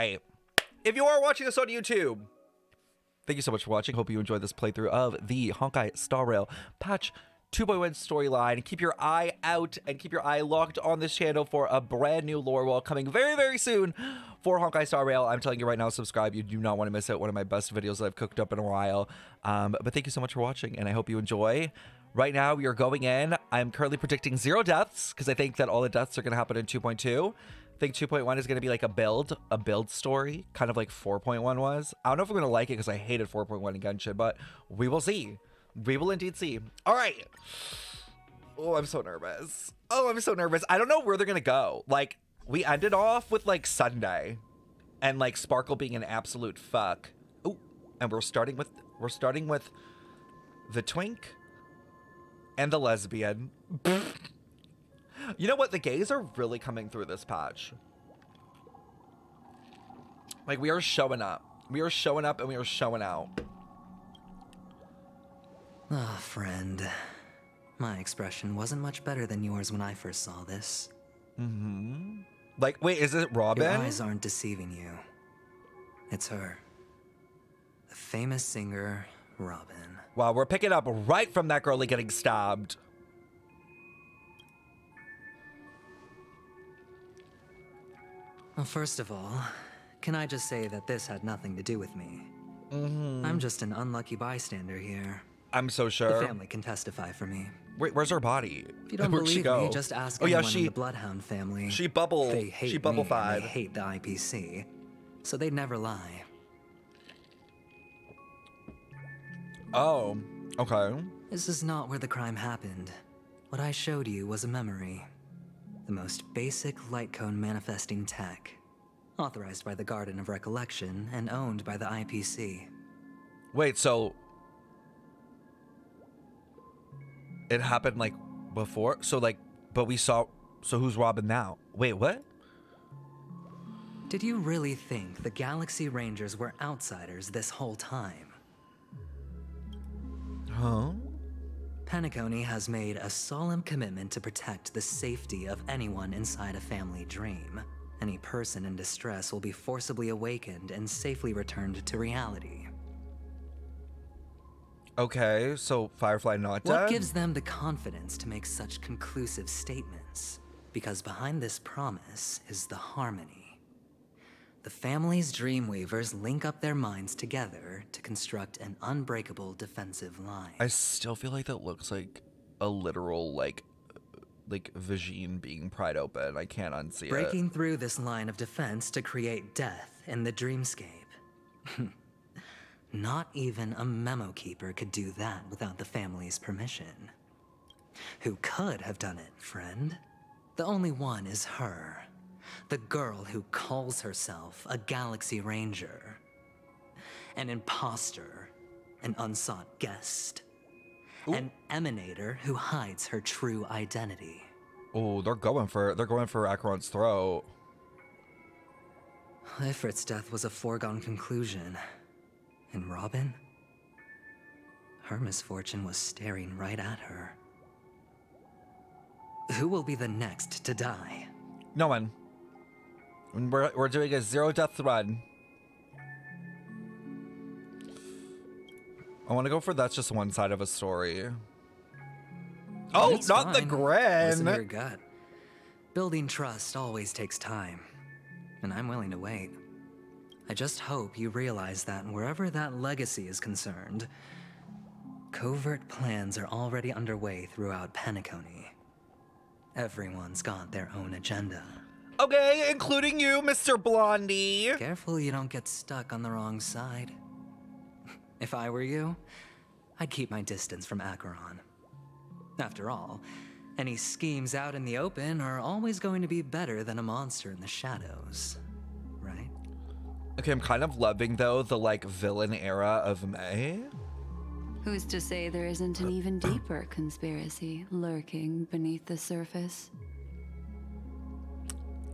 Hey, if you are watching this on YouTube, thank you so much for watching. Hope you enjoyed this playthrough of the Honkai Star Rail Patch 2.1 storyline. Keep your eye out and keep your eye locked on this channel for a brand new lore wall coming very, very soon for Honkai Star Rail. I'm telling you right now, subscribe. You do not want to miss out. One of my best videos that I've cooked up in a while. But thank you so much for watching, and I hope you enjoy. Right now, we are going in. I'm currently predicting 0 deaths because I think that all the deaths are going to happen in 2.2. I think 2.1 is going to be like a build story, kind of like 4.1 was. I don't know if I'm going to like it because I hated 4.1 in Genshin, but we will see. We will indeed see. All right. Oh, I'm so nervous. Oh, I'm so nervous. I don't know where they're going to go. Like, we ended off with like Sunday and like Sparkle being an absolute fuck. Oh, and we're starting with the twink and the lesbian. You know what? The gays are really coming through this patch. Like, we are showing up. We are showing up and we are showing out. Ah, friend. My expression wasn't much better than yours when I first saw this. Mm-hmm. Like, wait, is it Robin? Your eyes aren't deceiving you. It's her. The famous singer, Robin. Wow, we're picking up right from that girlie getting stabbed. Well, first of all, can I just say that this had nothing to do with me? Mm-hmm. I'm just an unlucky bystander here. I'm so sure. The family can testify for me. Wait, where's her body? If you don't Where'd she believe go? me, just ask anyone in the Bloodhound family. She bubble They hate me, and 5. they hate the IPC, so they'd never lie. Oh, okay. This is not where the crime happened. What I showed you was a memory. The most basic light cone manifesting tech. Authorized by the Garden of Recollection and owned by the IPC. Wait, so it happened like before? So like, but we saw, so who's Robin now? Wait, what? Did you really think the Galaxy Rangers were outsiders this whole time? Huh? Penacony has made a solemn commitment to protect the safety of anyone inside a family dream. Any person in distress will be forcibly awakened and safely returned to reality. Okay, so Firefly not dead? What gives them the confidence to make such conclusive statements? Because behind this promise is the harmony. The family's Dreamweavers link up their minds together to construct an unbreakable defensive line. I still feel like that looks like a literal, like Vagine being pried open. I can't unsee it. Breaking through this line of defense to create death in the dreamscape. Not even a memo keeper could do that without the family's permission. Who could have done it, friend? The only one is her. The girl who calls herself a Galaxy Ranger. An imposter. An unsought guest. Ooh. An emanator who hides her true identity. Oh, they're going for Acheron's throat. Ifrit's death was a foregone conclusion. And Robin? Her misfortune was staring right at her. Who will be the next to die? No one. We're doing a 0 death run. I want to go for that's just one side of a story. Oh, it's not fine. the Gren. Listen to your gut. Building trust always takes time, and I'm willing to wait. I just hope you realize that wherever that legacy is concerned, covert plans are already underway throughout Penacony. Everyone's got their own agenda. Okay, including you, Mr. Blondie. Careful you don't get stuck on the wrong side. If I were you, I'd keep my distance from Acheron. After all, any schemes out in the open are always going to be better than a monster in the shadows, right? Okay, I'm kind of loving, though, the, like, villain era of May. Who's to say there isn't an even deeper conspiracy lurking beneath the surface?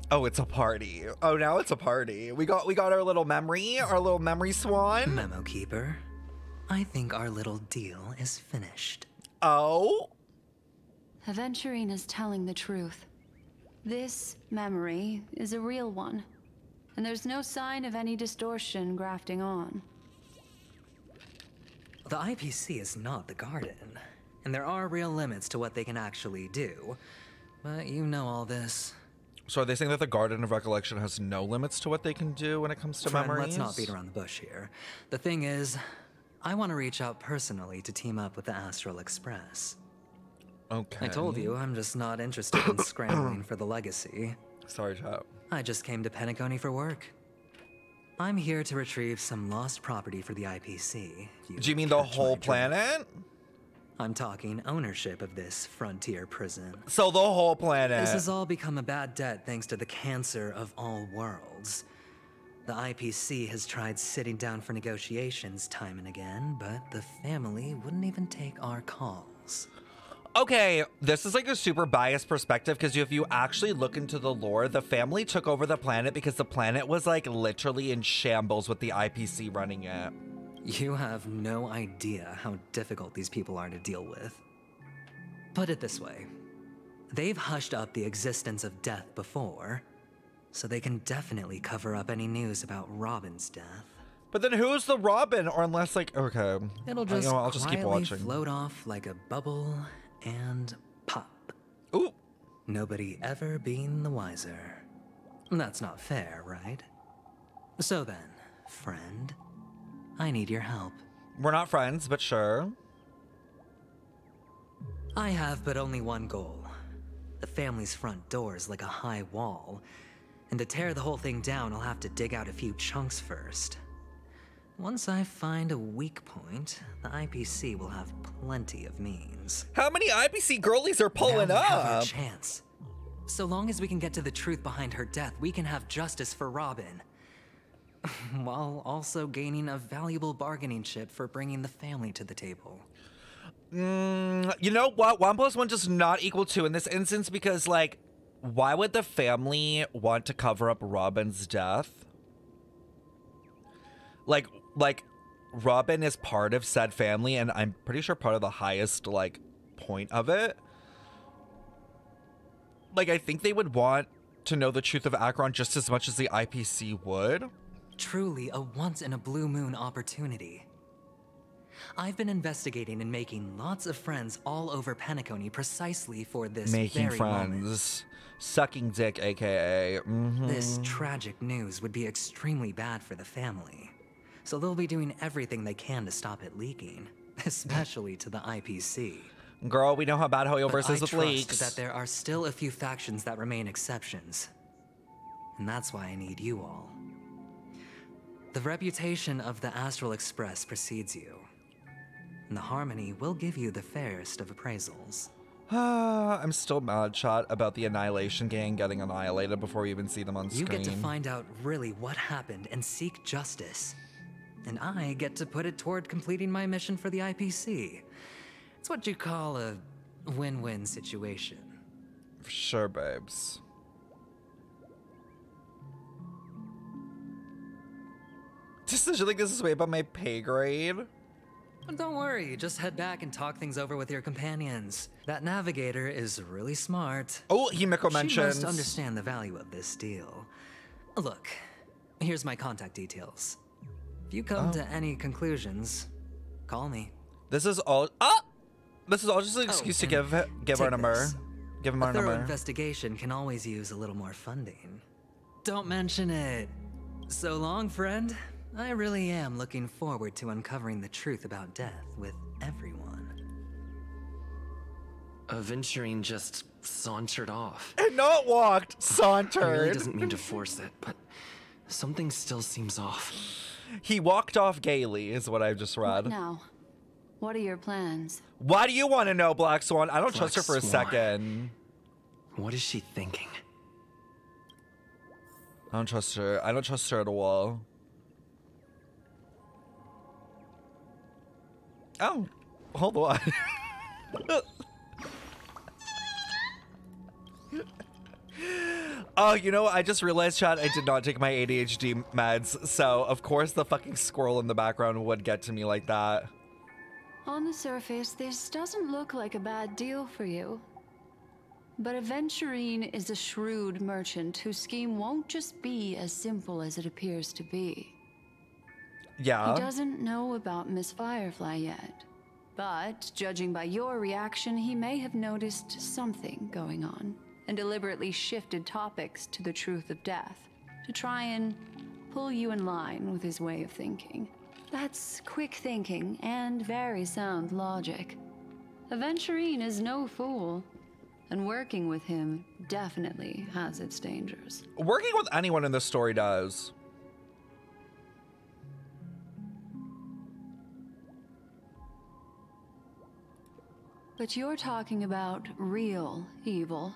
Oh, it's a party. Oh, now it's a party. We got our little memory swan. Memo keeper, I think our little deal is finished. Oh? Aventurine is telling the truth. This memory is a real one. and there's no sign of any distortion grafting on. The IPC is not the Garden, and there are real limits to what they can actually do. But you know all this. So are they saying that the Garden of Recollection has no limits to what they can do when it comes to Friend, memories? let's not beat around the bush here. The thing is, I want to reach out personally to team up with the Astral Express. Okay. I told you, I'm just not interested in scrambling for the legacy. Sorry, chap. I just came to Penacony for work. I'm here to retrieve some lost property for the IPC. Do you mean the catch my whole drift. planet? I'm talking ownership of this frontier prison. So the whole planet. This has all become a bad debt thanks to the cancer of all worlds. The IPC has tried sitting down for negotiations time and again, but the family wouldn't even take our calls. Okay, this is like a super biased perspective because if you actually look into the lore, the family took over the planet because the planet was like literally in shambles with the IPC running it. You have no idea how difficult these people are to deal with. Put it this way. They've hushed up the existence of death before, so they can definitely cover up any news about Robin's death. But then who's the Robin? Or unless like, okay. It'll just, I'll just keep quietly watching. float off like a bubble and pop. Ooh. Nobody ever being the wiser. That's not fair, right? So then, friend, I need your help. We're not friends, but sure. I have but only one goal. The family's front door is like a high wall, and to tear the whole thing down, I'll have to dig out a few chunks first. Once I find a weak point, the IPC will have plenty of means. How many IPC girlies are pulling Now we have up? our chance. So long as we can get to the truth behind her death, we can have justice for Robin. While also gaining a valuable bargaining chip for bringing the family to the table. You know what? 1 + 1 does not equal 2 in this instance because, like, why would the family want to cover up Robin's death? Like Robin is part of said family, and I'm pretty sure part of the highest, like, point of it. Like, I think they would want to know the truth of Acheron just as much as the IPC would. Truly a once-in-a-blue-moon opportunity. I've been investigating and making lots of friends all over Penacony precisely for this Making very moment. friends. Sucking dick, aka. This tragic news would be extremely bad for the family. So they'll be doing everything they can to stop it leaking, especially to the IPC. Girl, we know how bad Hoyoverse But is with I trust leaks. that there are still a few factions that remain exceptions. And that's why I need you all. The reputation of the Astral Express precedes you. And the Harmony will give you the fairest of appraisals. I'm still mad, chat, about the Annihilation Gang getting annihilated before we even see them on screen. You get to find out really what happened and seek justice. And I get to put it toward completing my mission for the IPC. It's what you call a win-win situation. Sure, babes. Decision like this is way above my pay grade. But don't worry, just head back and talk things over with your companions. That navigator is really smart. Oh, Himiko She mentions. must understand the value of this deal. Look, here's my contact details. If you come to any conclusions, call me. This is all. Ah! This is all just an excuse to give our take number. this. Give him A our thorough number. investigation can always use a little more funding. Don't mention it. So long, friend. I really am looking forward to uncovering the truth about death with everyone. Aventurine just sauntered off. And not walked, He really sauntered. doesn't mean to force it, but something still seems off. He walked off gaily, is what I've just read. Now, what are your plans? Why do you want to know, Black Swan? I don't Black trust her for a Swan. second. What is she thinking? I don't trust her. I don't trust her at all. Oh, hold on. Oh, you know, I just realized, chat, I did not take my ADHD meds, so of course the fucking squirrel in the background would get to me like that. On the surface, this doesn't look like a bad deal for you. But Aventurine is a shrewd merchant whose scheme won't just be as simple as it appears to be. Yeah. He doesn't know about Miss Firefly yet, but judging by your reaction, he may have noticed something going on and deliberately shifted topics to the truth of death to try and pull you in line with his way of thinking. That's quick thinking and very sound logic. Aventurine is no fool, and working with him definitely has its dangers. Working with anyone in this story does. But you're talking about real evil.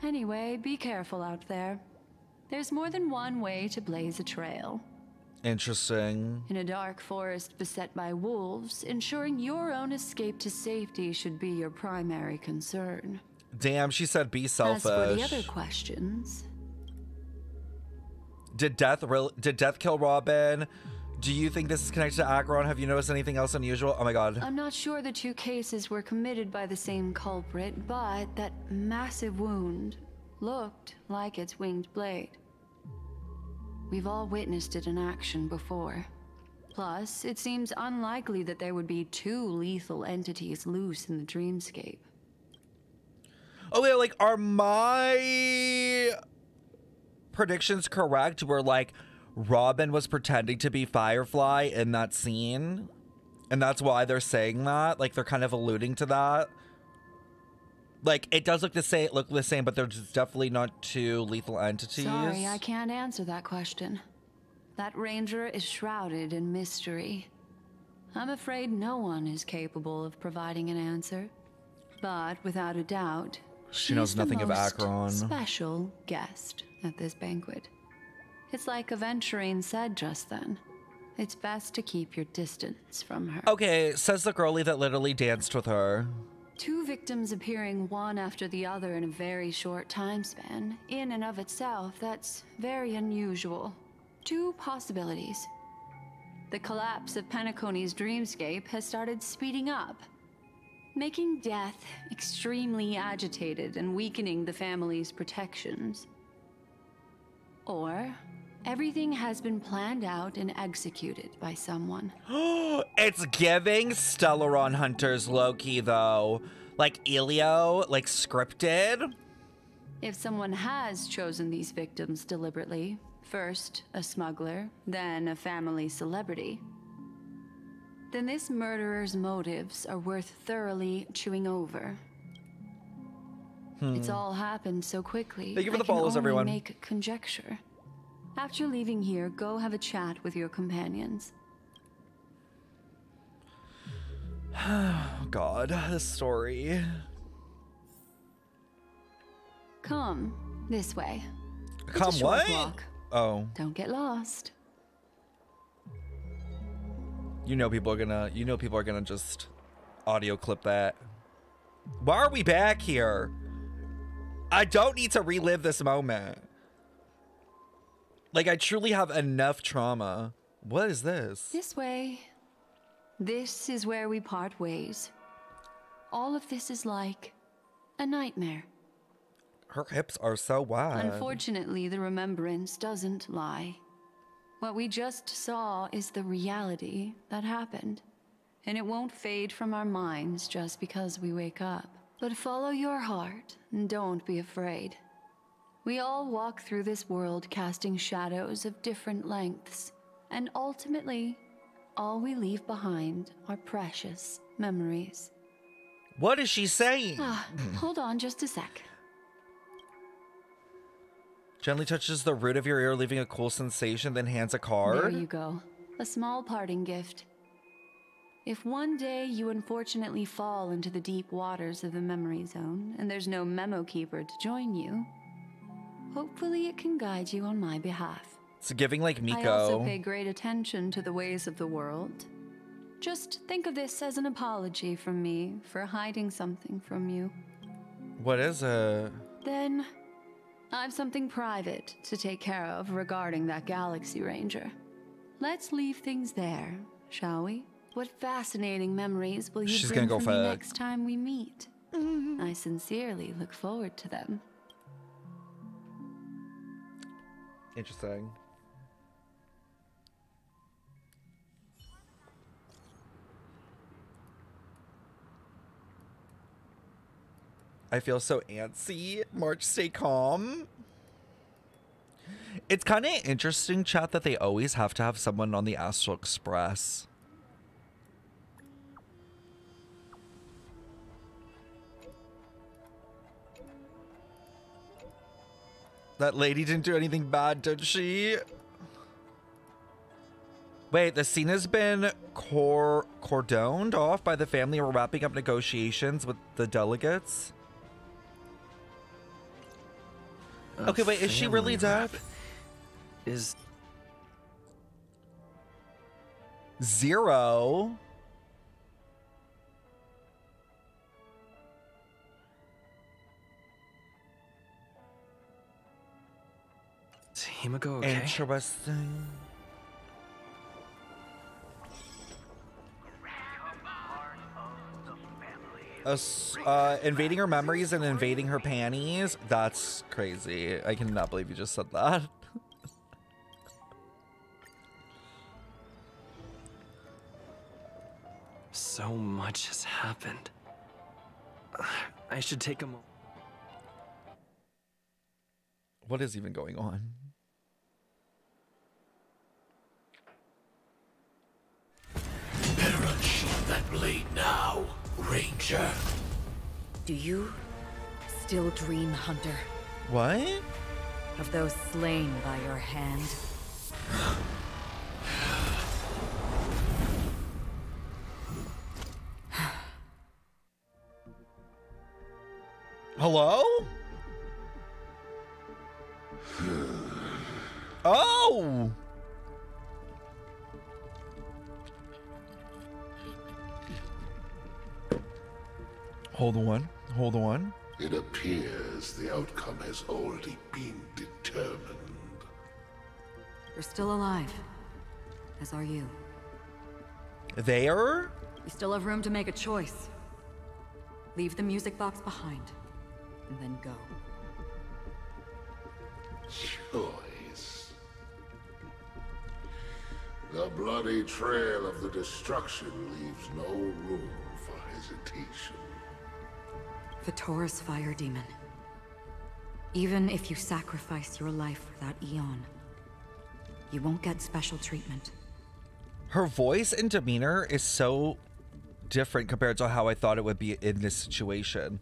Anyway, be careful out there. There's more than one way to blaze a trail. Interesting. In a dark forest beset by wolves, ensuring your own escape to safety should be your primary concern. Damn, she said be selfish. As for the other questions... Did death kill Robin? Do you think this is connected to Acheron? Have you noticed anything else unusual? Oh my god. I'm not sure the two cases were committed by the same culprit, but that massive wound looked like its winged blade. We've all witnessed it in action before. Plus, it seems unlikely that there would be two lethal entities loose in the dreamscape. Oh yeah, like, are my predictions correct? Where, like, Robin was pretending to be Firefly in that scene? And that's why they're saying that? Like, they're kind of alluding to that? Like, it does look the same, but they're just definitely not two lethal entities. Sorry, I can't answer that question. That ranger is shrouded in mystery. I'm afraid no one is capable of providing an answer. But without a doubt, she knows nothing of Acheron. Special guest at this banquet. It's like Aventurine said just then. It's best to keep your distance from her. Okay, says the girlie that literally danced with her. Two victims appearing one after the other in a very short time span, in and of itself, that's very unusual. Two possibilities. The collapse of PENACONY'S dreamscape has started speeding up, making death extremely agitated and weakening the family's protections. Or everything has been planned out and executed by someone. It's giving Stellaron Hunters low-key, though. Like Elio, like scripted. If someone has chosen these victims deliberately, first a smuggler, then a family celebrity, then this murderer's motives are worth thoroughly chewing over. It's all happened so quickly. Thank you for the I can follows, only everyone. make conjecture. After leaving here, go have a chat with your companions. Oh god, this story. Come this way. It's Come a short what? walk. Oh. Don't get lost. You know people are gonna just audio clip that. Why are we back here? I don't need to relive this moment. Like, I truly have enough trauma. What is this? This way. This is where we part ways. All of this is like a nightmare. Her hips are so wide. Unfortunately, the remembrance doesn't lie. What we just saw is the reality that happened. And it won't fade from our minds just because we wake up. But follow your heart and don't be afraid. We all walk through this world casting shadows of different lengths. And ultimately, all we leave behind are precious memories. What is she saying? Hold on just a sec. Gently touches the root of your ear, leaving a cool sensation, then hands a card. There you go. A small parting gift. If one day you unfortunately fall into the deep waters of the memory zone, and there's no memo keeper to join you, hopefully it can guide you on my behalf. It's giving like Miko. I also pay great attention to the ways of the world. Just think of this as an apology from me for hiding something from you. What is it? Then, I've something private to take care of regarding that Galaxy Ranger. Let's leave things there, shall we? What fascinating memories will you She's bring gonna go for me for it. next time we meet? I sincerely look forward to them. Interesting. I feel so antsy. March, stay calm. It's kind of interesting, chat, that they always have to have someone on the Astral Express. That lady didn't do anything bad, did she? Wait, the scene has been cordoned off by the family. We're wrapping up negotiations with the delegates. Okay, wait, is she really dead? Is 0. Is Himiko okay? Interesting. Invading her memories and invading her panties. That's crazy. I cannot believe you just said that. So much has happened. I should take a moment. What is even going on? Better unsheath that blade now, Ranger. Do you still dream, Hunter, What? of those slain by your hand? Hello? Oh! Hold on. Hold on. It appears the outcome has already been determined. You're still alive, as are you. There? You still have room to make a choice. Leave the music box behind, and then go. Choice. The bloody trail of the destruction leaves no room for hesitation. The Taurus Fire Demon. Even if you sacrifice your life for that Eon, you won't get special treatment. Her voice and demeanor is so different compared to how I thought it would be in this situation.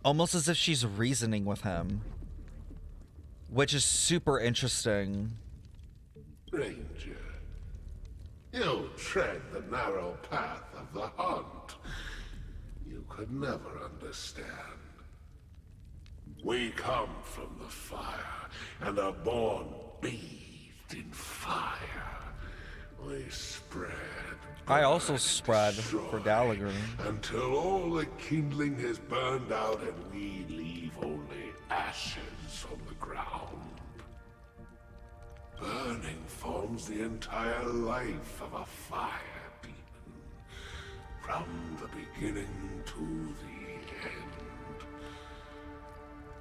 Almost as if she's reasoning with him. Which is super interesting. Ranger, you tread the narrow path of the hunt. You could never understand. We come from the fire, and are born bathed in fire. We spread. I also burn, spread destroy, for Gallagher. until all the kindling has burned out and we leave only ashes on the ground. Burning forms the entire life of a fire demon, from the beginning to the end.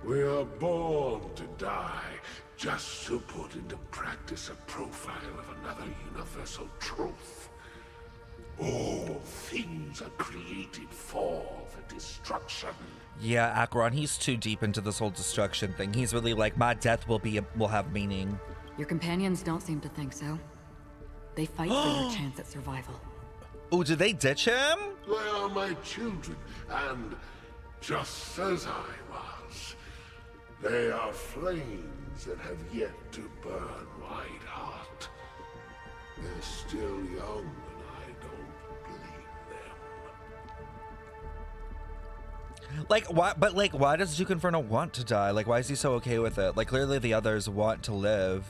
We are born to die just to put into practice a profile of another universal truth. All things are created for the destruction. Yeah, Acheron, he's too deep into this whole destruction thing. He's really like, my death will have meaning. Your companions don't seem to think so. They fight for your chance at survival. Oh, did they ditch him? They are my children, and just as I was, they are flames that have yet to burn white hot. They're still young, and I don't blame them. Like, why? But like, why does Duke Inferno want to die? Like, why is he so okay with it? Like, clearly the others want to live.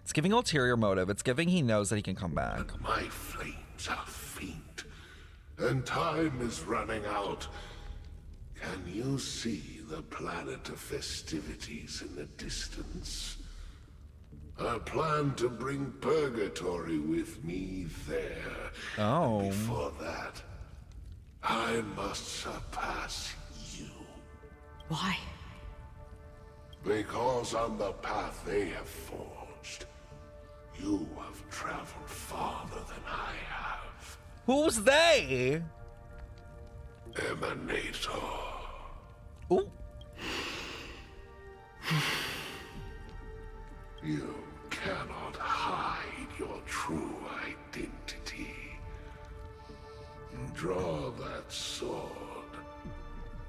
It's giving ulterior motive. It's giving he knows that he can come back. And my flames are faint, and time is running out. Can you see the planet of festivities in the distance? I plan to bring Purgatory with me there. Oh. And before that, I must surpass you. Why? Because on the path they have forged, you have traveled farther than I have. Who's they? Emanator. Ooh. You cannot hide your true identity. Draw that sword,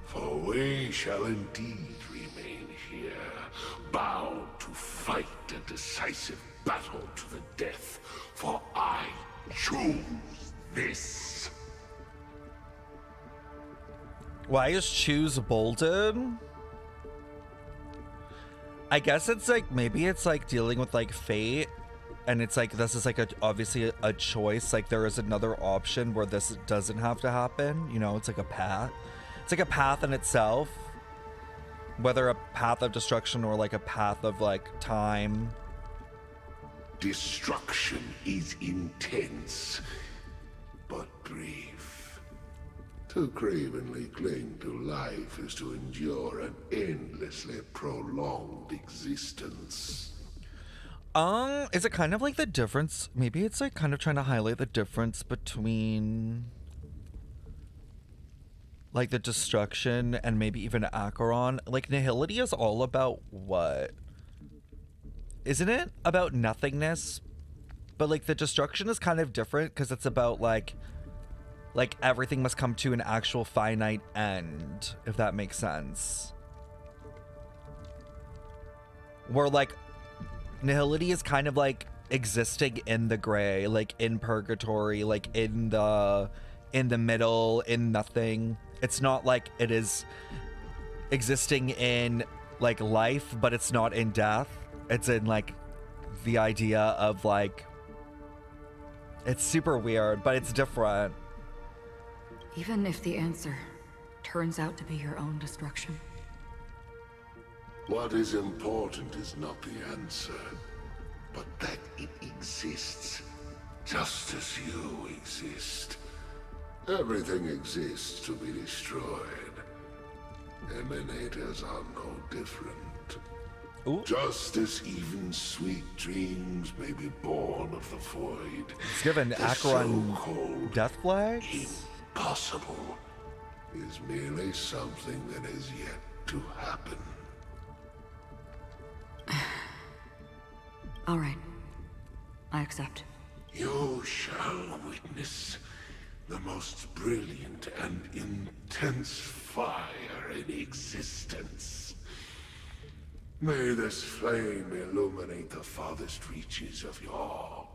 for we shall indeed remain here, bound to fight a decisive battle to the death, for I choose this. Why is choose Bolden? I guess it's like, maybe it's like dealing with like fate, and it's like, this is like obviously a choice. Like there is another option where this doesn't have to happen. You know, it's like a path. It's like a path in itself. Whether a path of destruction or like a path of like time. Destruction is intense, but brief. To cravenly cling to life is to endure an endlessly prolonged existence. Is it kind of like the difference? Maybe it's like kind of trying to highlight the difference between like the destruction and maybe even Acheron. Like nihility is all about what? Isn't it about nothingness? But like the destruction is kind of different because it's about like everything must come to an actual finite end, if that makes sense. Where like nihility is kind of like existing in the gray, like in purgatory, like in the middle, in nothing. It's not like it is existing in like life, but it's not in death. It's in like the idea of like, it's super weird, but it's different. Even if the answer turns out to be your own destruction. What is important is not the answer, but that it exists, just as you exist. Everything exists to be destroyed. Emanators are no different. Ooh. Just as even sweet dreams may be born of the void. It's given the Acheron so-called death flags? impossible is merely something that is yet to happen. All right. I accept. You shall witness the most brilliant and intense fire in existence. May this flame illuminate the farthest reaches of your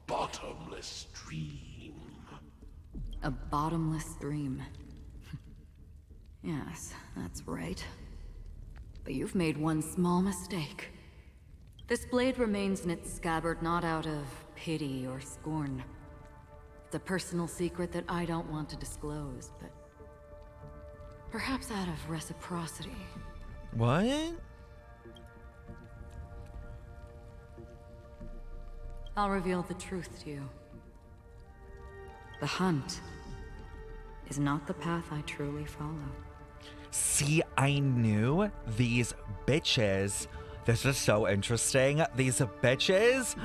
bottomless dream. A bottomless dream. Yes, that's right. But you've made one small mistake. This blade remains in its scabbard not out of pity or scorn. It's a personal secret that I don't want to disclose, but perhaps out of reciprocity. What? I'll reveal the truth to you. The hunt is not the path I truly follow. See, I knew these bitches. This is so interesting. These bitches,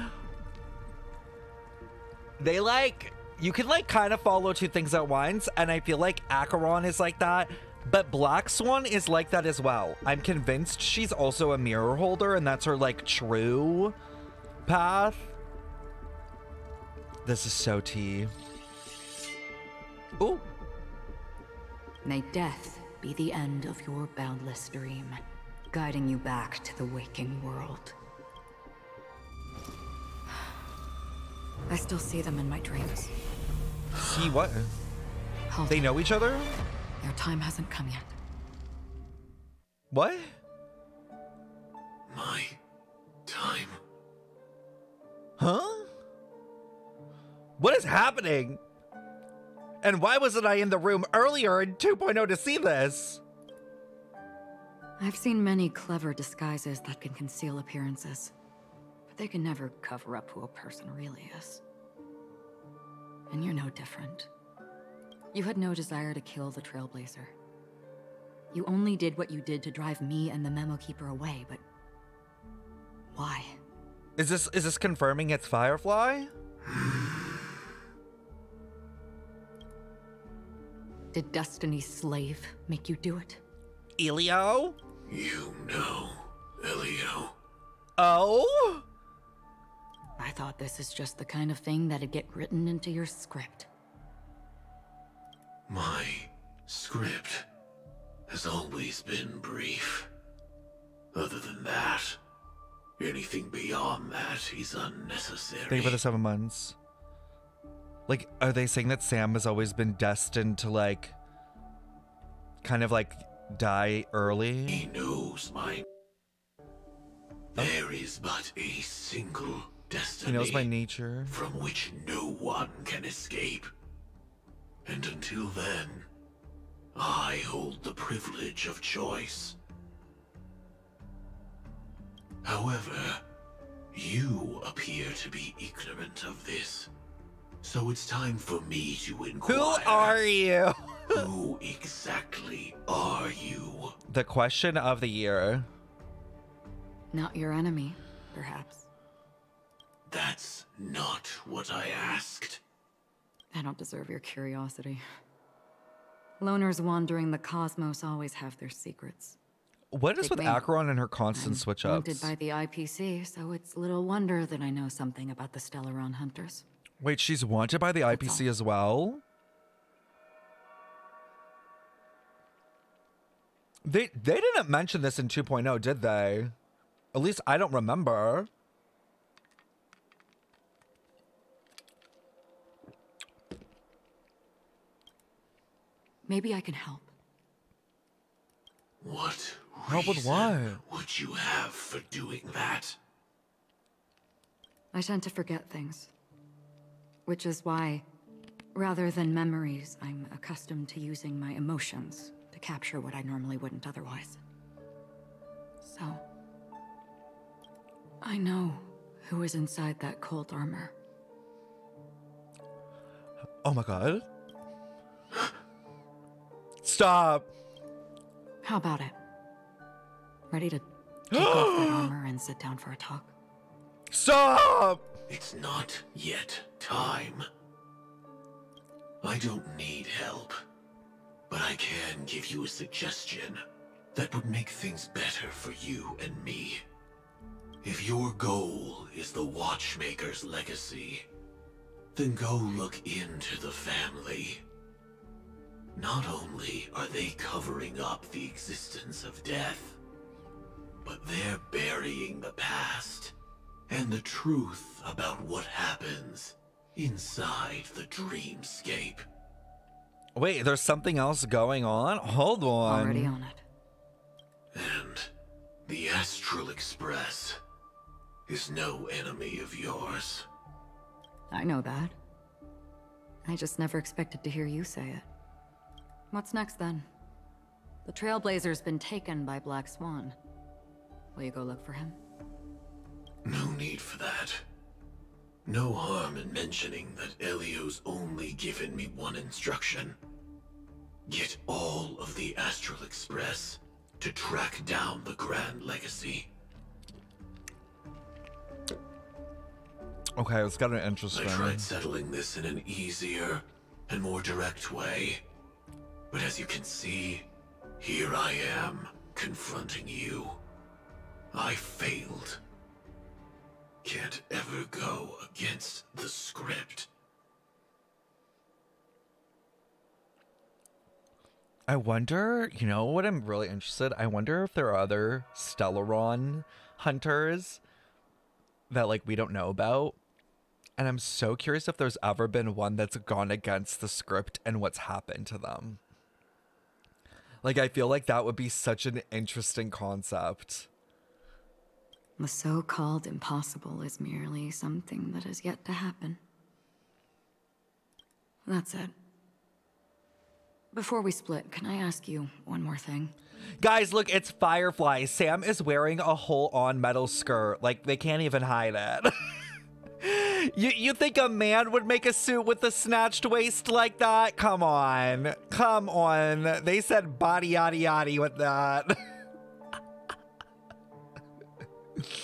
they like, you can like kind of follow two things at once, and I feel like Acheron is like that, but Black Swan is like that as well. I'm convinced she's also a mirror holder, and that's her like true path. This is so tea. Ooh. May death be the end of your boundless dream, guiding you back to the waking world. I still see them in my dreams. See what? Hold They on. know each other? Their time hasn't come yet. What? My time. Huh? What is happening? And why wasn't I in the room earlier in 2.0 to see this? I've seen many clever disguises that can conceal appearances, but they can never cover up who a person really is. And you're no different. You had no desire to kill the Trailblazer. You only did what you did to drive me and the Memo Keeper away, but why? Is this confirming it's Firefly? Did Destiny's slave make you do it? Elio? You know, Elio. Oh? I thought this is just the kind of thing that'd get written into your script. My script has always been brief. Other than that, anything beyond that is unnecessary. Thank you for the 7 months. Like, are they saying that Sam has always been destined to, like, kind of, like, die early? He knows my... There is but a single destiny. He knows my nature. From which no one can escape. And until then, I hold the privilege of choice. However, you appear to be ignorant of this. So it's time for me to inquire. Who are you? Who exactly are you? The question of the year. Not your enemy, perhaps. That's not what I asked. I don't deserve your curiosity. Loners wandering the cosmos always have their secrets. What is Take with me. Acheron and her constant I'm switch-ups? wanted by the IPC, so it's little wonder that I know something about the Stellaron hunters. Wait, she's wanted by the IPC as well? They didn't mention this in 2.0, did they? At least I don't remember. Maybe I can help. What Help with reason what? would you have for doing that? I tend to forget things. Which is why, rather than memories, I'm accustomed to using my emotions to capture what I normally wouldn't otherwise. So, I know who is inside that cold armor. Oh my god. Stop. How about it? Ready to take off that armor and sit down for a talk? Stop! It's not yet time. I don't need help, but I can give you a suggestion that would make things better for you and me. If your goal is the Watchmaker's legacy, then go look into the family. Not only are they covering up the existence of death, but they're burying the past and the truth about what happens inside the dreamscape. Wait, there's something else going on? Hold on. Already on it. And the Astral Express is no enemy of yours. I know that. I just never expected to hear you say it. What's next then? The Trailblazer's been taken by Black Swan. Will you go look for him? No need for that. No harm in mentioning that Elio's only given me one instruction. Get all of the Astral Express to track down the Grand Legacy. Okay, it's got an interesting. I tried settling this in an easier and more direct way. But as you can see, here I am, confronting you. I failed. Can't ever go against the script. I wonder, you know what I'm really interested? I wonder if there are other Stellaron hunters that like we don't know about. And I'm so curious if there's ever been one that's gone against the script and what's happened to them. Like, I feel like that would be such an interesting concept. The so-called impossible is merely something that has yet to happen. That's it. Before we split, can I ask you one more thing? Guys, look, it's Firefly. Sam is wearing a whole-on metal skirt. Like, they can't even hide it. You think a man would make a suit with a snatched waist like that? Come on. Come on. They said body yaddy yaddy with that.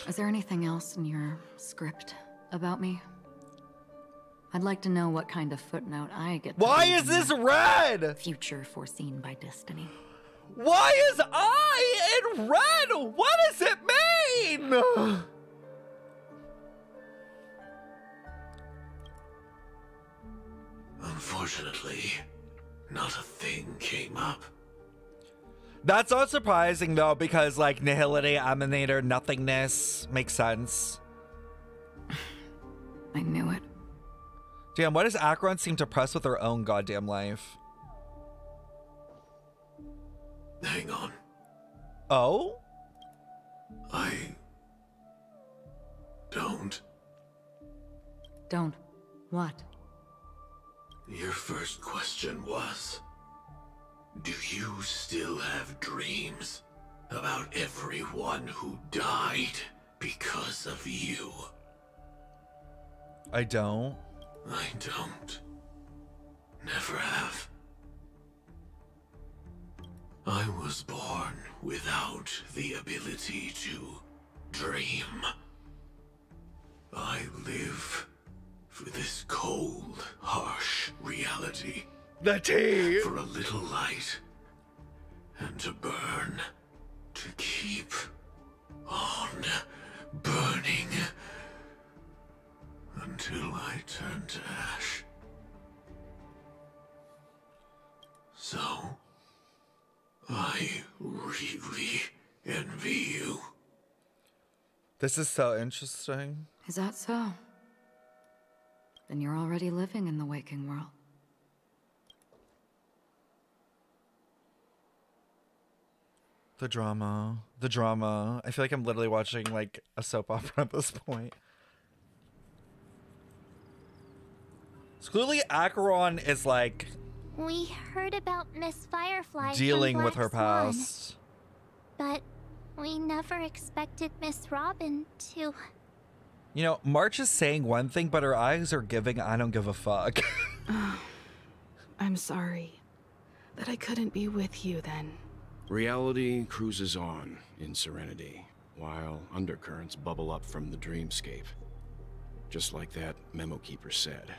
Is there anything else in your script about me? I'd like to know what kind of footnote I get. Why is this red? Future foreseen by destiny. Why is I in red? What does it mean? Unfortunately, not a thing came up. That's not surprising though, because like nihility, emanator, nothingness makes sense. I knew it. Damn, why does Acheron seem depressed with her own goddamn life? Hang on. Oh? I don't. Don't. What? Your first question was, do you still have dreams about everyone who died because of you? I don't. I don't. Never have. I was born without the ability to dream. I live for this cold, harsh reality. The tea! For a little light, and to burn, to keep on burning, until I turn to ash. So, I really envy you. This is so interesting. Is that so? Then you're already living in the waking world. The drama. The drama. I feel like I'm literally watching like a soap opera at this point. So clearly Acheron is like We heard about Miss Firefly dealing from with her Black Swan, past. but we never expected Miss Robin to... You know, March is saying one thing, but her eyes are giving I don't give a fuck. I'm sorry that I couldn't be with you then. Reality cruises on in serenity, while undercurrents bubble up from the dreamscape. Just like that memo keeper said.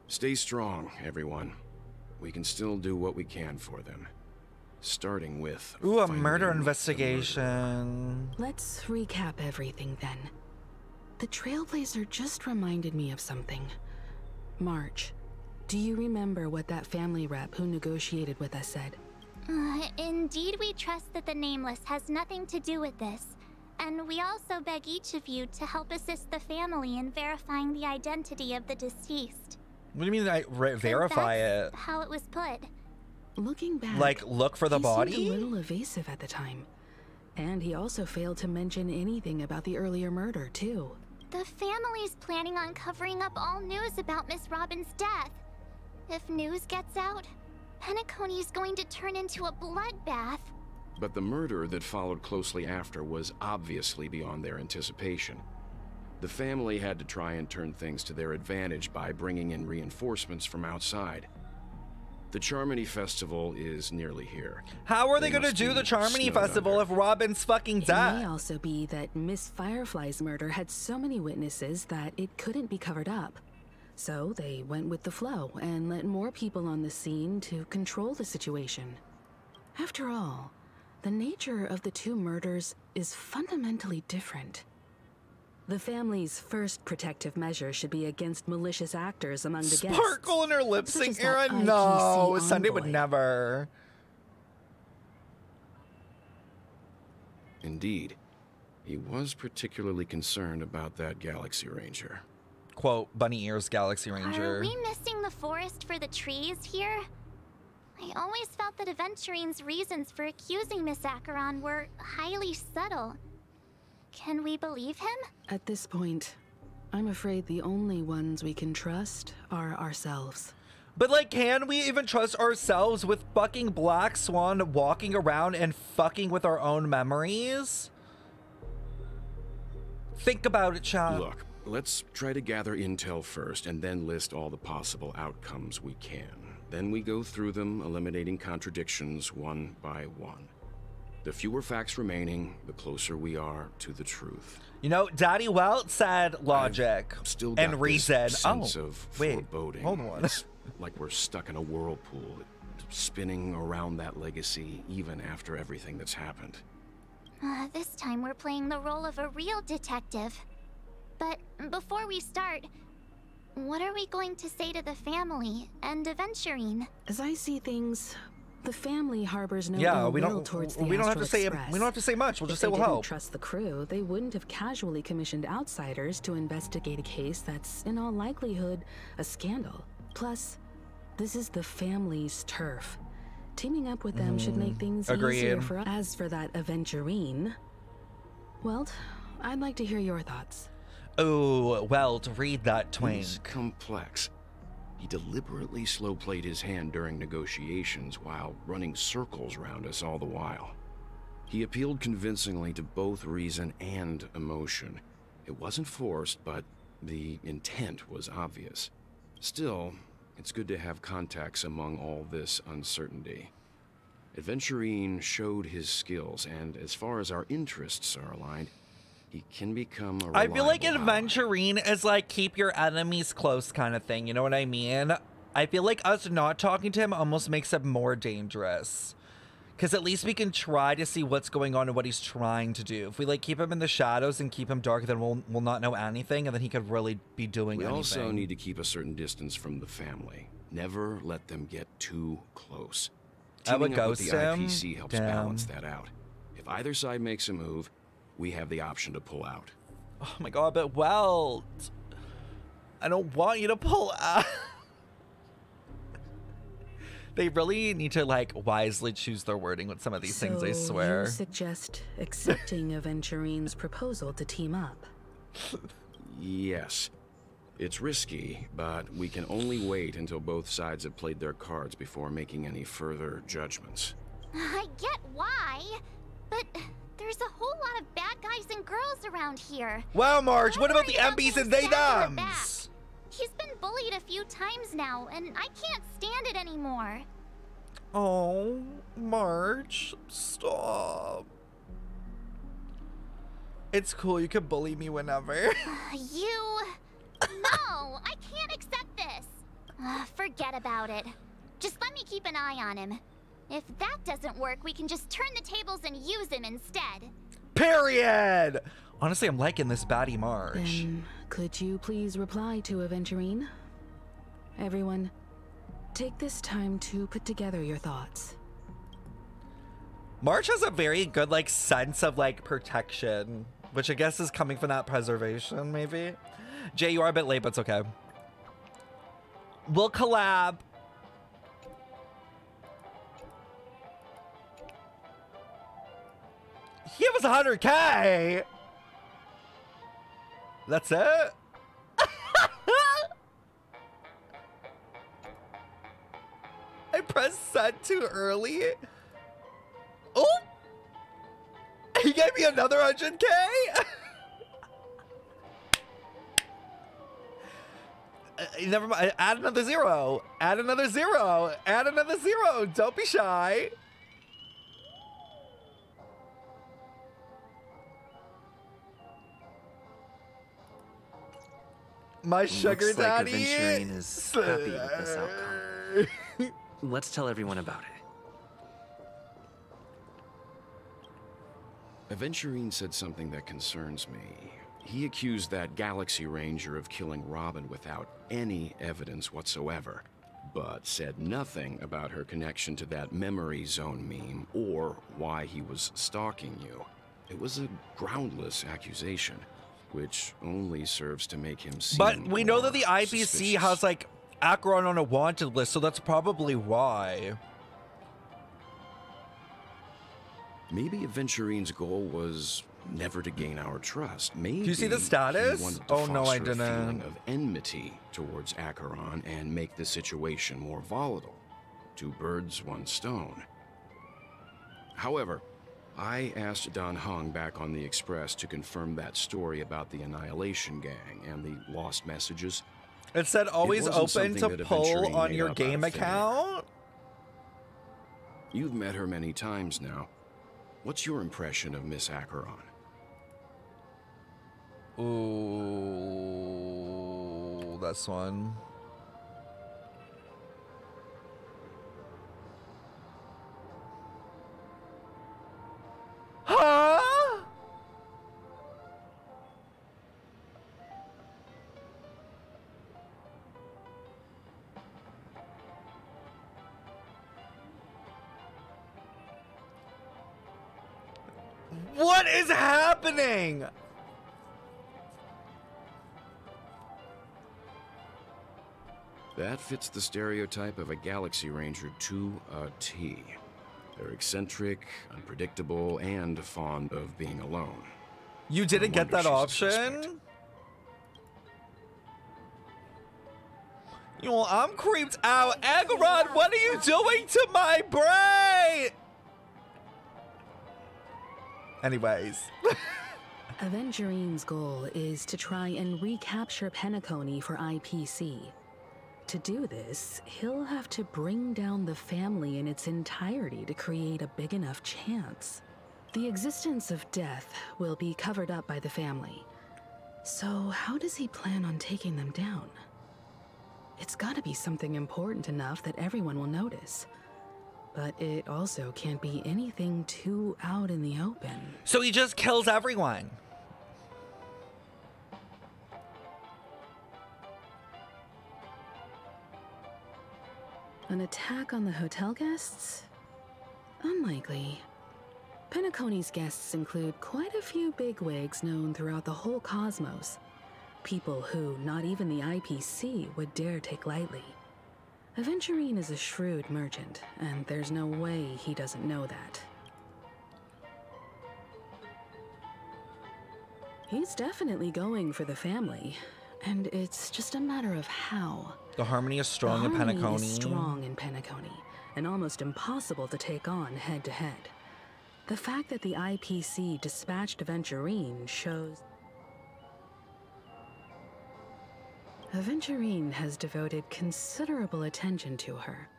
Stay strong, everyone. We can still do what we can for them. Starting with... Ooh, a finding murder the investigation. Let's recap everything then. The Trailblazer just reminded me of something. March, do you remember what that family rep who negotiated with us said? Indeed, we trust that the Nameless has nothing to do with this. And we also beg each of you to help assist the family in verifying the identity of the deceased. What do you mean verify That's it? how it was put. Looking back, Like look for the he body? seemed a little evasive at the time. And he also failed to mention anything about the earlier murder, too. The family's planning on covering up all news about Miss Robin's death. If news gets out, PENACONY'S going to turn into a bloodbath. But the murder that followed closely after was obviously beyond their anticipation. The family had to try and turn things to their advantage by bringing in reinforcements from outside. The Charmony Festival is nearly here. How are they going to must do be the Charmony snowed Festival under. if Robin's fucking It dead? may also be that Miss Firefly's murder had so many witnesses that it couldn't be covered up. So they went with the flow and let more people on the scene to control the situation. After all, the nature of the two murders is fundamentally different. The family's first protective measure should be against malicious actors among the guests. Sparkle in her lip Such sync as that era? IPC No, Sunday would envoy. never. Indeed, he was particularly concerned about that Galaxy Ranger. Quote, Bunny Ears Galaxy Are Ranger. we missing the forest for the trees here? I always felt that Aventurine's reasons for accusing Miss Acheron were highly subtle. Can we believe him? At this point, I'm afraid the only ones we can trust are ourselves. But, like, can we even trust ourselves with fucking Black Swan walking around and fucking with our own memories? Think about it, chat. Look, let's try to gather intel first and then list all the possible outcomes we can. Then we go through them, eliminating contradictions one by one. The fewer facts remaining, the closer we are to the truth. You know, Daddy Welt said logic still got and reason. This sense of wait, foreboding. hold on. It's like we're stuck in a whirlpool, spinning around that legacy even after everything that's happened. This time we're playing the role of a real detective. But before we start, what are we going to say to the family and Aventurine? As I see things, the family harbors no Yeah, ill we will don't. towards the We don't have to Astral say. Express. We don't have to say much. We'll just say If we'll they didn't help. trust the crew, they wouldn't have casually commissioned outsiders to investigate a case that's, in all likelihood, a scandal. Plus, this is the family's turf. Teaming up with them should make things easier for us. As for that Aventurine, well, I'd like to hear your thoughts. Oh, well, to read that twang. He's complex. He deliberately slow-played his hand during negotiations while running circles around us all the while. He appealed convincingly to both reason and emotion. It wasn't forced, but the intent was obvious. Still, it's good to have contacts among all this uncertainty. Aventurine showed his skills, and as far as our interests are aligned, he can become a I feel like reliable ally. Aventurine is like keep your enemies close kind of thing. You know what I mean? I feel like us not talking to him almost makes him more dangerous. Because at least we can try to see what's going on and what he's trying to do. If we like keep him in the shadows and keep him dark, then we'll not know anything, and then he could really be doing anything. We also need to keep a certain distance from the family. Never let them get too close. I would Teaming up with ghost the him. IPC helps balance that out. If either side makes a move, we have the option to pull out. Oh my god, but Welt, I don't want you to pull out. They really need to like wisely choose their wording with some of these things, I swear. You suggest accepting Aventurine's proposal to team up? Yes. It's risky, but we can only wait until both sides have played their cards before making any further judgments. I get why, but there's a whole lot of bad guys and girls around here. Wow, Marge, what about the Don't worry MBs being and they stabbed in the thems? back. He's been bullied a few times now, and I can't stand it anymore. Oh, Marge, stop. It's cool, you can bully me whenever. No, I can't accept this. Forget about it. Just let me keep an eye on him. If that doesn't work, we can just turn the tables and use him instead. Period! Honestly, I'm liking this baddie Marge. Then, could you please reply to Aventurine? Everyone, take this time to put together your thoughts. Marge has a very good, like, sense of, like, protection, which I guess is coming from that preservation, maybe? Jay, you are a bit late, but it's okay. We'll collab. Give us 100K! That's it? I pressed send too early. Oh! He gave me another 100K? Never mind. Add another zero. Add another zero. Add another zero. Don't be shy. My sugar Looks like daddy Aventurine is happy with this outcome. Let's tell everyone about it. Aventurine said something that concerns me. He accused that Galaxy Ranger of killing Robin without any evidence whatsoever, but said nothing about her connection to that memory zone meme or why he was stalking you. It was a groundless accusation, which only serves to make him seem But we know that the more IPC suspicious. has like Acheron on a wanted list, so that's probably why. Maybe Aventurine's goal was never to gain our trust. Maybe do you see the status? he wanted to Oh no, I foster a feeling didn't. of enmity towards Acheron and make the situation more volatile. Two birds, one stone. However, I asked Don Hung back on the Express to confirm that story about the Annihilation Gang and the lost messages. It said always wasn't open something to that pull Aventurine on made your up out game of thin air. account. You've met her many times now. What's your impression of Miss Acheron? Ooh, this one. Huh? What is happening? That fits the stereotype of a Galaxy Ranger to a T. They're eccentric, unpredictable, and fond of being alone. You didn't get that option? You know, I'm creeped out. Acheron, what are you doing to my brain? Anyways. Aventurine's goal is to try and recapture Penacony for IPC. To do this, he'll have to bring down the family in its entirety to create a big enough chance. The existence of death will be covered up by the family. So how does he plan on taking them down? It's gotta be something important enough that everyone will notice. But it also can't be anything too out in the open. So he just kills everyone. An attack on the hotel guests? Unlikely. Penacony's guests include quite a few bigwigs known throughout the whole cosmos. People who not even the IPC would dare take lightly. Aventurine is a shrewd merchant, and there's no way he doesn't know that. He's definitely going for the family, and it's just a matter of how. The harmony is strong in The harmony Penacony. is strong in Penacony, and almost impossible to take on head to head. The fact that the IPC dispatched Aventurine shows Aventurine has devoted considerable attention to her.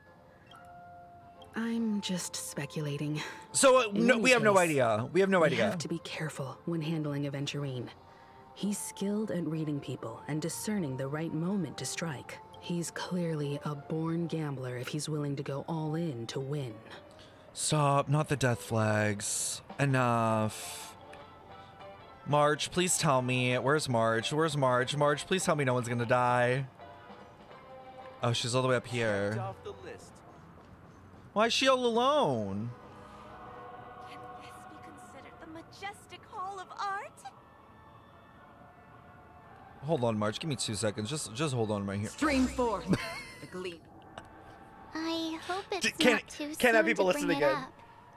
I'm just speculating. So In no, any we have no case, idea. We have no We idea. have to be careful when handling Aventurine. He's skilled at reading people and discerning the right moment to strike. He's clearly a born gambler if he's willing to go all in to win. Stop, not the death flags. Enough. March, please tell me. Where's March? Where's March? March, please tell me no one's gonna die. Oh, she's all the way up here. Why is she all alone? Can this be considered the majestic hall of art? Hold on, March. Give me 2 seconds. Just hold on right here. Stream forth the gleam. I hope it's Can't- not too can't have soon people to bring listen it again. up.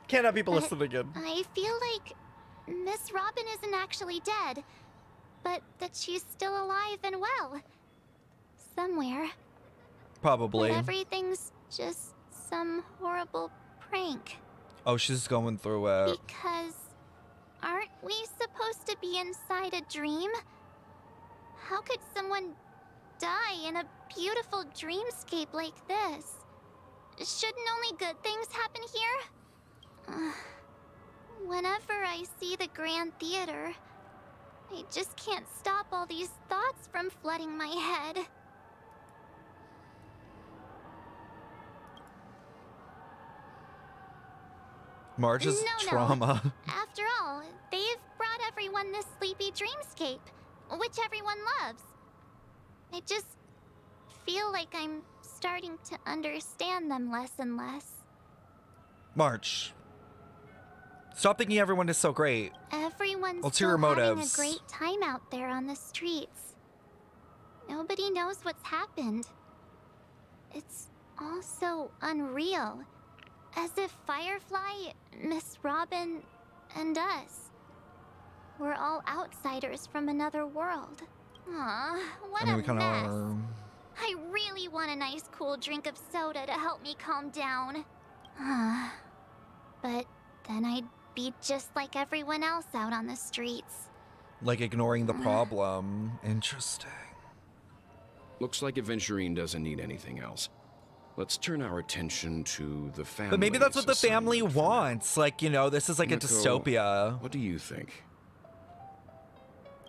Can't have people But listen again. I feel like Miss Robin isn't actually dead, but that she's still alive and well. Somewhere. Probably. But everything's just some horrible prank. Oh, she's going through it. Because aren't we supposed to be inside a dream? How could someone die in a beautiful dreamscape like this? Shouldn't only good things happen here? Whenever I see the Grand Theater, I just can't stop all these thoughts from flooding my head. Marge's trauma. No. After all, they've brought everyone this sleepy dreamscape, which everyone loves. I just feel like I'm starting to understand them less and less. March. Stop thinking everyone is so great. Everyone's Ulterior still having a motives. great time out there on the streets. Nobody knows what's happened. It's all so unreal. As if Firefly, Miss Robin, and us. We're all outsiders from another world. Aw, what I mean, a we kind mess. of are. I really want a nice cool drink of soda to help me calm down. But then I'd be just like everyone else out on the streets. Like ignoring the problem. Interesting. Looks like Aventurine doesn't need anything else. Let's turn our attention to the family. But maybe that's what the family wants. Like, you know, this is like a Miko, dystopia. What do you think?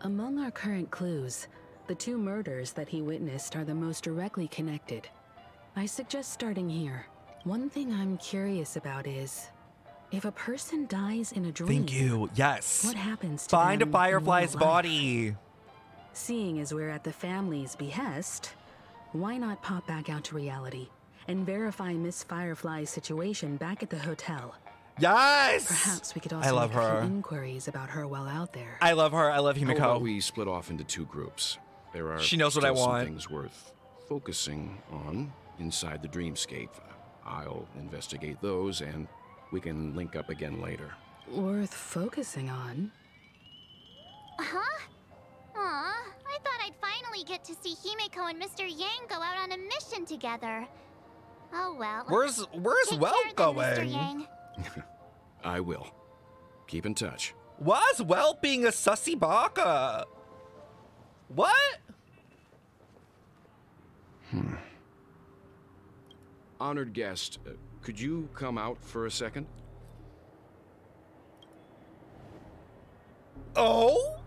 Among our current clues, the 2 murders that he witnessed are the most directly connected. I suggest starting here. One thing I'm curious about is, if a person dies in a dream, Thank you. Yes. what happens to Find a them in Firefly's real life? body. Seeing as we're at the family's behest, why not pop back out to reality and verify Miss Firefly's situation back at the hotel? Yes. Perhaps we could I also love make a her. few inquiries about her while out there. I love her. I love How about Himiko. we split off into 2 groups? There are She knows what I still some want. things worth focusing on inside the dreamscape. I'll investigate those, and we can link up again later. Worth focusing on? Huh? Aw, I thought I'd finally get to see Himiko and Mr. Yang go out on a mission together. Oh well. Where's Take Welt care then, Mr. going? Yang. I will. Keep in touch. Why is Welt being a sussy baka? What? Honored guest, could you come out for a second? Oh?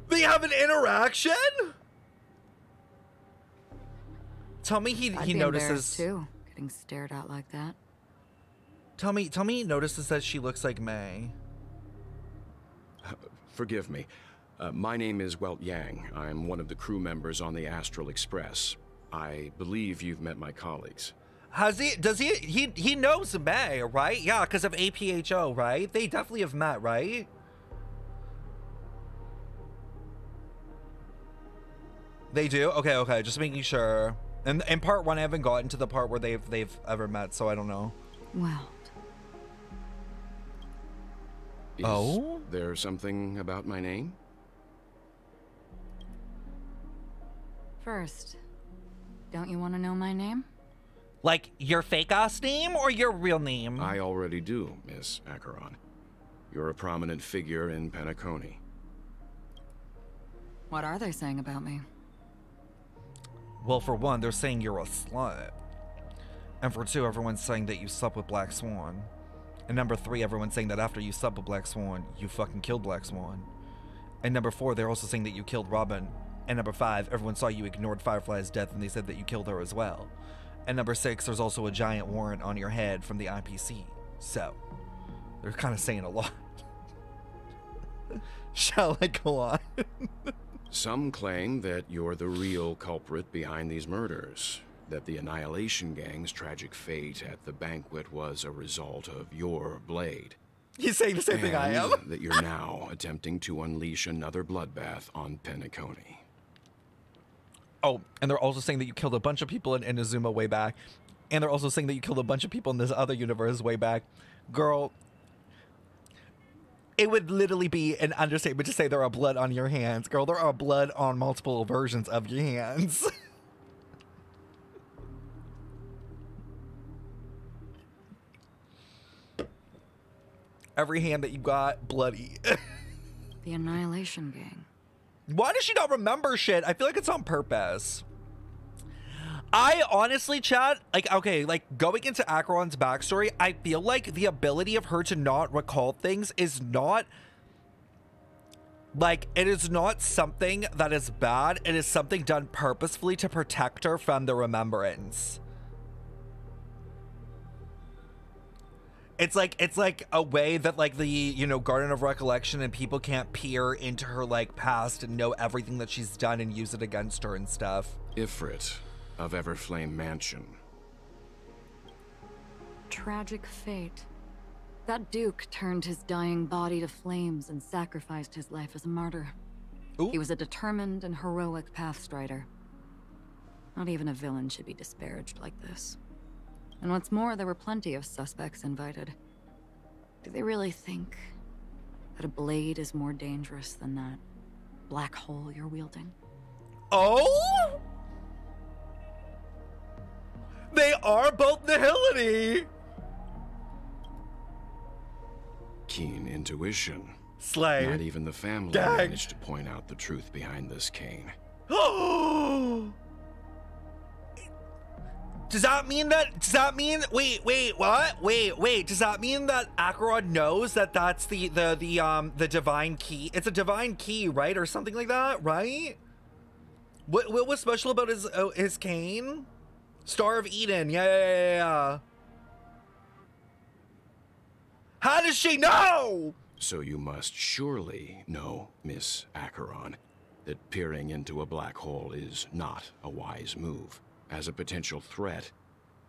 They have an interaction? Tell me he I'd be notices embarrassed too, getting stared at like that. Tell me he notices that she looks like May. Forgive me. My name is Welt Yang. I'm one of the crew members on the Astral Express. I believe you've met my colleagues. Has he? Does he knows May, right? Yeah, because of APHO, right? They definitely have met, right? They do? Okay, just making sure. And in part 1, I haven't gotten to the part where they've ever met, so I don't know. Well, Is there something about my name? first, don't you want to know my name? Like your fake ass name or your real name? I already do, Miss Acheron. You're a prominent figure in Penacony. What are they saying about me? Well, for 1, they're saying you're a slut. And for 2, everyone's saying that you slept with Black Swan. And number 3, everyone's saying that after you slept with Black Swan, you fucking killed Black Swan. And number 4, they're also saying that you killed Robin. And number 5, everyone saw you ignored Firefly's death and they said that you killed her as well. And number 6, there's also a giant warrant on your head from the IPC. So, they're kind of saying a lot. Shall I go on? Some claim that you're the real culprit behind these murders. That the Annihilation Gang's tragic fate at the banquet was a result of your blade. He's saying the same thing I am. And that you're now attempting to unleash another bloodbath on Penacony. Oh, and they're also saying that you killed a bunch of people in Inazuma way back. And they're also saying that you killed a bunch of people in this other universe way back. Girl, it would literally be an understatement to say there are blood on your hands. Girl, there are blood on multiple versions of your hands. Every hand that you got, bloody. The Annihilation Gang. Why does she not remember shit? I feel like it's on purpose. I honestly, chat, like, okay, like, going into Acheron's backstory, I feel like the ability of her to not recall things is not, like, it is not something that is bad. It is something done purposefully to protect her from the remembrance. It's like a way that, like, the, you know, Garden of Recollection and people can't peer into her, like, past and know everything that she's done and use it against her and stuff. Ifrit of Everflame Mansion. Tragic fate. That Duke turned his dying body to flames and sacrificed his life as a martyr. Ooh. He was a determined and heroic pathstrider. Not even a villain should be disparaged like this. And what's more, there were plenty of suspects invited. Do they really think that a blade is more dangerous than that black hole you're wielding? Oh? They are both nihility. Keen intuition. Slay. Not even the family Dang. managed to point out the truth behind this cane. Does that mean wait, does that mean that Acheron knows that that's the divine key? It's a divine key, right? Or something like that, right? What was special about his cane? Star of Eden. Yeah. How does she know? So you must surely know, Miss Acheron, that peering into a black hole is not a wise move. As a potential threat,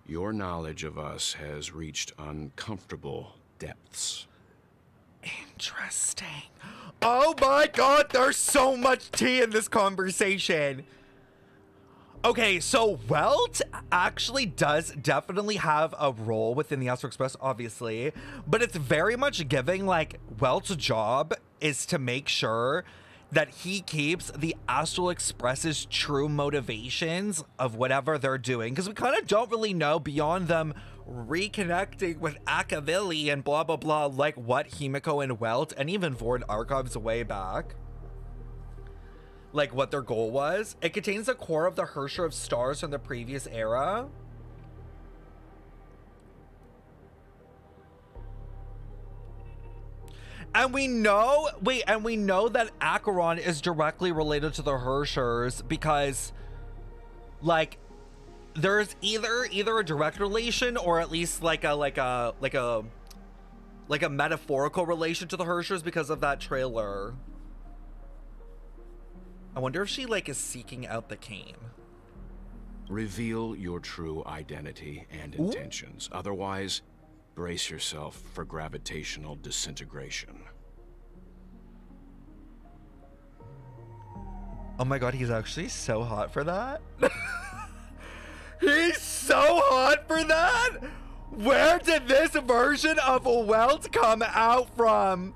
your knowledge of us has reached uncomfortable depths. Interesting. Oh my god, there's so much tea in this conversation. Okay, so Welt actually does definitely have a role within the Astral Express, obviously, but it's very much giving, like, Welt's job is to make sure that he keeps the Astral Express's true motivations of whatever they're doing, because we kind of don't really know beyond them reconnecting with Akavili and blah blah blah, like what Himiko and Welt and even Vord archives way back, like what their goal was. It contains the core of the Hersher of stars from the previous era. And we know, that Acheron is directly related to the Hershers because, like, there's either a direct relation or at least like a metaphorical relation to the Hershers because of that trailer. I wonder if she, like, is seeking out the cane. Reveal your true identity and intentions. Otherwise, brace yourself for gravitational disintegration. Oh my god, he's actually so hot for that. He's so hot for that? Where did this version of Welt come out from?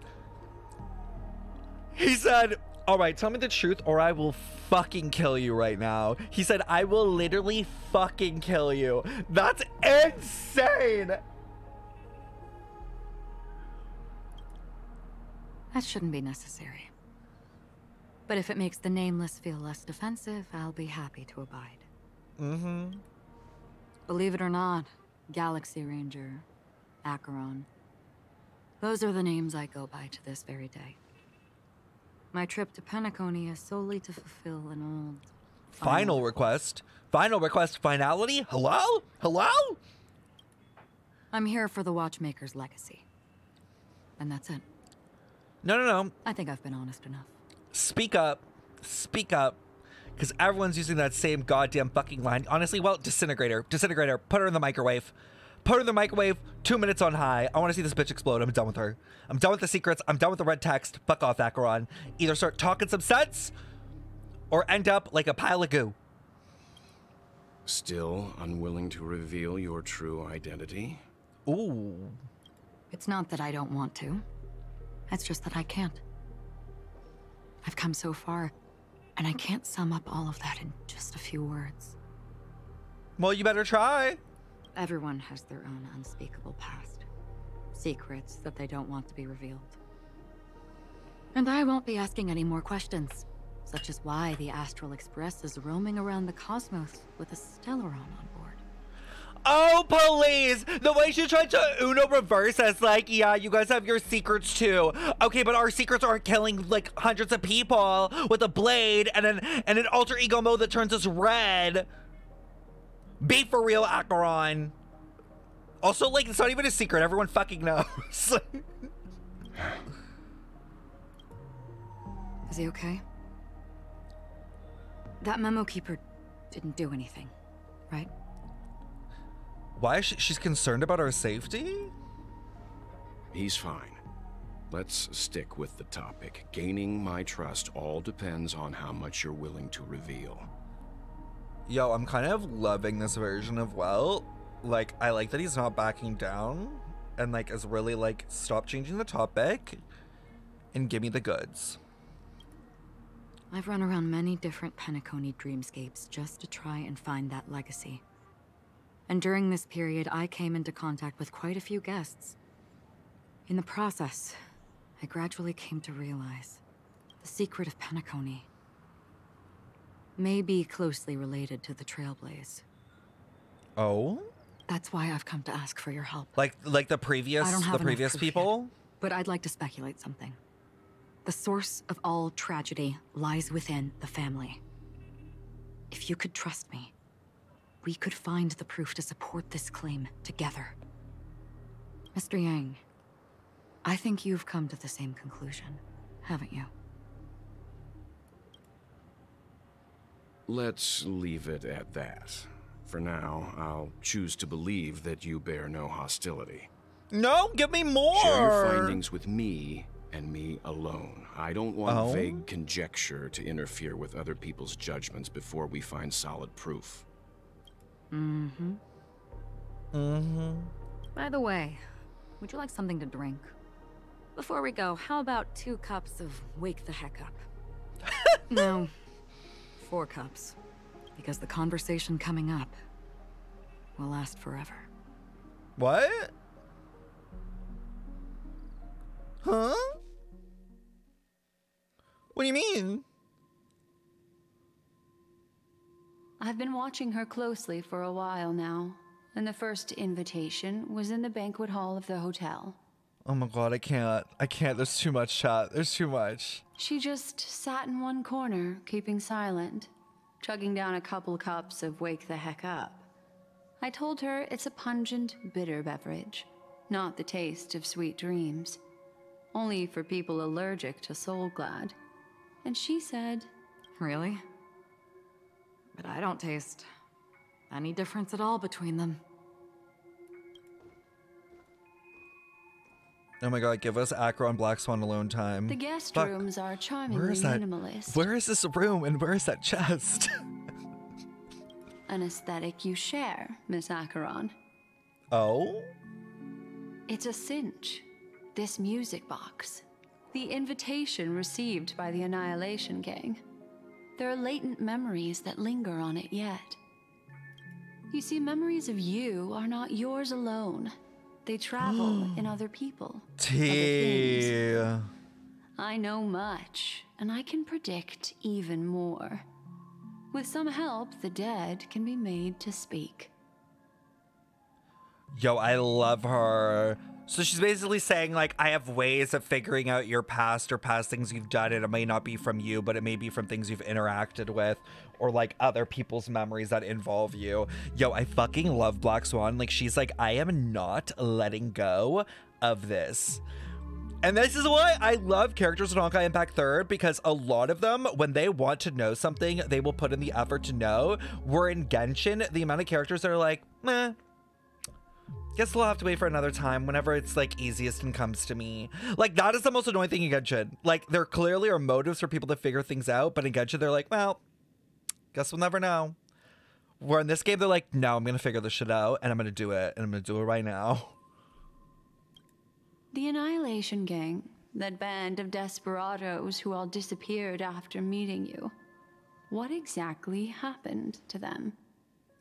He said, all right, tell me the truth or I will fucking kill you right now. He said, I will literally fucking kill you. That's insane. That shouldn't be necessary. But if it makes the Nameless feel less defensive, I'll be happy to abide. Mm-hmm. Believe it or not, Galaxy Ranger, Acheron. Those are the names I go by to this very day. My trip to Penacony is solely to fulfill an old... Final request. Final request. Finality? Hello? Hello? I'm here for the Watchmaker's legacy. And that's it. No. I think I've been honest enough. Speak up. Speak up. Because everyone's using that same goddamn fucking line. Honestly, well, disintegrator. Disintegrator. Put her in the microwave. Put her in the microwave. 2 minutes on high. I want to see this bitch explode. I'm done with her. I'm done with the secrets. I'm done with the red text. Fuck off, Acheron. Either start talking some sense or end up like a pile of goo. Still unwilling to reveal your true identity? Ooh. It's not that I don't want to. It's just that I can't. I've come so far, and I can't sum up all of that in just a few words. Well, you better try. Everyone has their own unspeakable past. Secrets that they don't want to be revealed. And I won't be asking any more questions, such as why the Astral Express is roaming around the cosmos with a Stellaron on board. Oh, please! The way she tried to Uno reverse us, like, yeah, you guys have your secrets too. Okay, but our secrets aren't killing, like, hundreds of people with a blade and an alter ego mode that turns us red. Be for real, Acheron. Also, like, it's not even a secret. Everyone fucking knows. Is he okay? That memo keeper didn't do anything, right? Why is she's concerned about our safety? He's fine. Let's stick with the topic. Gaining my trust all depends on how much you're willing to reveal. Yo, I'm kind of loving this version of Welt. Like, I like that he's not backing down and, like, is really, like, stop changing the topic. and give me the goods. I've run around many different Penacony dreamscapes just to try and find that legacy. And during this period, I came into contact with quite a few guests. In the process, I gradually came to realize the secret of Penacony may be closely related to the Trailblaze. Oh? That's why I've come to ask for your help. Like the previous people? Yet, but I'd like to speculate something. The source of all tragedy lies within the family. If you could trust me, we could find the proof to support this claim together. Mr. Yang, I think you've come to the same conclusion, haven't you? Let's leave it at that. For now, I'll choose to believe that you bear no hostility. No, give me more! Share your findings with me, and me alone. I don't want vague conjecture to interfere with other people's judgments before we find solid proof. Mm-hmm. Mm-hmm. By the way, would you like something to drink? Before we go, how about 2 cups of Wake the Heck Up? No, 4 cups. Because the conversation coming up will last forever. What? Huh? What do you mean? I've been watching her closely for a while now, and the first invitation was in the banquet hall of the hotel. Oh my god, I can't. There's too much chat. There's too much. She just sat in one corner, keeping silent, chugging down a couple cups of Wake the Heck Up. I told her it's a pungent, bitter beverage, not the taste of sweet dreams. Only for people allergic to Soul Glad. And she said, Really? But I don't taste any difference at all between them. Oh my god, give us Acheron Black Swan alone time. The guest rooms are charmingly minimalist. Where is this room and where is that chest? An aesthetic you share, Miss Acheron. Oh? It's a cinch. This music box. The invitation received by the Annihilation Gang. There are latent memories that linger on it yet. You see, memories of you are not yours alone. They travel in other people. Tea. I know much, and I can predict even more. With some help, the dead can be made to speak. Yo, I love her. So she's basically saying, like, I have ways of figuring out your past or past things you've done, and it may not be from you, but it may be from things you've interacted with, or, like, other people's memories that involve you. Yo, I fucking love Black Swan. Like, she's like, I am not letting go of this. And this is why I love characters in Honkai Impact 3rd, because a lot of them, when they want to know something, they will put in the effort to know. Where in Genshin, the amount of characters that are like, meh. Guess we'll have to wait for another time whenever it's like easiest and comes to me. Like, that is the most annoying thing in Genshin. Like, there clearly are motives for people to figure things out, but in Genshin they're like, well, guess we'll never know. Where in this game they're like, no, I'm gonna figure this shit out and I'm gonna do it, and I'm gonna do it right now. The Annihilation Gang, that band of desperados who all disappeared after meeting you. What exactly happened to them?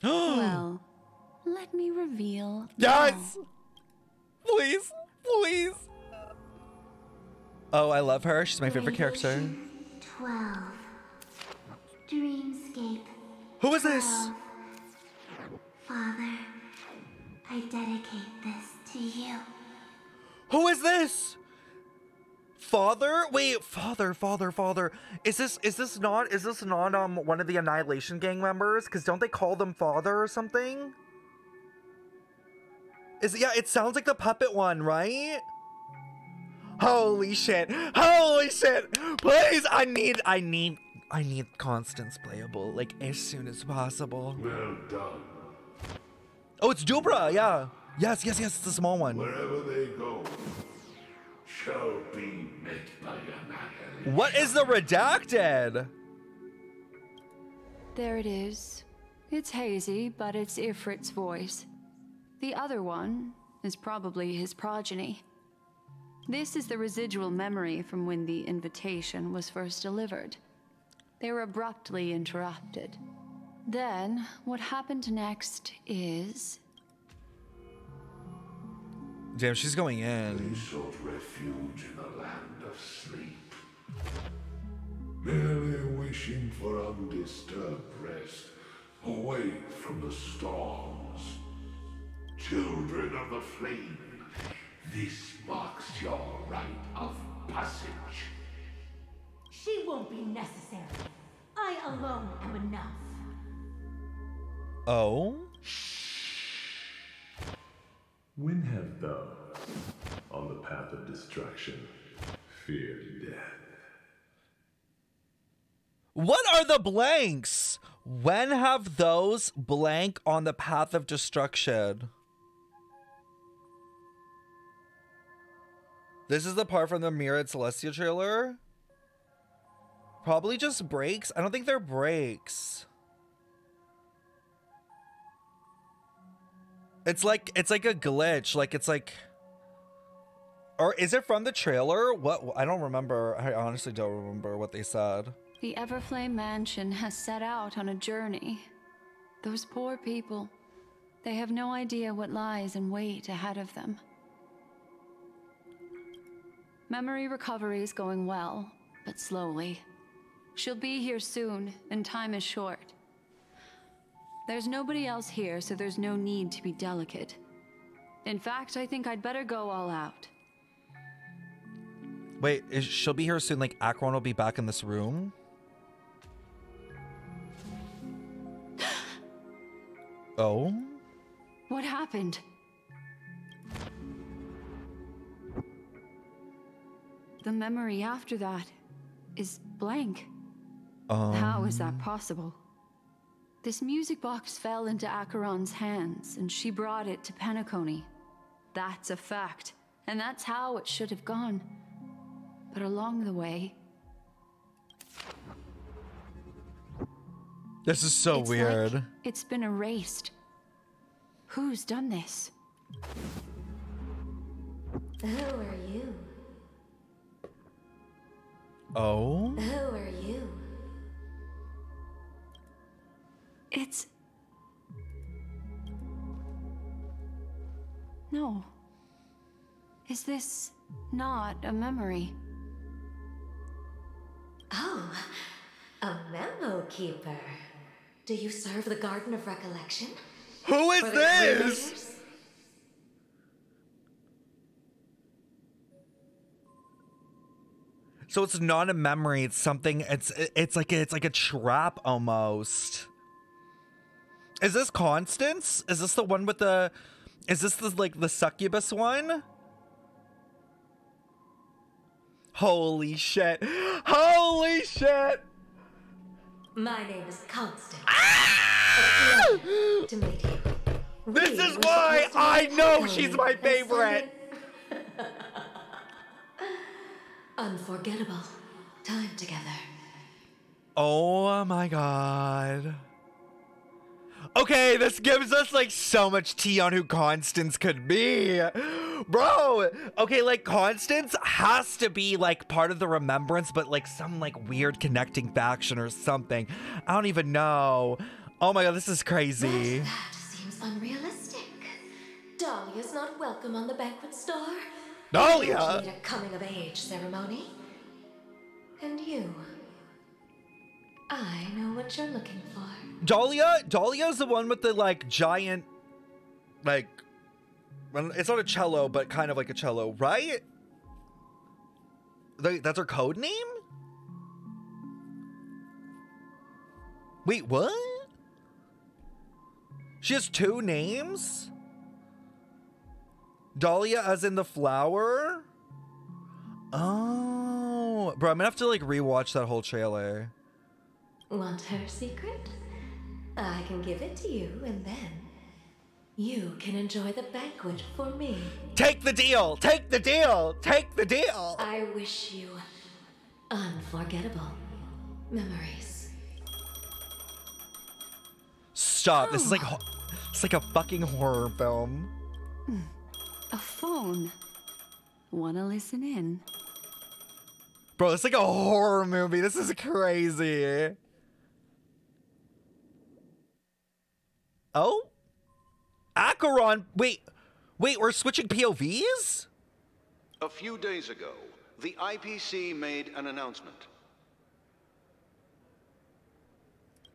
Well, let me reveal. Yes! Please, please. Oh, I love her. She's my favorite character. 12. Dreamscape. Who is this? 12. Father, I dedicate this to you. Who is this? Father? Wait, father. Is this not one of the Annihilation Gang members? Because don't they call them father or something? Yeah, it sounds like the puppet one, right? Holy shit. Holy shit. Please, I need Constance playable, like, as soon as possible. Well done. Oh, it's Dubra, yeah. Yes, it's the small one. Wherever they go, shall be met by annihilation. What is the redacted? There it is. It's hazy, but it's Ifrit's voice. The other one is probably his progeny. This is the residual memory from when the invitation was first delivered. They were abruptly interrupted. Then, what happened next is... Damn, she's going in. They sought refuge in a land of sleep, merely wishing for undisturbed rest, away from the storms. Children of the flame, this marks your rite of passage. She won't be necessary. I alone am enough. Oh? When have those on the path of destruction feared death? What are the blanks? When have those blank on the path of destruction? This is the part from the Mirrored Celestia trailer. Probably just breaks. I don't think they're breaks. It's like a glitch. Like it's like, or is it from the trailer? What? I don't remember. I honestly don't remember what they said. The Everflame Mansion has set out on a journey. Those poor people, they have no idea what lies in wait ahead of them. Memory recovery is going well, but slowly. She'll be here soon, and time is short. There's nobody else here, so there's no need to be delicate. In fact, I think I'd better go all out. Wait, she'll be here soon, like Acheron will be back in this room? Oh? What happened? The memory after that is blank. How is that possible? This music box fell into Acheron's hands, and she brought it to Penacony. That's a fact, and that's how it should have gone. But along the way... This is so weird. Like it's been erased. Who's done this? Who are you? Oh? Who are you? It's... No. Is this not a memory? Oh, a memo keeper. Do you serve the Garden of Recollection? Who is For the this? creators? So it's not a memory, it's something, it's like a trap almost. Is this Constance? Is this the one with the, is this the, like the succubus one? Holy shit. Holy shit. My name is Constance. Ah! To meet you. This We is were why supposed to I meet know Penacony she's my and favorite. Unforgettable time together. Oh my god. Okay, this gives us like so much tea on who Constance could be. Bro, okay, like Constance has to be like part of the remembrance, but like some like weird connecting faction or something. I don't even know. Oh my god, this is crazy. That seems unrealistic. Dahlia's not welcome on the banquet star. Dahlia? You need a coming of age ceremony. And you. I know what you're looking for. Dahlia's the one with the like giant, like, it's not a cello, but kind of like a cello, right? That's her code name? Wait, what? She has two names? Dahlia as in the flower? Oh, bro, I'm gonna have to like rewatch that whole trailer. Want her secret? I can give it to you, and then you can enjoy the banquet for me. Take the deal! Take the deal! Take the deal! I wish you unforgettable memories. Stop! This is like it's like a fucking horror film. A phone. Wanna listen in? Bro, it's like a horror movie. This is crazy. Oh? Acheron. Wait, we're switching POVs? A few days ago, the IPC made an announcement.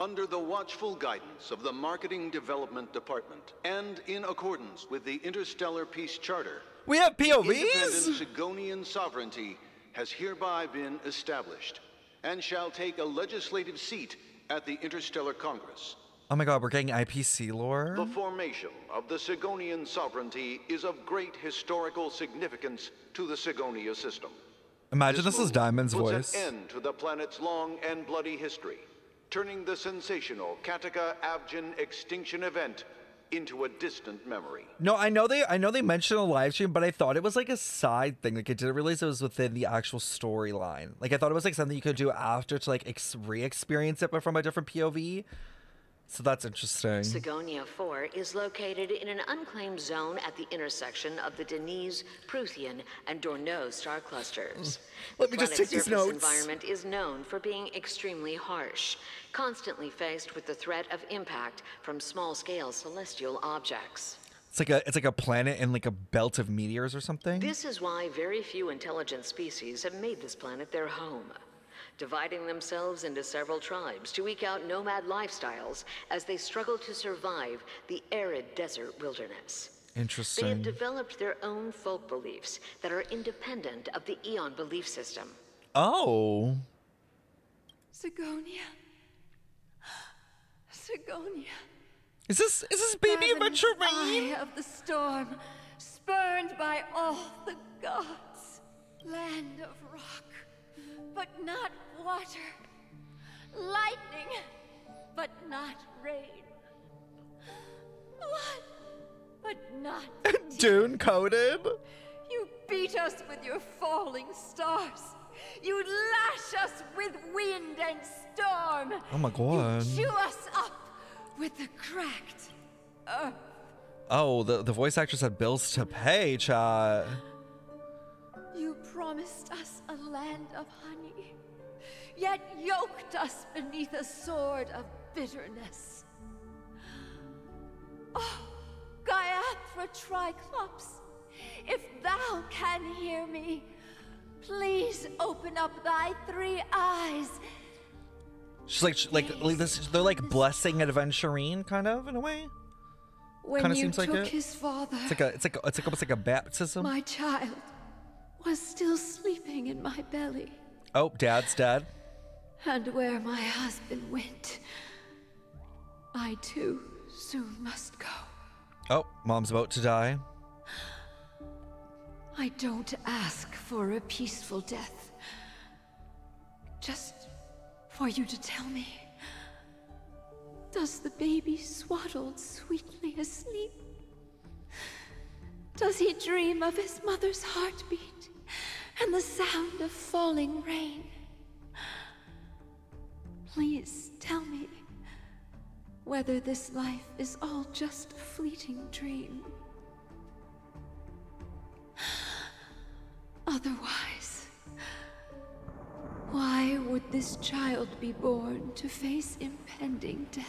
Under the watchful guidance of the Marketing Development Department, and in accordance with the Interstellar Peace Charter, we have POVs? Independent Sigonian sovereignty has hereby been established, and shall take a legislative seat at the Interstellar Congress. Oh my god, we're getting IPC lore? The formation of the Sigonian sovereignty is of great historical significance to the Sigonia system. Imagine this is Diamond's voice. Puts an end to the planet's long and bloody history, turning the sensational Kataka-Abjin extinction event into a distant memory. No, I know they mentioned a live stream, but I thought it was like a side thing. Like I didn't realize it was within the actual storyline. Like I thought it was like something you could do after to like re-experience it, but from a different POV. So that's interesting. Sigonia 4 is located in an unclaimed zone at the intersection of the Denise, Prothean, and Dorneau star clusters. Let me just take these notes. The environment is known for being extremely harsh, constantly faced with the threat of impact from small-scale celestial objects. It's like a planet in like a belt of meteors or something. This is why very few intelligent species have made this planet their home, dividing themselves into several tribes to eke out nomad lifestyles as they struggle to survive the arid desert wilderness. Interesting. They have developed their own folk beliefs that are independent of the Eon belief system. Oh. Sigonia. Sigonia. Is this baby Adventure Eye of the storm, spurned by all the gods. Land of rock, but not water. Lightning, but not rain. Blood, but not Dune coded. You beat us with your falling stars. You lash us with wind and storm. Oh my god. You chew us up with the cracked earth. Oh, the voice actress had bills to pay, chat. You promised us a land of honey, yet yoked us beneath a sword of bitterness. Oh, Gaiathra Triclops, if thou can hear me, please open up thy 3 eyes. She's like this. They're like blessing Adventurine, kind of in a way. When Kind of you seems like took it. his father, It's like almost like a baptism. my child was still sleeping in my belly. Oh, Dad's dead. And where my husband went, I too soon must go. Oh, Mom's about to die. I don't ask for a peaceful death. Just for you to tell me, does the baby swaddled sweetly asleep? Does he dream of his mother's heartbeat and the sound of falling rain? Please tell me whether this life is all just a fleeting dream. Otherwise, why would this child be born to face impending death?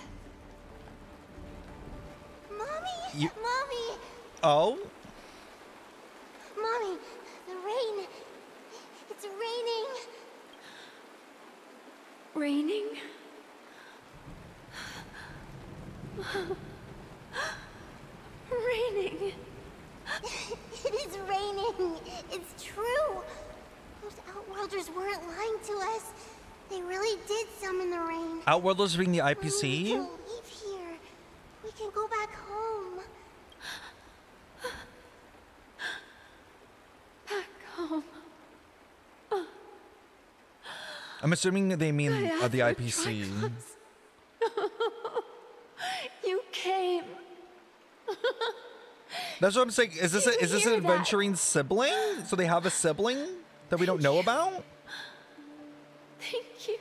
Mommy! Mommy! Oh? Mommy, the rain. It's raining. Raining? Raining. It is raining. It's true. Those Outworlders weren't lying to us. They really did summon the rain. Outworlders being the We IPC? need to leave here. We can go back home. Back home. I'm assuming that they mean the IPC. You came. That's what I'm saying. Is this an Adventuring sibling? So they have a sibling that we don't know about? Thank you.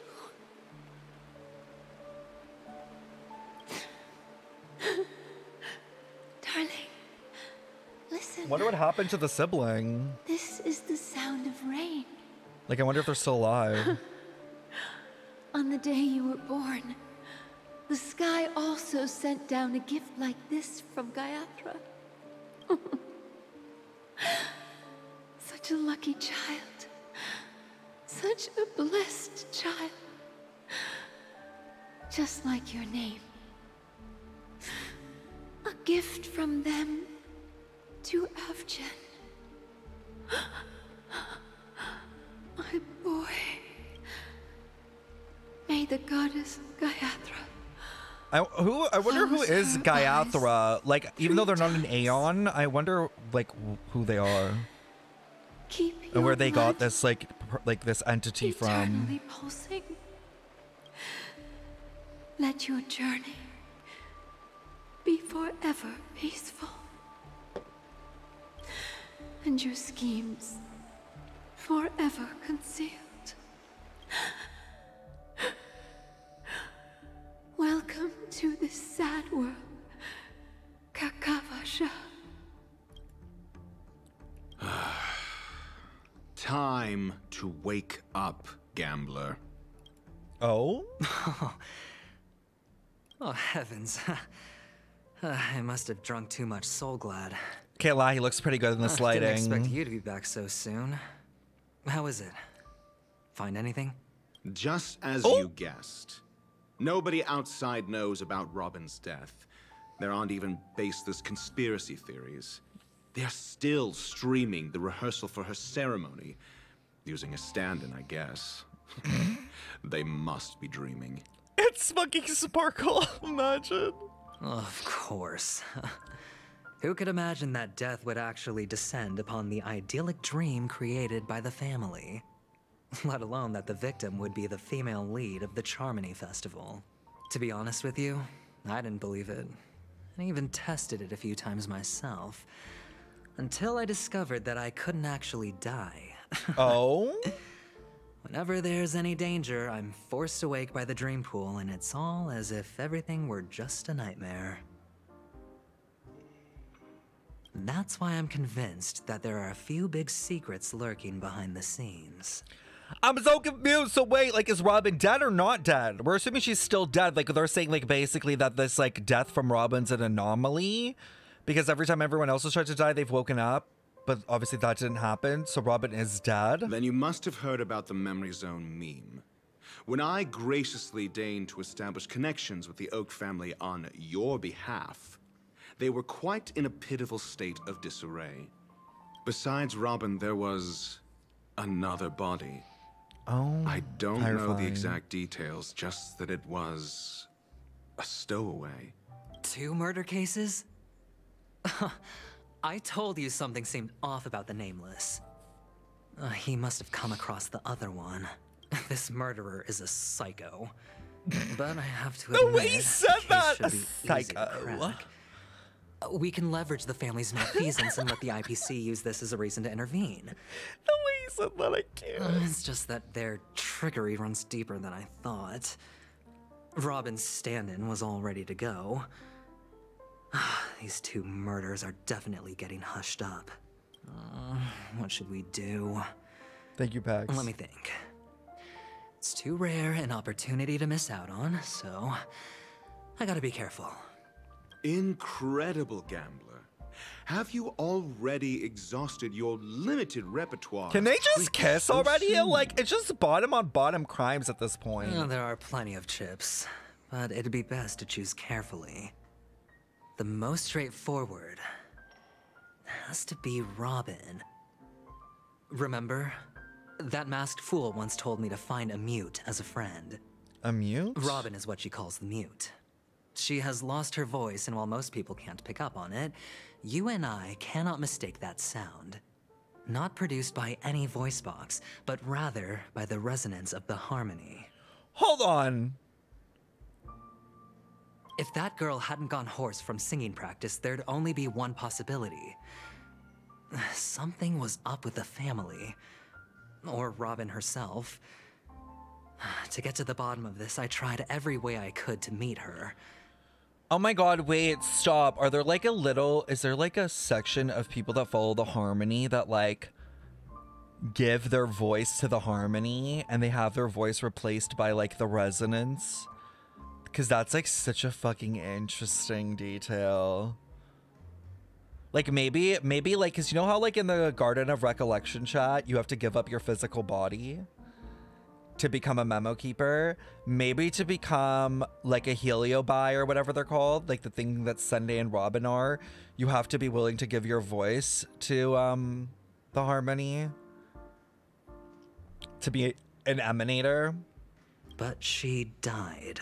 Darling, listen. wonder what happened to the sibling. This is the sound of rain. Like, I wonder if they're still alive. On the day you were born, the sky also sent down a gift like this from Gayatra. Such a lucky child. Such a blessed child. Just like your name. A gift from them to Avgen. My boy. May the goddess Gayatra. I wonder who is Gayatra. Like, even though they're not an Aeon, I wonder like who they are. Keep And where they got this like this entity from. eternally pulsing. Let your journey be forever peaceful. And your schemes forever concealed. Welcome to this sad world, Kakavasha. Time to wake up, gambler. Oh? Oh, heavens. I must have drunk too much Soul Glad. Can't lie, he looks pretty good in this lighting. Didn't expect you to be back so soon. How is it? Find anything? Just as you guessed. Nobody outside knows about Robin's death. There aren't even baseless conspiracy theories. They're still streaming the rehearsal for her ceremony. Using a stand-in, I guess. They must be dreaming. It's fucking Sparkle, imagine. Of course. Who could imagine that death would actually descend upon the idyllic dream created by the family? Let alone that the victim would be the female lead of the Charmony Festival. To be honest with you, I didn't believe it. I even tested it a few times myself. Until I discovered that I couldn't actually die. Oh? Whenever there's any danger, I'm forced awake by the dream pool, and it's all as if everything were just a nightmare. That's why I'm convinced that there are a few big secrets lurking behind the scenes. I'm so confused. So wait, like, is Robin dead or not dead? We're assuming she's still dead. Like, they're saying, like, basically that this, like, death from Robin's an anomaly. Because every time everyone else has tried to die, they've woken up. But obviously that didn't happen, so Robin is dead. Then you must have heard about the Memory Zone meme. When I graciously deigned to establish connections with the Oak family on your behalf, they were quite in a pitiful state of disarray. Besides Robin, there was another body. Oh, I don't know the exact details, just that it was a stowaway. 2 murder cases? I told you something seemed off about the Nameless. He must have come across the other one. This murderer is a psycho. But I have to admit, the way he said that, should be psycho. We can leverage the family's malfeasance and let the IPC use this as a reason to intervene. The way he said that, I can't. It's just that their trickery runs deeper than I thought. Robin's stand-in was all ready to go. These 2 murders are definitely getting hushed up. What should we do? Thank you, Pax. Let me think. It's too rare an opportunity to miss out on, so I gotta be careful. Incredible, gambler. Have you already exhausted your limited repertoire? Can they just kiss already? Like, it's just bottom on bottom crimes at this point. There are plenty of chips, but it'd be best to choose carefully. The most straightforward has to be Robin. Remember? That masked fool once told me to find a mute as a friend. A mute? Robin is what she calls the mute. She has lost her voice, and while most people can't pick up on it, you and I cannot mistake that sound. Not produced by any voice box, but rather by the resonance of the harmony. Hold on. If that girl hadn't gone hoarse from singing practice, there'd only be one possibility. Something was up with the family. Or Robin herself. To get to the bottom of this, I tried every way I could to meet her. Oh my god, wait, stop. Are there like is there like a section of people that follow the harmony that like give their voice to the harmony and they have their voice replaced by like the resonance? Because that's like such a fucking interesting detail. Like maybe like, because you know how like in the Garden of Recollection chat, you have to give up your physical body to become a memo keeper? Maybe to become like a heliobi or whatever they're called, like the thing that Sunday and Robin are, you have to be willing to give your voice to the harmony to be an emanator. But she died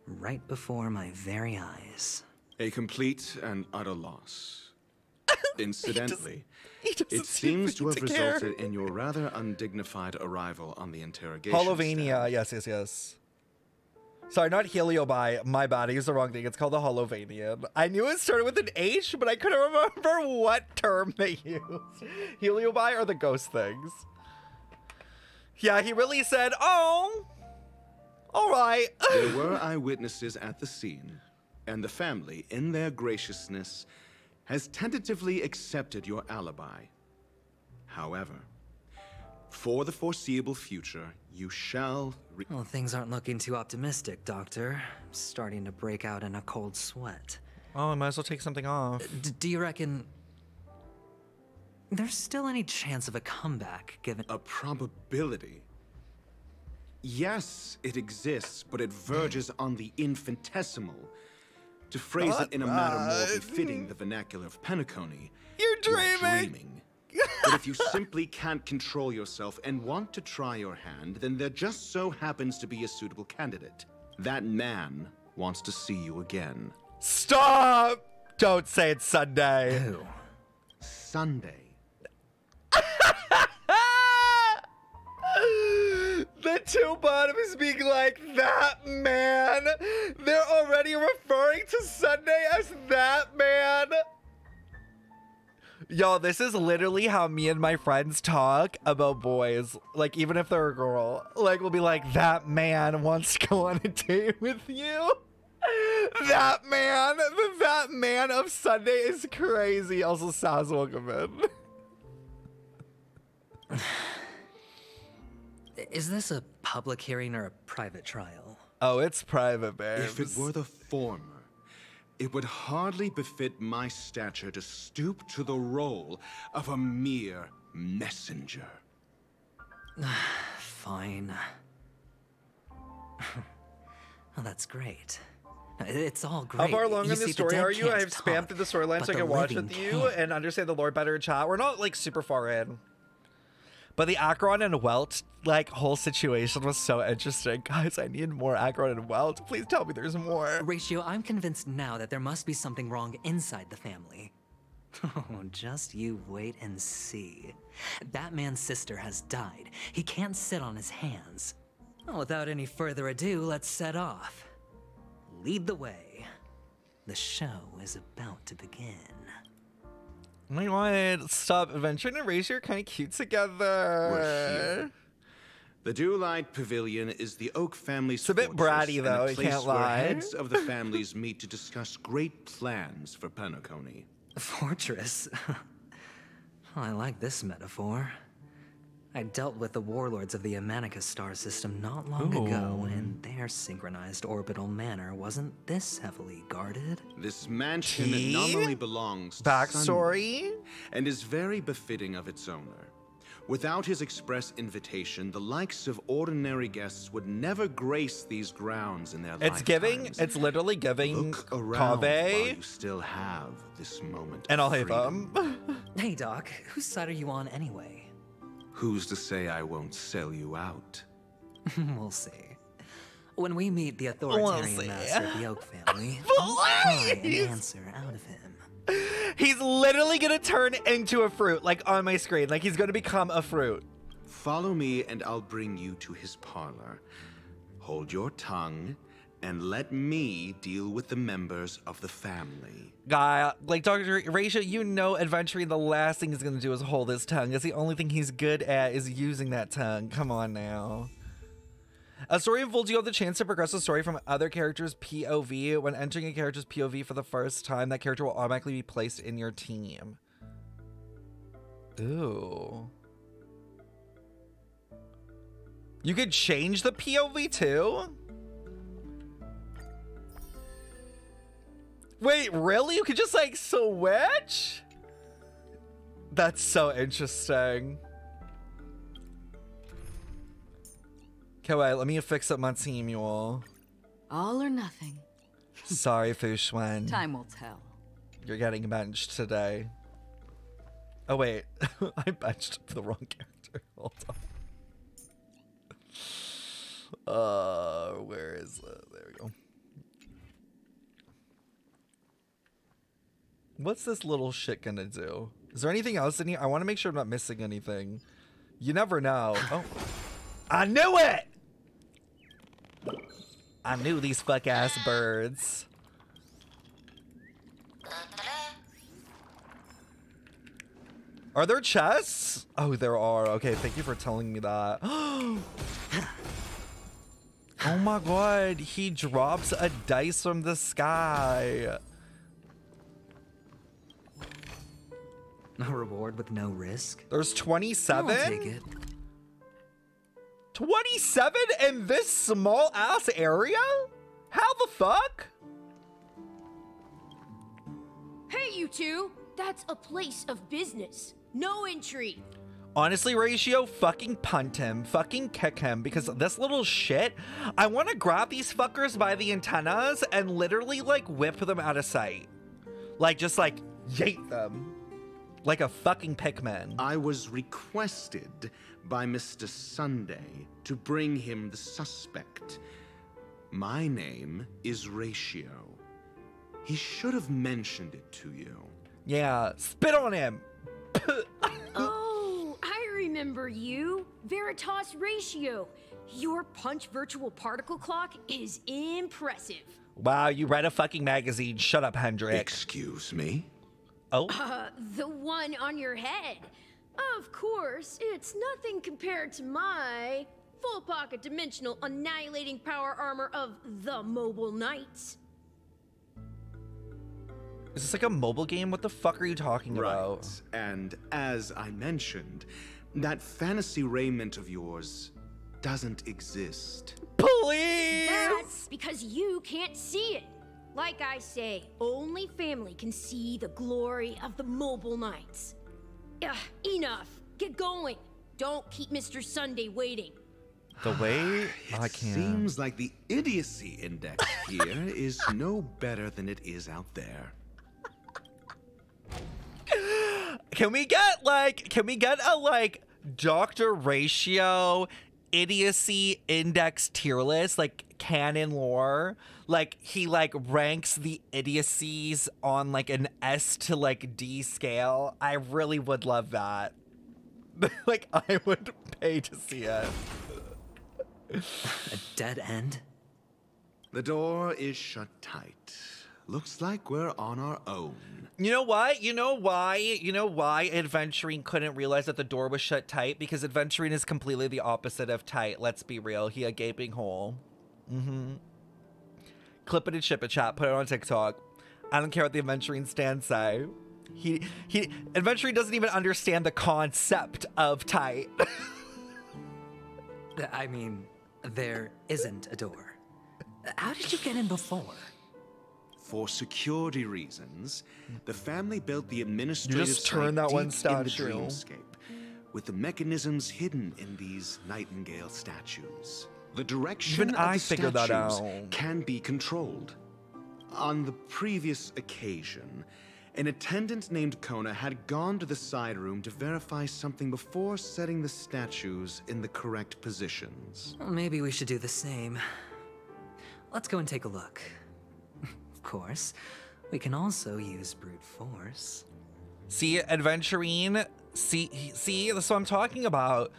right before my very eyes. A complete and utter loss. Incidentally, it seems to have resulted in your rather undignified arrival on the interrogation Holovania, yes. Sorry, not heliobi. My bad, I used the wrong thing. It's called the Holovanian. I knew it started with an H, but I couldn't remember what term they used. Heliobi or the ghost things. Yeah, he really said, oh, all right. There were eyewitnesses at the scene, and the family, in their graciousness, has tentatively accepted your alibi. However, for the foreseeable future, you shall... Well, things aren't looking too optimistic, Doctor. I'm starting to break out in a cold sweat. Oh, I might as well take something off. Do you reckon there's still any chance of a comeback, given... A probability? Yes, it exists, but it verges on the infinitesimal. To phrase it in a manner more befitting the vernacular of Penacony, you're dreaming. But if you simply can't control yourself and want to try your hand, then there just so happens to be a suitable candidate. That man wants to see you again. Stop! Don't say it's Sunday. Who? Sunday. The two bottoms being like, that man. They're already referring to Sunday as that man. Yo, this is literally how me and my friends talk about boys. Like, even if they're a girl. Like, we'll be like, that man wants to go on a date with you. That man of Sunday is crazy. Also, Saz, welcome in. Is this a public hearing or a private trial? Oh, it's private, babes. If it were the former, it would hardly befit my stature to stoop to the role of a mere messenger. Fine. Oh, that's great. It's all great. How far along You in the see, story dead are you? can't I've spammed through the storyline but so I the can watch living with you can. and understand the lore better in chat. We're not like super far in. But the Acheron and Welt like whole situation was so interesting. Guys, I need more Acheron and Welt. Please tell me there's more. Ratio, I'm convinced now that there must be something wrong inside the family. Oh, just you wait and see. That man's sister has died. He can't sit on his hands. Well, without any further ado, let's set off. Lead the way. The show is about to begin. Oh my god, stop. Adventure and Erasure are kind of cute together. We're here. The Dewlight Pavilion is the Oak family's It's a bit bratty, though, you can't lie. Where heads of the families meet to discuss great plans for Penacony. Fortress? I like this metaphor. I dealt with the warlords of the Amanicus star system not long ago, and their synchronized orbital manor wasn't this heavily guarded. This mansion not only belongs to Backstory? Sunday, and is very befitting of its owner. Without his express invitation, the likes of ordinary guests would never grace these grounds in their lifetimes. It's literally giving Look around while Kaveh. you still have this moment And of I'll hate freedom. them. Hey, Doc, whose side are you on anyway? Who's to say I won't sell you out? We'll see. When we meet the authoritarian master of the Oak family, I'll pry an answer out of him. He's literally gonna turn into a fruit, like on my screen. Like he's gonna become a fruit. Follow me and I'll bring you to his parlor. Hold your tongue and let me deal with the members of the family. Guy, like Dr. Erasure, you know adventuring, the last thing he's gonna do is hold his tongue. That's the only thing he's good at, is using that tongue. Come on now. A story unfolds. You have the chance to progress the story from other characters' POV. When entering a character's POV for the first time, that character will automatically be placed in your team. Ooh. You could change the POV too? Wait, really? You could just like switch? That's so interesting. Okay, wait, let me fix up my team, you all. All or nothing. Sorry, Fushwen. Time will tell. You're getting benched today. Oh, wait. I benched for the wrong character. Hold on. Where is it? There we go. What's this little shit gonna do? Is there anything else in here? I want to make sure I'm not missing anything. You never know. Oh. I knew it! I knew these fuck-ass birds. Are there chests? Oh, there are. Okay, thank you for telling me that. Oh my god, he drops a dice from the sky. A reward with no risk? There's 27? I'll take it. 27 in this small ass area? How the fuck? Hey, you two! That's a place of business. No entry. Honestly, Ratio, fucking punt him. Fucking kick him. Because this little shit, I want to grab these fuckers by the antennas and literally, like, whip them out of sight. Like, just, like, yeet them. Like a fucking Pikmin. I was requested by Mr. Sunday to bring him the suspect. My name is Ratio. He should have mentioned it to you. Yeah, spit on him. Oh, I remember you. Veritas Ratio. Your punch virtual particle clock is impressive. Wow, you read a fucking magazine. Shut up, Hendrik. Excuse me? Oh? The one on your head. Of course, it's nothing compared to my full pocket dimensional annihilating power armor of the Mobile Knights. Is this like a mobile game? What the fuck are you talking about? Right, and as I mentioned, that fantasy raiment of yours doesn't exist. Please! That's because you can't see it. Like I say, only family can see the glory of the Mobile Knights. Ugh, enough. Get going. Don't keep Mr. Sunday waiting. The way I can't. Seems like the idiocy index here is no better than it is out there. Can we get a like Dr. Ratio idiocy index tier list, like canon lore? Like he like ranks the idiocies on like an S to like D scale. I really would love that. Like I would pay to see it. A dead end? The door is shut tight. Looks like we're on our own. You know what? You know why Adventuring couldn't realize that the door was shut tight? Because Adventuring is completely the opposite of tight. Let's be real. He a gaping hole. Clip it and ship it, chat. Put it on TikTok. I don't care what the Adventuring stands say. Adventuring doesn't even understand the concept of tight. I mean, there isn't a door. How did you get in before? For security reasons, the family built the administrative You just turn that one statue. in the dreamscape, with the mechanisms hidden in these Nightingale statues. The direction Even of I the figured that statues out. can be controlled. On the previous occasion, an attendant named Kona had gone to the side room to verify something before setting the statues in the correct positions. Well, maybe we should do the same. Let's go and take a look. Of course, we can also use brute force. See, Adventuring, see, that's what I'm talking about.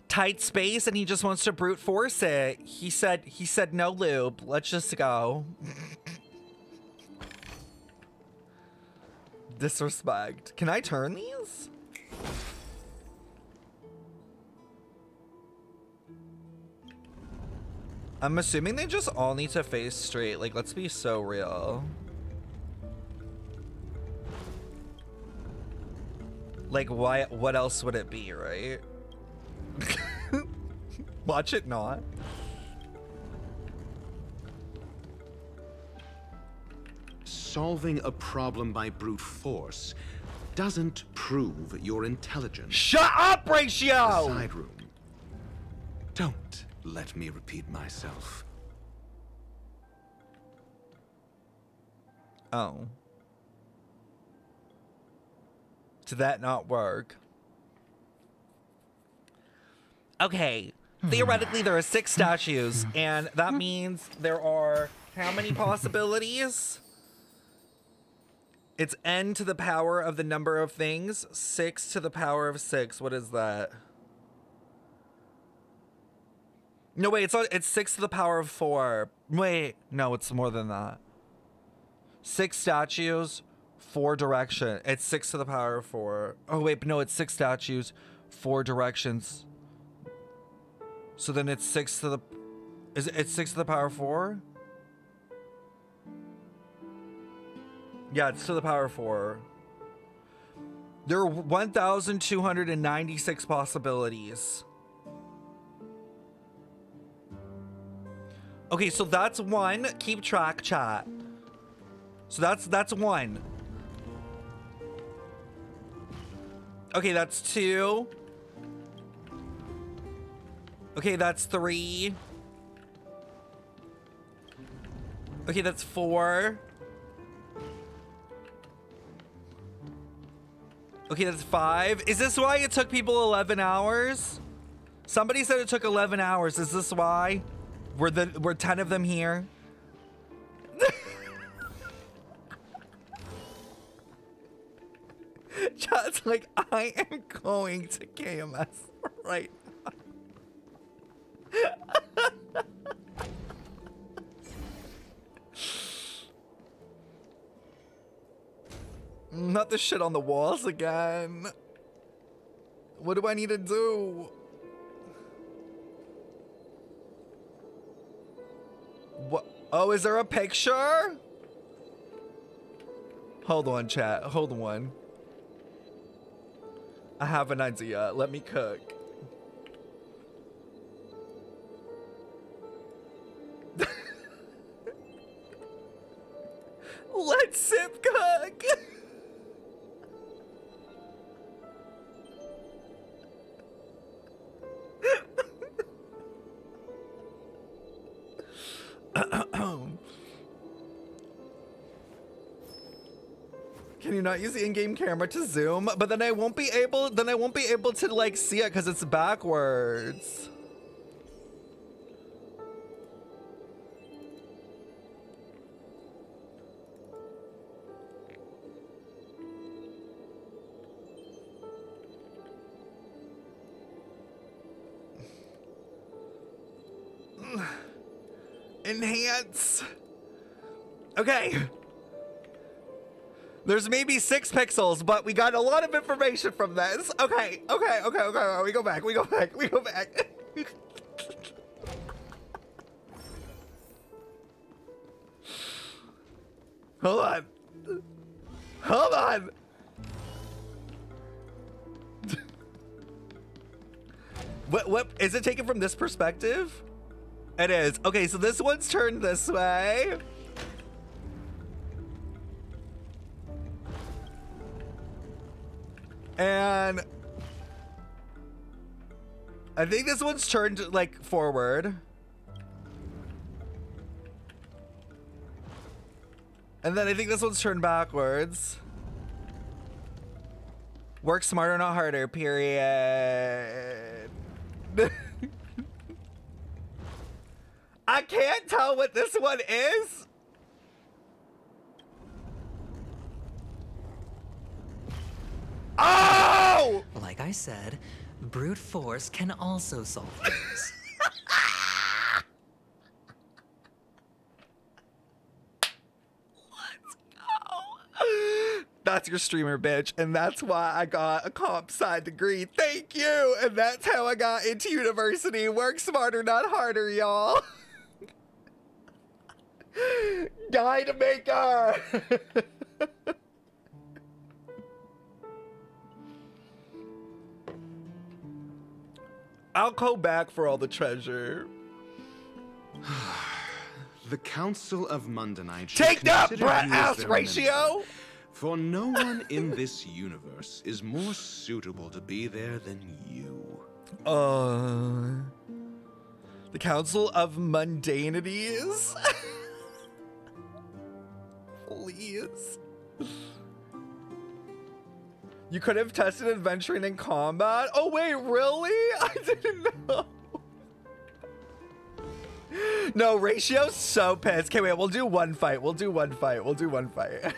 Tight space, and he just wants to brute force it. He said no lube. Let's just go. Disrespect. Can I turn these? I'm assuming they just all need to face straight. Like, let's be so real. Like, why? What else would it be, right? Watch it not. Solving a problem by brute force doesn't prove your intelligence. Shut up, Ratio! The side room. Don't let me repeat myself. Oh. Did that not work? Okay. Theoretically, there are 6 statues, and that means there are how many possibilities? It's n to the power of the number of things. 6 to the power of 6. What is that? No, wait, it's 6 to the power of 4. Wait, no, it's more than that. 6 statues, 4 direction. It's 6 to the power of 4. Oh, wait, but no, it's 6 statues, 4 directions. So then it's 6 to the... It's 6 to the power of 4? Yeah, it's to the power of 4. There are 1,296 possibilities. Okay, so that's 1. Keep track, chat. So that's 1. Okay, that's 2. Okay, that's 3. Okay, that's 4. Okay, that's 5. Is this why it took people 11 hours? Somebody said it took 11 hours. Is this why? Were 10 of them here? Just like, I am going to KMS right now. Not the shit on the walls again. What do I need to do? What? Oh, is there a picture? Hold on, chat. Hold on. I have an idea. Let me cook. Let's sip cook. Can you not use the in-game camera to zoom? But then I won't be able to like see it because it's backwards. Enhance. Okay. There's maybe 6 pixels, but we got a lot of information from this. Okay. We go back. Hold on. What is it taken from this perspective? It is. Okay, so this one's turned this way. And I think this one's turned like forward. And then I think this one's turned backwards. Work smarter, not harder, period. I can't tell what this one is. Oh! Like I said, brute force can also solve things. Let's go. That's your streamer, bitch. And that's why I got a comp sci degree. Thank you. And that's how I got into university. Work smarter, not harder, y'all. Guide maker! I'll go back for all the treasure. The Council of Mundanite should Take that, consider brat you as ass their ratio! member, for no one in this universe is more suitable to be there than you. The Council of Mundanities? Please. You could have tested adventuring in combat? Oh wait, really? I didn't know. No, Ratio's so pissed. Okay, wait, we'll do one fight. We'll do one fight. We'll do one fight.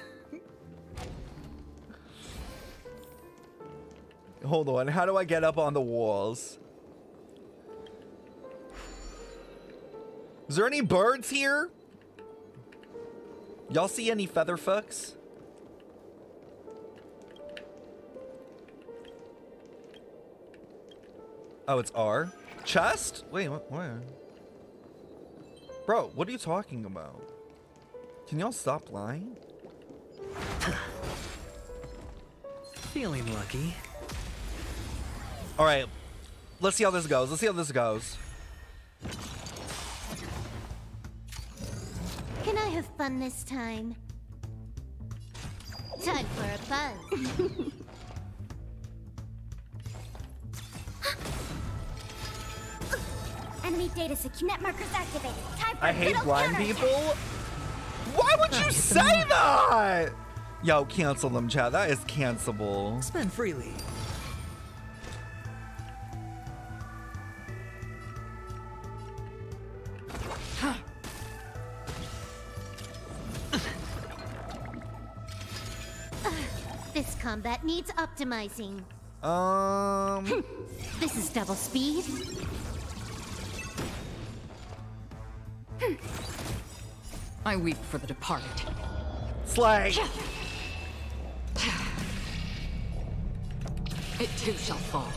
Hold on, how do I get up on the walls? Is there any birds here? Y'all see any feather fucks? Oh, it's R? Chest? Wait, where? Bro, what are you talking about? Can y'all stop lying? Feeling lucky. All right, let's see how this goes. Let's see how this goes. Can I have fun this time? Time for a buzz. Enemy data net markers activated. Time for I hate blind counterattack. people. Why would you say that? Yo, cancel them, chat. That is cancelable. Spend freely. This combat needs optimizing. This is double speed. I weep for the departed. Slay. It too shall fall.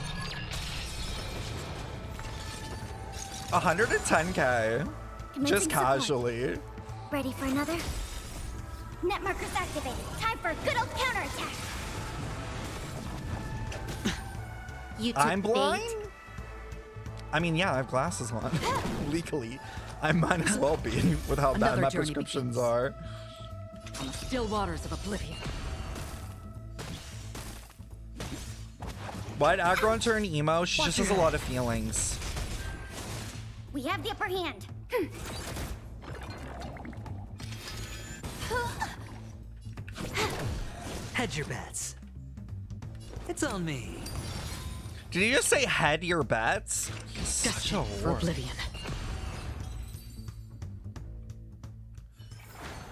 110k. Commencing Just support. casually. Ready for another? Net markers activated. Time for a good old counterattack. You took I'm the blind? bait. I mean, yeah, I have glasses on. Legally. I might as well be with how bad Another my journey prescriptions begins. are. On the still waters of oblivion. Why'd Acheron turn emo? She Watch just has your a lot of feelings. We have the upper hand. Hedge your bets. It's on me. Did you just say head your bets? He's such a Destined for whore. oblivion.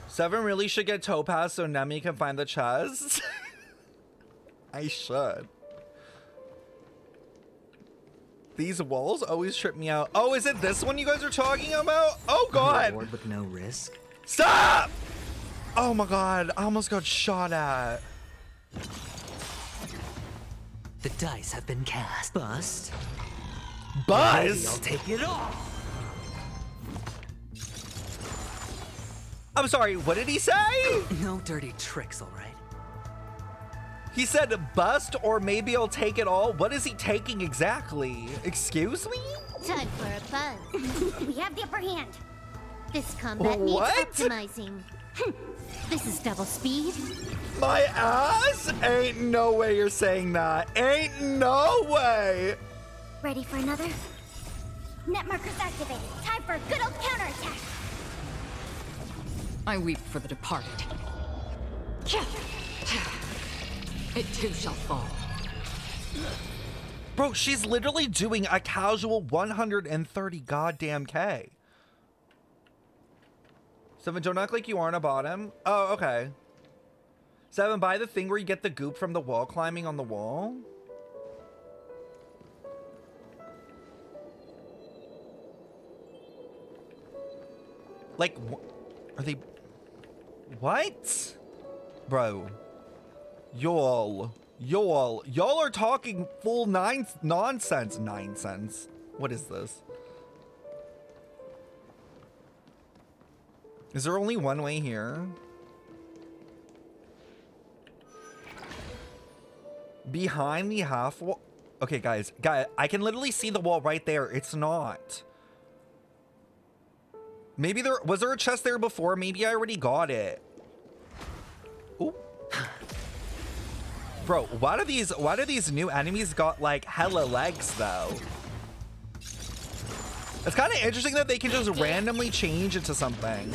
7 really should get Topaz so Nemi can find the chest. I should. These walls always trip me out. Oh, is it this one you guys are talking about? Oh god! Reward with no risk. Stop! Oh my god, I almost got shot at. The dice have been cast. Bust. Buzz? Maybe I'll take it all. I'm sorry, what did he say? No dirty tricks, all right? He said bust or maybe I'll take it all. What is he taking exactly? Excuse me? Time for a buzz. We have the upper hand. This combat needs What? optimizing. This is double speed. My ass? Ain't no way you're saying that. Ain't no way. Ready for another? Net markers activated. Time for a good old counterattack. I weep for the departed. It too shall fall. Bro, she's literally doing a casual 130 goddamn K. 7, don't act like you aren't a bottom. Oh, okay. 7, buy the thing where you get the goop from the wall climbing on the wall. Like, are they... What? Bro. Y'all are talking full nonsense. 9 cents. What is this? Is there only one way here? Behind the half wall. Okay, guys, I can literally see the wall right there. It's not. Maybe was there a chest there before? Maybe I already got it. Ooh. Bro, why do these new enemies got like hella legs though? It's kind of interesting that they can just randomly change into something.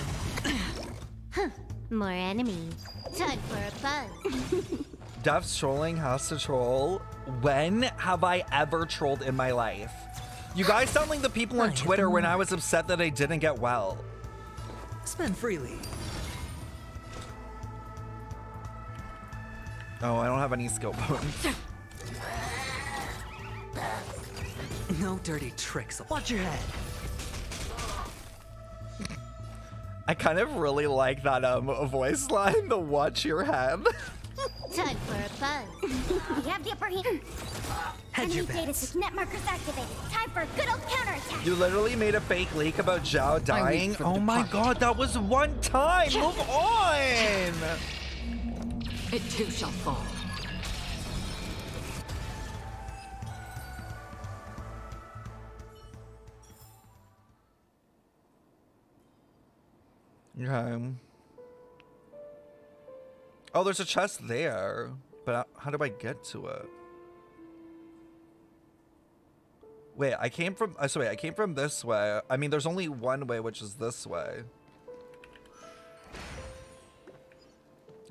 Huh. More enemies. Time for a buzz. Dev's trolling has to troll. When have I ever trolled in my life? You guys sound like the people on Twitter when I was upset that I didn't get well. Spend freely. Oh, I don't have any skill points. No dirty tricks. Watch your head. I kind of really like that voice line, the watch your head. Time for a buzz. We have the upper hand. Enemy data net markers activated. Time for a good old counterattack. You literally made a fake leak about Zhao dying. Oh my god, that was one time. Move on. It too shall fall. Okay. Oh, there's a chest there, but how do I get to it? Wait, I came from. So wait, I came from this way. I mean, there's only one way, which is this way.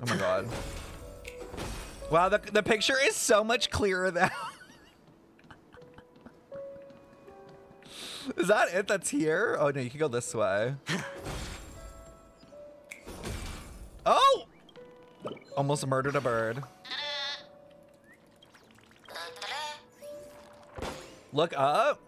Oh my god. Wow, the picture is so much clearer now. Is that it? That's here? Oh no, you can go this way. Oh! Almost murdered a bird. Look up.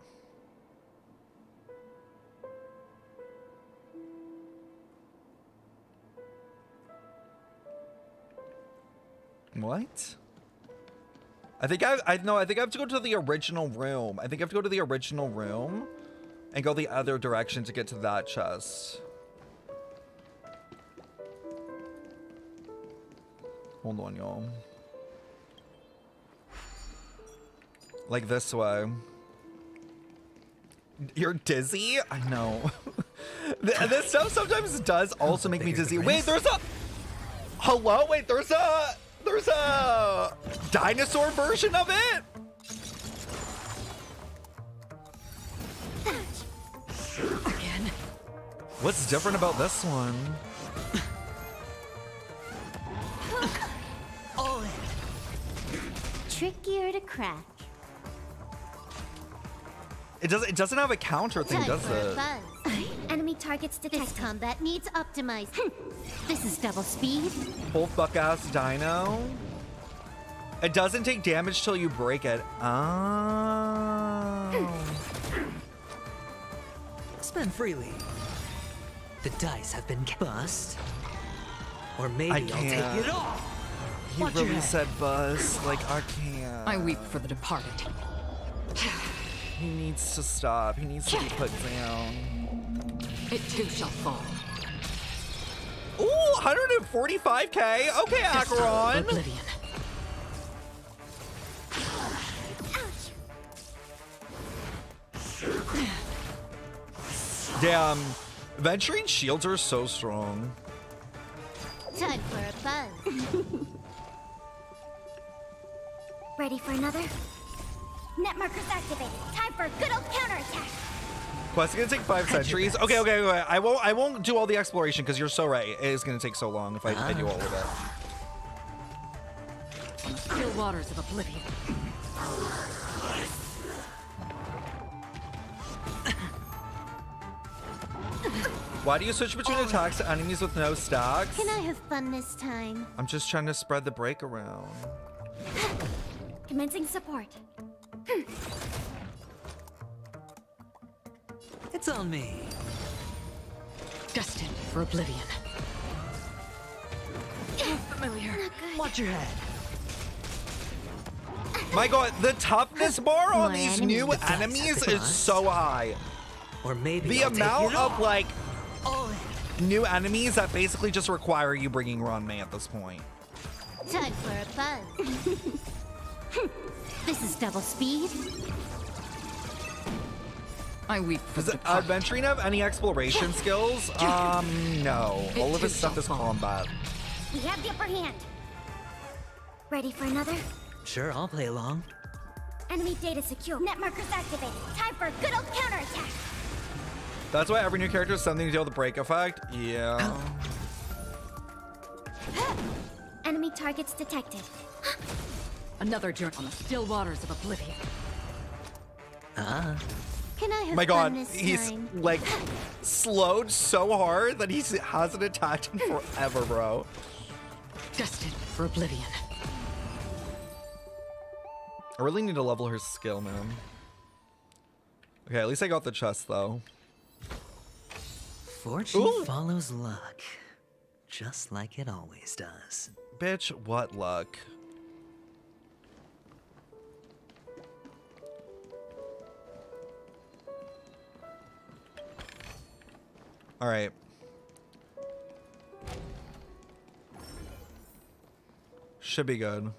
What? I think I have to go to the original room. I think I have to go to the original room and go the other direction to get to that chest. Hold on, y'all. Like this way. You're dizzy? I know. This stuff sometimes does also make me dizzy. Wait, there's a... Hello? Wait, there's a dinosaur version of it? Again. What's different about this one? Trickier to crack. It doesn't have a counter thing, does it? Enemy targets detected. This combat needs optimized. This is double speed. Whole fuck ass dino. It doesn't take damage till you break it. Oh. Spend freely. The dice have been bust. Or maybe I'll take it all. He really said bust. Like, I can't. I weep for the departed. He needs to stop. He needs to be put down. It too shall fall. Ooh, 145k. Okay, Acheron. Oblivion. Damn. Venturing shields are so strong. Time for a buzz. Ready for another? Net markers activated. Time for a good old counterattack. Quest is gonna take 5 centuries. Okay. I won't do all the exploration because you're so right. It is gonna take so long if I do all of it. Still waters of oblivion. Why do you switch between attacks to enemies with no stacks? Can I have fun this time? I'm just trying to spread the break around. Commencing support. It's on me. Destined for oblivion. Familiar. Watch your head. My god, the toughness bar on these new enemies is so high. Or maybe the amount of like new enemies that basically just require you bringing Ron May at this point. Time for a buzz. This is double speed. I weep for Does Adventuring have any exploration skills? No. All of his stuff is combat. We have the upper hand. Ready for another? Sure, I'll play along. Enemy data secure. Net markers activated. Time for a good old counterattack. That's why every new character has something to deal with the break effect? Yeah. Enemy targets detected. Another journey on the still waters of oblivion. Can I have Oh my fun god, this he's time? like slowed so hard that he hasn't attacked in forever, bro. Destined for oblivion. I really need to level her skill, man. Okay, at least I got the chest, though. Fortune follows luck, just like it always does. Bitch, what luck? All right. Should be good.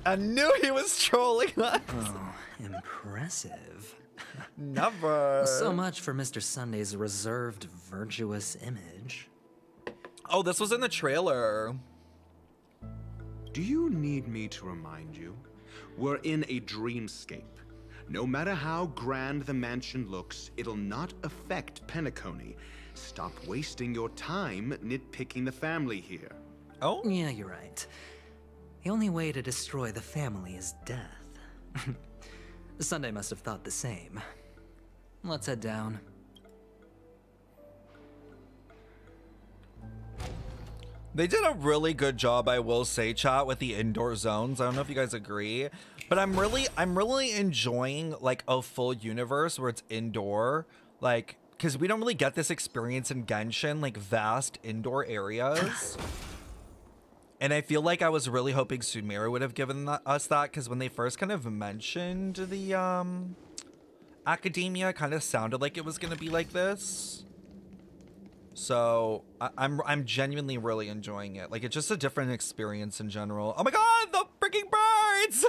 I knew he was trolling us. Oh, impressive. Never. So much for Mr. Sunday's reserved, virtuous image. Oh, this was in the trailer. Do you need me to remind you? We're in a dreamscape. No matter how grand the mansion looks, it'll not affect Penacony. Stop wasting your time nitpicking the family here. Oh? Yeah, you're right. The only way to destroy the family is death. Sunday must have thought the same. Let's head down. They did a really good job, I will say, chat, with the indoor zones. I don't know if you guys agree, but I'm really enjoying like a full universe where it's indoor, like, because we don't really get this experience in Genshin, like vast indoor areas. And I feel like I was really hoping Sumeru would have given us that, because when they first kind of mentioned the academia, it kind of sounded like it was going to be like this. So I'm genuinely really enjoying it. Like, it's just a different experience in general. Oh my god, the freaking birds!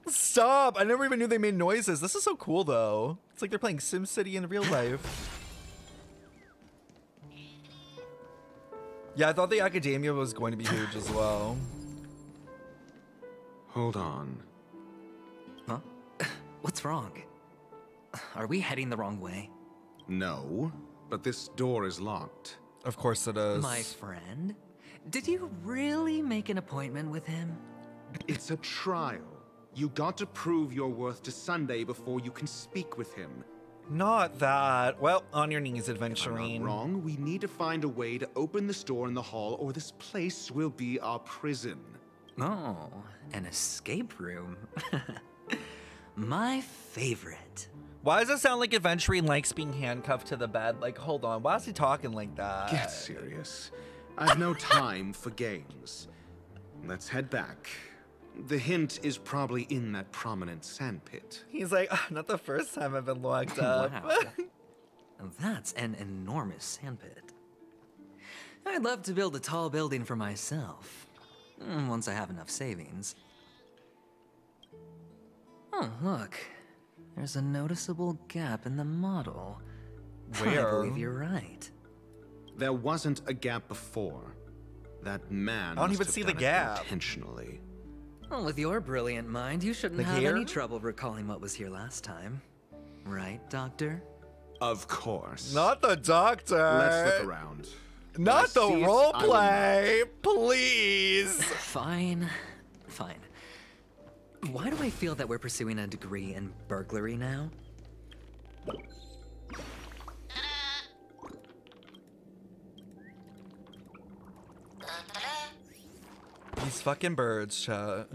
Stop! I never even knew they made noises. This is so cool, though. It's like they're playing SimCity in real life. Yeah, I thought the academia was going to be huge as well. Hold on. Huh? What's wrong? Are we heading the wrong way? No, but this door is locked. Of course it is. My friend? Did you really make an appointment with him? It's a trial. You got to prove your worth to Sunday before you can speak with him. Not that. Well, on your knees, Adventuring. If I'm not wrong, we need to find a way to open this door in the hall, or this place will be our prison. Oh, an escape room. My favorite. Why does it sound like Adventuring likes being handcuffed to the bed? Like, hold on, why is he talking like that? Get serious. I've no time for games. Let's head back. The hint is probably in that prominent sandpit. He's like, oh, not the first time I've been locked up. Wow. That's an enormous sandpit. I'd love to build a tall building for myself, once I have enough savings. Oh, look. There's a noticeable gap in the model. Where? I believe you're right. There wasn't a gap before. That man I don't must even have see the done it gap. intentionally. Well, with your brilliant mind, you shouldn't Like have here? any trouble recalling what was here last time. Right, Doctor? Of course. Not the doctor. Let's look around. Not the When I see it, role I will play, please. Fine. Fine. Why do I feel that we're pursuing a degree in burglary now? These fucking birds, chat.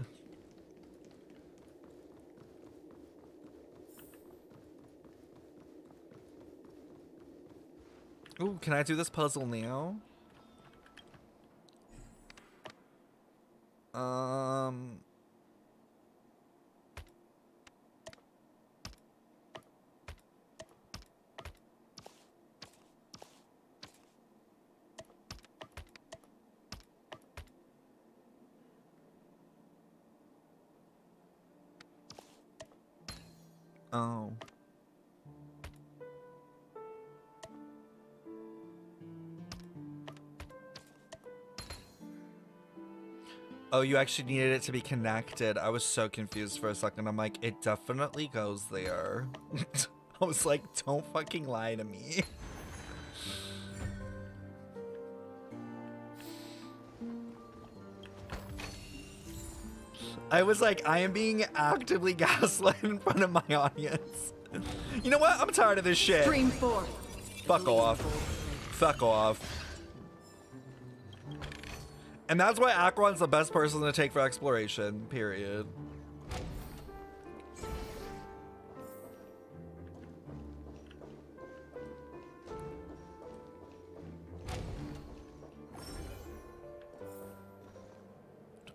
Ooh, can I do this puzzle now? Oh. Oh, you actually needed it to be connected. I was so confused for a second. I'm like, it definitely goes there. I was like, don't fucking lie to me. I was like, I am being actively gaslit in front of my audience. You know what? I'm tired of this shit. Stream 4. Fuck off. Fuck off. And that's why Acheron's the best person to take for exploration, period.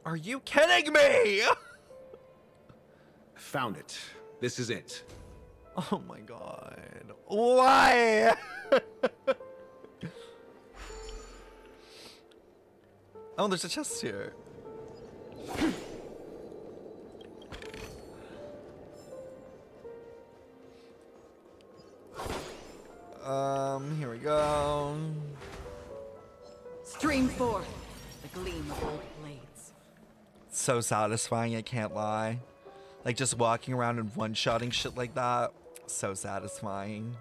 Are you kidding me? Found it. This is it. Oh my god. Why? Oh, there's a chest here. Here we go. Stream 4. The gleam of old blades. So satisfying, I can't lie. Like just walking around and one-shotting shit like that. So satisfying.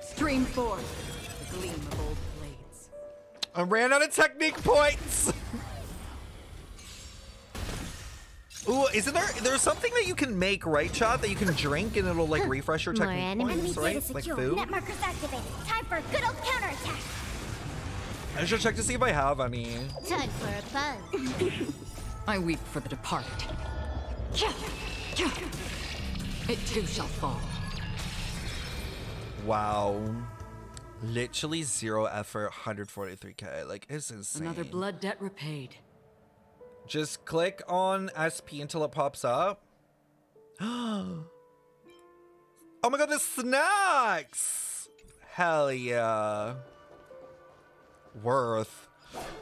Stream 4. The gleam of old blades. I ran out of technique points. Ooh, isn't there's something that you can make, right, chat, that you can drink and it'll like refresh your technique points, right? Like food? Net markers activated. Time for a good old counterattack. I should check to see if I have any. Time for a buzz. I weep for the departed. It too shall fall. Wow. Literally zero effort, 143k. Like, it's insane. Another blood debt repaid. Just click on SP until it pops up. Oh my god, the snacks! Hell yeah. Worth.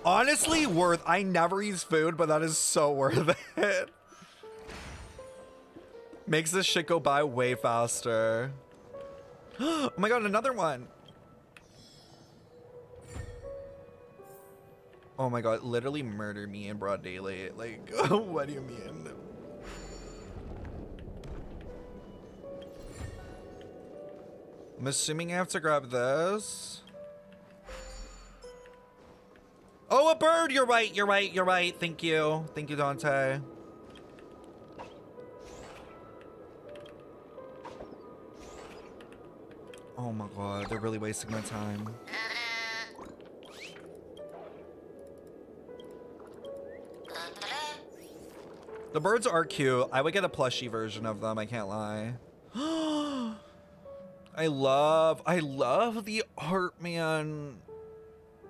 Honestly, worth. I never use food, but that is so worth it. Makes this shit go by way faster. Oh my god, another one. Oh my god, literally murder me in broad daylight. Like, what do you mean? I'm assuming I have to grab this. Oh, a bird! You're right, you're right, you're right. Thank you. Thank you, Dante. Oh my god, they're really wasting my time. The birds are cute. I would get a plushie version of them, I can't lie. I love the art, man.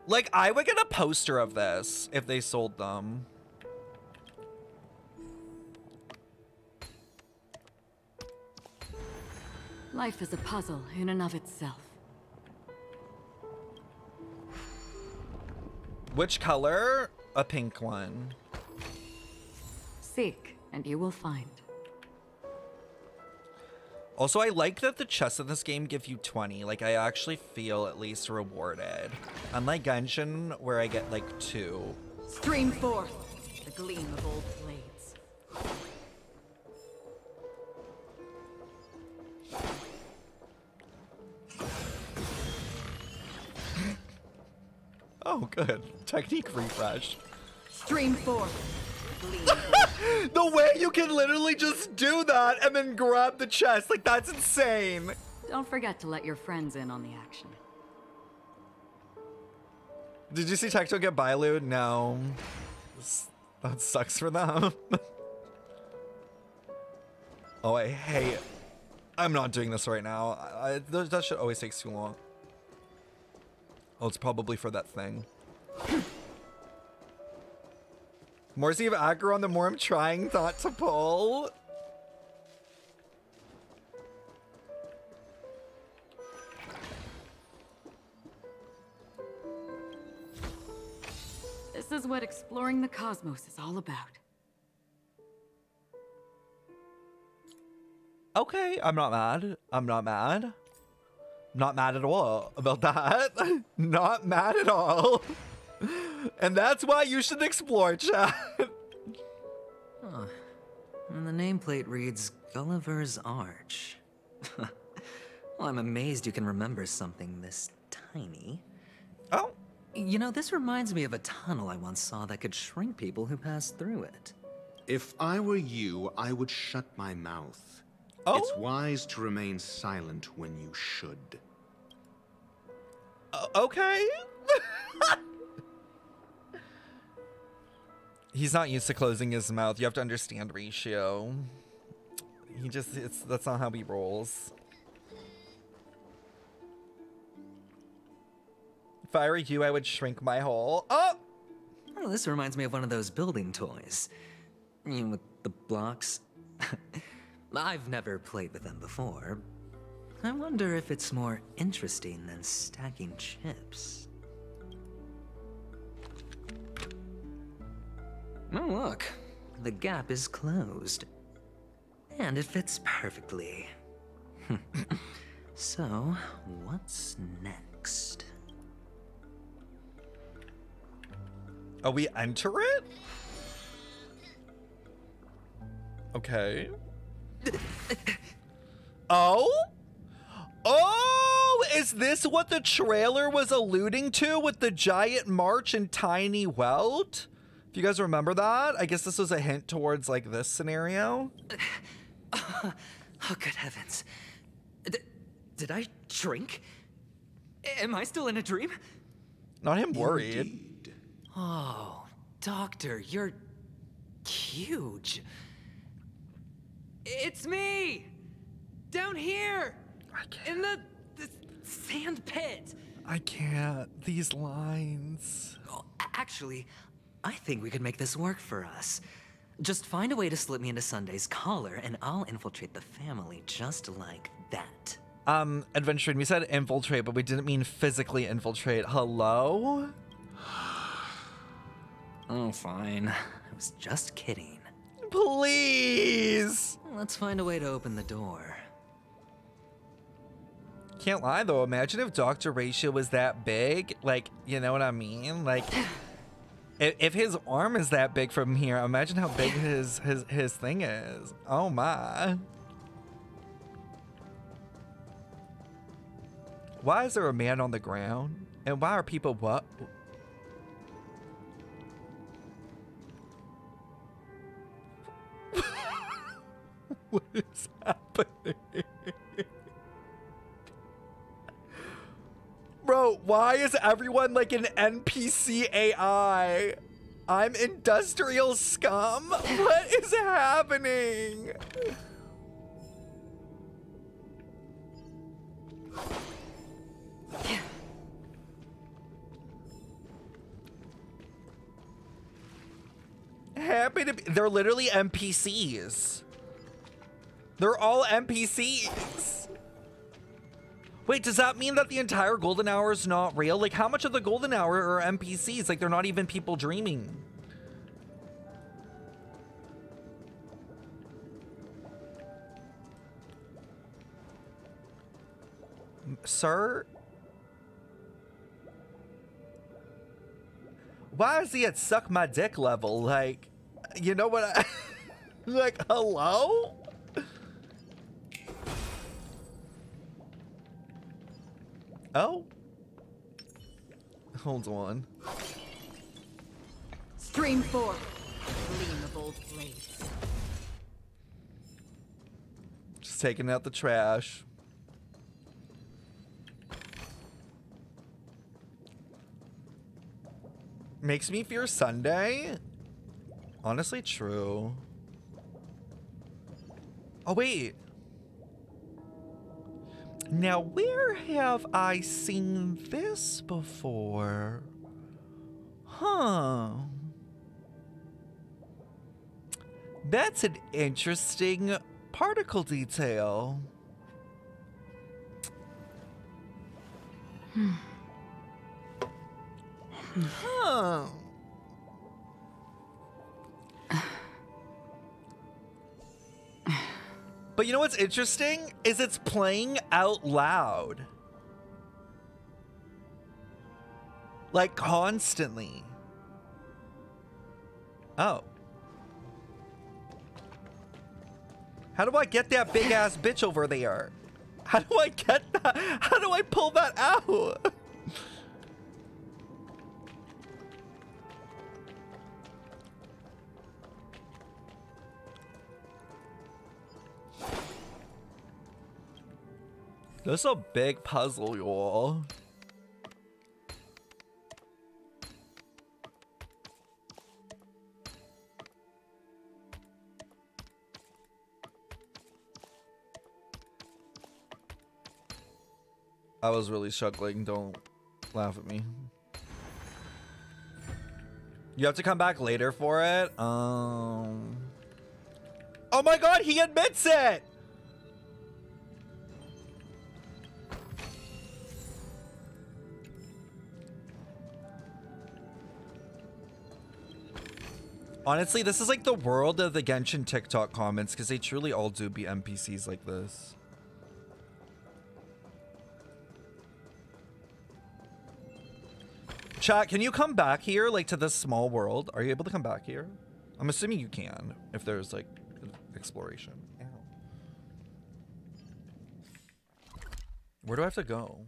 Like, I would get a poster of this if they sold them. Life is a puzzle in and of itself. Which color? A pink one. Seek, and you will find. Also, I like that the chests in this game give you 20. Like, I actually feel at least rewarded. Unlike Genshin, where I get like 2. Stream 4. The gleam of old blades. Oh, good. Technique refresh. Stream 4. The way you can literally just do that and then grab the chest, like, that's insane. Don't forget to let your friends in on the action. Did you see Tecto get Bailu? No. That sucks for them. Oh, I hate it. I'm not doing this right now. That shit always takes too long. Oh, it's probably for that thing. More see of Acheron, the more I'm trying not to pull. This is what exploring the cosmos is all about. Okay, I'm not mad. I'm not mad. Not mad at all about that. Not mad at all. And that's why you should explore, chat. Huh. And the nameplate reads Gulliver's Arch. Well, I'm amazed you can remember something this tiny. Oh. You know, this reminds me of a tunnel I once saw that could shrink people who passed through it. If I were you, I would shut my mouth. Oh? It's wise to remain silent when you should. Okay. He's not used to closing his mouth. You have to understand ratio. That's not how he rolls. If I were you, I would shrink my hole. Oh! Oh, this reminds me of one of those building toys. You know, with the blocks. I've never played with them before. I wonder if it's more interesting than stacking chips. Oh, look. The gap is closed. And it fits perfectly. So, what's next? Oh, we enter it? Okay. Oh? Oh, is this what the trailer was alluding to with the giant march and tiny welt? If you guys remember that, I guess this was a hint towards like this scenario. Oh, good heavens. Did I shrink? Am I still in a dream? Not him worried. Indeed. Oh, Doctor, you're huge. It's me! Down here! In the sand pit! I can't. These lines. Oh, actually, I think we could make this work for us. Just find a way to slip me into Sunday's collar, and I'll infiltrate the family just like that. Adventuring, we said infiltrate, but we didn't mean physically infiltrate. Hello? Oh, fine. I was just kidding. Please! Let's find a way to open the door. Can't lie though, imagine if Dr. Ratio was that big. Like, you know what I mean? Like, if his arm is that big from here, imagine how big his thing is. Oh my. Why is there a man on the ground? And why are people what? What is happening? Bro, why is everyone like an NPC AI? I'm industrial scum? What is happening? Happy to be, they're literally NPCs. They're all NPCs. Wait, does that mean that the entire golden hour is not real? Like, how much of the golden hour are NPCs? Like, they're not even people dreaming. Sir? Why is he at suck my dick level? Like, you know what I... like, hello? Oh? Hold on. Stream 4. Gleam of old blades. Just taking out the trash. Makes me fear Sunday? Honestly, true. Oh, wait. Now, where have I seen this before? Huh. That's an interesting particle detail. Huh. But you know what's interesting is it's playing out loud. Like constantly. Oh. How do I get that big ass bitch over there? How do I get that? How do I pull that out? That's a big puzzle, y'all. I was really struggling. Don't laugh at me. You have to come back later for it? Oh my god, he admits it! Honestly, this is like the world of the Genshin TikTok comments because they truly all do be NPCs like this. Chat, can you come back here, like to this small world? Are you able to come back here? I'm assuming you can, if there's like exploration. Ow. Where do I have to go?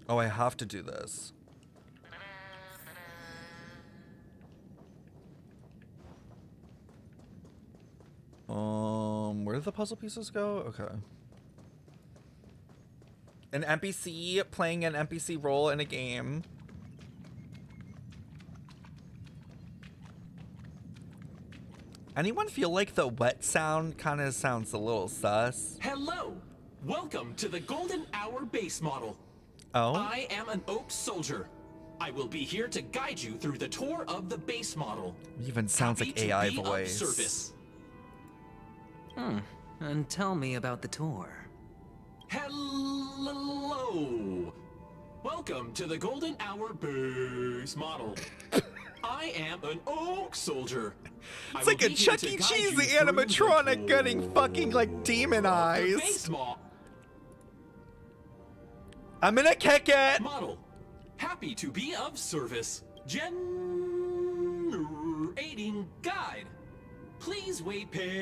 Oh, I have to do this. Where did the puzzle pieces go? Okay. An NPC playing an NPC role in a game. Anyone feel like the wet sound kind of sounds a little sus? Hello! Welcome to the Golden Hour base model. Oh? I am an Oak Soldier. I will be here to guide you through the tour of the base model. It even sounds like AI Happy to be of voice. service. And tell me about the tour. Hello! Welcome to the Golden Hour base model. I am an Oak Soldier. It's like a Chuck E. Cheese animatronic getting fucking like demonized. I'm gonna kick it! Model. Happy to be of service. Generating guide. Please wait patient.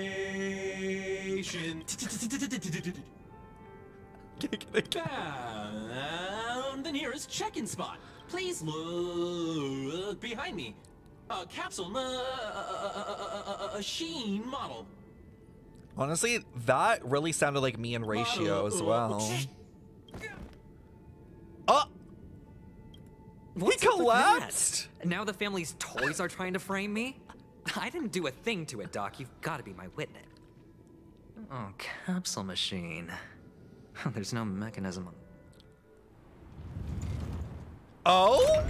Found the nearest check-in spot. Please look behind me. A capsule machine model. Honestly, that really sounded like me in Ratio as well. Oh! What's He collapsed! Now the family's toys are trying to frame me? I didn't do a thing to it, Doc. You've got to be my witness. Oh, capsule machine. There's no mechanism. Oh?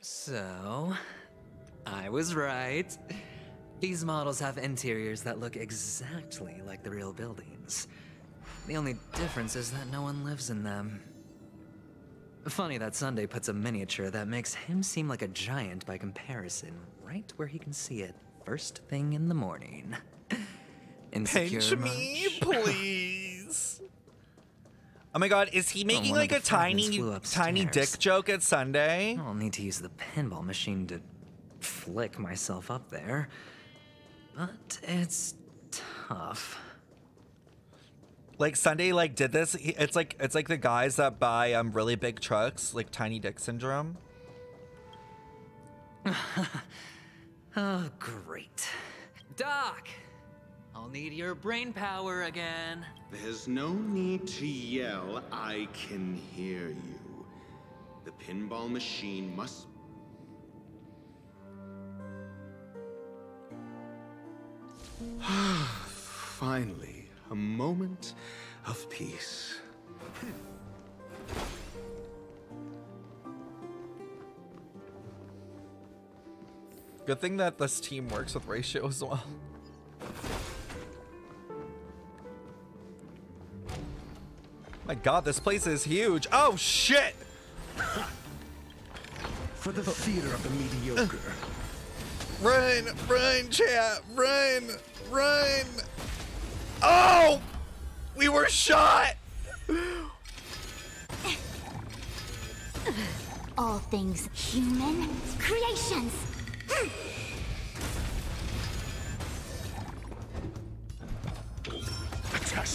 So, I was right. These models have interiors that look exactly like the real buildings. The only difference is that no one lives in them. Funny that Sunday puts a miniature that makes him seem like a giant by comparison right where he can see it first thing in the morning. Insecure Pinch me, please. Oh my god, is he making like a tiny dick joke at Sunday? I'll need to use the pinball machine to flick myself up there. But it's tough. Like Sunday like did this. It's like the guys that buy really big trucks, like tiny dick syndrome. Oh, great. Doc! I'll need your brain power again. There's no need to yell. I can hear you. The pinball machine must... Finally, a moment of peace. Good thing that this team works with ratio as well. My god, this place is huge. Oh shit! For the theater of the mediocre. Run, run, chat, run, run. Oh! We were shot! All things human creations.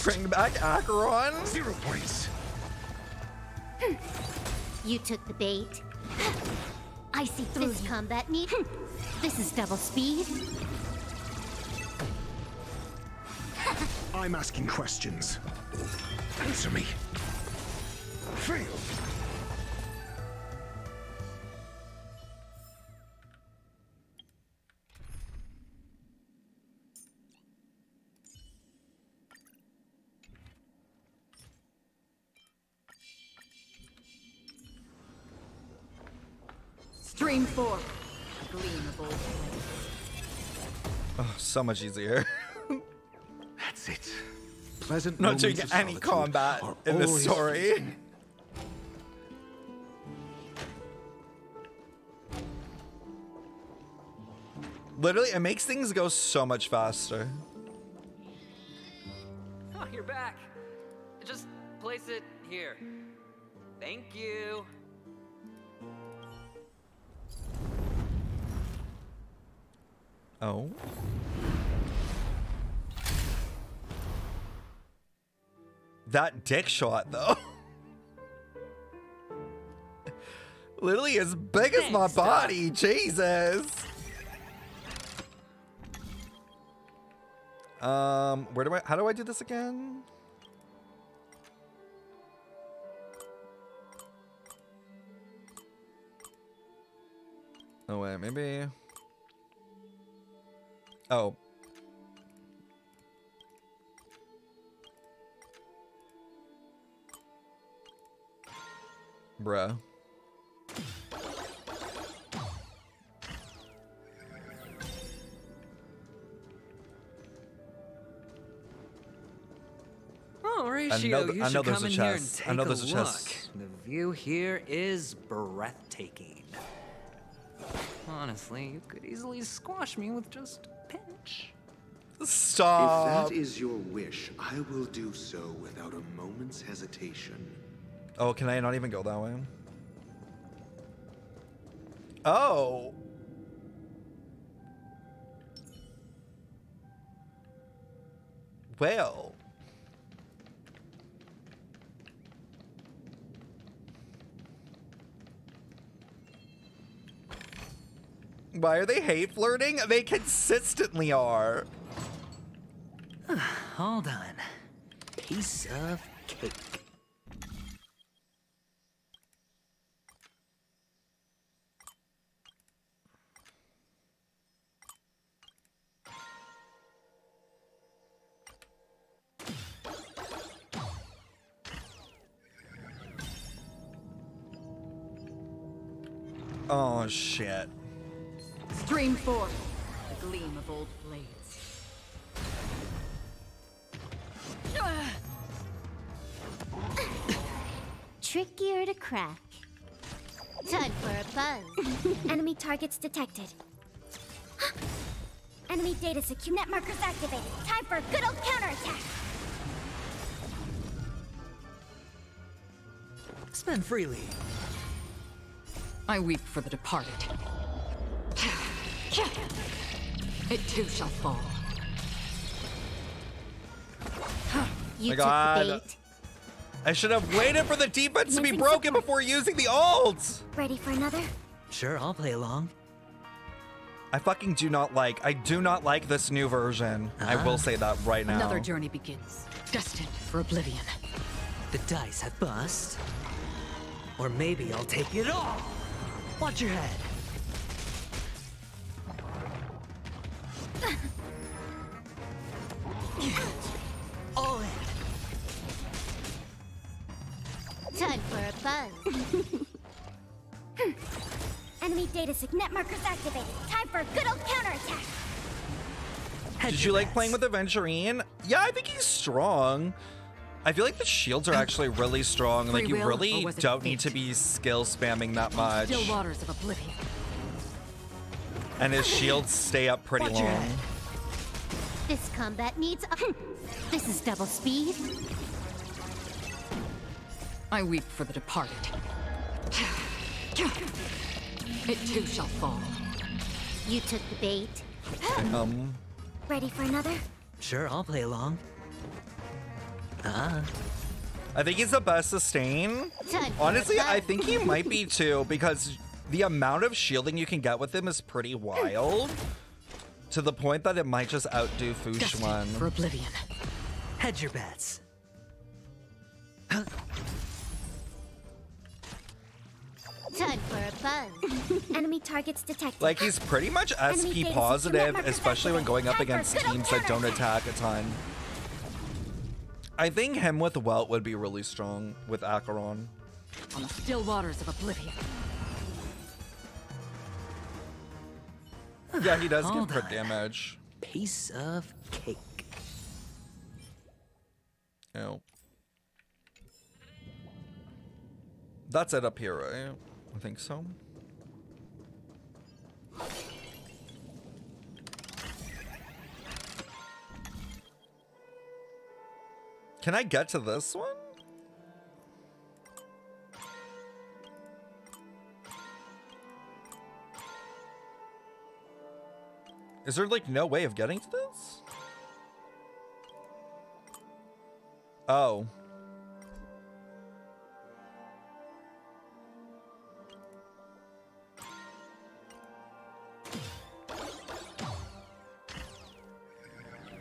Bring back Acheron. 0 points. You took the bait. I see through this combat need. This is double speed. I'm asking questions. Answer me. Fail. Stream 4. Gleam of old flame. Oh, so much easier. That's it. Pleasant Not doing moments of any solitude combat are in this always story. fleeting. Literally, it makes things go so much faster. Oh, you're back. Just place it here. Thank you. Oh. That dick shot, though. Literally as big as my body. Jesus. How do I do this again? Oh, wait, maybe. Oh. Bruh. Oh, Ratio, you should come in here and take a there's a look. chest. The view here is breathtaking. Honestly, you could easily squash me with just a pinch. Stop. If that is your wish, I will do so without a moment's hesitation. Oh, can I not even go that way? Oh. Well. Why are they hate flirting? They consistently are. Hold on. Piece of cake. Oh, shit. Stream 4. The gleam of old blades. Trickier to crack. Time for a buzz. Enemy targets detected. Enemy data secure. Net markers activated. Time for a good old counterattack. Spend freely. I weep for the departed. It too shall fall. You My took God. the bait. I should have waited for the defense to be broken before using the ults. Ready for another? Sure, I'll play along. I fucking do not like this new version. I will say that right now. Another journey begins, destined for oblivion. The dice have bust. Or maybe I'll take it all. Watch your head. All in. Time for a buzz. Enemy data signet markers activated. Time for a good old counterattack. Did you like playing with Aventurine? Yeah, I think he's strong. I feel like the shields are actually really strong. Like, you really don't need to be skill spamming that much. Still waters of oblivion. And his shields stay up pretty long. This combat needs This is double speed. I weep for the departed. It too shall fall. You took the bait. Ready for another? Sure, I'll play along. I think he's the best sustain. Honestly, I think he might be too, because the amount of shielding you can get with him is pretty wild. To the point that it might just outdo Fushuan. For oblivion. Hedge your bets. Time for a buzz. Enemy targets detected. Like, he's pretty much SP positive, especially when going up against teams that don't attack a ton. I think him with Welt would be really strong with Acheron. On the still waters of oblivion. Yeah, he does give crit damage. Piece of cake. Ew. That's it up here, right? I think so. Can I get to this one? Is there like no way of getting to this? Oh.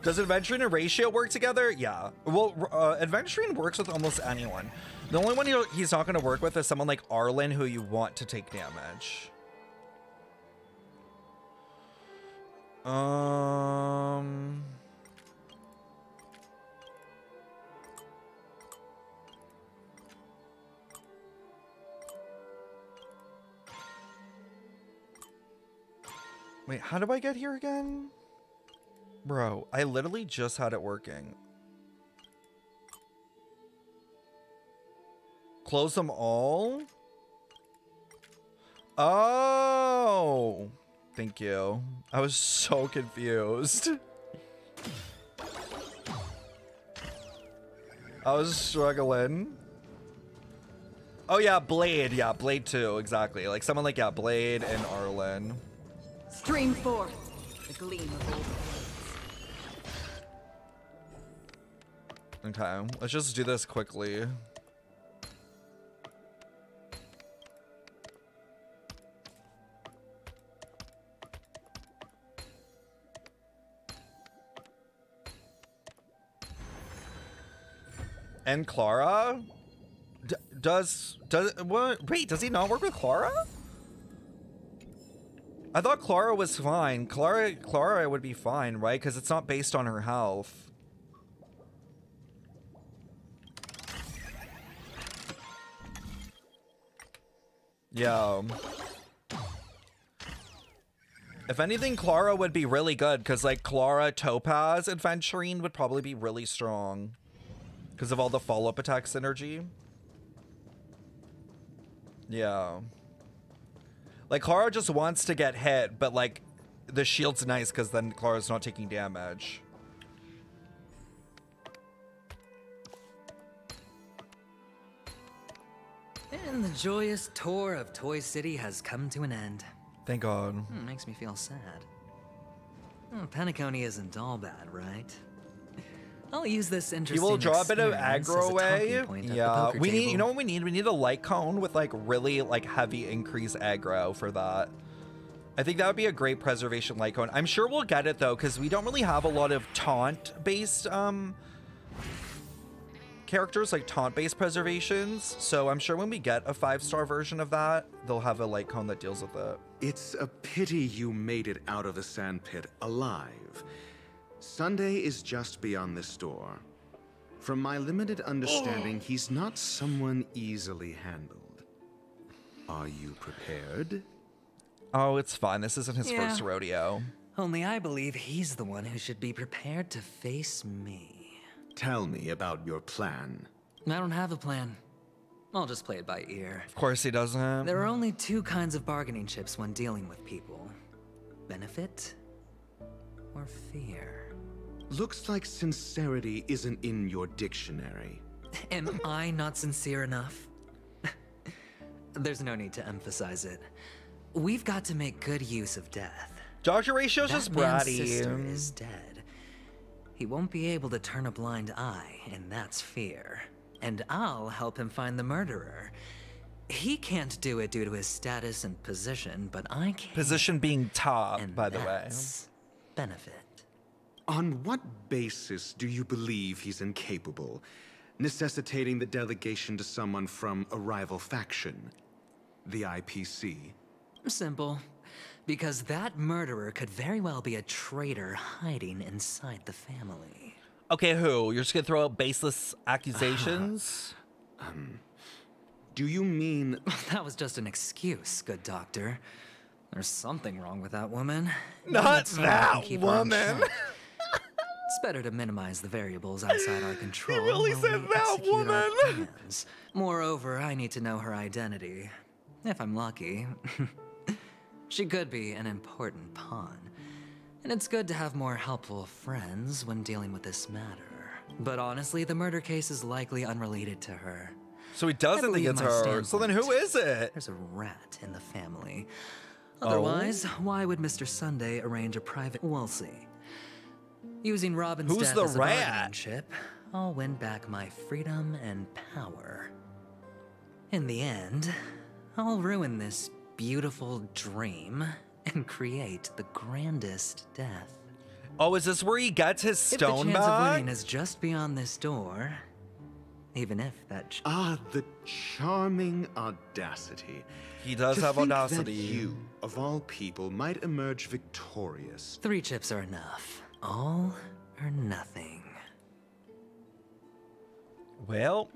Does Adventuring and Ratio work together? Yeah. Well, Adventuring works with almost anyone. The only one he's not going to work with is someone like Arlen, who you want to take damage. Wait, how do I get here again? Bro, I literally just had it working. Close them all? Oh! Thank you. I was so confused. I was struggling. Oh yeah, Blade. Yeah, Blade too, exactly. Like someone like, yeah, Blade and Arlen. Stream forth the gleam of old. Okay, let's just do this quickly. And Clara? What? Wait, does he not work with Clara? I thought Clara was fine. Clara would be fine, right? Because it's not based on her health. Yeah. If anything, Clara would be really good, because like Clara, Topaz, Adventuring would probably be really strong. Because of all the follow-up attack synergy. Yeah. Like, Clara just wants to get hit, but like, the shield's nice because then Clara's not taking damage. And the joyous tour of Toy City has come to an end. Thank God. Makes me feel sad. Penacony isn't all bad, right? I'll use this interesting He will draw a bit of experience as aggro a away. talking point at the Yeah, poker we need. table. You know what we need? We need a light cone with like really like heavy increase aggro for that. I think that would be a great preservation light cone. I'm sure we'll get it though, because we don't really have a lot of taunt-based characters, like taunt-based preservations. So I'm sure when we get a 5-star version of that, they'll have a light cone that deals with it. It's a pity you made it out of the sandpit alive. Sunday is just beyond this door. From my limited understanding, he's not someone easily handled. Are you prepared? Oh, it's fine. This isn't his Yeah. first rodeo. Only I believe he's the one who should be prepared to face me. Tell me about your plan. I don't have a plan. I'll just play it by ear. Of course he doesn't. There are only two kinds of bargaining chips when dealing with people. Benefit or fear. Looks like sincerity isn't in your dictionary. Am I not sincere enough? There's no need to emphasize it. We've got to make good use of death. Dr. Ratio's just That man's bratty. sister is dead. He won't be able to turn a blind eye, and that's fear. And I'll help him find the murderer. He can't do it due to his status and position, but I can. Position being top, by the way. Benefit. On what basis do you believe he's incapable, necessitating the delegation to someone from a rival faction? The IPC? Simple. Because that murderer could very well be a traitor hiding inside the family. Okay, who? You're just gonna throw out baseless accusations? Do you mean... That was just an excuse, good doctor. There's something wrong with that woman. Not that woman! It's better to minimize the variables outside our control. He really while said we that execute our woman! plans. Moreover, I need to know her identity. If I'm lucky. She could be an important pawn. And it's good to have more helpful friends when dealing with this matter. But honestly, the murder case is likely unrelated to her. So he doesn't think it's her. So then who is it? There's a rat in the family. Otherwise, why would Mr. Sunday arrange a private... We'll see. Using Robin's Who's death the as a rat? bargaining chip, I'll win back my freedom and power. In the end, I'll ruin this beautiful dream and create the grandest death. Oh, is this where he gets his stone If the chance of back? winning is just beyond this door, even if that... the charming audacity. He does To have think audacity. That you, of all people, might emerge victorious. 3 chips are enough. All or nothing. Well,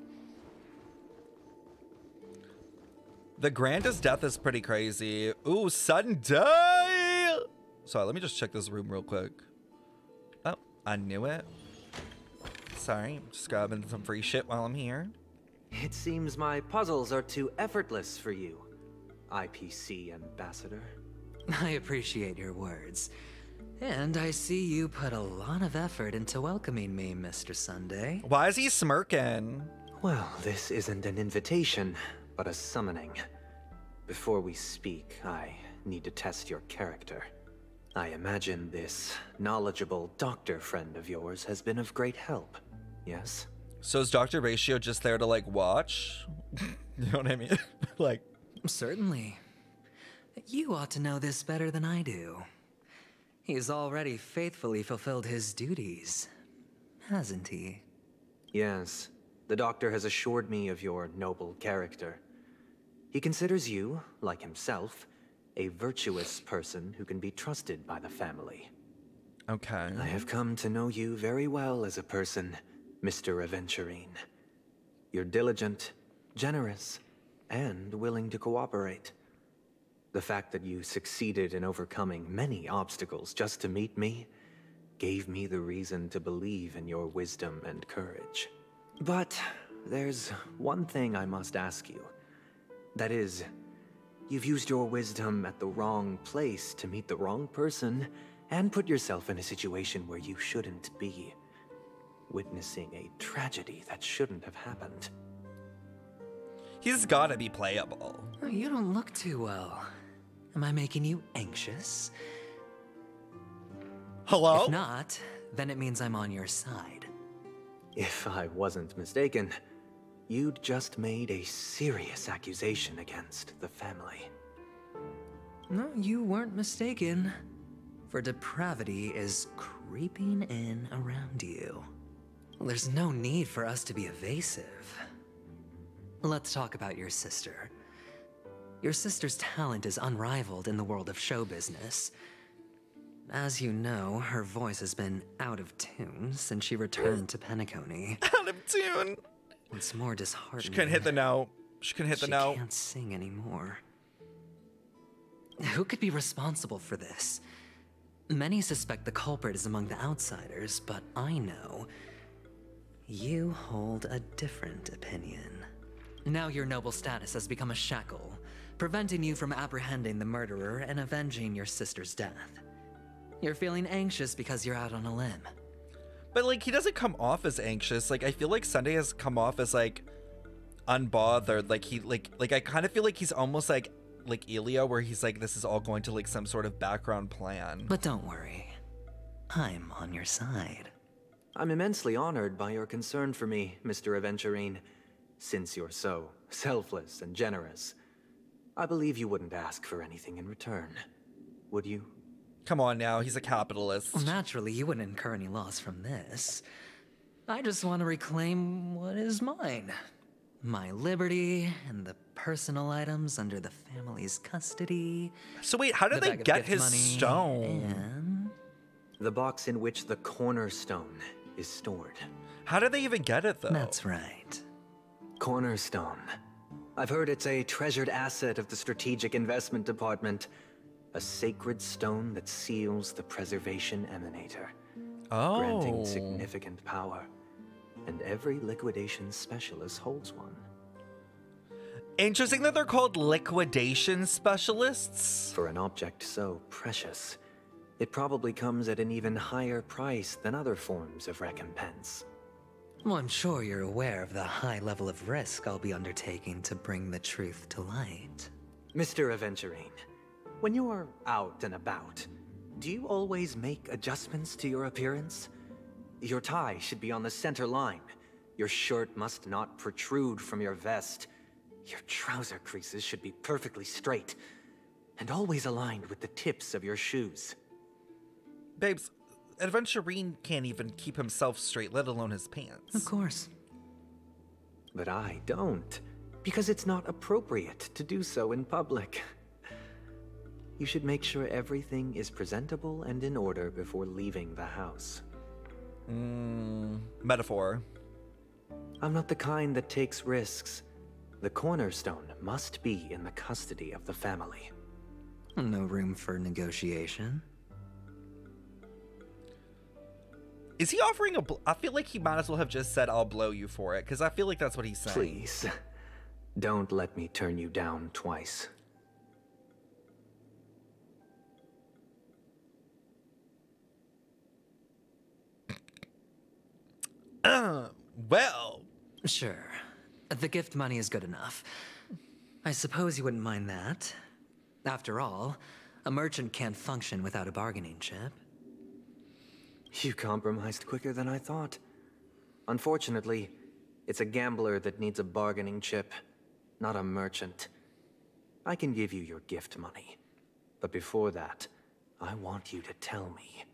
the grandest death is pretty crazy. Ooh, sudden die! Sorry, let me just check this room real quick. Oh, I knew it. Sorry, just grabbing some free shit while I'm here. It seems my puzzles are too effortless for you, IPC Ambassador. I appreciate your words. And I see you put a lot of effort into welcoming me, Mr. Sunday. Why is he smirking? Well, this isn't an invitation, but a summoning. Before we speak, I need to test your character. I imagine this knowledgeable doctor friend of yours has been of great help, yes? So is Dr. Ratio just there to, like, watch? You know what I mean? Like... Certainly. You ought to know this better than I do. He's already faithfully fulfilled his duties, hasn't he? Yes. The doctor has assured me of your noble character. He considers you, like himself, a virtuous person who can be trusted by the family. Okay. I have come to know you very well as a person, Mr. Aventurine. You're diligent, generous, and willing to cooperate. The fact that you succeeded in overcoming many obstacles just to meet me gave me the reason to believe in your wisdom and courage. But there's one thing I must ask you. That is, you've used your wisdom at the wrong place to meet the wrong person and put yourself in a situation where you shouldn't be, witnessing a tragedy that shouldn't have happened. He's gotta be playable. You don't look too well. Am I making you anxious? Hello? If not, then it means I'm on your side. If I wasn't mistaken, you'd just made a serious accusation against the family. No, you weren't mistaken. For depravity is creeping in around you. There's no need for us to be evasive. Let's talk about your sister. Your sister's talent is unrivaled in the world of show business. As you know, her voice has been out of tune since she returned to Penacony. Out of tune? It's more disheartening. She couldn't hit the note. She couldn't hit the note. She can't sing anymore. Who could be responsible for this? Many suspect the culprit is among the outsiders, but I know you hold a different opinion. Now your noble status has become a shackle, preventing you from apprehending the murderer and avenging your sister's death. You're feeling anxious because you're out on a limb. But, like, he doesn't come off as anxious. Like, I feel like Sunday has come off as, like, unbothered. Like, he, like I kind of feel like he's almost like Elia, where he's like, this is all going to, like, some sort of background plan. But don't worry. I'm on your side. I'm immensely honored by your concern for me, Mr. Aventurine. Since you're so selfless and generous, I believe you wouldn't ask for anything in return, would you? Come on now, he's a capitalist. Well, naturally, you wouldn't incur any loss from this. I just want to reclaim what is mine. My liberty and the personal items under the family's custody. So wait, how did they get his stone? And the box in which the cornerstone is stored. How did they even get it, though? That's right. Cornerstone. I've heard it's a treasured asset of the Strategic Investment Department. A sacred stone that seals the preservation emanator. Oh. Granting significant power. And every liquidation specialist holds one. Interesting that they're called liquidation specialists. For an object so precious, it probably comes at an even higher price than other forms of recompense. Well, I'm sure you're aware of the high level of risk I'll be undertaking to bring the truth to light. Mr. Aventurine, when you're out and about, do you always make adjustments to your appearance? Your tie should be on the center line. Your shirt must not protrude from your vest. Your trouser creases should be perfectly straight and always aligned with the tips of your shoes. Babes, Aventurine can't even keep himself straight, let alone his pants. Of course. But I don't, because it's not appropriate to do so in public. You should make sure everything is presentable and in order before leaving the house. Metaphor. I'm not the kind that takes risks. The cornerstone must be in the custody of the family. No room for negotiation. Is he offering I feel like he might as well have just said, I'll blow you for it, because I feel like that's what he's saying. Please, don't let me turn you down twice. Well. Sure. The gift money is good enough. I suppose you wouldn't mind that. After all, a merchant can't function without a bargaining chip. You compromised quicker than I thought. Unfortunately, it's a gambler that needs a bargaining chip, not a merchant. I can give you your gift money. But before that, I want you to tell me.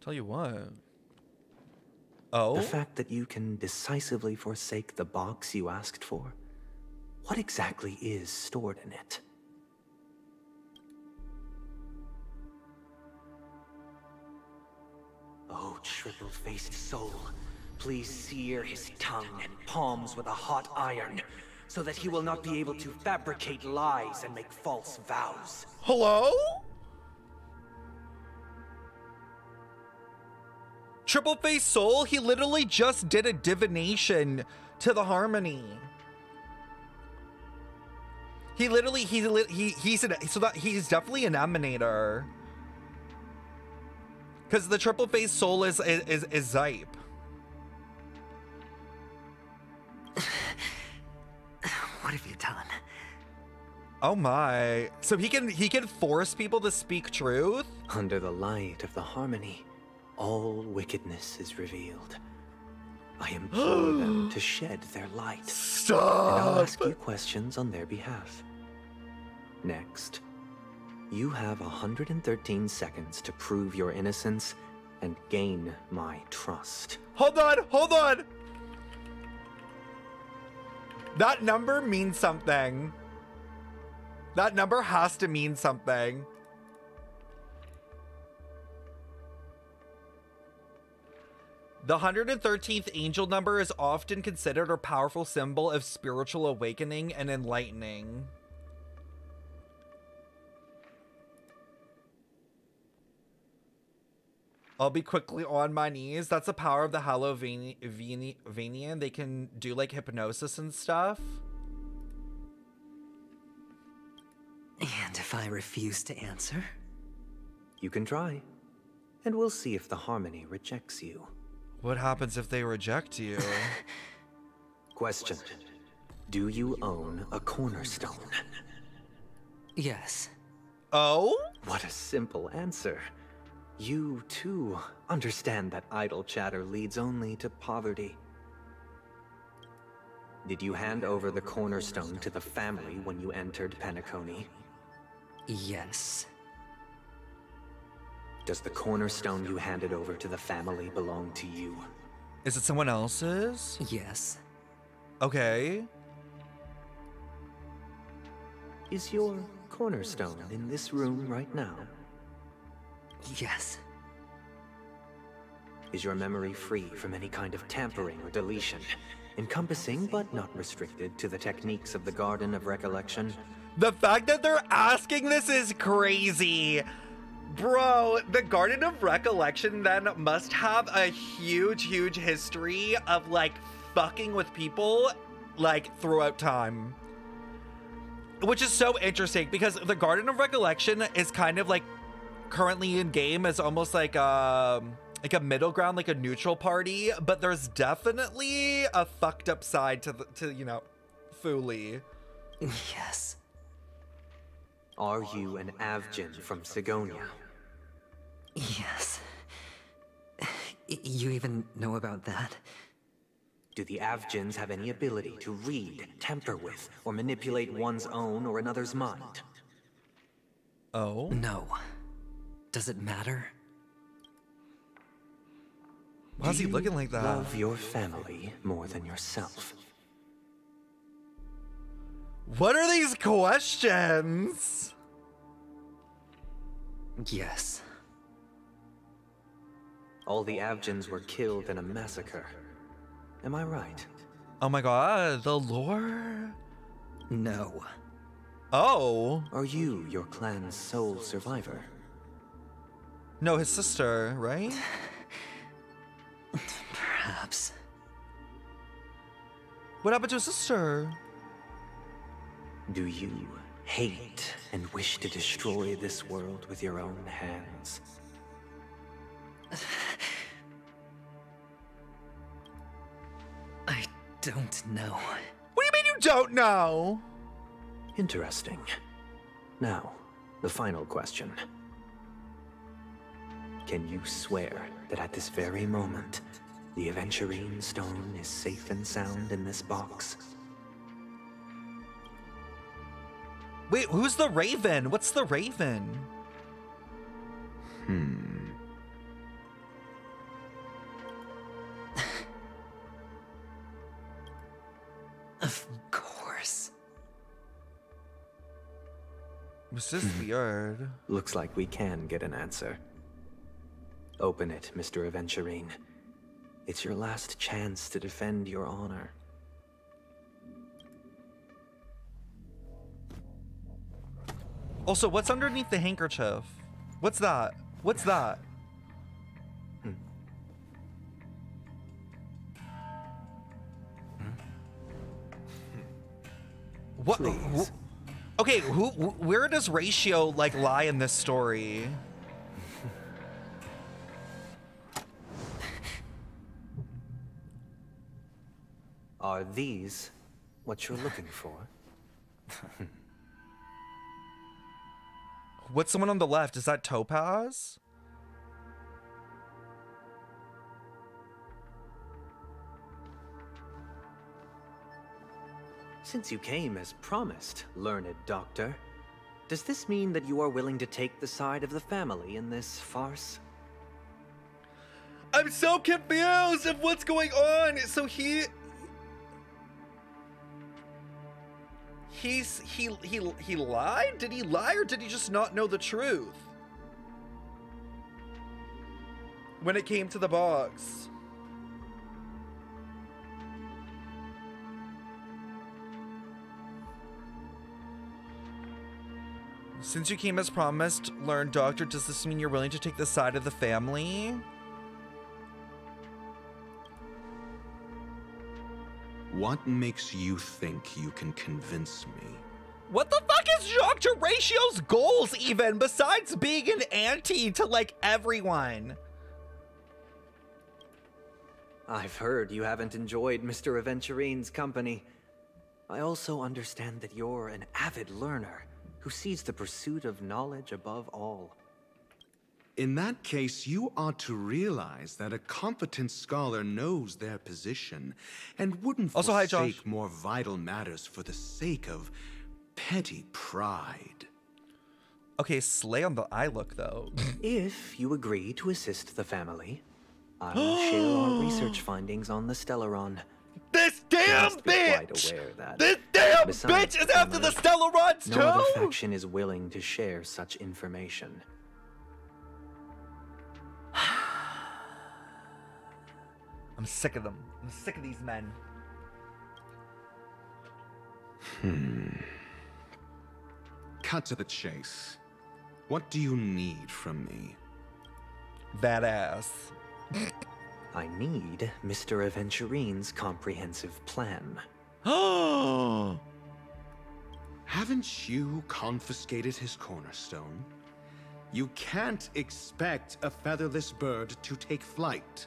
Tell you what? Oh? The fact that you can decisively forsake the box you asked for? What exactly is stored in it? Oh, triple-faced soul, please sear his tongue and palms with a hot iron, so that he will not be able to fabricate lies and make false vows. Hello? Triple-faced soul? He literally just did a divination to the harmony. He literally, he's definitely an emanator. Because the triple-faced soul is Zype. What have you done? Oh my. So he can force people to speak truth? Under the light of the harmony, all wickedness is revealed. I implore them to shed their light. Stop! And I'll ask you questions on their behalf. Next, you have 113 seconds to prove your innocence and gain my trust. Hold on! That number means something. That number has to mean something. The 113th angel number is often considered a powerful symbol of spiritual awakening and enlightening. I'll be quickly on my knees. That's the power of the Hallovanian. They can do like hypnosis and stuff. And if I refuse to answer? You can try, and we'll see if the Harmony rejects you. What happens if they reject you? Question. Do you own a cornerstone? Yes. Oh? What a simple answer. You, too, understand that idle chatter leads only to poverty. Did you hand over the cornerstone to the family when you entered Penacony? Yes. Does the cornerstone you handed over to the family belong to you? Is it someone else's? Yes. Okay. Is your cornerstone in this room right now? Yes. Is your memory free from any kind of tampering or deletion, encompassing but not restricted to the techniques of the Garden of Recollection? The fact that they're asking this is crazy. Bro, the Garden of Recollection then must have a huge, huge history of like fucking with people like throughout time. Which is so interesting because the Garden of Recollection is kind of like currently in game as almost like a middle ground, like a neutral party, but there's definitely a fucked up side to you know, Fuli. Yes. Are you an Avgin from Sigonia? Yes. You even know about that? Do the Avgins have any ability to read, tamper with, or manipulate one's own or another's mind? Oh? No. Does it matter? Why is he looking like that? Love your family more than yourself. What are these questions? Yes. All the Avgins were killed in a massacre. Am I right? Oh my god, the lore? No. Oh. Are you your clan's sole survivor? No, his sister, right? Perhaps. What happened to his sister? Do you hate and wish to destroy this world with your own hands? I don't know. What do you mean you don't know? Interesting. Now, the final question. Can you swear that at this very moment, the Aventurine stone is safe and sound in this box? Wait, who's the Raven? What's the Raven? Of course. This is weird. Looks like we can get an answer. Open it, Mr. Aventurine. It's your last chance to defend your honor. Also, what's underneath the handkerchief? What's that? What's that? What? Okay, where does Ratio like lie in this story? Are these what you're looking for? What's the one on the left? Is that Topaz? Since you came as promised, learned doctor, does this mean that you are willing to take the side of the family in this farce? I'm so confused of what's going on. So he lied? Did he lie or did he just not know the truth? When it came to the box. Since you came as promised, learned doctor, does this mean you're willing to take the side of the family? What makes you think you can convince me? What the fuck is Jacques Horatio's goals even, besides being an auntie to, like, everyone? I've heard you haven't enjoyed Mr. Aventurine's company. I also understand that you're an avid learner who sees the pursuit of knowledge above all. In that case, you ought to realize that a competent scholar knows their position and wouldn't forsake more vital matters for the sake of petty pride. Okay, slay on the eye look, though. If you agree to assist the family, I will share our research findings on the Stellaron. This damn bitch! This damn bitch is after the Stellarons too! No other faction is willing to share such information. I'm sick of them. I'm sick of these men. Cut to the chase. What do you need from me? That ass. I need Mr. Aventurine's comprehensive plan. Haven't you confiscated his cornerstone? You can't expect a featherless bird to take flight.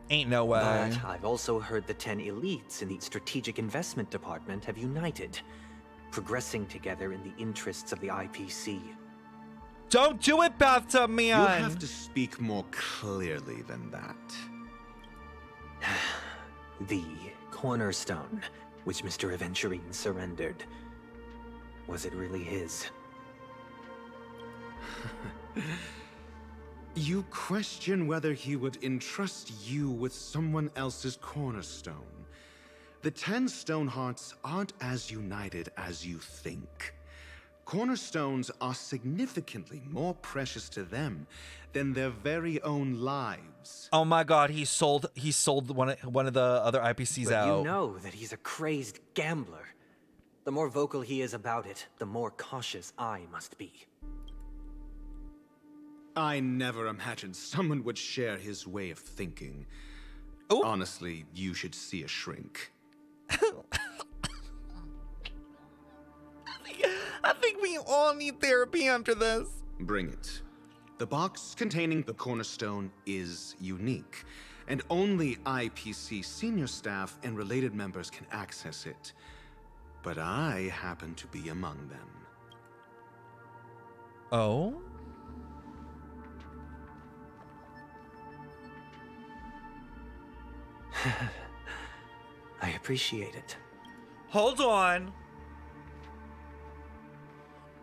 Ain't no way. But I've also heard the 10 elites in the Strategic Investment Department have united, progressing together in the interests of the IPC. Don't do it, bathtub man! You have to speak more clearly than that. The cornerstone, which Mr. Aventurine surrendered. Was it really his? You question whether he would entrust you with someone else's cornerstone. The 10 Stonehearts aren't as united as you think. Cornerstones are significantly more precious to them than their very own lives. Oh my god, he sold one of the other IPCs out. You know that he's a crazed gambler. The more vocal he is about it, the more cautious I must be. I never imagined someone would share his way of thinking. Ooh. Honestly, you should see a shrink. I think we all need therapy after this. Bring it. The box containing the cornerstone is unique, and only IPC senior staff and related members can access it. But I happen to be among them. Oh? I appreciate it. Hold on.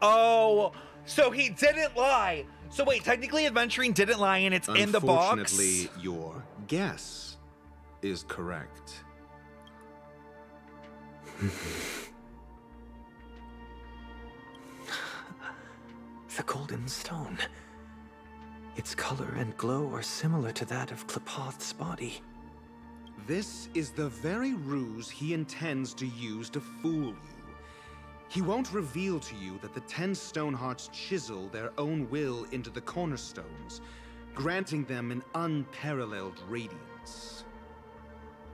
Oh, so he didn't lie. So wait, technically Aventurine didn't lie and it's in the box? Unfortunately, your guess is correct. The golden stone. Its color and glow are similar to that of Klepoth's body. This is the very ruse he intends to use to fool you. He won't reveal to you that the 10 Stonehearts chisel their own will into the cornerstones, granting them an unparalleled radiance.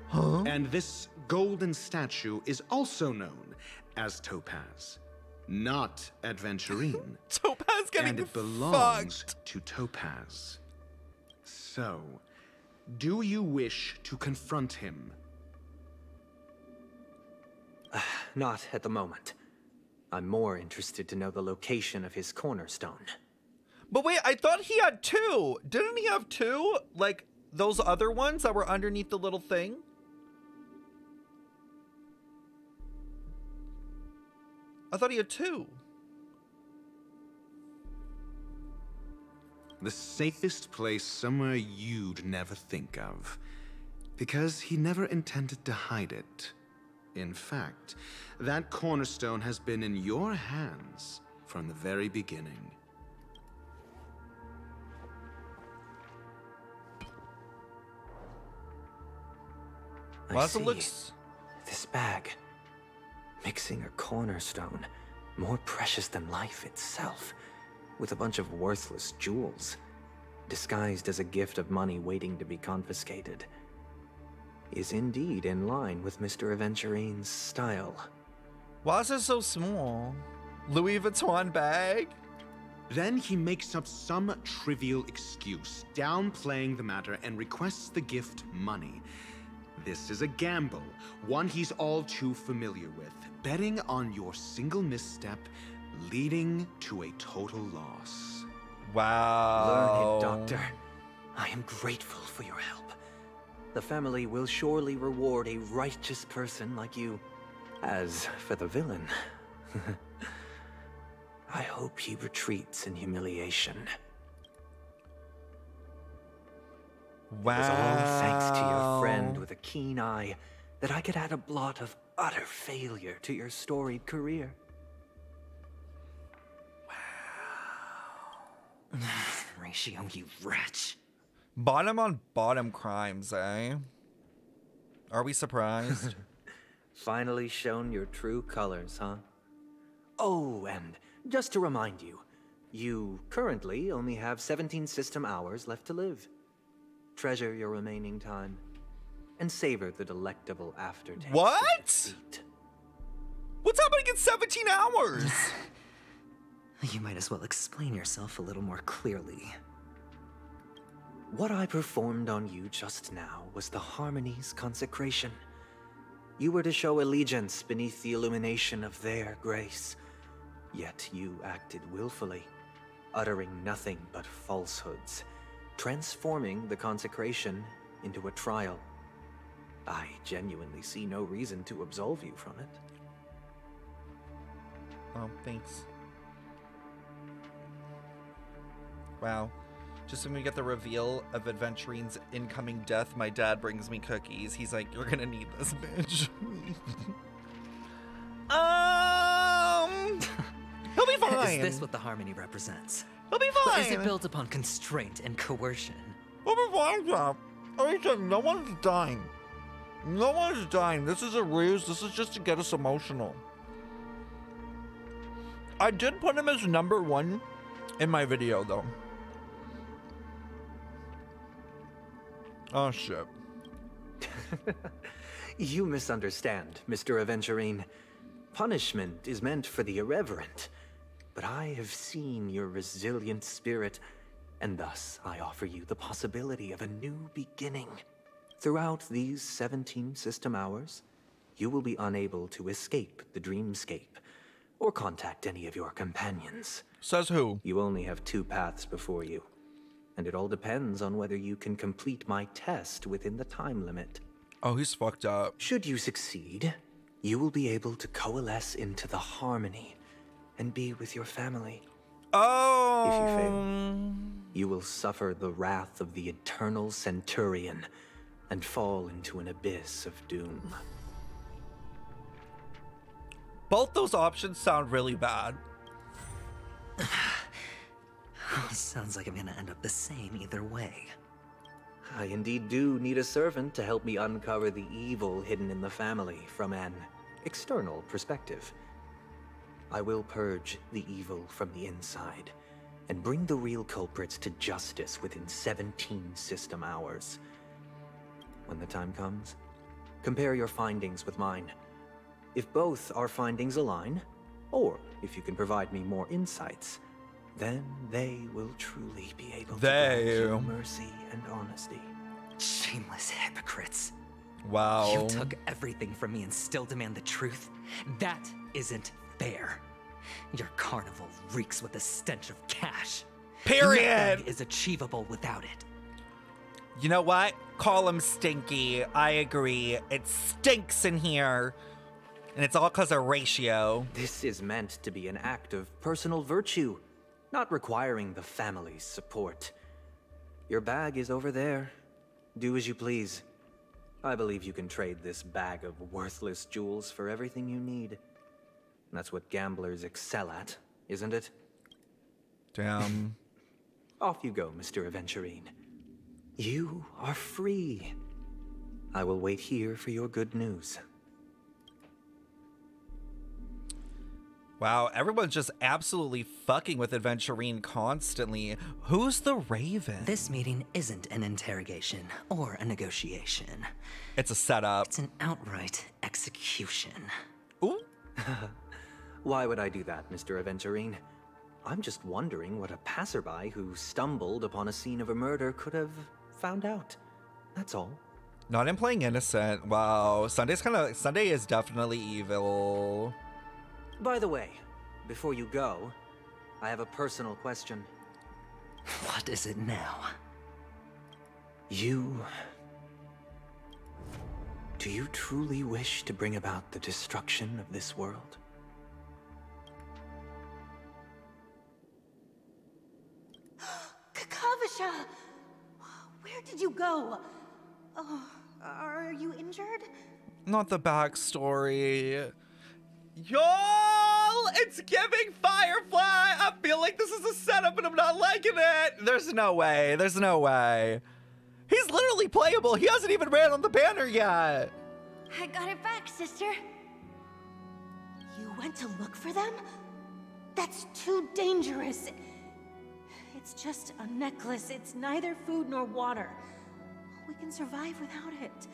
Huh? And this golden statue is also known as Topaz, not Aventurine. Topaz getting and it belongs fucked. to Topaz. So, do you wish to confront him? Not at the moment. I'm more interested to know the location of his cornerstone. But wait, I thought he had two. Didn't he have two? Like those other ones that were underneath the little thing? I thought he had two. The safest place somewhere you'd never think of. Because he never intended to hide it. In fact, that cornerstone has been in your hands from the very beginning. I see. This bag, mixing a cornerstone more precious than life itself, with a bunch of worthless jewels, disguised as a gift of money waiting to be confiscated, is indeed in line with Mr. Aventurine's style. Why is it so small? Louis Vuitton bag? Then he makes up some trivial excuse, downplaying the matter, and requests the gift money. This is a gamble, one he's all too familiar with, betting on your single misstep, leading to a total loss. Wow. Learned Doctor. I am grateful for your help. The family will surely reward a righteous person like you. As for the villain, I hope he retreats in humiliation. Wow. It was all thanks to your friend with a keen eye that I could add a blot of utter failure to your storied career. Ratio, you wretch. Bottom on bottom crimes, eh? Are we surprised? Finally shown your true colors, huh? Oh, and just to remind you, you currently only have 17 system hours left to live. Treasure your remaining time, and savor the delectable aftertaste. What? What's happening in 17 hours? You might as well explain yourself a little more clearly. What I performed on you just now was the Harmony's consecration. You were to show allegiance beneath the illumination of their grace. Yet you acted willfully, uttering nothing but falsehoods, transforming the consecration into a trial. I genuinely see no reason to absolve you from it. Oh, thanks. Wow. Just when we get the reveal of Aventurine's incoming death, my dad brings me cookies. He's like, you're gonna need this, bitch. He'll be fine. Is this what the Harmony represents? He'll be Or fine. is it built upon constraint and coercion? He'll be fine, Jeff. I said no one's dying. No one's dying. This is a ruse. This is just to get us emotional. I did put him as #1 in my video, though. Oh, shit. You misunderstand, Mr. Aventurine. Punishment is meant for the irreverent. But I have seen your resilient spirit, and thus I offer you the possibility of a new beginning. Throughout these 17 system hours, you will be unable to escape the dreamscape, or contact any of your companions. Says who? You only have 2 paths before you, and it all depends on whether you can complete my test within the time limit. Oh, he's fucked up. Should you succeed, you will be able to coalesce into the Harmony and be with your family. Oh! If you fail, you will suffer the wrath of the eternal Centurion and fall into an abyss of doom. Both those options sound really bad. Sounds like I'm gonna end up the same either way. I indeed do need a servant to help me uncover the evil hidden in the family from an external perspective. I will purge the evil from the inside and bring the real culprits to justice within 17 system hours. When the time comes, compare your findings with mine. If both our findings align, or if you can provide me more insights, then they will truly be able to grant you mercy and honesty. Shameless hypocrites. Wow. You took everything from me and still demand the truth? That isn't fair. Your carnival reeks with the stench of cash. Period. Nothing is achievable without it. You know what? Call him stinky. I agree. It stinks in here. And it's all because of Ratio. This is meant to be an act of personal virtue, not requiring the family's support. Your bag is over there. Do as you please. I believe you can trade this bag of worthless jewels for everything you need. That's what gamblers excel at, isn't it? Damn. Off you go, Mr. Aventurine. You are free. I will wait here for your good news. Wow, everyone's just absolutely fucking with Adventurine constantly. Who's the Raven? This meeting isn't an interrogation or a negotiation. It's a setup. It's an outright execution. Ooh. Why would I do that, Mr. Aventurine? I'm just wondering what a passerby who stumbled upon a scene of a murder could have found out. That's all. Not in playing innocent. Wow, Sunday is definitely evil. By the way, before you go, I have a personal question. What is it now? Do you truly wish to bring about the destruction of this world? Kakavasha! Where did you go? Oh, are you injured? Not the backstory. Y'all, it's giving Firefly. I feel like this is a setup and I'm not liking it. There's no way. There's no way. He's literally playable. He hasn't even ran on the banner yet. I got it back, sister. You went to look for them? That's too dangerous. It's just a necklace. It's neither food nor water. We can survive without it.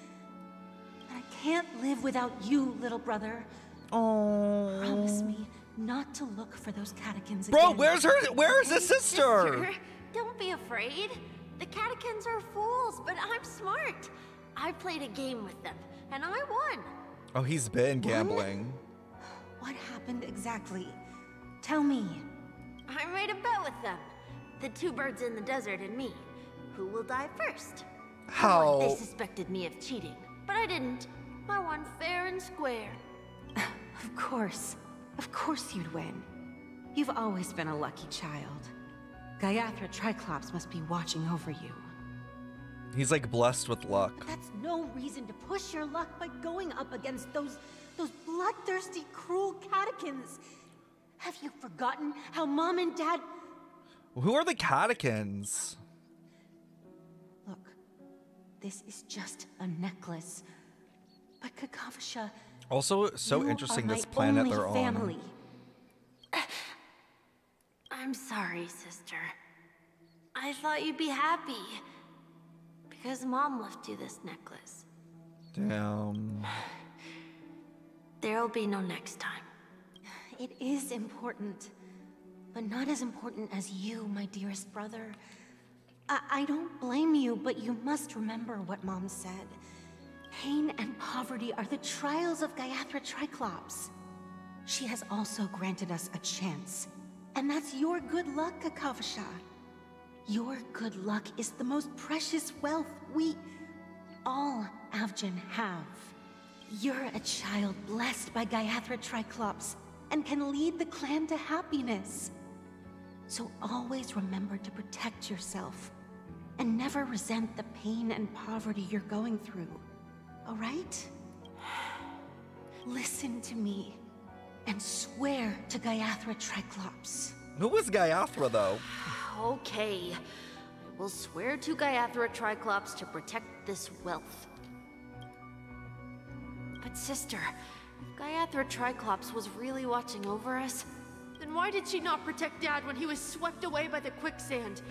And I can't live without you, little brother. Oh. Promise me not to look for those catechins Bro, again. where is his sister? Don't be afraid. The catechins are fools, but I'm smart. I played a game with them, and I won. Oh, he's been gambling. What happened exactly? Tell me. I made a bet with them. The two birds in the desert and me. Who will die first? How? They suspected me of cheating, but I didn't. I won fair and square. Of course. Of course you'd win. You've always been a lucky child. Gaiathra Triclops must be watching over you. He's like blessed with luck. That's no reason to push your luck by going up against those bloodthirsty, cruel catechins. Have you forgotten how Mom and Dad... Who are the catechins? Look, this is just a necklace. But Kakavasha... Also, so interesting this planet they're on. I'm sorry, sister. I thought you'd be happy. Because Mom left you this necklace. Damn. There'll be no next time. It is important. But not as important as you, my dearest brother. I don't blame you, but you must remember what Mom said. Pain and poverty are the trials of Gaiathra Triclops. She has also granted us a chance. And that's your good luck, Kakavasha. Your good luck is the most precious wealth we all Avgin have. You're a child blessed by Gaiathra Triclops and can lead the clan to happiness. So always remember to protect yourself and never resent the pain and poverty you're going through. All right? Listen to me and swear to Gaiathra Triclops. Who was Gaiathra, though? Okay. I will swear to Gaiathra Triclops to protect this wealth. But sister, if Gaiathra Triclops was really watching over us, then why did she not protect Dad when he was swept away by the quicksand?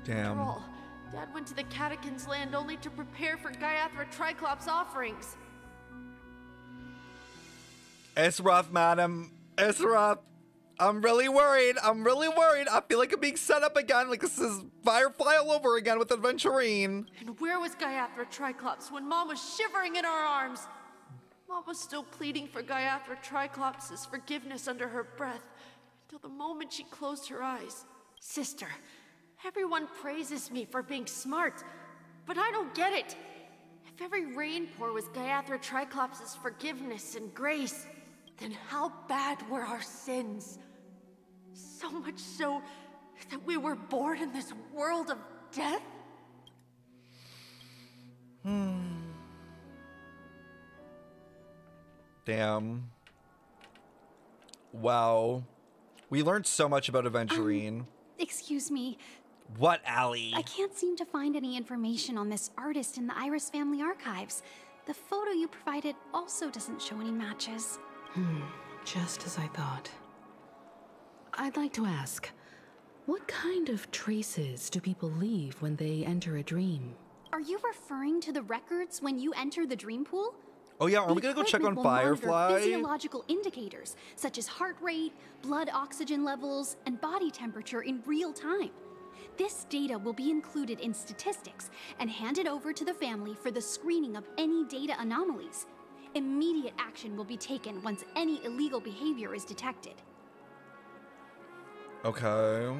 Damn. After all, Dad went to the Catechins' land only to prepare for Gaiathra Triclops' offerings. It's rough, madam. It's rough. I'm really worried. I feel like I'm being set up again. Like this is Firefly all over again with Adventurine. And where was Gaiathra Triclops when Mom was shivering in our arms? Mom was still pleading for Gaiathra Triclops' forgiveness under her breath, until the moment she closed her eyes. Sister, everyone praises me for being smart, but I don't get it. If every rainpour was Gaiathra Triclops' forgiveness and grace, then how bad were our sins? So much so that we were born in this world of death? Damn. Wow. We learned so much about Adventurine. Excuse me. What, Allie? I can't seem to find any information on this artist in the Iris family archives. The photo you provided also doesn't show any matches. Just as I thought. I'd like to ask, what kind of traces do people leave when they enter a dream? Are you referring to the records when you enter the dream pool? Oh yeah, are we gonna go check on Equipment will monitor Firefly? physiological indicators, such as heart rate, blood oxygen levels, and body temperature in real time. This data will be included in statistics and handed over to the family for the screening of any data anomalies. Immediate action will be taken once any illegal behavior is detected. Okay.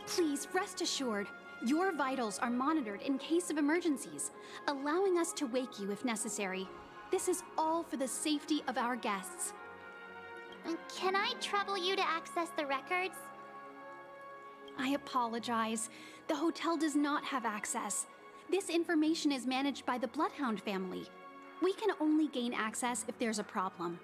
Please rest assured, your vitals are monitored in case of emergencies, allowing us to wake you if necessary. This is all for the safety of our guests. Can I trouble you to access the records? I apologize. The hotel does not have access. This information is managed by the Bloodhound family. We can only gain access if there's a problem.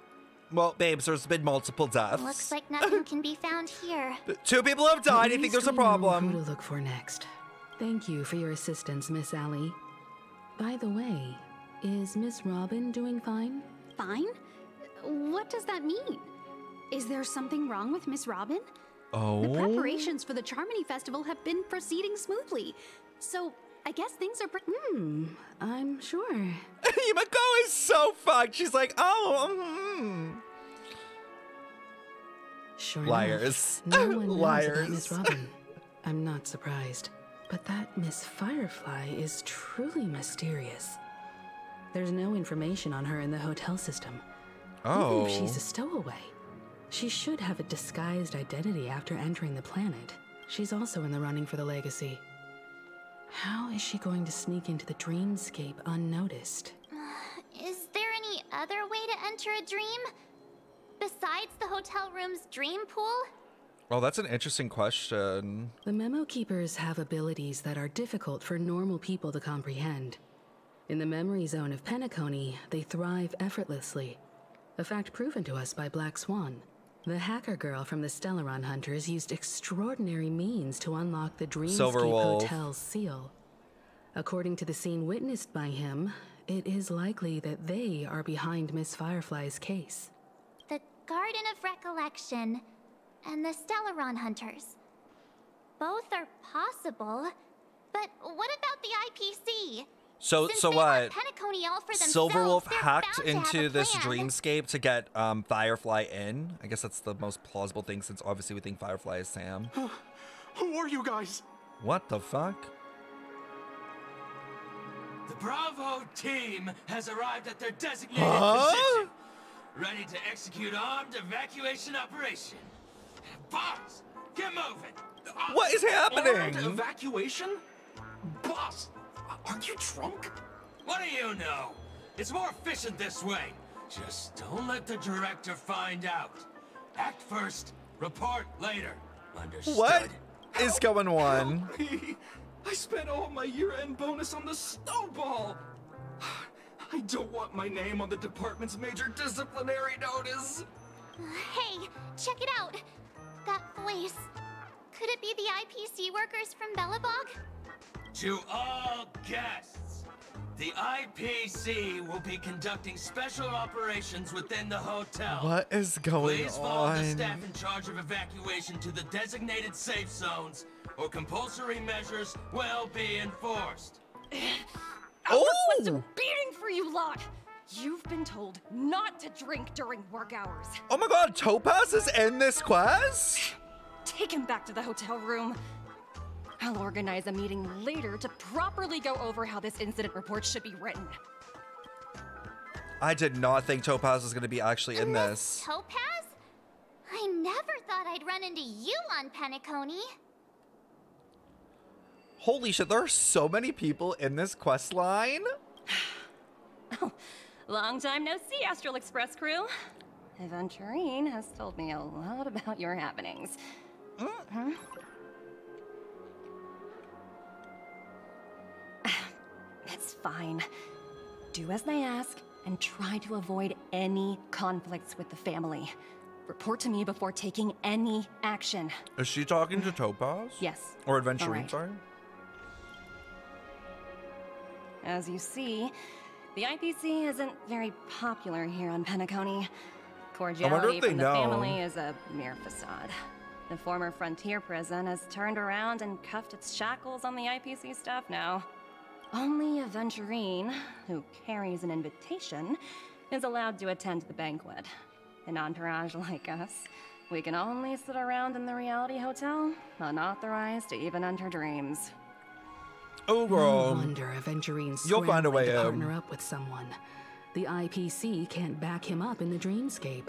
Well, babes, there's been multiple deaths. Looks like nothing can be found here. 2 people have died. I think there's a problem. Who to look for next? Thank you for your assistance, Miss Allie. By the way, is Miss Robin doing fine? Fine? What does that mean? Is there something wrong with Miss Robin? Oh. The preparations for the Charmony Festival have been proceeding smoothly, so I guess things are I'm sure. Yumiko is so fucked. She's like, oh, Sure liars. enough, no one knows Liars. about Miss Robin. I'm not surprised. But that Miss Firefly is truly mysterious. There's no information on her in the hotel system. Oh. Even if she's a stowaway, she should have a disguised identity after entering the planet. She's also in the running for the legacy. How is she going to sneak into the dreamscape unnoticed? Is there any other way to enter a dream? Besides the hotel room's dream pool? Oh, that's an interesting question. The Memo Keepers have abilities that are difficult for normal people to comprehend. In the memory zone of Penacony, they thrive effortlessly. A fact proven to us by Black Swan. The hacker girl from the Stellaron Hunters used extraordinary means to unlock the Dreamscape Hotel's seal. According to the scene witnessed by him, it is likely that they are behind Miss Firefly's case. The Garden of Recollection and the Stellaron Hunters. Both are possible, but what about the IPC? So Since so they what? want Penacony all for themselves, Silverwolf they're hacked bound to have into a this plan. dreamscape to get Firefly in. I guess that's the most plausible thing, since obviously we think Firefly is Sam. Who are you guys? What the fuck? The Bravo team has arrived at their designated position, ready to execute armed evacuation operation. Boss, get moving. What is happening? Armed evacuation? Boss, are you drunk? What do you know? It's more efficient this way. Just don't let the director find out. Act first, report later. Understood? What is going on? I spent all my year-end bonus on the snowball. I don't want my name on the department's major disciplinary notice. Hey, check it out. That voice. Could it be the IPC workers from Bellabog? To all guests, the IPC will be conducting special operations within the hotel. What is going Please follow the on? staff in charge of evacuation to the designated safe zones, or compulsory measures will be enforced. What's a beating for you lot? You've been told not to drink during work hours. Oh my god, Topaz is in this quest? Take him back to the hotel room. I'll organize a meeting later to properly go over how this incident report should be written. I did not think Topaz was going to be actually in this. Topaz? I never thought I'd run into you on Penacony. Holy shit, there are so many people in this quest line. Long time no see, Astral Express crew. Aventurine has told me a lot about your happenings. It's fine. Do as they ask and try to avoid any conflicts with the family. Report to me before taking any action. Is she talking to Topaz? Yes. Or Aventurine, All right. sorry? As you see, the IPC isn't very popular here on Penacony. I wonder Cordiality if they from the know. family is a mere facade. The former frontier prison has turned around and cuffed its shackles on the IPC staff now. Only Aventurine, who carries an invitation, is allowed to attend the banquet. An entourage like us, we can only sit around in the reality hotel, unauthorized to even enter dreams. Oh, girl. No wonder Aventurine's You'll find a way to in. partner up with someone. The IPC can't back him up in the dreamscape.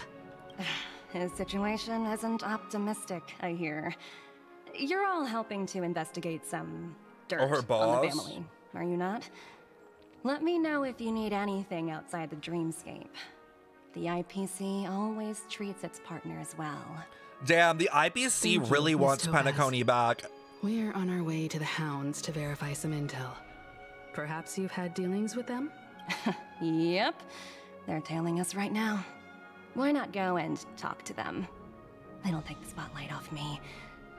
His situation isn't optimistic, I hear. You're all helping to investigate some dirt her on boss? the family, are you not? Let me know if you need anything outside the dreamscape. The IPC always treats its partners well. Damn, the IPC Thank really you, wants Miss Topaz. Penacony back. We're on our way to the Hounds to verify some intel. Perhaps you've had dealings with them? Yep, they're tailing us right now. Why not go and talk to them? It'll take the spotlight off me.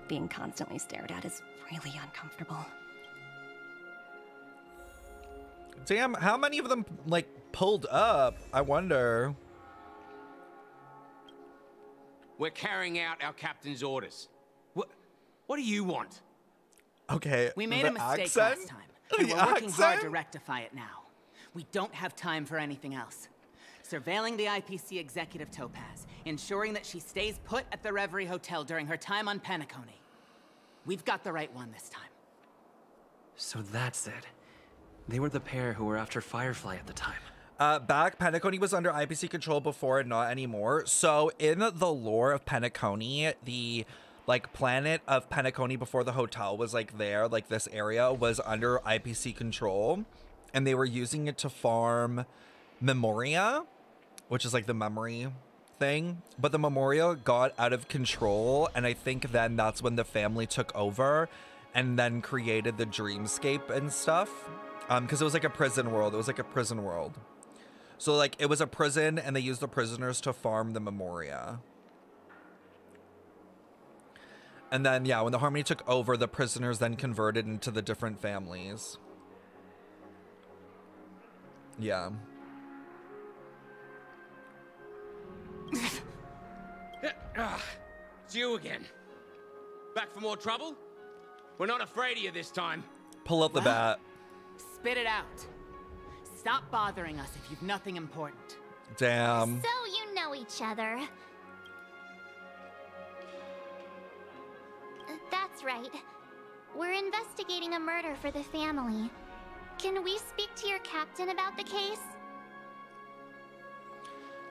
Being constantly stared at is really uncomfortable. Damn, how many of them, like, pulled up? I wonder. We're carrying out our captain's orders. What do you want? Okay, We made the a mistake accent? last time, and The we're working hard accent? to rectify it now. We don't have time for anything else. Surveilling the IPC executive Topaz, ensuring that she stays put at the Reverie Hotel during her time on Penacony. We've got the right one this time. So that's it. They were the pair who were after Firefly at the time. Back, Penacony was under IPC control before and not anymore. So in the lore of Penacony, the like planet of Penacony before the hotel was like there, like this area was under IPC control, and they were using it to farm Memoria, which is like the memory thing. But the Memoria got out of control, and I think then that's when the family took over and then created the dreamscape and stuff. Because it was like a prison world. It was like a prison world. So like it was a prison, and they used the prisoners to farm the Memoria. And then, yeah, when the Harmony took over, the prisoners then converted into the different families. Yeah. It's you again. Back for more trouble? We're not afraid of you this time. Pull up the bat. Spit it out. Stop bothering us if you've nothing important. Damn. So you know each other. That's right. We're investigating a murder for the family. Can we speak to your captain about the case?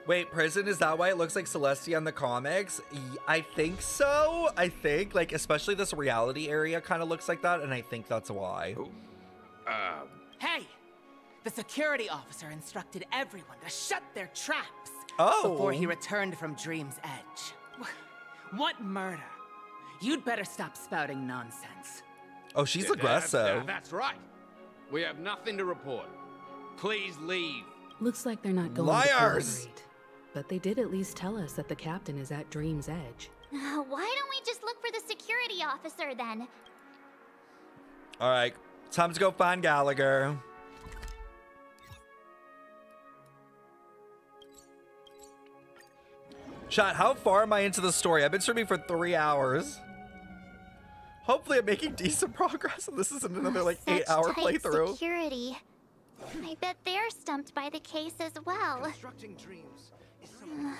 Wait, prison? Is that why it looks like Celestia in the comics? I think so. I think, like, especially this reality area kind of looks like that, and I think that's why. Hey! The security officer instructed everyone to shut their traps Oh. before he returned from Dream's Edge. What murder? You'd better stop spouting nonsense. Oh, she's aggressive. That's right. We have nothing to report. Please leave. Looks like they're not going to cooperate. But they did at least tell us that the captain is at Dream's Edge. Why don't we just look for the security officer then? All right, time to go find Gallagher. Chat, how far am I into the story? I've been streaming for 3 hours. Hopefully I'm making decent progress, and this isn't another like 8-hour Tight playthrough. Security. I bet they're stumped by the case as well.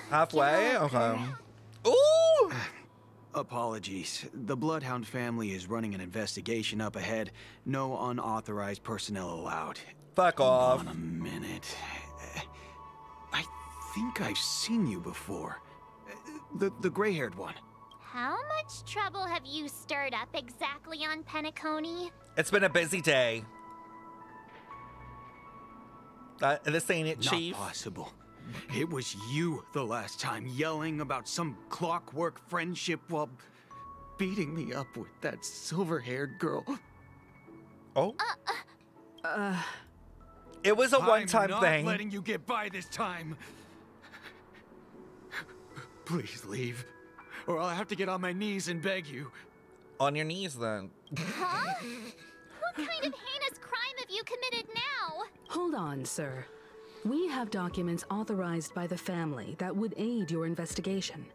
Halfway? Okay. Ooh! Apologies. The Bloodhound family is running an investigation up ahead. No unauthorized personnel allowed. Fuck off. Hold on a minute. I think I've seen you before. The gray-haired one. How much trouble have you stirred up exactly on Penacony? It's been a busy day. This ain't it, Chief. Not possible. It was you the last time, yelling about some clockwork friendship while beating me up with that silver-haired girl. Oh? It was a one-time I'm thing. not letting you get by this time. Please leave, or I'll have to get on my knees and beg you. On your knees, then. Huh? What kind of heinous crime have you committed now? Hold on, sir. We have documents authorized by the family that would aid your investigation.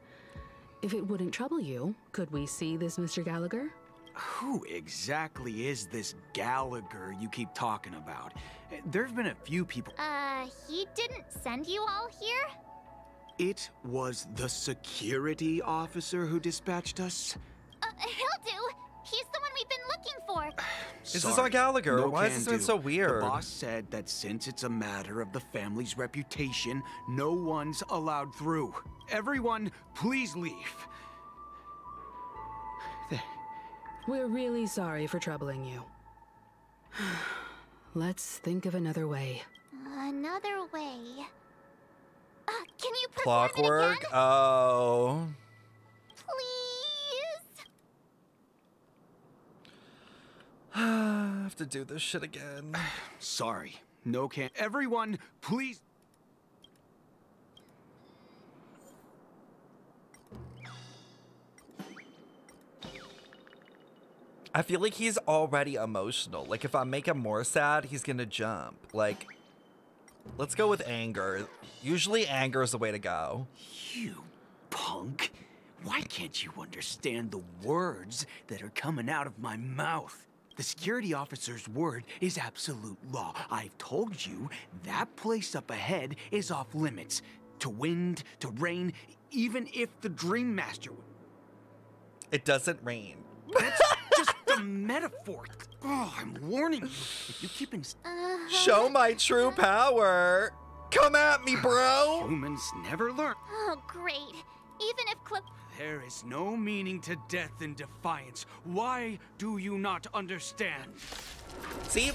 If it wouldn't trouble you, could we see this Mr. Gallagher? Who exactly is this Gallagher you keep talking about? There's been a few people. He didn't send you all here? It was the security officer who dispatched us? He'll do. He's the one we've been looking for. Is this on Gallagher? No Why is this been so weird? The boss said that since it's a matter of the family's reputation, no one's allowed through. Everyone, please leave. We're really sorry for troubling you. Let's think of another way. Another way. Can you perform Clockwork? it again? Oh. Please? I have to do this shit again. Sorry. No can. Everyone, please. I feel like he's already emotional. Like, if I make him more sad, he's gonna jump. Like, let's go with anger. Usually anger is the way to go. You punk. Why can't you understand the words that are coming out of my mouth? The security officer's word is absolute law. I've told you that place up ahead is off limits. To wind, to rain, even if the Dream Master would. It doesn't rain. That's just a metaphor. Oh, I'm warning you. If you keep Show my true power. Come at me, bro. Humans never learn. Oh, great. Even if Clip... There is no meaning to death and defiance. Why do you not understand? See?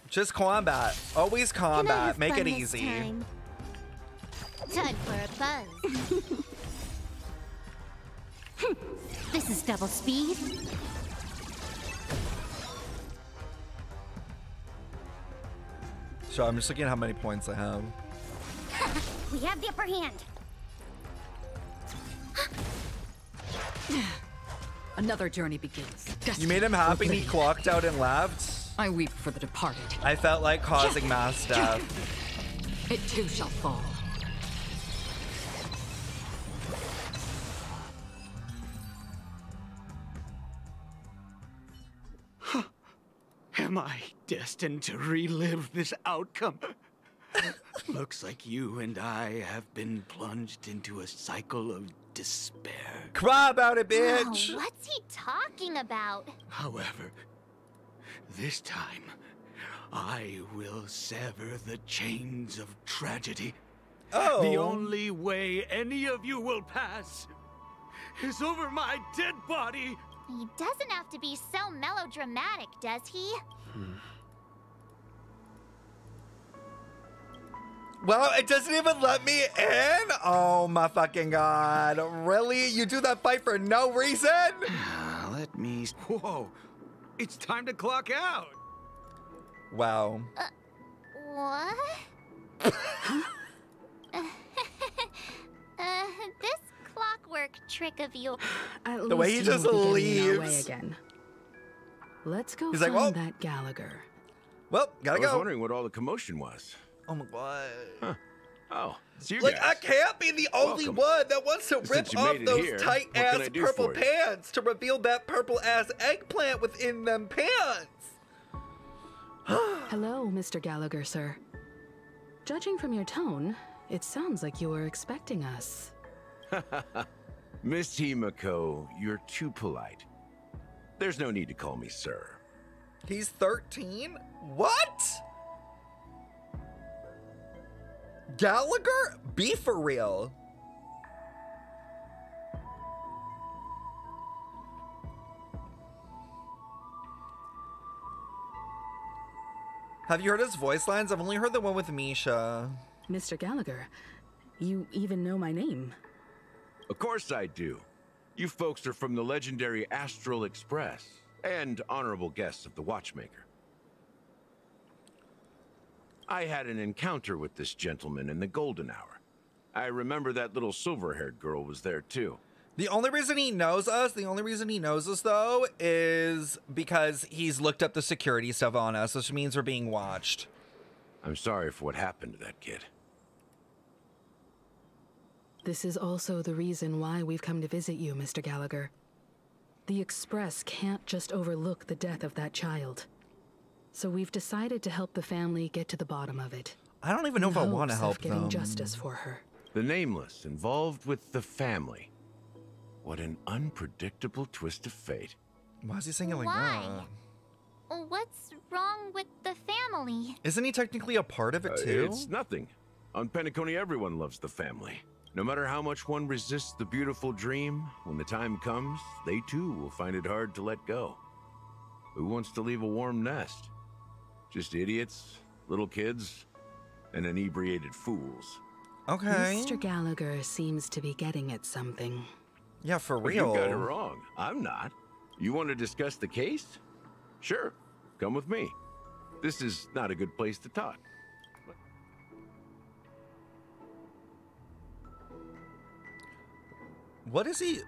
Just combat. Always combat. Make it easy. Time for a buzz. This is double speed. So I'm just looking at how many points I have. We have the upper hand. Another journey begins. You made him happy and he clocked out and left? I weep for the departed. I felt like causing mass death. It too shall fall. Am I destined to relive this outcome? Looks like you and I have been plunged into a cycle of despair. Cry about it, bitch! Oh, what's he talking about? However, this time, I will sever the chains of tragedy. Oh. The only way any of you will pass is over my dead body. He doesn't have to be so melodramatic, does he? Well, it doesn't even let me in? Oh my fucking god. Really? You do that fight for no reason? Let me... Whoa. It's time to clock out. Wow. What? This clockwork trick of yours. At The way he least just won't be getting in our way leaves. again. Let's go He's find like, "Well." that Gallagher. Well, gotta I was go. wondering what all the commotion was. Oh my god. Huh. Oh, it's you Like, guys. I can't be the only Welcome. one that wants to Since rip you off made it those here, what tight can ass I do purple for you? pants to reveal that purple ass eggplant within them pants. Hello, Mr. Gallagher, sir. Judging from your tone, it sounds like you were expecting us. Miss Himiko, you're too polite. There's no need to call me sir. He's 13? What? Gallagher? Be for real. Have you heard his voice lines? I've only heard the one with Misha. Mr. Gallagher, you even know my name. Of course I do. You folks are from the legendary Astral Express and honorable guests of the Watchmaker. I had an encounter with this gentleman in the golden hour. I remember that little silver-haired girl was there too. The only reason he knows us, though, is because he's looked up the security stuff on us, which means we're being watched. I'm sorry for what happened to that kid. This is also the reason why we've come to visit you, Mr. Gallagher. The Express can't just overlook the death of that child. So we've decided to help the family get to the bottom of it. I don't even know if I want to help getting them. justice for her. The Nameless involved with the family. What an unpredictable twist of fate. Why is he singing like Why? that? What's wrong with the family? Isn't he technically a part of it too? It's nothing. On Penacony, everyone loves the family. No matter how much one resists the beautiful dream, when the time comes, they too will find it hard to let go. Who wants to leave a warm nest? Just idiots, little kids, and inebriated fools. Okay. Mr. Gallagher seems to be getting at something. Yeah, for But real. You got it wrong. I'm not. You want to discuss the case? Sure. Come with me. This is not a good place to talk. What is he?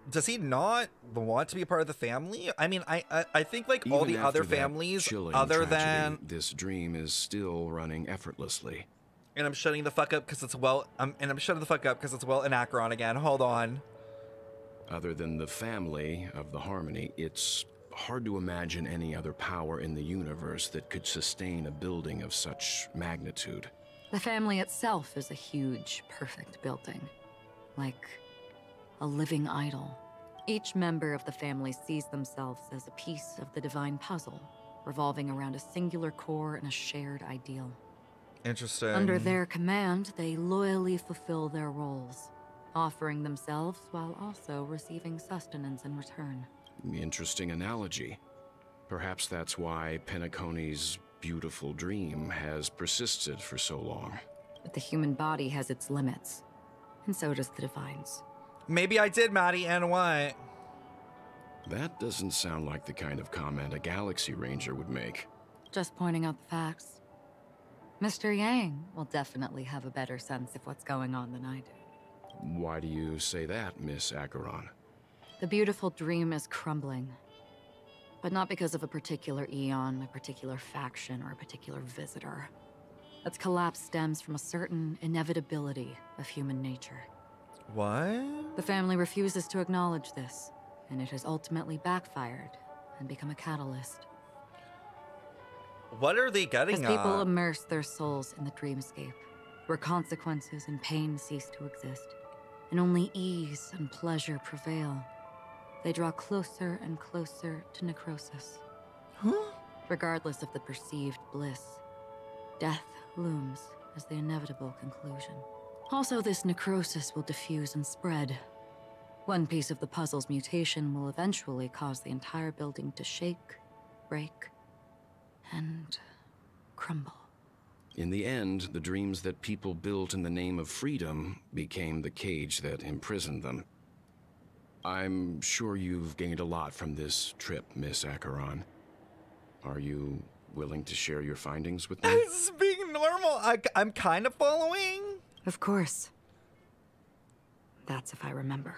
Does he not want to be a part of the family? I mean, I think like all Even the other after that families, chilling other tragedy, than, this dream is still running effortlessly. and I'm shutting the fuck up because it's I'm shutting the fuck up because it's Welt and Acheron again. Hold on. Other than the family of the Harmony, it's hard to imagine any other power in the universe that could sustain a building of such magnitude. The family itself is a huge, perfect building. Like a living idol. Each member of the family sees themselves as a piece of the divine puzzle, revolving around a singular core and a shared ideal. Interesting. Under their command, they loyally fulfill their roles, offering themselves while also receiving sustenance in return. Interesting analogy. Perhaps that's why Penacony's beautiful dream has persisted for so long. But the human body has its limits, and so does the divine's. Maybe I did, Maddie, and what? That doesn't sound like the kind of comment a Galaxy Ranger would make. Just pointing out the facts. Mr. Yang will definitely have a better sense of what's going on than I do. Why do you say that, Miss Acheron? The beautiful dream is crumbling. But not because of a particular eon, a particular faction, or a particular visitor. Its collapse stems from a certain inevitability of human nature. What? The family refuses to acknowledge this, and it has ultimately backfired and become a catalyst. What are they getting As people at? immerse their souls in the dreamscape, where consequences and pain cease to exist, and only ease and pleasure prevail, they draw closer and closer to necrosis. Regardless of the perceived bliss, death looms as the inevitable conclusion. Also, this necrosis will diffuse and spread. One piece of the puzzle's mutation will eventually cause the entire building to shake, break, and crumble. In the end, the dreams that people built in the name of freedom became the cage that imprisoned them. I'm sure you've gained a lot from this trip, Miss Acheron. Are you willing to share your findings with me? This is being normal. I'm kind of following. Of course. That's if I remember.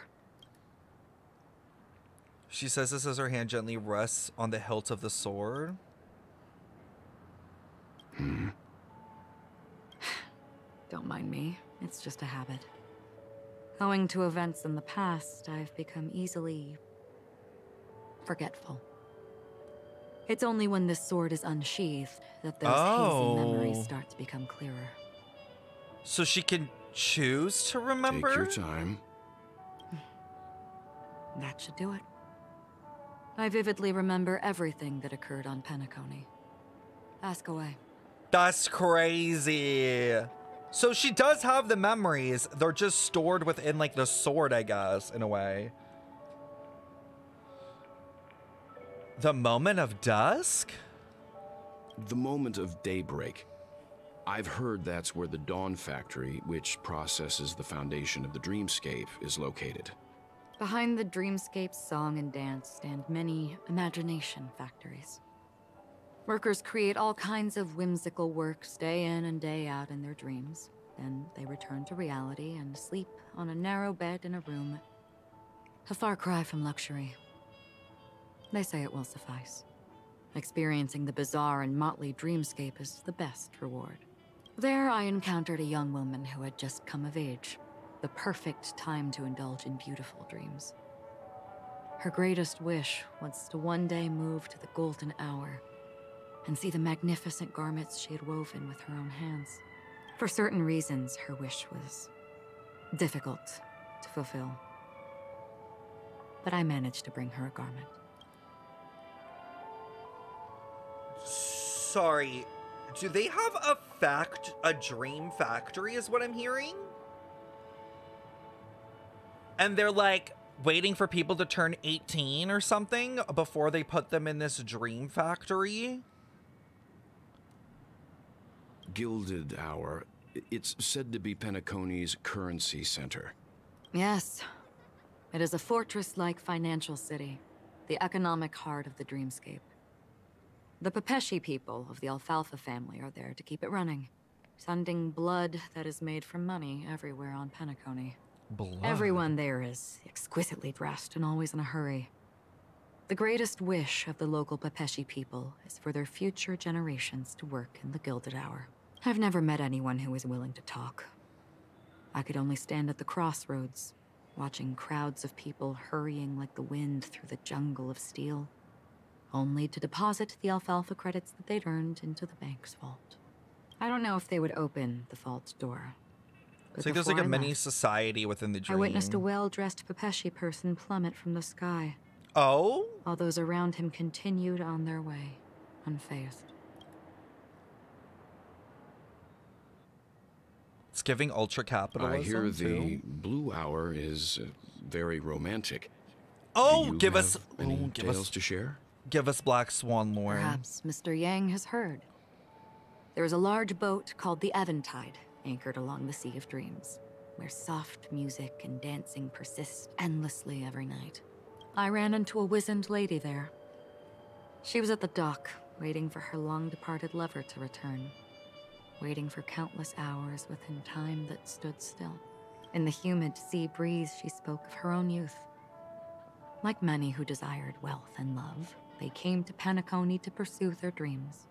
She says this as her hand gently rests on the hilt of the sword. Don't mind me. It's just a habit. Owing to events in the past, I've become easily forgetful. It's only when this sword is unsheathed that those hazy memories start to become clearer. So she can choose to remember? Take your time. That should do it. I vividly remember everything that occurred on Penacony. Ask away. That's crazy. So she does have the memories. They're just stored within, like, the sword, I guess, in a way. The moment of dusk? The moment of daybreak. I've heard that's where the Dawn Factory, which processes the foundation of the dreamscape, is located. Behind the dreamscape's song and dance stand many imagination factories. Workers create all kinds of whimsical works day in and day out in their dreams. Then they return to reality and sleep on a narrow bed in a room. A far cry from luxury. They say it will suffice. Experiencing the bizarre and motley dreamscape is the best reward. There I encountered a young woman who had just come of age. The perfect time to indulge in beautiful dreams. Her greatest wish was to one day move to the golden hour and see the magnificent garments she had woven with her own hands. For certain reasons, her wish was difficult to fulfill. But I managed to bring her a garment. Sorry, do they have a dream factory is what I'm hearing? And they're like waiting for people to turn 18 or something before they put them in this dream factory? Gilded Hour. It's said to be Penacony'S currency center. Yes. It is a fortress-like financial city, the economic heart of the dreamscape. The Pepeshi people of the Alfalfa family are there to keep it running, sending blood that is made from money everywhere on Penacony. Blood. Everyone there is exquisitely dressed and always in a hurry. The greatest wish of the local Pepeshi people is for their future generations to work in the Gilded Hour. I've never met anyone who is willing to talk. I could only stand at the crossroads, watching crowds of people hurrying like the wind through the jungle of steel, only to deposit the alfalfa credits that they'd earned into the bank's vault. I don't know if they would open the vault door. It's like there's like a mini society within the dream. I witnessed a well-dressed Pepeshi person plummet from the sky. Oh? While those around him continued on their way, unfazed. It's giving ultra capitalism. I hear the too. Blue Hour is very romantic. Oh, Do you give have us any tales to share? Give us Black Swan lore. Perhaps Mr. Yang has heard. There is a large boat called the Eventide, anchored along the Sea of Dreams, where soft music and dancing persist endlessly every night. I ran into a wizened lady there. She was at the dock, waiting for her long-departed lover to return, waiting for countless hours within time that stood still. In the humid sea breeze, she spoke of her own youth. Like many who desired wealth and love, they came to Penacony to pursue their dreams.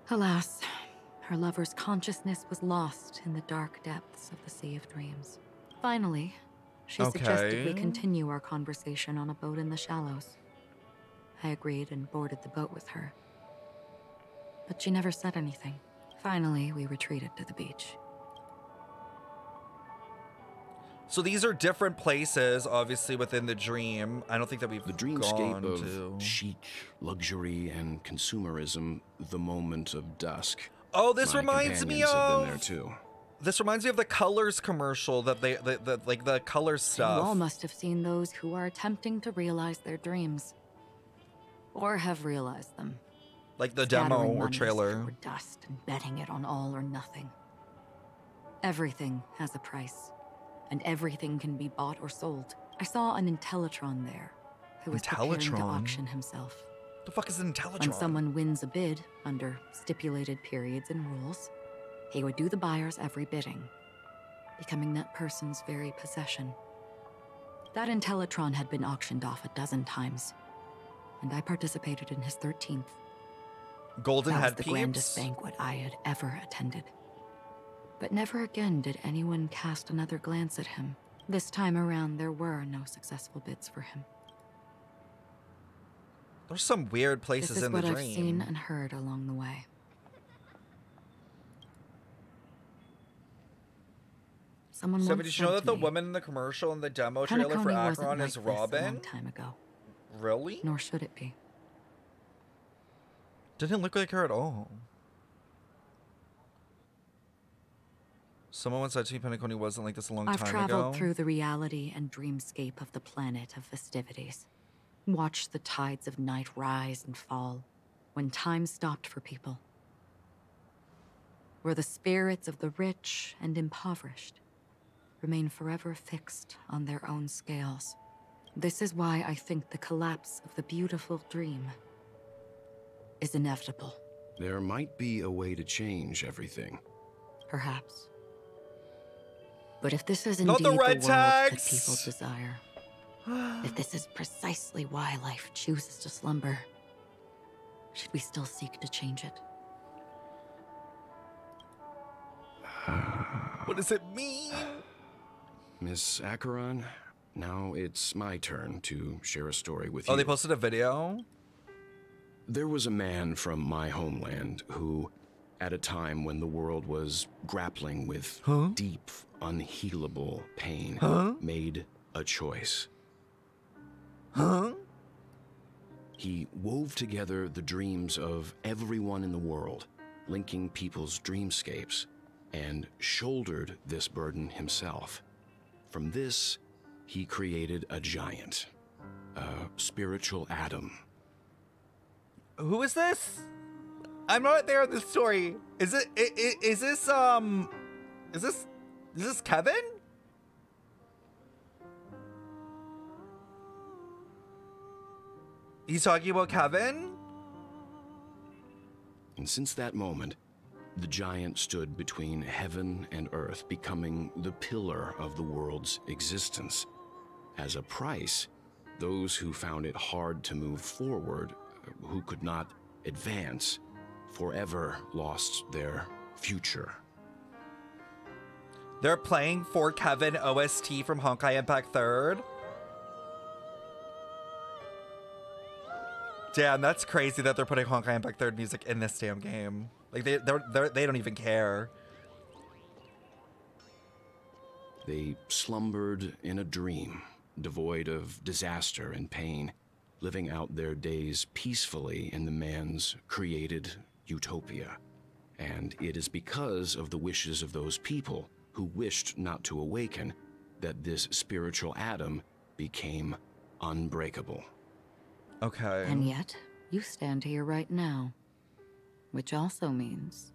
Alas, her lover's consciousness was lost in the dark depths of the Sea of Dreams. Finally, she suggested we continue our conversation on a boat in the shallows. I agreed and boarded the boat with her. But she never said anything. Finally, we retreated to the beach. So these are different places, obviously, within the dream. I don't think that we've The dreamscape gone of chic, luxury, and consumerism, the moment of dusk. Oh, this My reminds me companions have of... been there too. This reminds me of the Colors commercial that like the Colors stuff. You all must have seen those who are attempting to realize their dreams. Or have realized them. Like the demo Scattering or money trailer. for dust and betting it on all or nothing. Everything has a price, and everything can be bought or sold. I saw an Intellitron there, who was preparing to Intellitron? auction himself. The fuck is an Intellitron? When someone wins a bid under stipulated periods and rules, he would do the buyer's every bidding, becoming that person's very possession. That Intellitron had been auctioned off 12 times, and I participated in his 13th. Golden That was Head the Peeps? grandest banquet I had ever attended. But never again did anyone cast another glance at him. This time around, there were no successful bids for him. There's some weird places This is in the what dream. I've seen and heard along the way. Someone So once did you know said that to the me, woman in the commercial and the demo trailer for Penacony wasn't Acheron like is this Robin? a long time ago. Really? Nor should it be. Didn't look like her at all. Someone once said to me Penacony wasn't like this a long I've time traveled ago. through the reality and dreamscape of the planet of festivities. Watched the tides of night rise and fall when time stopped for people. Where the spirits of the rich and impoverished remain forever fixed on their own scales. This is why I think the collapse of the beautiful dream is inevitable. There might be a way to change everything. Perhaps. But if this is Not indeed the the red world that tags! people desire, if this is precisely why life chooses to slumber, should we still seek to change it? What does it mean? Miss Acheron, now it's my turn to share a story with you. Oh, they posted a video? There was a man from my homeland who, at a time when the world was grappling with deep, unhealable pain, made a choice. He wove together the dreams of everyone in the world, linking people's dreamscapes, and shouldered this burden himself. From this, he created a giant, a spiritual atom. Who is this? I'm not there in this story. Is this Kevin? He's talking about Kevin? And since that moment, the giant stood between heaven and earth, becoming the pillar of the world's existence. As a price, those who found it hard to move forward, who could not advance, forever lost their future. They're playing for Kevin OST from Honkai Impact 3rd. Damn, that's crazy that they're putting Honkai Impact 3rd music in this damn game. Like they don't even care. They slumbered in a dream, devoid of disaster and pain, living out their days peacefully in the man's created utopia. And it is because of the wishes of those people who wished not to awaken that this spiritual atom became unbreakable. Okay. And yet, you stand here right now. Which also means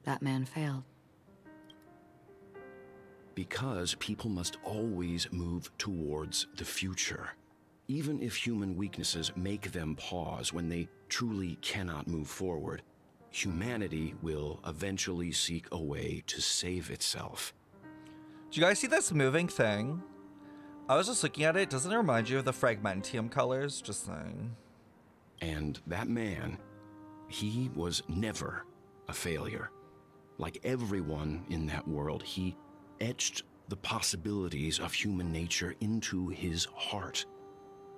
that man failed. Because people must always move towards the future. Even if human weaknesses make them pause when they truly cannot move forward, humanity will eventually seek a way to save itself. Do you guys see this moving thing? I was just looking at it. Doesn't it remind you of the Fragmentium colors? Just saying. And that man, he was never a failure. Like everyone in that world, he etched the possibilities of human nature into his heart.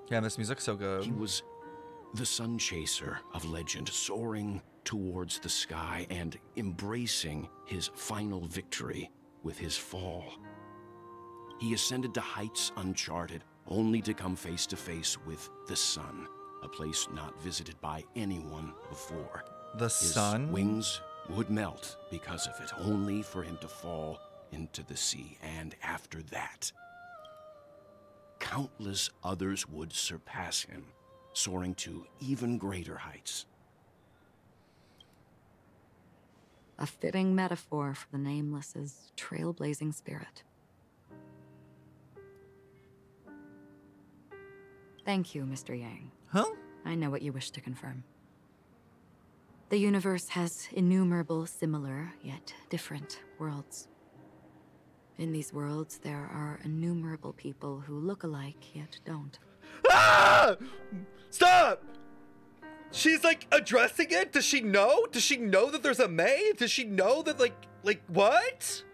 Yeah, this music's so good. He was the sun chaser of legend, soaring towards the sky and embracing his final victory with his fall. He ascended to heights uncharted, only to come face to face with the sun, a place not visited by anyone before. The sun? His wings would melt because of it, only for him to fall into the sea. And after that, countless others would surpass him, soaring to even greater heights. A fitting metaphor for the Nameless's trailblazing spirit. Thank you, Mr. Yang. Huh? I know what you wish to confirm. The universe has innumerable similar, yet different worlds. In these worlds, there are innumerable people who look alike, yet don't. Ah! Stop! She's like addressing it? Does she know? Does she know that there's a May? Does she know that like what?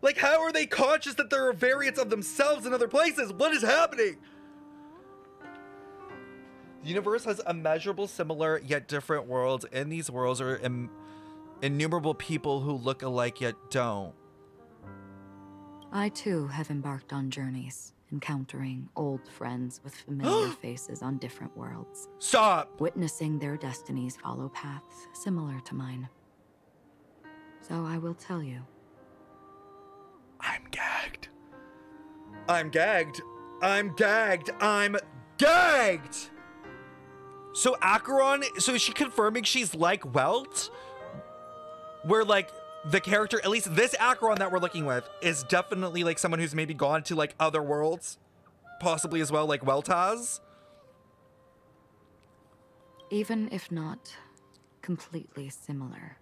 Like, how are they conscious that there are variants of themselves in other places? What is happening? The universe has immeasurable, similar, yet different worlds. In these worlds are innumerable people who look alike, yet don't. I, too, have embarked on journeys, encountering old friends with familiar faces on different worlds. Stop! Witnessing their destinies follow paths similar to mine. So I will tell you. I'm gagged. I'm gagged. I'm gagged. I'm gagged! So Acheron, so is she confirming she's like Welt? Where like the character, at least this Acheron that we're looking with, is definitely like someone who's maybe gone to like other worlds, possibly as well, like Welt has? Even if not completely similar,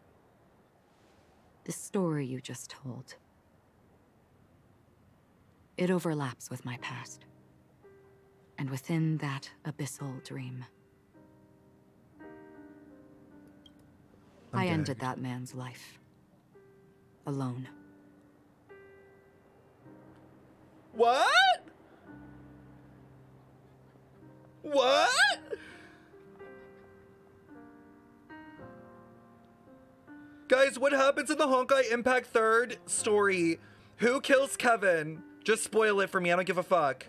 the story you just told, it overlaps with my past. And within that abyssal dream, I ended that man's life. Alone. What? What? Guys, what happens in the Honkai Impact 3rd story? Who kills Kevin? Just spoil it for me. I don't give a fuck.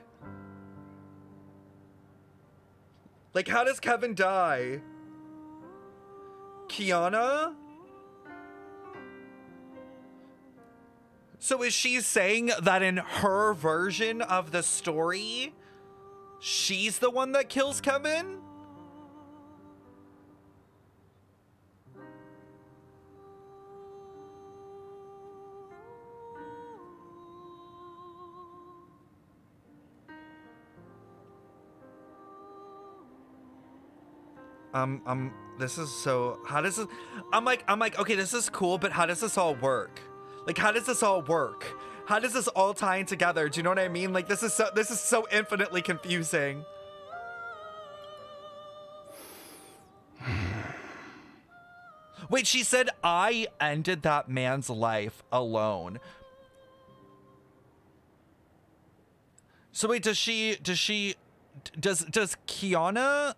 Like, how does Kevin die? Kiana? So is she saying that in her version of the story, she's the one that kills Kevin? This is so, how does this, I'm like, okay, this is cool, but how does this all work? Like, how does this all work? How does this all tie in together? Do you know what I mean? Like, this is so infinitely confusing. Wait, she said, I ended that man's life alone. So wait, does Kiana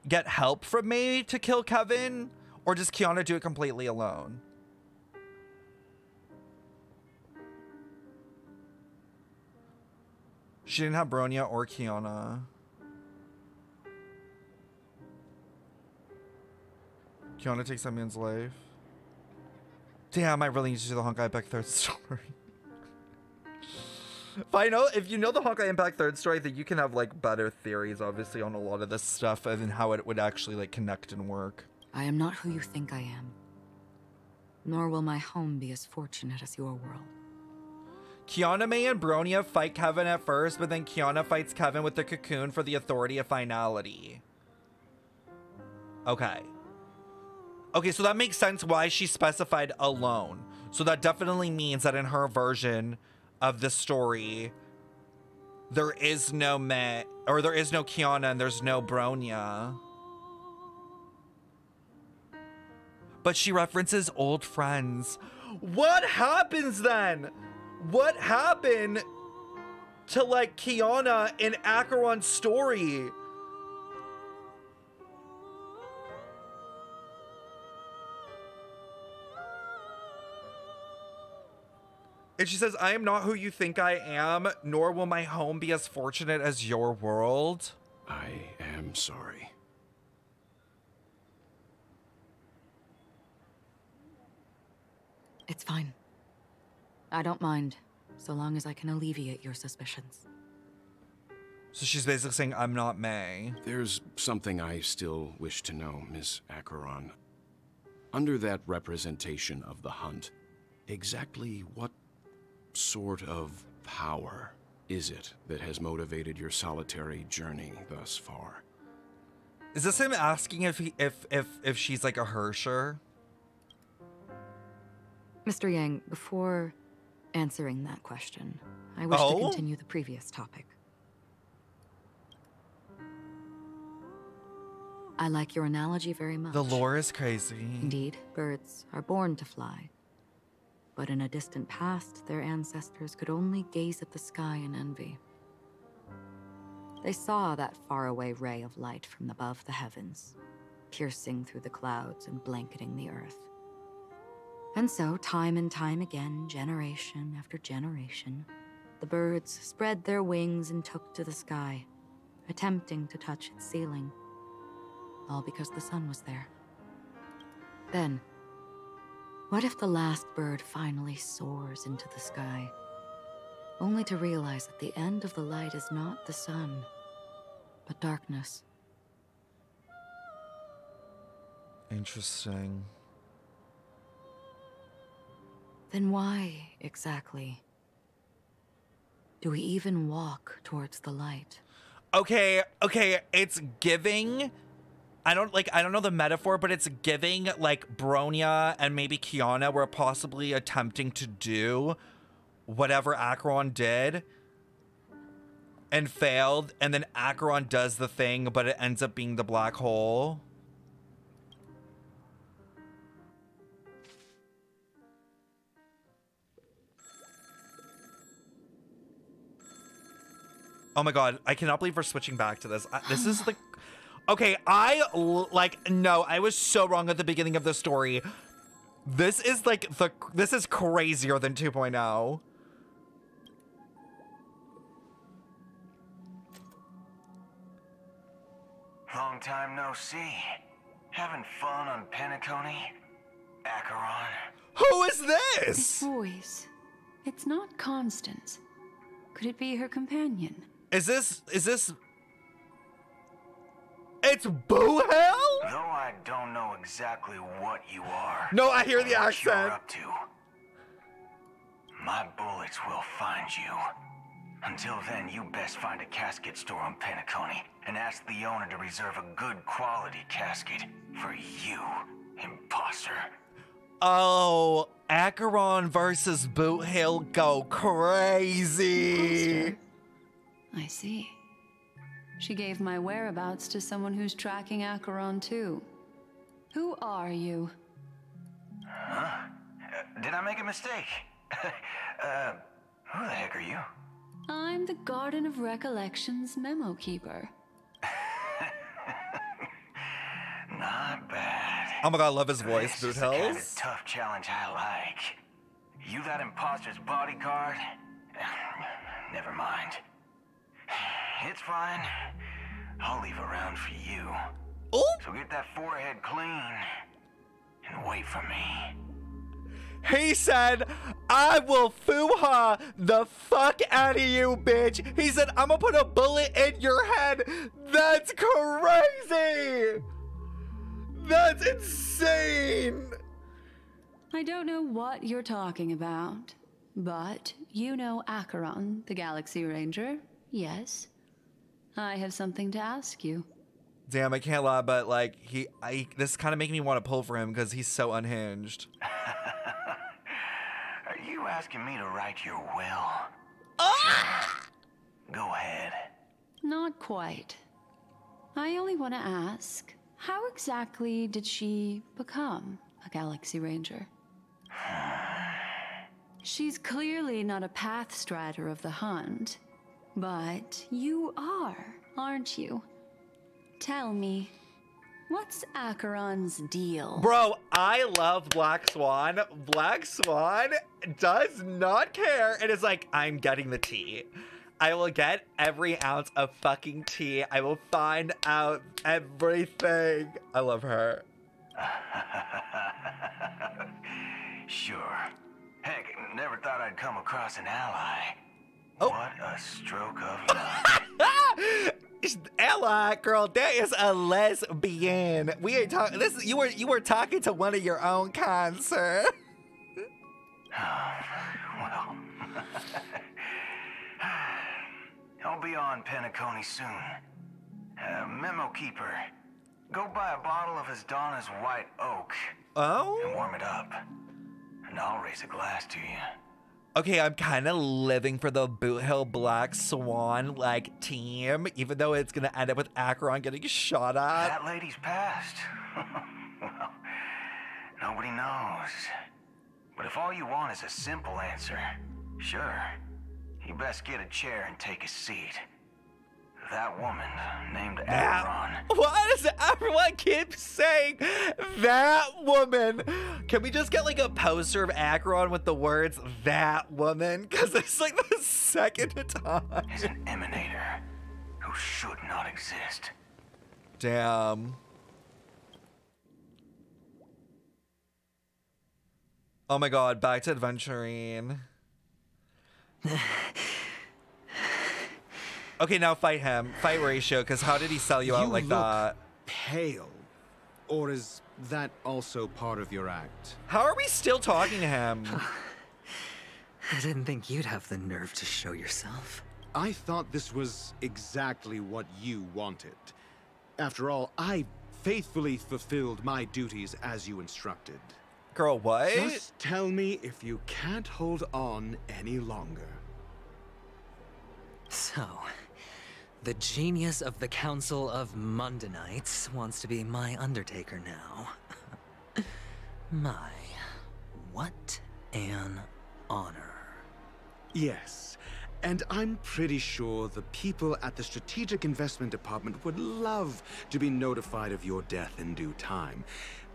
get help from May to kill Kevin? Or does Kiana do it completely alone? She didn't have Bronya or Kiana. Kiana takes that man's life. Damn, I really need to do the Honkai Impact 3rd story. If you know the Honkai Impact 3rd story, I think you can have like better theories, obviously, on a lot of this stuff and how it would actually like connect and work. I am not who you think I am. Nor will my home be as fortunate as your world. Kiana, May, and Bronya fight Kevin at first, but then Kiana fights Kevin with the cocoon for the authority of finality. Okay. Okay, so that makes sense why she specified alone. So that definitely means that in her version of the story, there is no May, or there is no Kiana and there's no Bronya. But she references old friends. What happens then? What happened to like Kiana in Acheron's story? And she says, I am not who you think I am, nor will my home be as fortunate as your world. I am sorry. It's fine. I don't mind, so long as I can alleviate your suspicions. So she's basically saying, I'm not May. There's something I still wish to know, Miss Acheron. Under that representation of the hunt, exactly what sort of power is it that has motivated your solitary journey thus far? Is this him asking if she's like a Hersher? Mr. Yang, before answering that question, I wish to continue the previous topic. I like your analogy very much. The lore is crazy. Indeed, birds are born to fly. But in a distant past, their ancestors could only gaze at the sky in envy. They saw that faraway ray of light from above the heavens, piercing through the clouds and blanketing the earth. And so, time and time again, generation after generation, the birds spread their wings and took to the sky, attempting to touch its ceiling, all because the sun was there. Then, what if the last bird finally soars into the sky, only to realize that the end of the light is not the sun, but darkness? Interesting. Then why, exactly, do we even walk towards the light? Okay, it's giving... I don't know the metaphor, but it's giving like Bronya and maybe Kiana were possibly attempting to do whatever Acheron did and failed, and then Acheron does the thing, but it ends up being the black hole. Oh my god, I cannot believe we're switching back to this. This is the... Okay, no, I was so wrong at the beginning of the story. This is this is crazier than 2.0. Long time no see. Having fun on Penacony? Acheron? Who is this? This voice. It's not Constance. Could it be her companion? Is this... It's Boo Hell? Though I don't know exactly what you are. No, I hear the what accent. You're up to. My bullets will find you. Until then, you best find a casket store on Penacony and ask the owner to reserve a good quality casket for you, imposter. Oh, Acheron versus Boot Hill go crazy. Monster. I see. She gave my whereabouts to someone who's tracking Acheron too. Who are you? Huh? Did I make a mistake? Who the heck are you? I'm the Garden of Recollection's memo keeper. Not bad. Oh my god, I love his voice, This Boot is the kind Hills. of tough challenge I like. You that imposter's bodyguard? Never mind. It's fine. I'll leave a round for you. Ooh. So get that forehead clean and wait for me. He said, I will foo-ha the fuck out of you, bitch. He said, I'm gonna put a bullet in your head. That's crazy. That's insane. I don't know what you're talking about, but you know Acheron, the Galaxy Ranger, yes? I have something to ask you. Damn, I can't lie, but like, this is kind of making me want to pull for him because he's so unhinged. Are you asking me to write your will? Go ahead. Not quite. I only want to ask, how exactly did she become a Galaxy Ranger? She's clearly not a path strider of the hunt, but you are, aren't you? Tell me, what's Acheron's deal? Bro, I love Black Swan. Black Swan does not care. It is like, I'm getting the tea. I will get every ounce of fucking tea. I will find out everything. I love her. Sure. Heck, never thought I'd come across an ally. Oh. What a stroke of luck. Ally, girl, that is a lesbian. We ain't talking. This you were talking to one of your own kind, sir. Well, I'll be on Penacony soon. Memo keeper, go buy a bottle of his Donna's White Oak. Oh? And warm it up. And I'll raise a glass to you. Okay, I'm kind of living for the Boot Hill Black Swan, like, team, even though it's gonna end up with Acheron getting shot at. That lady's passed. Well, nobody knows. But if all you want is a simple answer, sure, you best get a chair and take a seat. That woman named Acheron. Why does everyone keep saying that woman? Can we just get like a poster of Acheron with the words that woman? Because it's like the second time. Is an emanator who should not exist. Damn. Oh my god, back to adventuring. Okay, now fight him. Fight Ratio, because how did he sell you out like that? Pale. Or is that also part of your act? How are we still talking to him? I didn't think you'd have the nerve to show yourself. I thought this was exactly what you wanted. After all, I faithfully fulfilled my duties as you instructed. Girl, what? Just tell me if you can't hold on any longer. So, the genius of the Council of Mundanites wants to be my Undertaker now. My, what an honor. Yes, And I'm pretty sure the people at the Strategic Investment Department would love to be notified of your death in due time.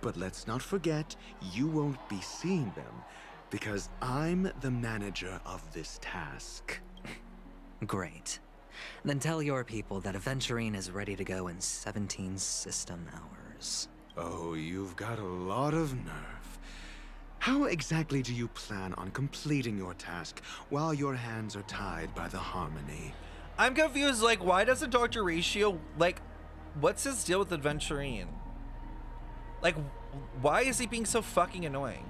But let's not forget, you won't be seeing them, because I'm the manager of this task. Great. Then tell your people that Aventurine is ready to go in 17 system hours. Oh, you've got a lot of nerve. How exactly do you plan on completing your task while your hands are tied by the Harmony? I'm confused, like, why doesn't Dr. Ratio, like, what's his deal with Aventurine? Like, why is he being so fucking annoying?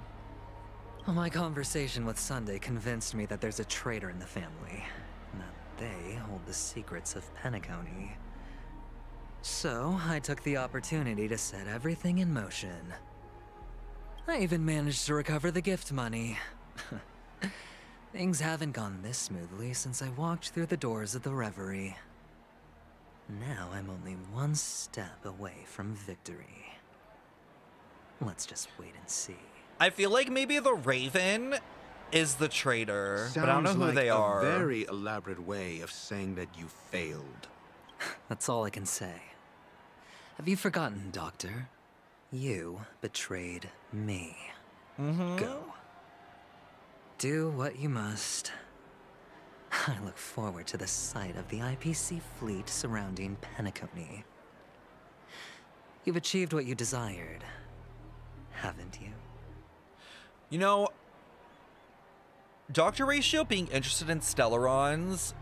Well, my conversation with Sunday convinced me that there's a traitor in the family, and that they hold the secrets of Penacony. So, I took the opportunity to set everything in motion. I even managed to recover the gift money. Things haven't gone this smoothly since I walked through the doors of the Reverie. Now I'm only one step away from victory. Let's just wait and see. I feel like maybe the Raven is the traitor, but I don't know who Sounds they like are. a very elaborate way of saying that you failed. That's all I can say. Have you forgotten, Doctor? You betrayed me. Go. Do what you must. I look forward to the sight of the IPC fleet surrounding Penacony. You've achieved what you desired, haven't you? You know, Dr. Ratio being interested in Stellarons.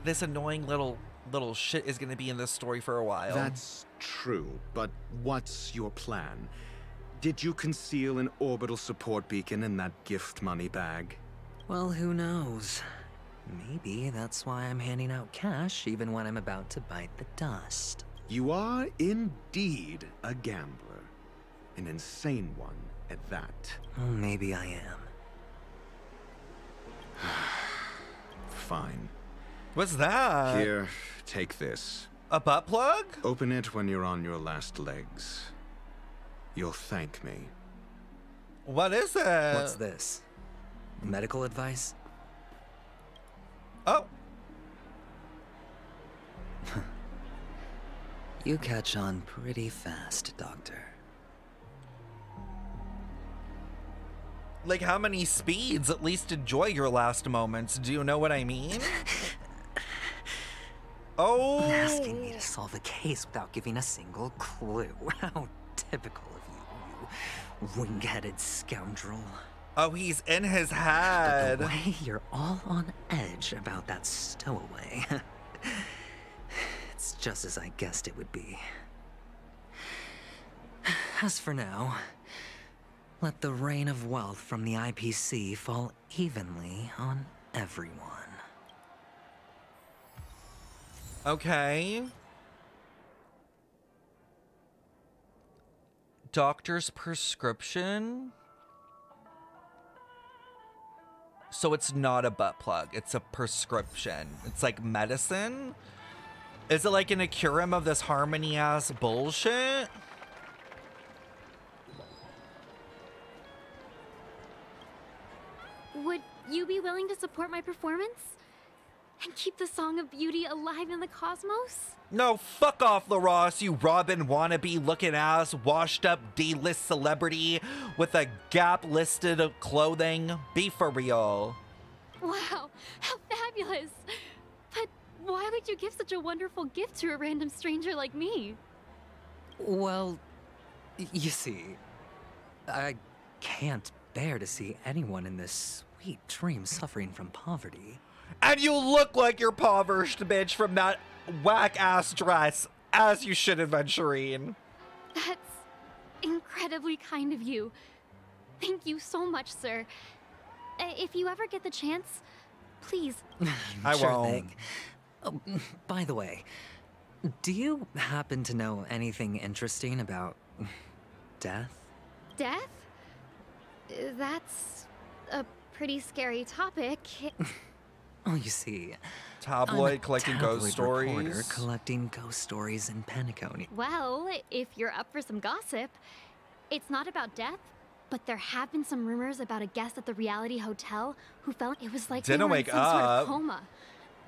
This annoying little shit is gonna be in this story for a while. That's true, but what's your plan? Did you conceal an orbital support beacon in that gift money bag? Well, who knows? Maybe that's why I'm handing out cash even when I'm about to bite the dust. You are indeed a gambler. An insane one at that. Well, maybe I am. Fine. What's that? Here, take this. A butt plug? Open it when you're on your last legs. You'll thank me. What is it? What's this? Medical advice? Oh. You catch on pretty fast, Doctor. Like, how many speeds? At least enjoy your last moments. Do you know what I mean? Oh. Asking me to solve a case without giving a single clue. How typical of you, you wing-headed scoundrel. Oh, he's in his head. But the way you're all on edge about that stowaway. It's just as I guessed it would be. As for now, let the rain of wealth from the IPC fall evenly on everyone. Okay. Doctor's prescription. So it's not a butt plug, it's a prescription. It's like medicine. Is it like an Acheron of this Harmony ass bullshit? Would you be willing to support my performance? And keep the Song of Beauty alive in the cosmos? No, fuck off, LaRosse, you Robin wannabe looking ass, washed up D-list celebrity with a Gap listed clothing. Be for real. Wow, how fabulous! But why would you give such a wonderful gift to a random stranger like me? Well, you see, I can't bear to see anyone in this sweet dream suffering from poverty. And you look like you're impoverished, bitch, from that whack-ass dress, as you should, Aventurine. That's incredibly kind of you. Thank you so much, sir. If you ever get the chance, please. I Sure won't. thing. Oh, by the way, do you happen to know anything interesting about death? Death? That's a pretty scary topic. Oh, you see, Tabloid I'm a collecting tabloid ghost stories. reporter collecting ghost stories in Penacony. Well, if you're up for some gossip, it's not about death, But there have been some rumors about a guest at the reality hotel who felt it was like Didn't they were in wake some sort up. of coma.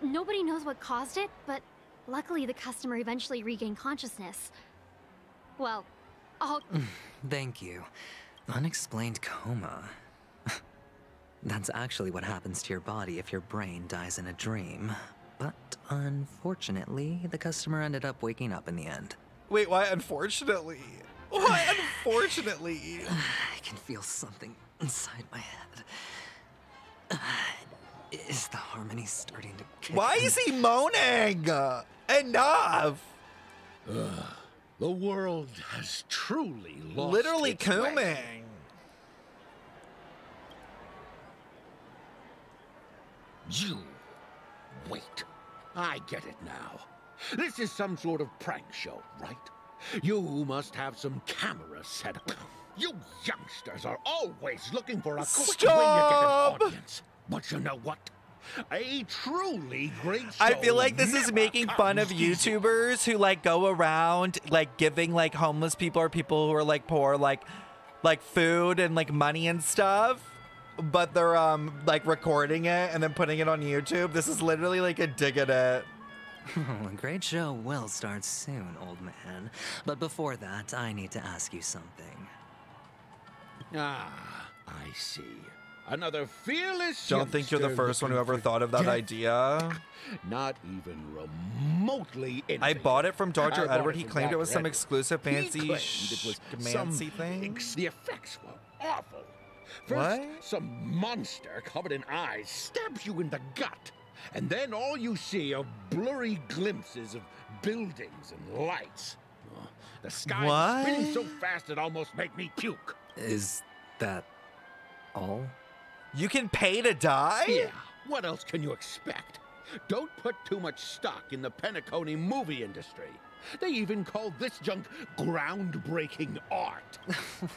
Nobody knows what caused it, but luckily the customer eventually regained consciousness. Well, I'll... Thank you. Unexplained coma. That's actually what happens to your body if your brain dies in a dream. But unfortunately, the customer ended up waking up in the end. Wait, why unfortunately? Why unfortunately? I can feel something inside my head. Is the harmony starting to kick Why in? is he moaning? Enough! The world has truly lost Literally its way. cooming. You wait. I get it now. This is some sort of prank show, right? You must have some cameras set up. You youngsters are always looking for a quick way to get an audience. But you know what? A truly great show. I feel like this is never making fun of comes easy. YouTubers who like go around like giving like homeless people or people who are like poor like food and like money and stuff, but they're like recording it and then putting it on YouTube. This is literally like a dig at it. A great show will start soon, old man. But before that, I need to ask you something. Ah, I see. Another fearless Don't think you're the youngster first one who looking ever for thought of that death. idea. Not even remotely I innovative. bought it from Dr. I bought Edward. it He from claimed it Dr. was some Edward. exclusive He fancy claimed it was schmancy thing. The effects were awful. First, What? some monster covered in eyes stabs you in the gut. And then all you see are blurry glimpses of buildings and lights. Oh, the sky was spinning so fast it almost made me puke. Is that all? You can pay to die? Yeah, what else can you expect? Don't put too much stock in the Penacony movie industry. They even call this junk groundbreaking art.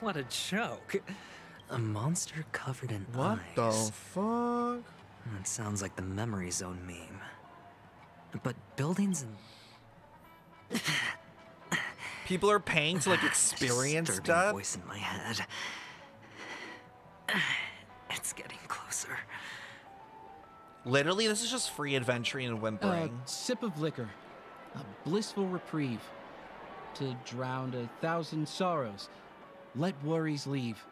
What a joke. A monster covered in What eyes. the fuck? That sounds like the Memory Zone meme. But buildings and... People are paying to like experience Disturbing stuff. voice in my head. It's getting closer. Literally, this is just free adventuring and whimpering. Sip of liquor. A blissful reprieve. To drown 1,000 sorrows. Let worries leave.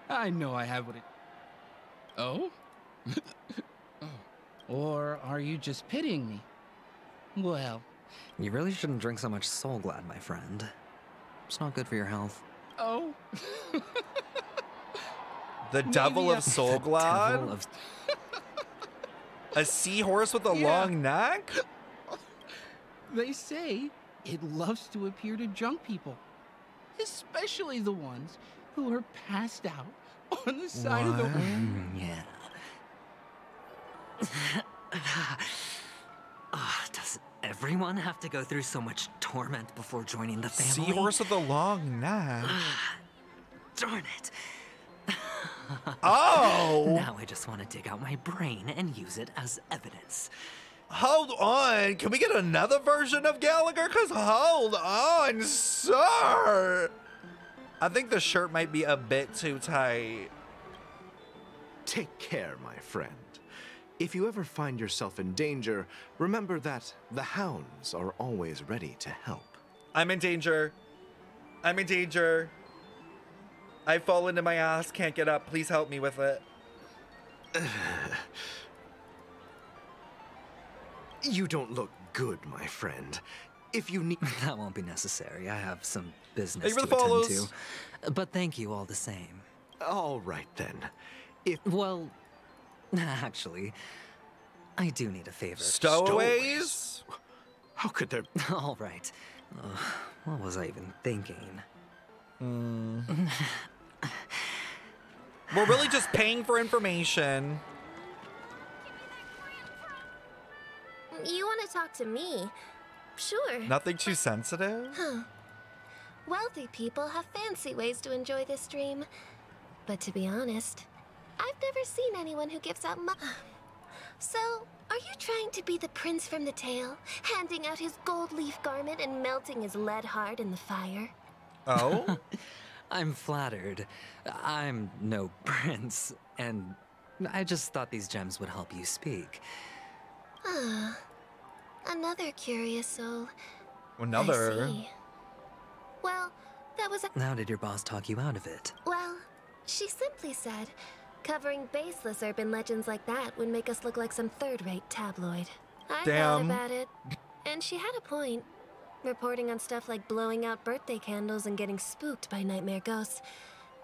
I know I have what it... Oh? Oh. Or are you just pitying me? Well... You really shouldn't drink so much Soul Glad, my friend. It's not good for your health. Oh? The Devil of Soul Glad? A seahorse with a long neck? They say it loves to appear to drunk people. Especially the ones who are passed out on the side of the road. Yeah. Does everyone have to go through so much torment before joining the family? Seahorse with a long neck. Darn it. Oh! Now I just want to dig out my brain and use it as evidence. Hold on. Can we get another version of Gallagher? Because hold on, sir. I think the shirt might be a bit too tight. Take care, my friend. If you ever find yourself in danger, remember that the hounds are always ready to help. I'm in danger. I'm in danger. I fall into my ass, can't get up. Please help me with it. You don't look good, my friend. If you need... That won't be necessary. I have some business Thank you to for the attend follows. to. But thank you all the same. All right, then. Well, actually, I do need a favor. Stowaways? How could there... All right. What was I even thinking? We're really just paying for information. You want to talk to me? Sure. Nothing too sensitive? Huh. Wealthy people have fancy ways to enjoy this dream. But to be honest, I've never seen anyone who gives out money. So, are you trying to be the prince from the tale, handing out his gold leaf garment and melting his lead heart in the fire? Oh? I'm flattered. I'm no prince, and I just thought these gems would help you speak. Ah, another curious soul. Another? I see. Well, that was a... How did your boss talk you out of it? Well, she simply said, covering baseless urban legends like that would make us look like some third-rate tabloid. I thought about it, and she had a point. Reporting on stuff like blowing out birthday candles and getting spooked by nightmare ghosts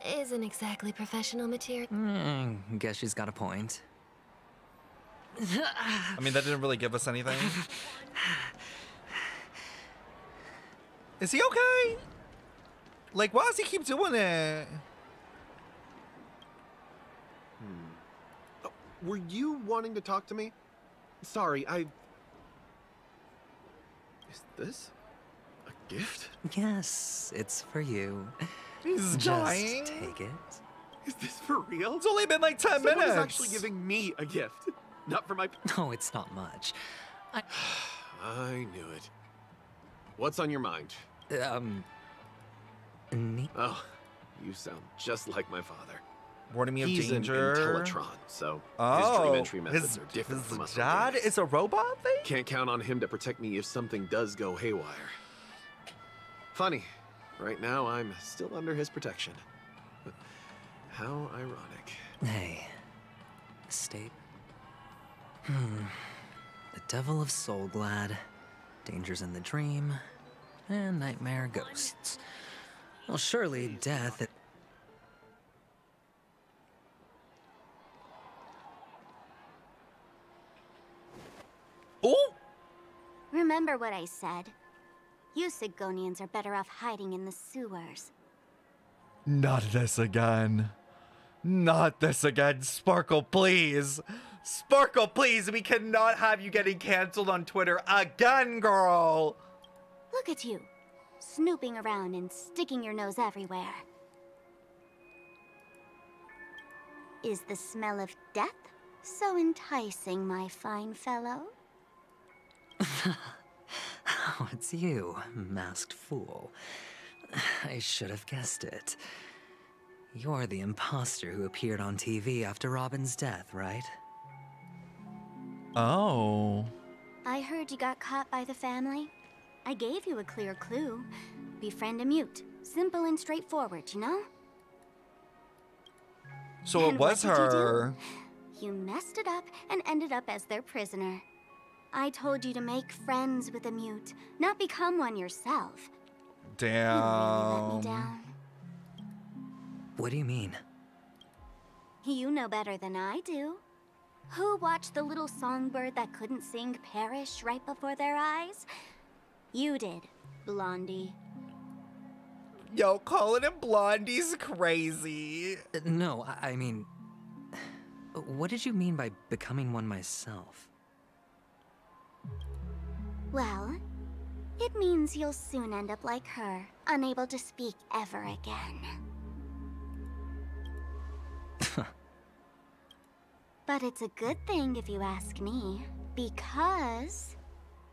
isn't exactly professional material. Guess she's got a point. I mean, that didn't really give us anything. Is he okay? Like, why does he keep doing it? Were you wanting to talk to me? Sorry, Is this a gift? Yes, it's for you. He's Just dying. take it. Is this for real? It's only been like 10 Someone minutes. is actually giving me a gift, not for my... No, it's not much. I knew it. What's on your mind? Oh, you sound just like my father. Warning me of He's danger. an Intellatron, so his dream entry methods are different from us. His dad is a robot thing? Can't count on him to protect me if something does go haywire. Funny, right now I'm still under his protection. How ironic. Hey, state. The devil of Soulglad, dangers in the dream, and nightmare ghosts. Well, surely death... Oh! Remember what I said. You Sigonians are better off hiding in the sewers. Not this again. Not this again. Sparkle, please. Sparkle, please. We cannot have you getting canceled on Twitter again, girl. Look at you, snooping around and sticking your nose everywhere. Is the smell of death so enticing, my fine fellow? Oh, it's you, masked fool. I should have guessed it. You're the imposter who appeared on TV after Robin's death, right? Oh. I heard you got caught by the family. I gave you a clear clue. Befriend a mute. Simple and straightforward, you know? So it was her. You messed it up and ended up as their prisoner. I told you to make friends with a mute, not become one yourself. Damn. You really let me down. What do you mean? You know better than I do. Who watched the little songbird that couldn't sing perish right before their eyes? You did, Blondie. Yo, calling him Blondie's crazy. No, I mean... What did you mean by becoming one myself? Well, it means you'll soon end up like her, unable to speak ever again. But it's a good thing if you ask me, because...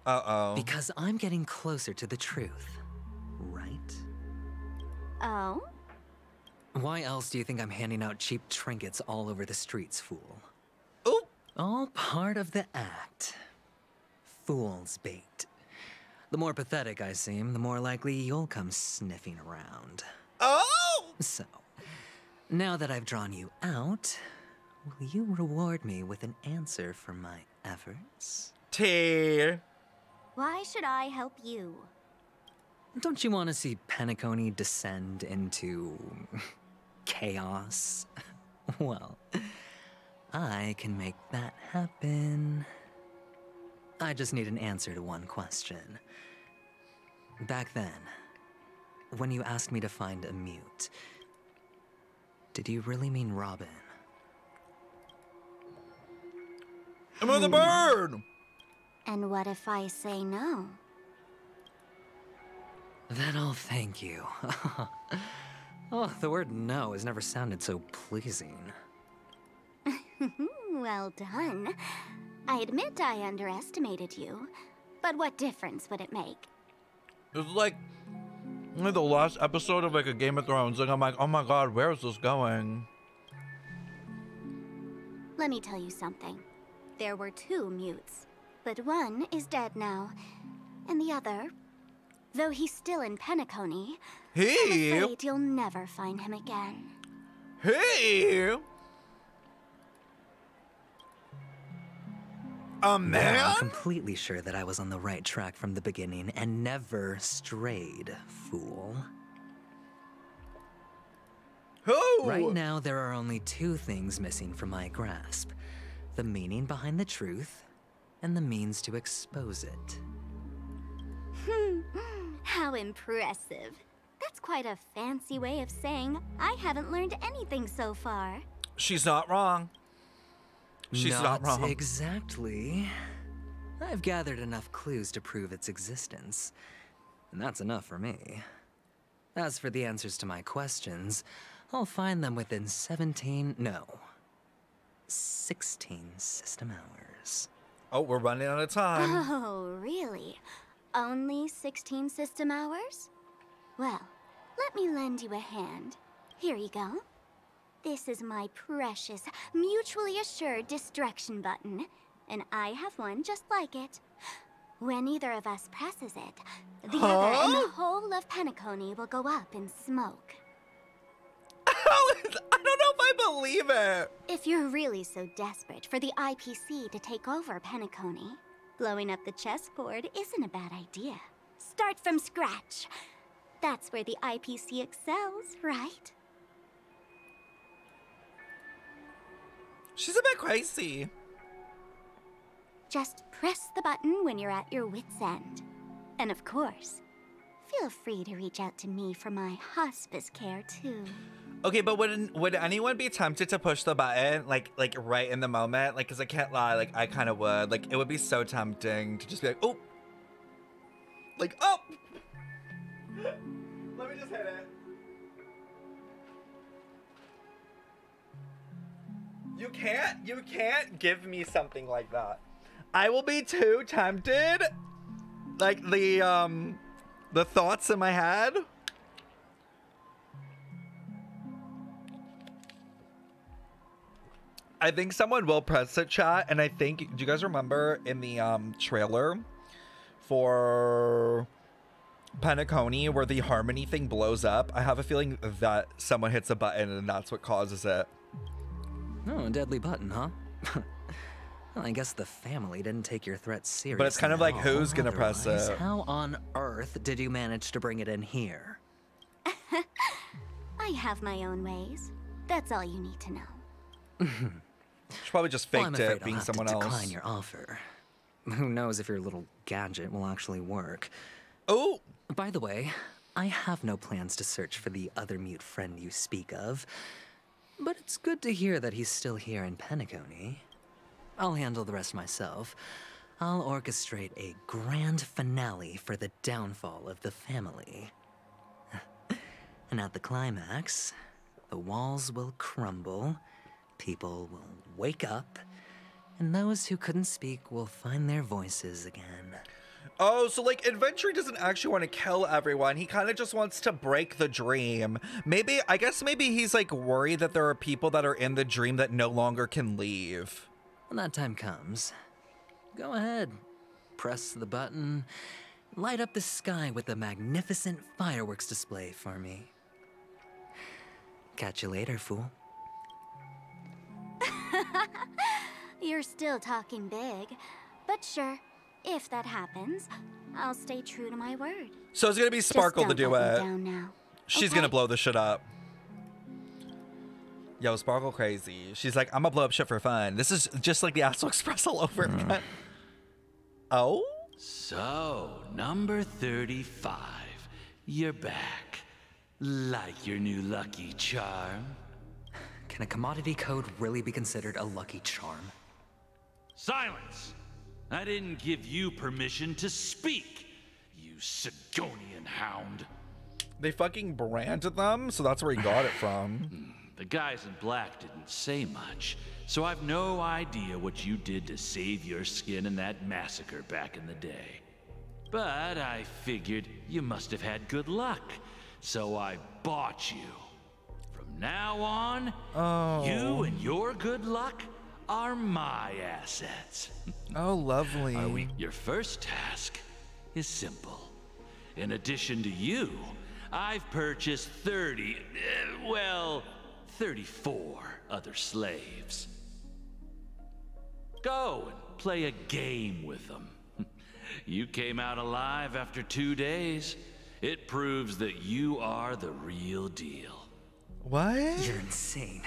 Uh-oh. Because I'm getting closer to the truth, right? Oh? Why else do you think I'm handing out cheap trinkets all over the streets, fool? Oh! All part of the act. Fool's bait. The more pathetic I seem, the more likely you'll come sniffing around. Oh! So, now that I've drawn you out, will you reward me with an answer for my efforts? Tear. Why should I help you? Don't you want to see Penacony descend into... chaos? Well, I can make that happen. I just need an answer to one question. Back then, when you asked me to find a mute, did you really mean Robin? I'm on the bird! And what if I say no? Then I'll thank you. Oh, the word no has never sounded so pleasing. Well done. I admit I underestimated you, but what difference would it make? It was like Like the last episode of like a Game of Thrones, like I'm like, oh my god, where is this going? Let me tell you something. There were 2 mutes, but one is dead now, and the other, though he's still in Penacony, I'm afraid you'll never find him again. Hey! A man? Now I'm completely sure that I was on the right track from the beginning and never strayed, fool. Who? Right now, there are only 2 things missing from my grasp. The meaning behind the truth, and the means to expose it. How impressive. That's quite a fancy way of saying I haven't learned anything so far. She's not wrong. She's not wrong. Exactly. I've gathered enough clues to prove its existence, and that's enough for me. As for the answers to my questions, I'll find them within 16 system hours. Oh, we're running out of time. Oh, really? Only 16 system hours? Well, let me lend you a hand. Here you go. This is my precious, mutually assured destruction button, and I have one just like it. When either of us presses it, the other and the whole of Penacony will go up in smoke. I don't know if I believe it. If you're really so desperate for the IPC to take over Penacony, blowing up the chessboard isn't a bad idea. Start from scratch. That's where the IPC excels, right? She's a bit crazy. Just press the button when you're at your wit's end. And of course, feel free to reach out to me for my hospice care too. Okay, but would anyone be tempted to push the button like right in the moment? Like, cause I can't lie, like I kind of would. Like, it would be so tempting to just be like, oh, like, oh. Let me just hit it. You can't give me something like that. I will be too tempted. Like the thoughts in my head. I think someone will press it, chat, and I think, do you guys remember in the trailer for Penacony where the harmony thing blows up? I have a feeling that someone hits a button and that's what causes it. Oh, a deadly button, huh? Well, I guess the family didn't take your threat seriously. But it's kind of like, who's gonna press it? How on earth did you manage to bring it in here? I have my own ways. That's all you need to know. She probably just faked it, being someone else. Decline your offer. Who knows if your little gadget will actually work? Oh! By the way, I have no plans to search for the other mute friend you speak of, but it's good to hear that he's still here in Penacony. I'll handle the rest myself. I'll orchestrate a grand finale for the downfall of the family. And at the climax, the walls will crumble, people will wake up, and those who couldn't speak will find their voices again. Oh, so like Adventure doesn't actually want to kill everyone. He kind of just wants to break the dream. Maybe, I guess maybe he's like worried that there are people that are in the dream that no longer can leave. When that time comes, go ahead, press the button, light up the sky with a magnificent fireworks display for me. Catch you later, fool. You're still talking big, but sure, if that happens, I'll stay true to my word. So it's gonna be Sparkle to do it. Down now. She's gonna blow this shit up. Yo, Sparkle crazy. She's like, I'm gonna blow up shit for fun. This is just like the Astral Express all over again. Oh? So, number 35. You're back. Like your new lucky charm? Can a commodity code really be considered a lucky charm? Silence! I didn't give you permission to speak, you Sigonian hound. They fucking branded them, so that's where he got it from. The guys in black didn't say much, so I've no idea what you did to save your skin in that massacre back in the day. But I figured you must have had good luck, so I bought you. From now on, you and your good luck are my assets. Oh, lovely. Your first task is simple. In addition to you, I've purchased 34 other slaves. Go and play a game with them. You came out alive after 2 days. It proves that you are the real deal. What? You're insane.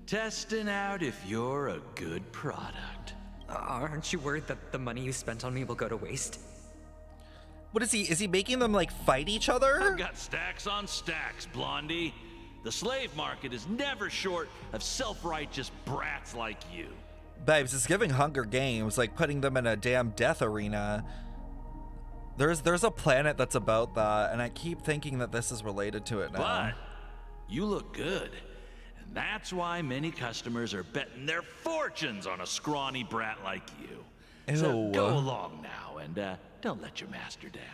Testing out if you're a good product. Aren't you worried that the money you spent on me will go to waste? What is he? Is he making them like fight each other? I've got stacks on stacks, Blondie. The slave market is never short of self-righteous brats like you. Babes, it's giving Hunger Games, like putting them in a damn death arena. There's a planet that's about that, and I keep thinking that this is related to it now. But you look good, and that's why many customers are betting their fortunes on a scrawny brat like you. Ew. So go along now, and don't let your master down.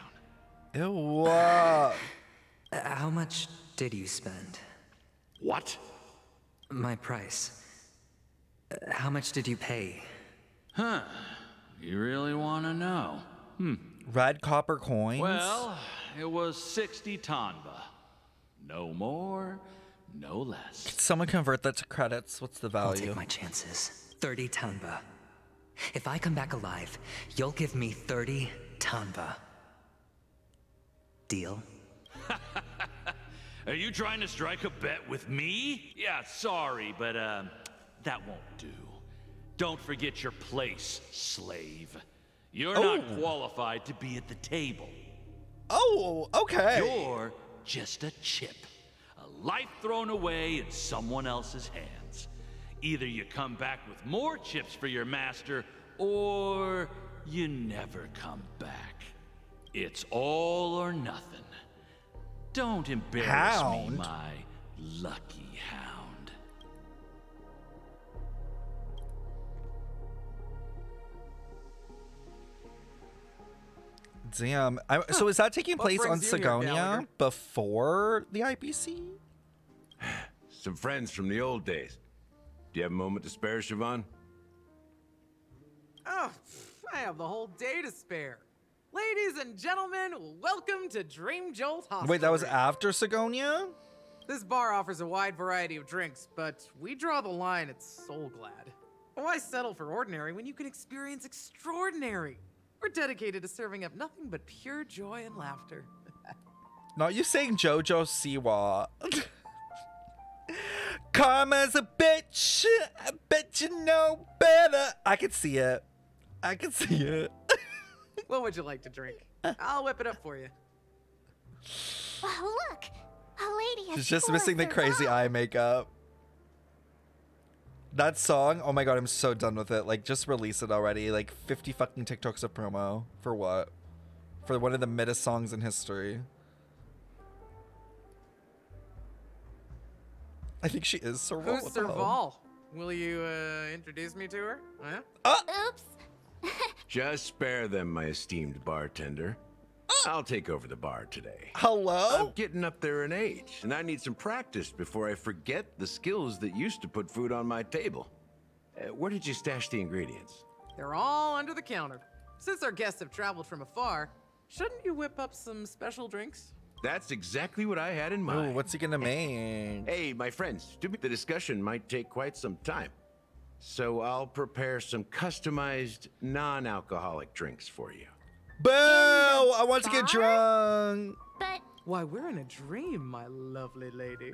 Ew. How much did you spend? What? My price. How much did you pay? Huh. You really want to know? Red copper coins? Well, it was 60 tanba. No more, no less. Can someone convert that to credits? What's the value? I'll take my chances. 30 tanba. If I come back alive, you'll give me 30 tanba. Deal? Are you trying to strike a bet with me? Yeah, sorry, but that won't do. Don't forget your place, slave. You're not qualified to be at the table. Oh, okay. You're just a chip. A life thrown away in someone else's hands. Either you come back with more chips for your master, or you never come back. It's all or nothing. Don't embarrass me, my lucky hound. Damn. So is that taking place on Sigonia before the IPC? Some friends from the old days. Do you have a moment to spare, Siobhan? Oh, I have the whole day to spare. Ladies and gentlemen, welcome to Dream Jolt Hospital. Wait, that was after Sigonia? This bar offers a wide variety of drinks, but we draw the line at Soul Glad. Why settle for ordinary when you can experience extraordinary? We're dedicated to serving up nothing but pure joy and laughter. Not you saying JoJo Siwa. Karma's a bitch. I bet you know better. I can see it. I can see it. What would you like to drink? I'll whip it up for you. Oh, look! A lady has She's just missing the crazy eye makeup. That song, oh my god, I'm so done with it. Like, just release it already. Like, 50 fucking TikToks of promo. For what? For one of the middest songs in history. I think she is Serval. Who's Serval? Will you introduce me to her? Oops. Just spare them, my esteemed bartender. I'll take over the bar today. Hello? I'm getting up there in age, and I need some practice before I forget the skills that used to put food on my table. Where did you stash the ingredients? They're all under the counter. Since our guests have traveled from afar, shouldn't you whip up some special drinks? That's exactly what I had in mind. Ooh, what's he gonna make? Hey, my friends, the discussion might take quite some time. So I'll prepare some customized, non-alcoholic drinks for you. Boo! I want to get drunk. But why, we're in a dream, my lovely lady.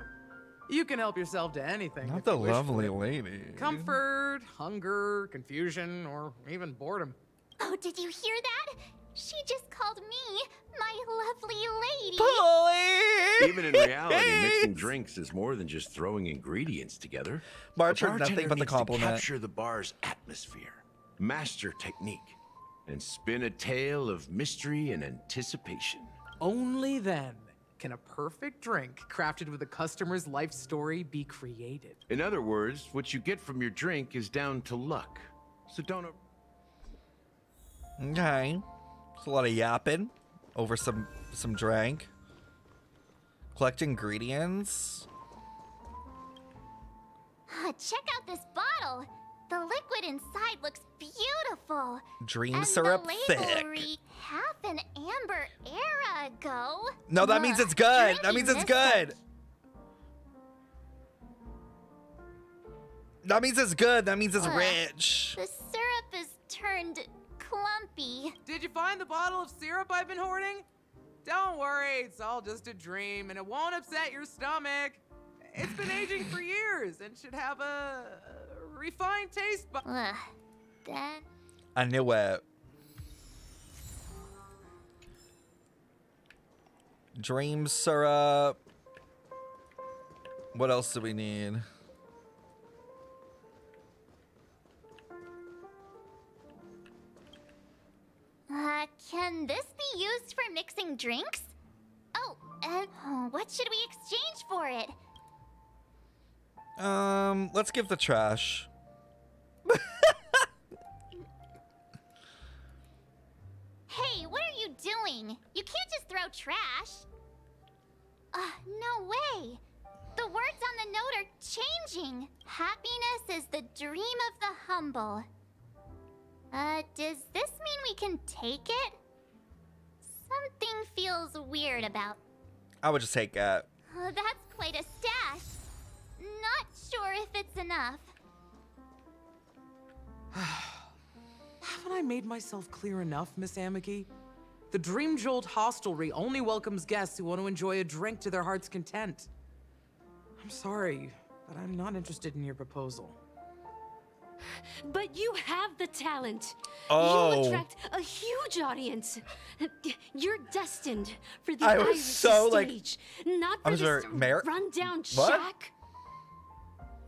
You can help yourself to anything. Not if the you wish for lovely it. lady. Comfort, hunger, confusion, or even boredom. oh, did you hear that? She just called me my lovely lady. Please! Even in reality, mixing drinks is more than just throwing ingredients together. March A heard nothing bartender but the needs to compliment. capture the bar's atmosphere, master technique, and spin a tale of mystery and anticipation. Only then can a perfect drink crafted with a customer's life story be created. In other words, what you get from your drink is down to luck. So don't... Okay. It's a lot of yapping over some drink. Collect ingredients. Check out this bottle. The liquid inside looks beautiful. Dream and syrup the thick. label read half an amber era ago. No, that means it's good. That means it's good. That means it's good. That means it's rich. The syrup is turned clumpy. Did you find the bottle of syrup I've been hoarding? Don't worry, it's all just a dream and it won't upset your stomach. It's been aging for years and should have a refined taste. Then I knew it. Dream syrup. What else do we need? Can this be used for mixing drinks? Oh, and what should we exchange for it? Let's give the trash. Hey, what are you doing? You can't just throw trash. No way. The words on the note are changing. Happiness is the dream of the humble. Does this mean we can take it? Something feels weird about. I would just take it. That's quite a stash. Not sure if it's enough. Haven't I made myself clear enough, Miss Amiki? The Dream Jolt hostelry only welcomes guests who want to enjoy a drink to their heart's content. I'm sorry, but I'm not interested in your proposal. But you have the talent. Oh. You attract a huge audience. You're destined for the I was Irish so, stage, not for I was this very rundown What? shack.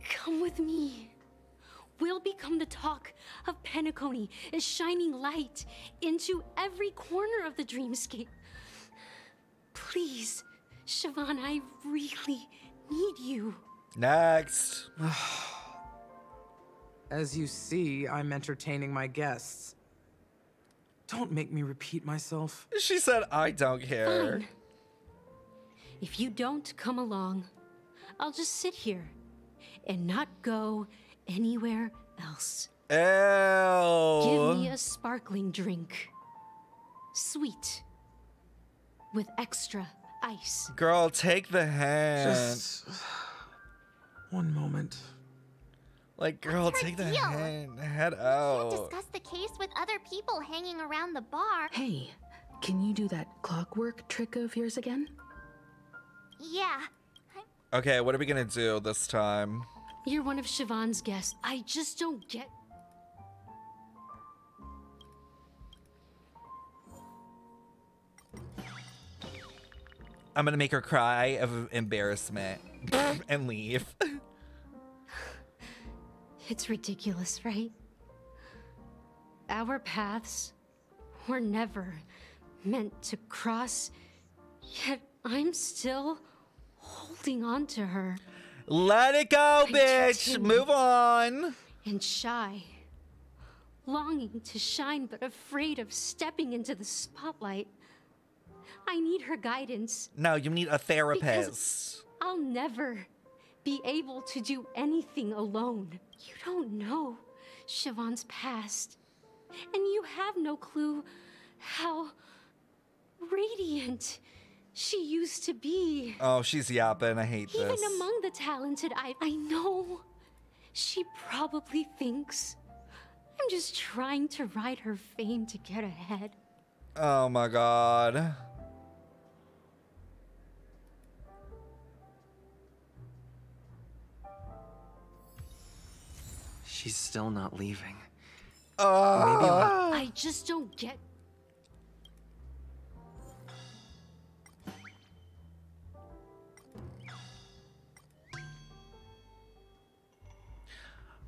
Come with me. We'll become the talk of Penacony, a shining light into every corner of the dreamscape. Please, Siobhan, I really need you. Next. As you see, I'm entertaining my guests. Don't make me repeat myself. She said, I don't care. Fine. If you don't come along, I'll just sit here and not go anywhere else. Ew. Give me a sparkling drink. Sweet. With extra ice. Girl, take the hand. Just one moment. Like, girl, take the hand. Head out. Discuss the case with other people hanging around the bar. Hey, can you do that clockwork trick of yours again? Yeah. Okay, what are we gonna do this time? You're one of Siobhan's guests. I just don't get... I'm gonna make her cry of embarrassment and leave. It's ridiculous, right? Our paths were never meant to cross, yet I'm still holding on to her. Let it go, I'm bitch. timid Move on. And shy. Longing to shine, but afraid of stepping into the spotlight. I need her guidance. No, you need a therapist. I'll never be able to do anything alone. You don't know Siobhan's past. And you have no clue how radiant she used to be. Oh, she's yapping. I hate Even this. among the talented, I know she probably thinks I'm just trying to ride her fame to get ahead. Oh my god. She's still not leaving. Maybe Ah. I just don't get.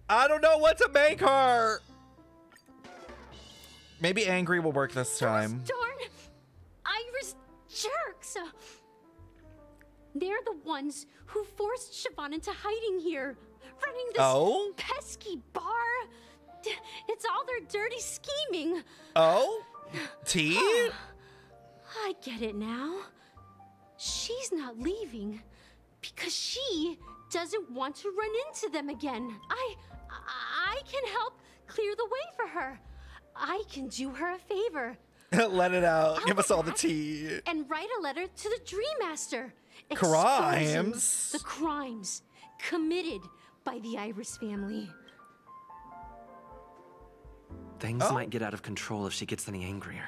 I don't know what to make her. Maybe angry will work this time. Darn Irish jerks! They're the ones who forced Siobhan into hiding here, running this pesky bar. It's all their dirty scheming. Oh? Tea? I get it now. She's not leaving because she doesn't want to run into them again. I can help clear the way for her. I can do her a favor. Let it out. I'll Give go us all the back tea. and write a letter to the Dream Master. Crimes? Exposing the crimes committed by the Iris family. Things might get out of control if she gets any angrier.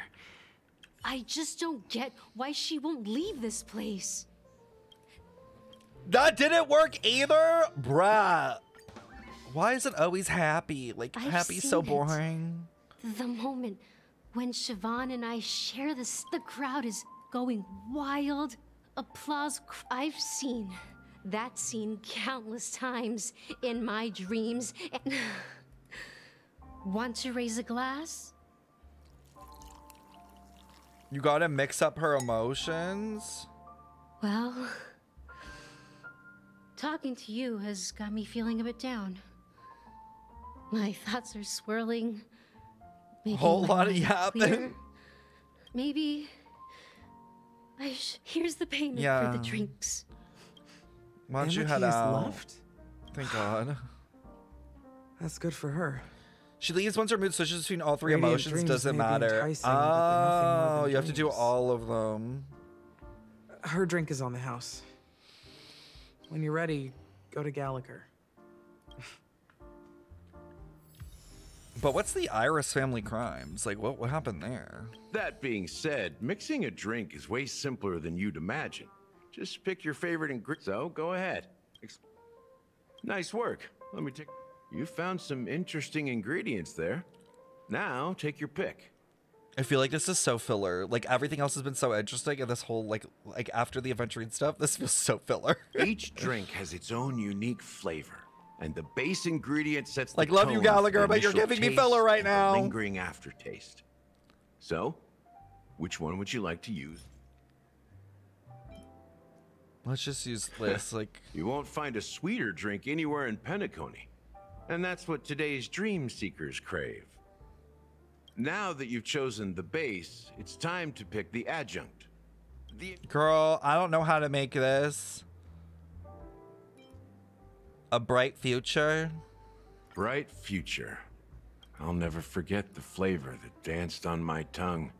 I just don't get why she won't leave this place. That didn't work either? Bruh. Why is it always happy? Like, I've happy's so seen it. boring. The moment when Siobhan and I share this, the crowd is going wild. Applause. I've seen that scene countless times in my dreams. And want to raise a glass? You gotta mix up her emotions? Well, talking to you has got me feeling a bit down. My thoughts are swirling. Whole lot of yapping. Maybe here's the payment for the drinks. Why don't you head out? Thank God. That's good for her. She leaves once her mood switches between all three Radiant emotions. dreams Doesn't may be matter. enticing, but they're nothing more Oh, than you have to do dreams. all of them. Her drink is on the house. When you're ready, go to Gallagher. But what's the Iris family crimes? Like, what happened there? That being said, mixing a drink is way simpler than you'd imagine. Just pick your favorite ingredient. So, go ahead. Nice work. Let me take... You found some interesting ingredients there. Now, take your pick. I feel like this is so filler. Like, everything else has been so interesting, and this whole, like after the adventuring stuff, this feels so filler. Each drink has its own unique flavor, and the base ingredient sets Like, the love you, tone Gallagher, for the but you're initial giving me taste filler right and the now. lingering aftertaste. So, which one would you like to use? Let's just use this, like... You won't find a sweeter drink anywhere in Penacony. And that's what today's dream seekers crave. Now that you've chosen the base, it's time to pick the adjunct. Girl, I don't know how to make this. A bright future? Bright future. I'll never forget the flavor that danced on my tongue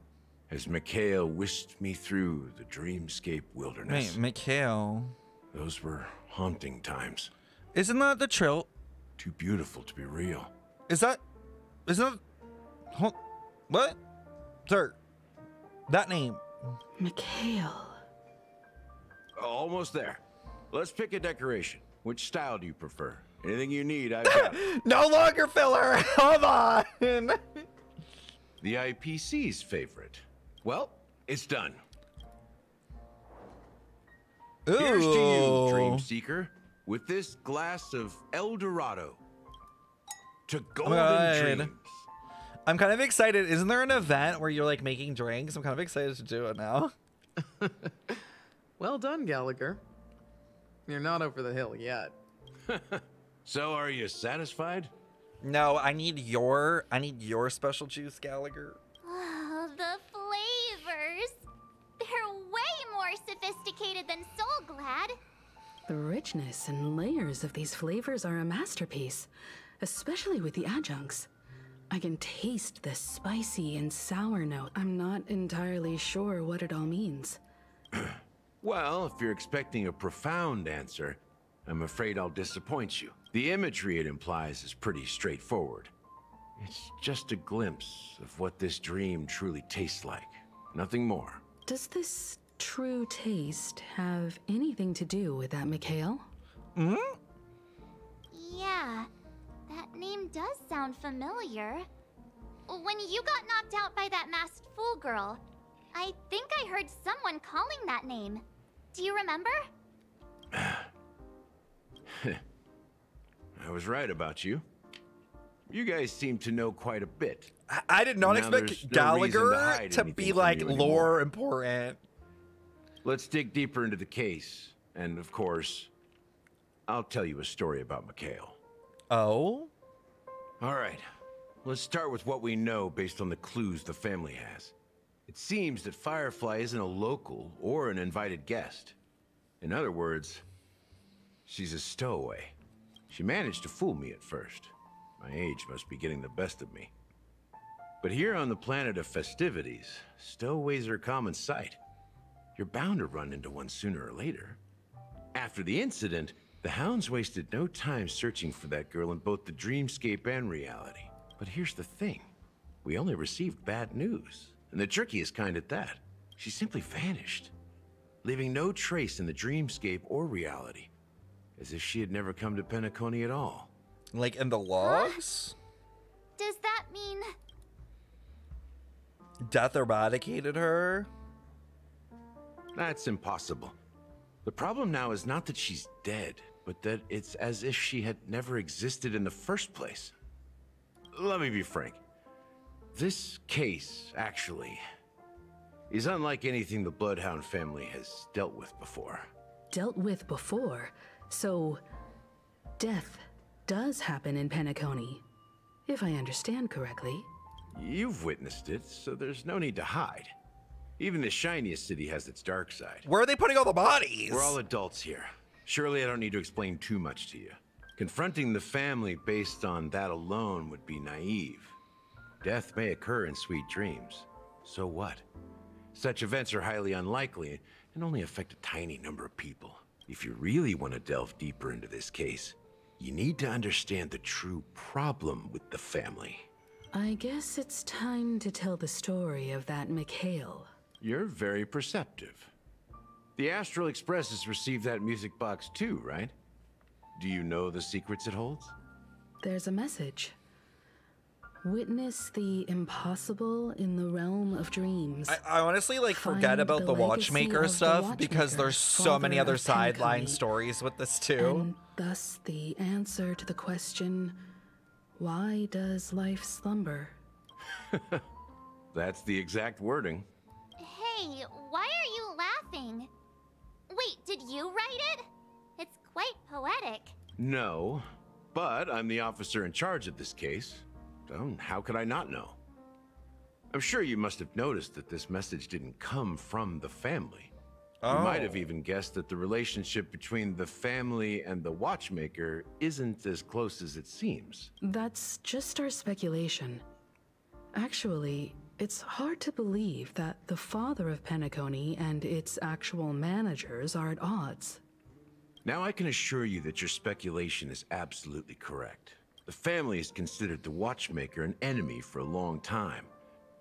as Mikhail whisked me through the dreamscape wilderness. Wait, Mikhail. Those were haunting times. Isn't that the Trill? Too beautiful to be real. Isn't that... What? Sir, that name. Mikhail. Almost there. Let's pick a decoration. Which style do you prefer? Anything you need, I've got. No longer filler. Hold on. The IPC's favorite. Well, it's done. Ooh. Here's to you, Dream Seeker, with this glass of El Dorado. To golden dreams. I'm kind of excited. Isn't there an event where you're like making drinks? I'm kind of excited to do it now. Well done, Gallagher. You're not over the hill yet. So, are you satisfied? No, I need your special juice, Gallagher. Oh, the flavors. They're way more sophisticated than Soul Glad. The richness and layers of these flavors are a masterpiece, especially with the adjuncts. I can taste the spicy and sour note. I'm not entirely sure what it all means. Well, if you're expecting a profound answer, I'm afraid I'll disappoint you. The imagery it implies is pretty straightforward. It's just a glimpse of what this dream truly tastes like. Nothing more. Does this true taste have anything to do with that Mikhail? Hmm? Yeah, that name does sound familiar. When you got knocked out by that masked fool girl, I think I heard someone calling that name. Do you remember? I was right about you. You guys seem to know quite a bit. I did not Now expect there's no reason Gallagher hide to anything be from like you lore anymore. important. Let's dig deeper into the case. And of course, I'll tell you a story about Mikhail. Oh? All right. Let's start with what we know based on the clues the family has. It seems that Firefly isn't a local or an invited guest. In other words, she's a stowaway. She managed to fool me at first. My age must be getting the best of me. But here on the planet of festivities, stowaways are a common sight. You're bound to run into one sooner or later. After the incident, the hounds wasted no time searching for that girl in both the dreamscape and reality. But here's the thing. We only received bad news. And the trickiest kind at that. She simply vanished, leaving no trace in the dreamscape or reality. As if she had never come to Penacony at all. Like in the logs? Does that mean... Death eradicated her? That's impossible. The problem now is not that she's dead, but that it's as if she had never existed in the first place. Let me be frank. This case, actually, is unlike anything the Bloodhound family has dealt with before. Dealt with before? So, death does happen in Penacony, if I understand correctly. You've witnessed it, so there's no need to hide. Even the shiniest city has its dark side. Where are they putting all the bodies? We're all adults here. Surely I don't need to explain too much to you. Confronting the family based on that alone would be naive. Death may occur in sweet dreams. So what? Such events are highly unlikely and only affect a tiny number of people. If you really want to delve deeper into this case, you need to understand the true problem with the family. I guess it's time to tell the story of that Mikhail. You're very perceptive. The Astral Express has received that music box too, right? Do you know the secrets it holds? There's a message. Witness the impossible in the realm of dreams. I honestly forget about the Watchmaker stuff because there's so many other sideline stories with this too. And thus the answer to the question, why does life slumber? That's the exact wording. Hey, why are you laughing? Wait, did you write it? It's quite poetic. No, but I'm the officer in charge of this case. So how could I not know? I'm sure you must have noticed that this message didn't come from the family. You might have even guessed that the relationship between the family and the Watchmaker isn't as close as it seems. That's just our speculation. Actually, it's hard to believe that the father of Penacony and its actual managers are at odds. Now I can assure you that your speculation is absolutely correct. The family has considered the Watchmaker an enemy for a long time,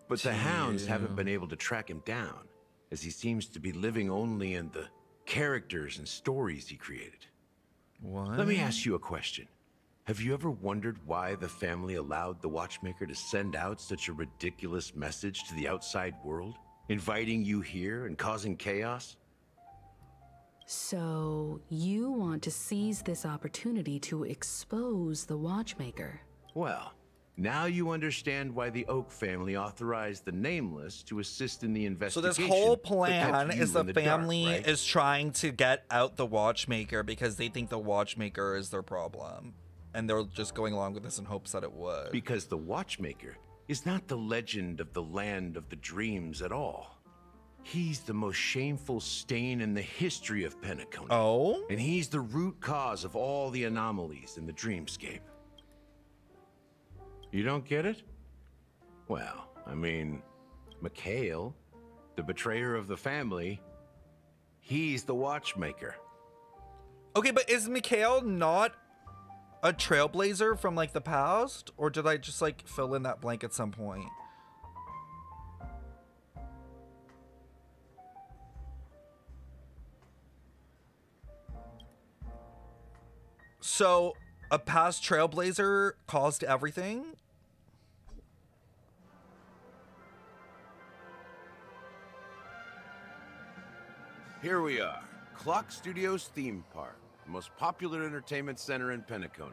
but the hounds haven't been able to track him down, as he seems to be living only in the characters and stories he created. What? Let me ask you a question. Have you ever wondered why the family allowed the Watchmaker to send out such a ridiculous message to the outside world, inviting you here and causing chaos? So, you want to seize this opportunity to expose the Watchmaker? Well, now you understand why the Oak family authorized the Nameless to assist in the So investigation. this whole that plan kept you is the in dark, family right? is trying to get out the Watchmaker because they think the Watchmaker is their problem. And they're just going along with this in hopes that it would. Because the Watchmaker is not the legend of the land of the dreams at all. He's the most shameful stain in the history of Penacony. Oh? And he's the root cause of all the anomalies in the dreamscape. You don't get it? Well, I mean, Mikhail, the betrayer of the family, he's the Watchmaker. Okay, but is Mikhail not a trailblazer from the past? Or did I just fill in that blank at some point? So, a past trailblazer caused everything? Here we are, Clock Studios theme park, the most popular entertainment center in Penacony.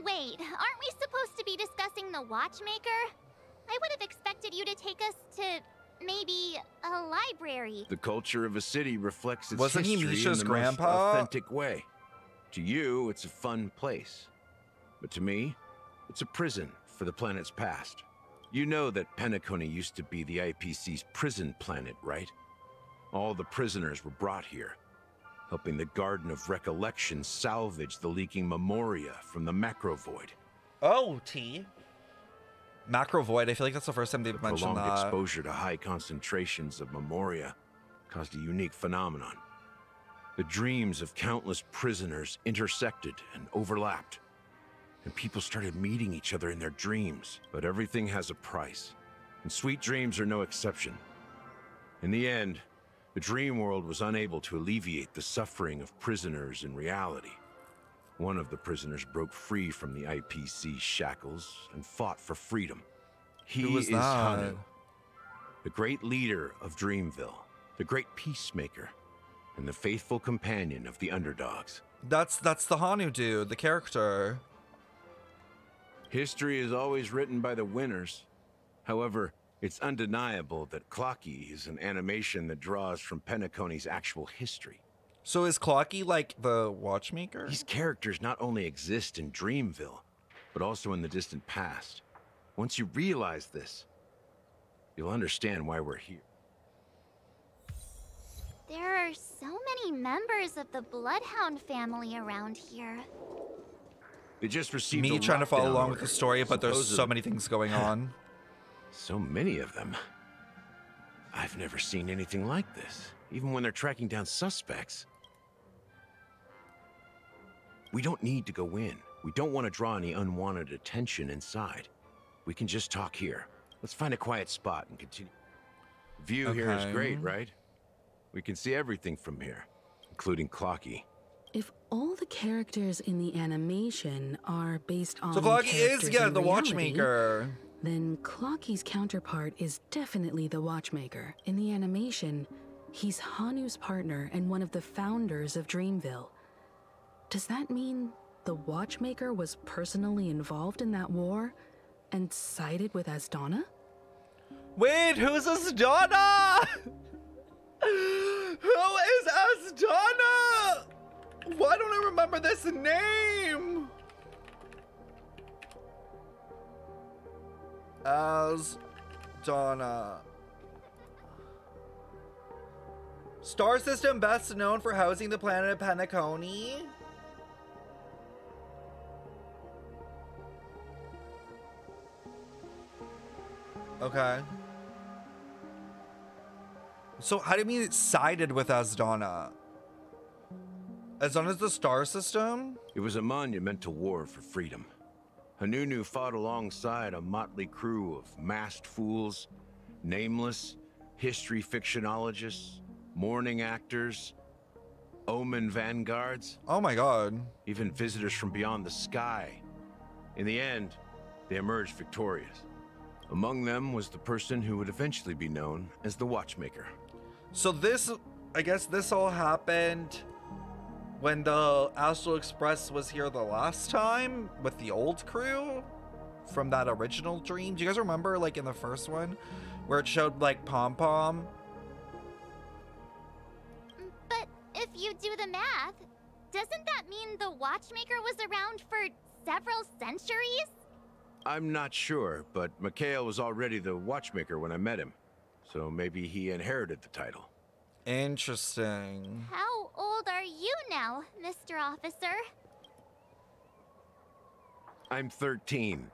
Wait, aren't we supposed to be discussing the Watchmaker? I would have expected you to take us to maybe a library. The culture of a city reflects its Wasn't he history Misha's in the grandpa? most authentic way. To you, it's a fun place. But to me, it's a prison for the planet's past. You know that Penacony used to be the IPC's prison planet, right? All the prisoners were brought here, helping the Garden of Recollection salvage the leaking memoria from the macro void. Oh, T. Macro void. I feel like that's the first time they've mentioned Prolonged that. exposure to high concentrations of memoria caused a unique phenomenon. The dreams of countless prisoners intersected and overlapped, and people started meeting each other in their dreams. But everything has a price, and sweet dreams are no exception. In the end, the dream world was unable to alleviate the suffering of prisoners in reality. One of the prisoners broke free from the IPC shackles and fought for freedom. He is Hanu, the great leader of Dreamville, the great peacemaker, and the faithful companion of the underdogs. That's the Hanu dude, the character. History is always written by the winners. However, it's undeniable that Clocky is an animation that draws from Penacony's actual history. So is Clocky like the watchmaker? These characters not only exist in Dreamville, but also in the distant past. Once you realize this, you'll understand why we're here. There are so many members of the Bloodhound family around here. They just received Me a trying to follow lockdown along with order, the story, but there's so supposedly. many things going on. So many of them. I've never seen anything like this, even when they're tracking down suspects. We don't need to go in. We don't want to draw any unwanted attention inside. We can just talk here. Let's find a quiet spot and continue. View here is great, right? We can see everything from here, including Clocky. If all the characters in the animation are based on So Clocky is, characters yeah, in the reality, watchmaker. Then Clocky's counterpart is definitely the watchmaker. In the animation, he's Hanu's partner and one of the founders of Dreamville. Does that mean the watchmaker was personally involved in that war and sided with Asdana? Wait, who's Asdana? Who is Asdana? Why don't I remember this name? Asdana. Star system best known for housing the planet Penacony. Okay. So how do you mean it sided with Asdana? Asdana's the star system? It was a monumental war for freedom. Hanunu fought alongside a motley crew of masked fools, nameless, history fictionologists, mourning actors, omen vanguards. Oh my god. Even visitors from beyond the sky. In the end, they emerged victorious. Among them was the person who would eventually be known as the Watchmaker. So this, I guess this all happened when the Astral Express was here the last time with the old crew from that original dream. Do you guys remember, like in the first one, where it showed like Pom Pom? But if you do the math, doesn't that mean the Watchmaker was around for several centuries? I'm not sure, but Mikhail was already the Watchmaker when I met him. So maybe he inherited the title. Interesting. How old are you now, Mr. Officer? I'm 13.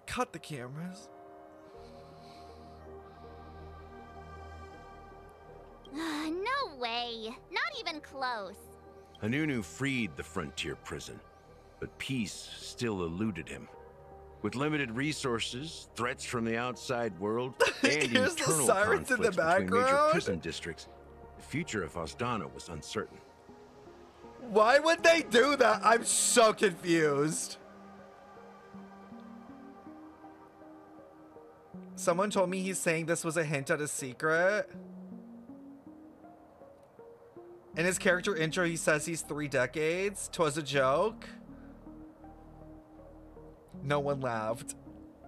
Cut the cameras. No way. Not even close. Hanunu freed the frontier prison, but peace still eluded him. With limited resources, threats from the outside world, and Here's the internal sirens in the conflicts between major background. prison districts, the future of Asdana was uncertain. Why would they do that? I'm so confused. Someone told me he's saying this was a hint at a secret. In his character intro, he says he's 3 decades. 'Twas a joke. No one laughed.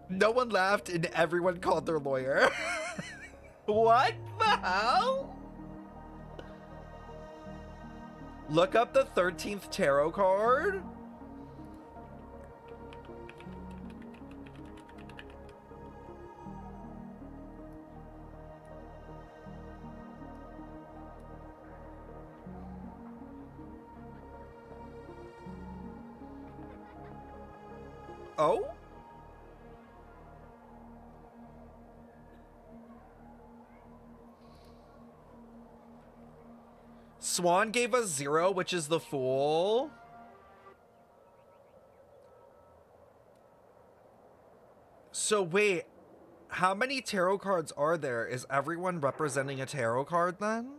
No one laughed and everyone called their lawyer. What the hell? Look up the 13th tarot card. Oh? Swan gave us 0, which is the Fool. So wait, how many tarot cards are there? Is everyone representing a tarot card then?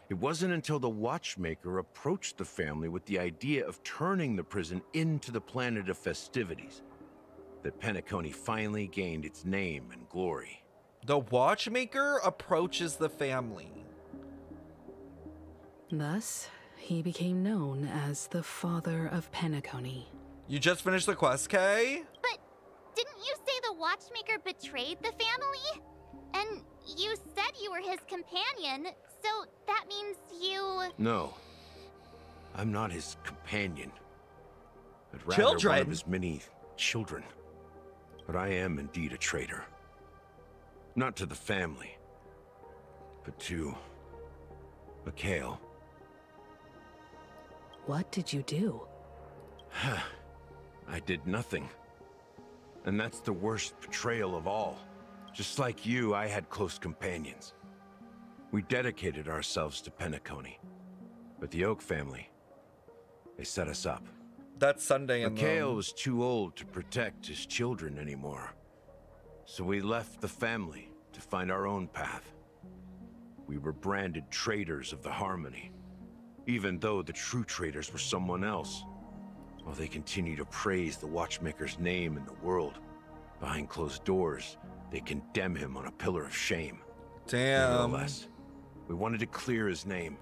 It wasn't until the Watchmaker approached the family with the idea of turning the prison into the planet of festivities that Penacony finally gained its name and glory. The Watchmaker approaches the family. Thus, he became known as the father of Penacony. You just finished the quest, Kay? But didn't you say the Watchmaker betrayed the family? And you said you were his companion, so that means you... No, I'm not his companion, but rather Children? one of his many children. But I am indeed a traitor. Not to the family, but to Mikhail. What did you do? I did nothing. And that's the worst betrayal of all. Just like you, I had close companions. We dedicated ourselves to Penacony. But the Oak family, they set us up. That's Sunday in Mikhail was too old to protect his children anymore. So we left the family to find our own path. We were branded traitors of the Harmony, even though the true traitors were someone else. While they continue to praise the Watchmaker's name in the world, behind closed doors, they condemn him on a pillar of shame. Damn. Nevertheless, we wanted to clear his name.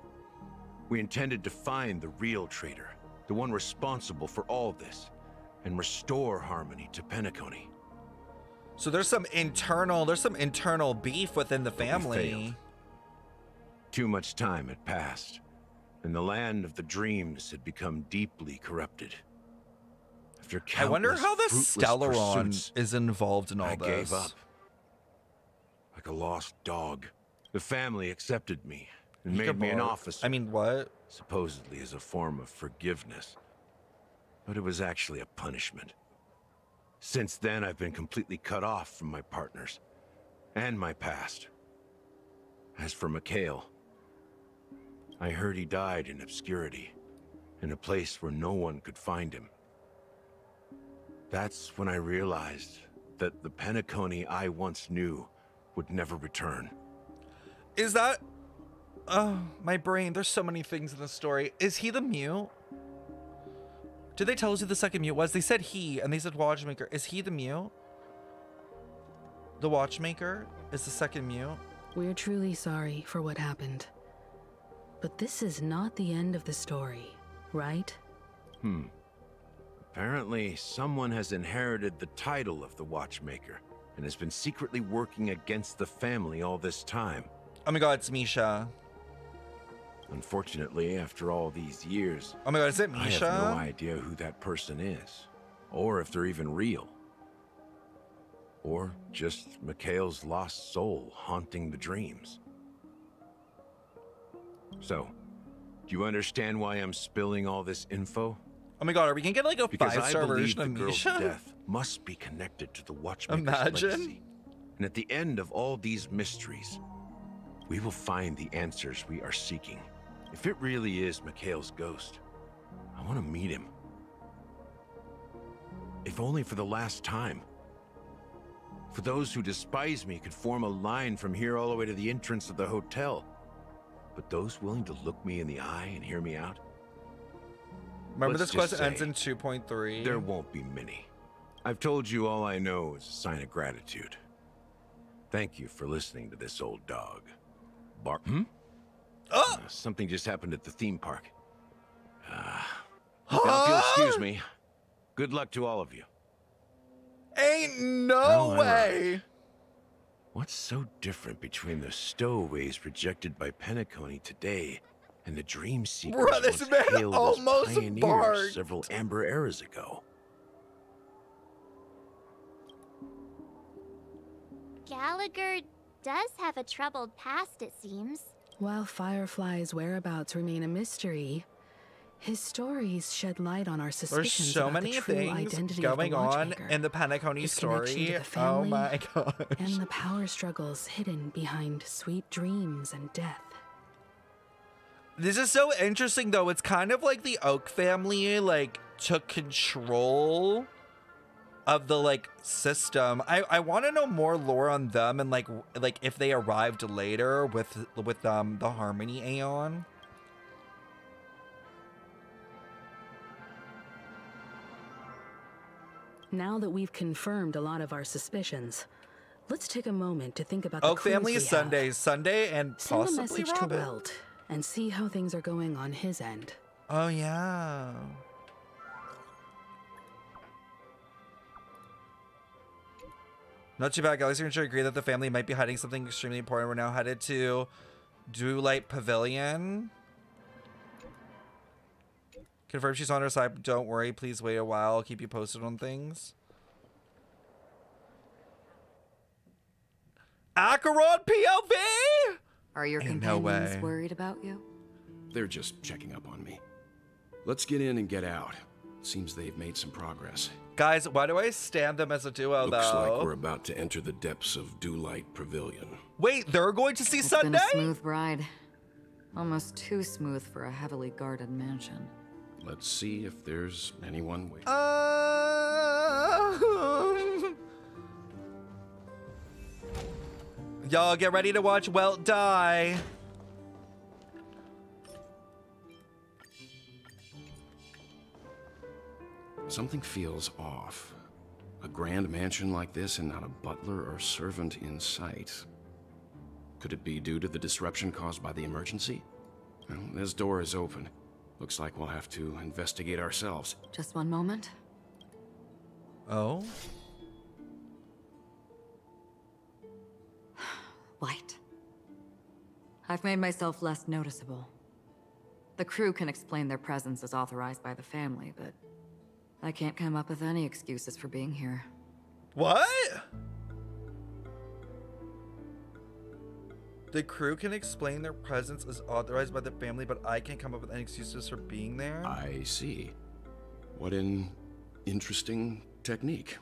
We intended to find the real traitor, the one responsible for all this, and restore harmony to Penacony. So there's some internal beef within the But we family. failed. Too much time had passed, and the land of the dreams had become deeply corrupted. After I wonder countless how the fruitless Stellaron pursuits, is involved in all I this. gave up. Like a lost dog. The family accepted me and made me an officer. I mean, what? Supposedly as a form of forgiveness. But it was actually a punishment. Since then, I've been completely cut off from my partners and my past. As for Mikhail, I heard he died in obscurity, in a place where no one could find him. That's when I realized that the Penacony I once knew would never return. Is that... Oh, my brain. There's so many things in this story. Is he the mute? Did they tell us who the second mute was? They said he, and they said Watchmaker. Is he the mute? The Watchmaker is the second mute? We're truly sorry for what happened. But this is not the end of the story, right? Apparently, someone has inherited the title of the Watchmaker and has been secretly working against the family all this time. Oh my god, it's Misha. Unfortunately, after all these years, oh my god, is it I Misha? have no idea who that person is, or if they're even real. Or just Mikhail's lost soul haunting the dreams. So, do you understand why I'm spilling all this info? Oh my god, are we gonna get like a Because 5-star I believe version of the girl's Misha? death must be connected to the Watchmaker's Imagine. legacy. And at the end of all these mysteries, we will find the answers we are seeking. If it really is Mikhail's ghost, I want to meet him. If only for the last time. For those who despise me could form a line from here all the way to the entrance of the hotel. But those willing to look me in the eye and hear me out? Remember Let's this quest just ends say in 2.3? There won't be many. I've told you all I know is a sign of gratitude. Thank you for listening to this old dog. Bark. Something just happened at the theme park. Now, if you'll excuse me, good luck to all of you. Ain't no way. What's so different between the stowaways projected by Penacony today and the dream seekers Bruh, this once man hailed as almost pioneers barked. several amber eras ago? Gallagher does have a troubled past, it seems. While Firefly's whereabouts remain a mystery, his stories shed light on our There's suspicions so about many the true things identity going of the on Watchmaker, in the Penacony his connection to story. the Oh family, my gosh. and the power struggles hidden behind sweet dreams and death. This is so interesting, though. It's kind of like the Oak family, like, took control of the, like, system. I want to know more lore on them and, like if they arrived later with the Harmony Aeon. Now that we've confirmed a lot of our suspicions, let's take a moment to think about the Oak clues family we is have. Sunday and Send a possibly message Robin. to Welt and see how things are going on his end. Oh, yeah. Not too bad. Galaxy and Sure agree that the family might be hiding something extremely important. We're now headed to Dewlight Pavilion. Confirm she's on her side. Don't worry. Please wait a while. I'll keep you posted on things. Acheron POV? Are your Ain't companions no way. worried about you? They're just checking up on me. Let's get in and get out. Seems they've made some progress. Guys, why do I stand them as a duo, Looks though? like we're about to enter the depths of Dewlight Pavilion. Wait, they're going to see It's Sunday? been a smooth ride. Almost too smooth for a heavily guarded mansion. Let's see if there's anyone waiting. Y'all get ready to watch Welt die. Something feels off. A grand mansion like this and not a butler or servant in sight. Could it be due to the disruption caused by the emergency? Well, this door is open. Looks like we'll have to investigate ourselves. Just one moment. Oh? Light. I've made myself less noticeable. The crew can explain their presence as authorized by the family, but I can't come up with any excuses for being here. What? The crew can explain their presence as authorized by the family, but I can't come up with any excuses for being there? I see. What an interesting technique.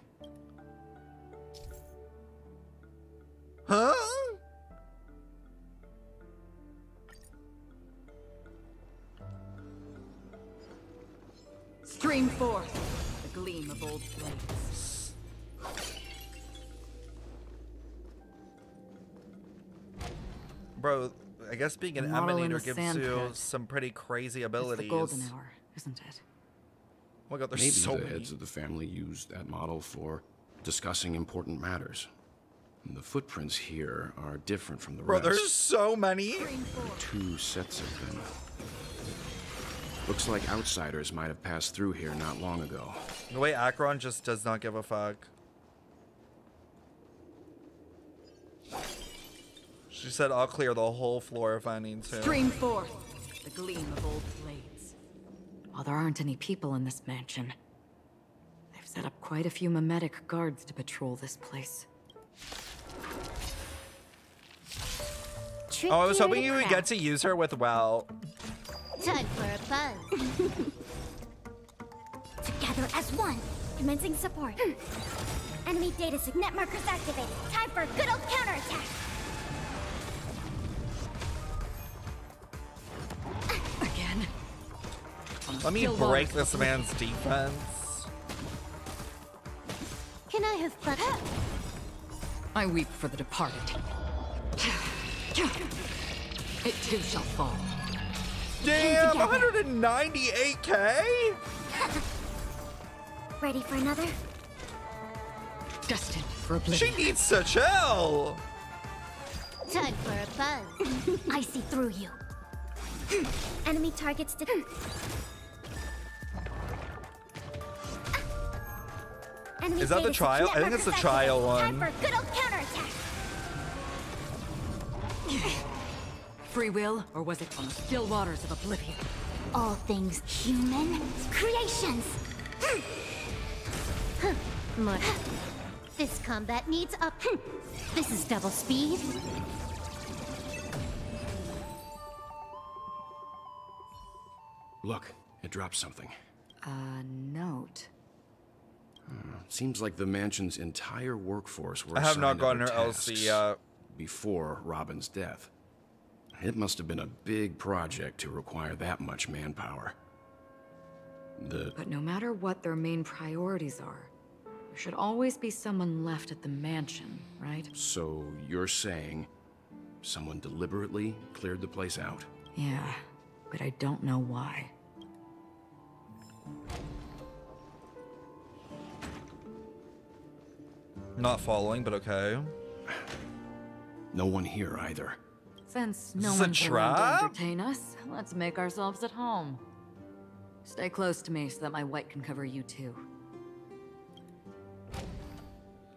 Huh? Stream forth the gleam of old flames. Bro, I guess being an Model in emanator the gives sand you pit. some pretty crazy It's abilities. the golden hour, isn't it? Oh my god, there's Maybe so the many. heads of the family used that model for discussing important matters. And the footprints here are different from the Bro, rest. there's so many. 2 sets of them. Looks like outsiders might have passed through here not long ago. The way Acheron just does not give a fuck. She said, I'll clear the whole floor if I need to. Stream forth the gleam of old blades. While there aren't any people in this mansion, they've set up quite a few mimetic guards to patrol this place. Oh, I was hoping you would get to use her with Welt. Time for a buzz. Together as one. Commencing support. Enemy data signet markers activated. Time for a good old counterattack. Again. Let me break this man's defense. Can I have fun? I weep for the departed. It too shall fall. Damn, 198k? Ready for another? destined for oblivion. She needs to chill. Time for a buzz. I see through you. Enemy targets to... Enemy Is that the data trial? I think it's the trial Time one. for good old counterattack. Free will, or was it on the still waters of oblivion? All things human creations. Look, this combat needs up. This is double speed. Look, it dropped something. A note. Seems like the mansion's entire workforce were I have not assigned gotten her other LC tasks yet. before Robin's death. It must have been a big project to require that much manpower. But no matter what their main priorities are, there should always be someone left at the mansion, right? So you're saying someone deliberately cleared the place out? Yeah, but I don't know why. Not following, but okay. No one here either. Since Is no this a one's around to trap? entertain us, let's make ourselves at home. Stay close to me so that my white can cover you too.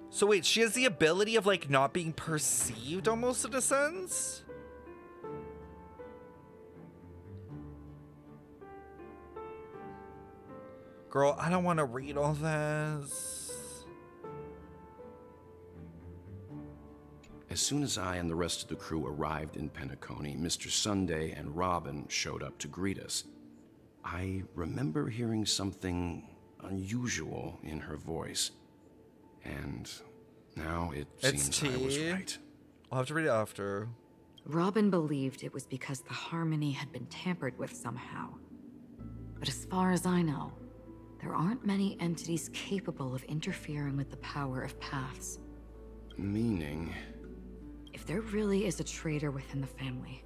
So wait, she has the ability of like not being perceived almost in a sense? Girl, I don't want to read all this. As soon as I and the rest of the crew arrived in Penacony, Mr. Sunday and Robin showed up to greet us. I remember hearing something unusual in her voice. And now it seems I was right. I'll have to read it after. Robin believed it was because the harmony had been tampered with somehow. But as far as I know, there aren't many entities capable of interfering with the power of paths. Meaning? If there really is a traitor within the family,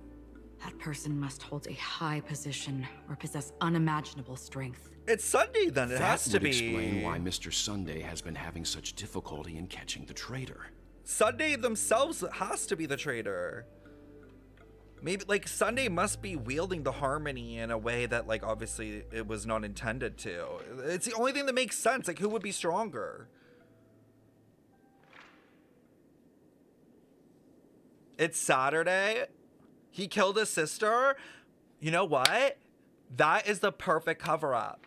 that person must hold a high position or possess unimaginable strength. It's Sunday then, it has to be. That would explain why Mr. Sunday has been having such difficulty in catching the traitor. Sunday themselves has to be the traitor. Maybe, like, Sunday must be wielding the harmony in a way that, like, obviously it was not intended to. It's the only thing that makes sense. Like, who would be stronger? It's Saturday. He killed his sister. You know what? That is the perfect cover-up.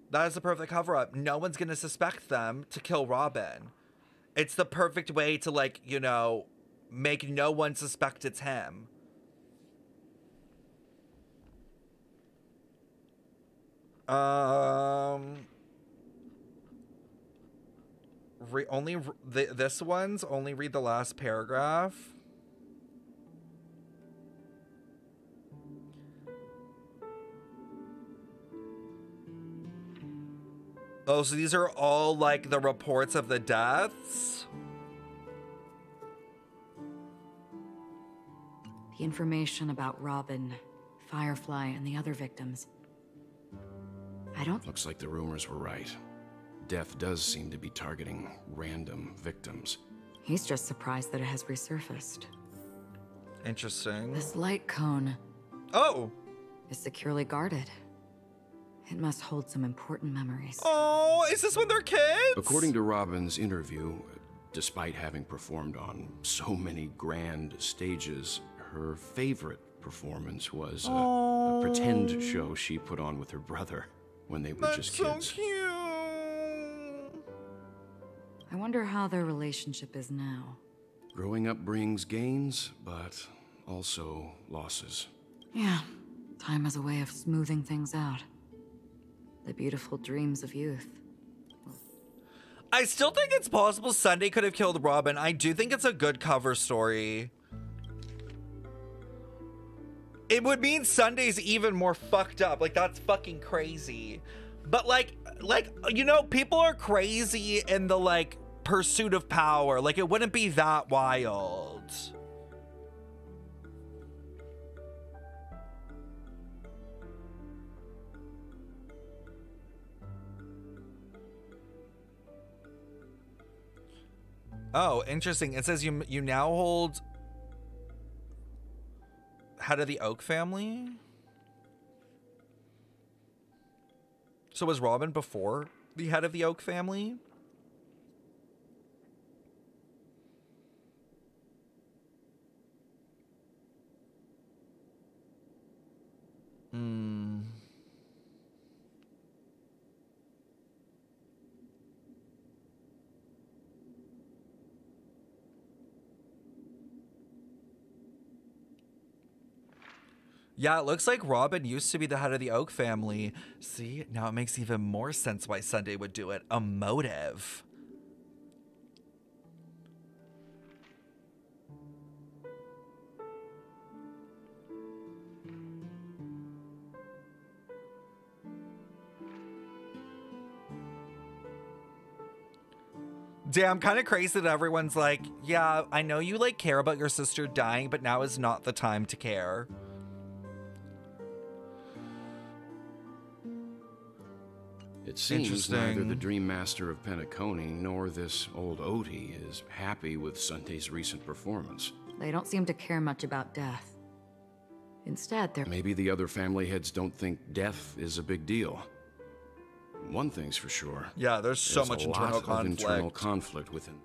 That is the perfect cover-up. No one's gonna suspect them to kill Robin. It's the perfect way to, like, you know, make no one suspect it's him. This one's only read the last paragraph. Oh, so these are all like the reports of the deaths? The information about Robin, Firefly, and the other victims. Looks like the rumors were right. Death does seem to be targeting random victims. He's just surprised that it has resurfaced. Interesting. This light cone. Oh! Is securely guarded. It must hold some important memories. Oh, is this when they're kids? According to Robin's interview, despite having performed on so many grand stages, her favorite performance was a pretend show she put on with her brother when they were just kids. So cute. I wonder how their relationship is now. Growing up brings gains, but also losses. Yeah, time has a way of smoothing things out. The beautiful dreams of youth. I still think it's possible Sunday could have killed Robin. I do think it's a good cover story. It would mean Sunday's even more fucked up. Like, that's fucking crazy. But like, you know, people are crazy in the, like, pursuit of power. Like, it wouldn't be that wild. Oh, interesting. It says you now hold head of the Oak family. So was Robin before the head of the Oak family? Hmm. Yeah, it looks like Robin used to be the head of the Oak family. See, now it makes even more sense why Sunday would do it. A motive. Damn, kind of crazy that everyone's like, yeah, I know you like care about your sister dying, but now is not the time to care. It seems neither the Dream Master of Penacony nor this old Odie is happy with Sunday's recent performance. They don't seem to care much about death. Instead, they're... Maybe the other family heads don't think death is a big deal. One thing's for sure. Yeah, there's so much internal conflict. Internal conflict within.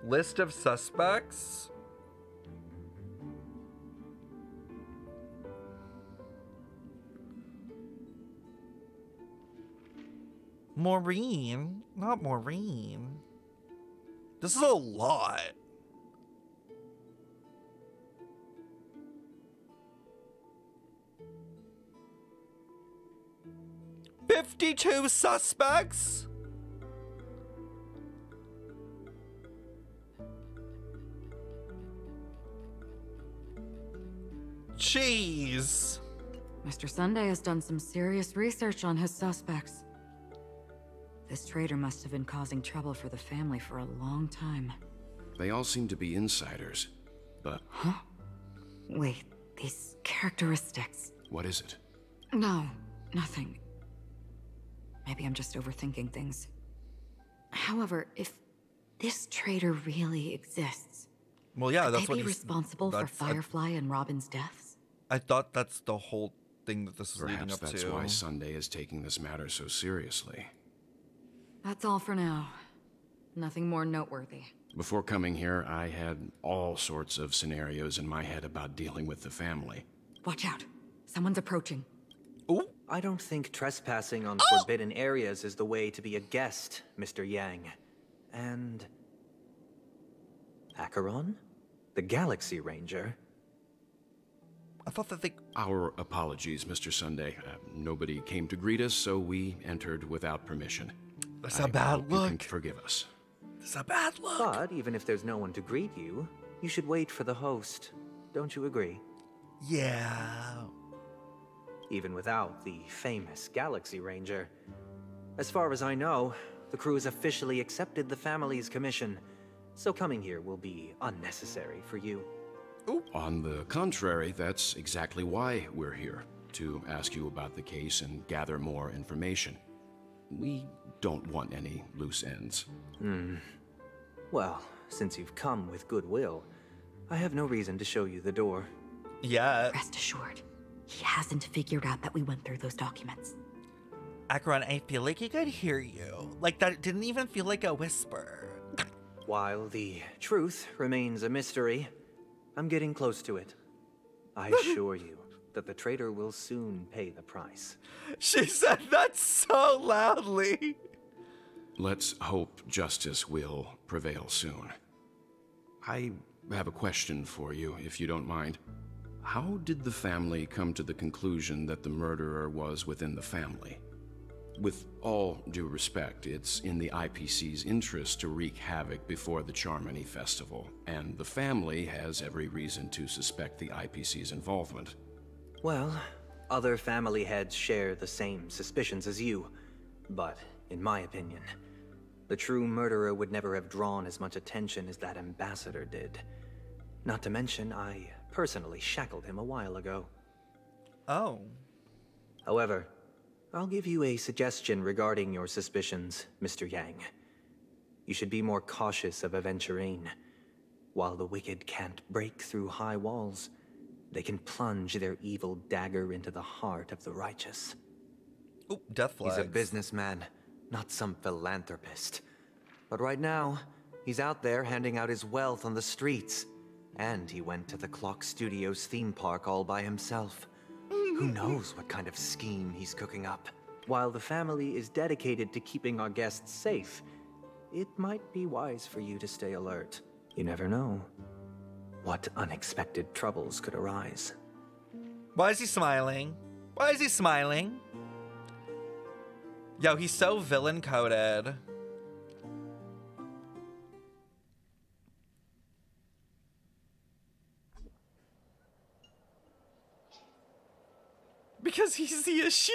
List of suspects? Maureen, not Maureen. This is a lot. $52 suspects? Jeez. Mr. Sunday has done some serious research on his suspects. This traitor must have been causing trouble for the family for a long time. They all seem to be insiders, but... Huh? Wait, these characteristics... What is it? No, nothing. Maybe I'm just overthinking things. However, if this traitor really exists... Well, yeah, that's could what they be he's... responsible for Firefly and Robin's deaths? I thought that's the whole thing that this is leading up to. Perhaps that's why Sunday is taking this matter so seriously. That's all for now. Nothing more noteworthy. Before coming here, I had all sorts of scenarios in my head about dealing with the family. Watch out. Someone's approaching. Ooh. I don't think trespassing on forbidden areas is the way to be a guest, Mr. Yang. And... Acheron? The Galaxy Ranger? I thought that they... Our apologies, Mr. Sunday. Nobody came to greet us, so we entered without permission. That's a bad look. You can forgive us. It's a bad look. But even if there's no one to greet you, you should wait for the host. Don't you agree? Yeah. Even without the famous Galaxy Ranger. As far as I know, the crew has officially accepted the family's commission, so coming here will be unnecessary for you. Ooh. On the contrary, that's exactly why we're here, to ask you about the case and gather more information. We don't want any loose ends. Well, since you've come with goodwill, I have no reason to show you the door. Yeah. Rest assured, he hasn't figured out that we went through those documents. Acheron, I feel like he could hear you. Like, that didn't even feel like a whisper. While the truth remains a mystery, I'm getting close to it. I assure you that the traitor will soon pay the price. She said that so loudly. Let's hope justice will prevail soon. I have a question for you, if you don't mind. How did the family come to the conclusion that the murderer was within the family? With all due respect, it's in the IPC's interest to wreak havoc before the Charmony Festival, and the family has every reason to suspect the IPC's involvement. Well, other family heads share the same suspicions as you, but in my opinion, the true murderer would never have drawn as much attention as that ambassador did. Not to mention, I personally shackled him a while ago. Oh. However, I'll give you a suggestion regarding your suspicions, Mr. Yang. You should be more cautious of Aventurine. While the wicked can't break through high walls, they can plunge their evil dagger into the heart of the righteous. Oop, death flags. He's a businessman, not some philanthropist. But right now, he's out there handing out his wealth on the streets. And he went to the Clock Studios theme park all by himself. Who knows what kind of scheme he's cooking up? While the family is dedicated to keeping our guests safe, it might be wise for you to stay alert. You never know what unexpected troubles could arise. Why is he smiling? Why is he smiling? Yo, he's so villain-coded. Because he's the issue.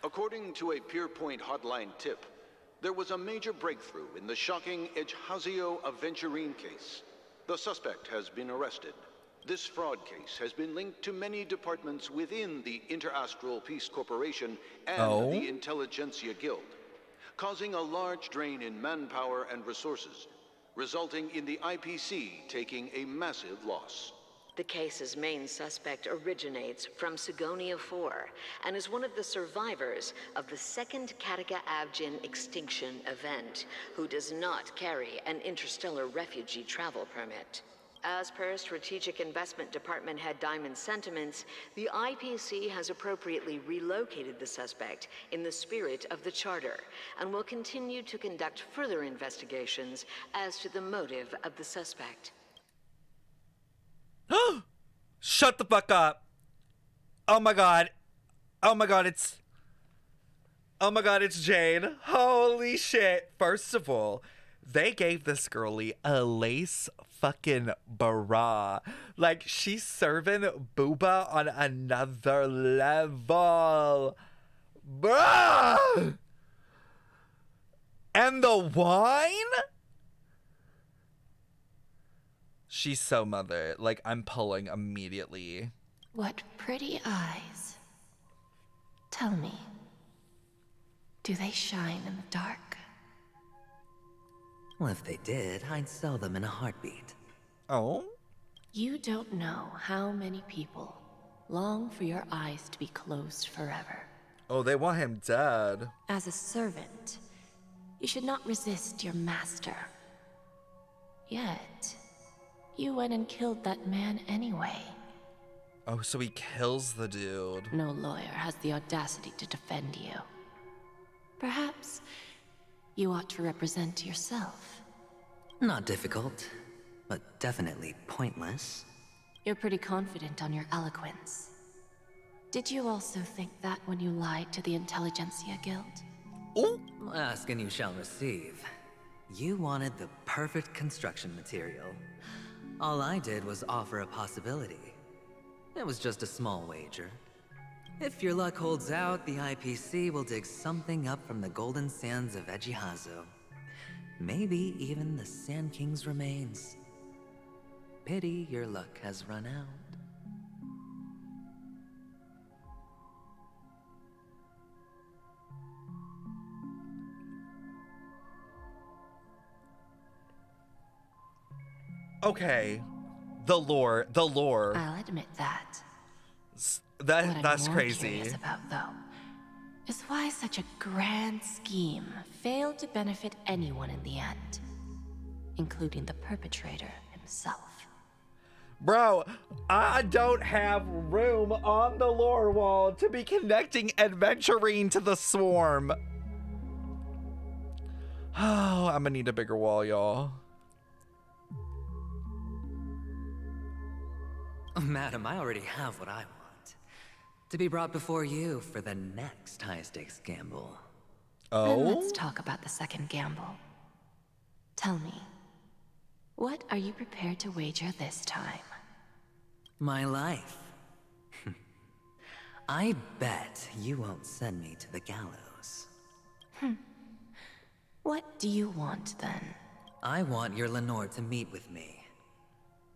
According to a Pierpoint hotline tip, there was a major breakthrough in the shocking Ejhazio Aventurine case. The suspect has been arrested. This fraud case has been linked to many departments within the Interastral Peace Corporation and the Intelligentsia Guild, causing a large drain in manpower and resources, resulting in the IPC taking a massive loss. The case's main suspect originates from Sigonia 4 and is one of the survivors of the second Kataka Avgin extinction event, who does not carry an interstellar refugee travel permit. As per Strategic Investment Department head Diamond's sentiments, the IPC has appropriately relocated the suspect in the spirit of the Charter and will continue to conduct further investigations as to the motive of the suspect. Shut the fuck up. Oh my god. Oh my god, it's... Oh my god, it's Jane. Holy shit. First of all, they gave this girlie a lace fucking bra. Like, she's serving booba on another level. Bruh! And the wine? She's so mother. Like, I'm pulling immediately. What pretty eyes. Tell me, do they shine in the dark? Well, if they did, I'd sell them in a heartbeat. Oh? You don't know how many people long for your eyes to be closed forever. Oh, they want him dead. As a servant, you should not resist your master. Yet, you went and killed that man anyway. Oh, so he kills the dude. No lawyer has the audacity to defend you. Perhaps you ought to represent yourself. Not difficult, but definitely pointless. You're pretty confident on your eloquence. Did you also think that when you lied to the Intelligentsia Guild? Oh! Ask and you shall receive. You wanted the perfect construction material. All I did was offer a possibility. It was just a small wager. If your luck holds out, the IPC will dig something up from the golden sands of Ejhazio. Maybe even the Sand King's remains. Pity your luck has run out. Okay. The lore. I'll admit that. That's what I'm crazy. Curious about, though, is why such a grand scheme failed to benefit anyone in the end, including the perpetrator himself. Bro, I don't have room on the lore wall to be connecting Aventurine to the swarm. Oh, I'm gonna need a bigger wall, y'all. Madam, I already have what I want. To be brought before you for the next high-stakes gamble. Then let's talk about the second gamble. Tell me, what are you prepared to wager this time? My life. I bet you won't send me to the gallows. What do you want, then? I want your Lenore to meet with me.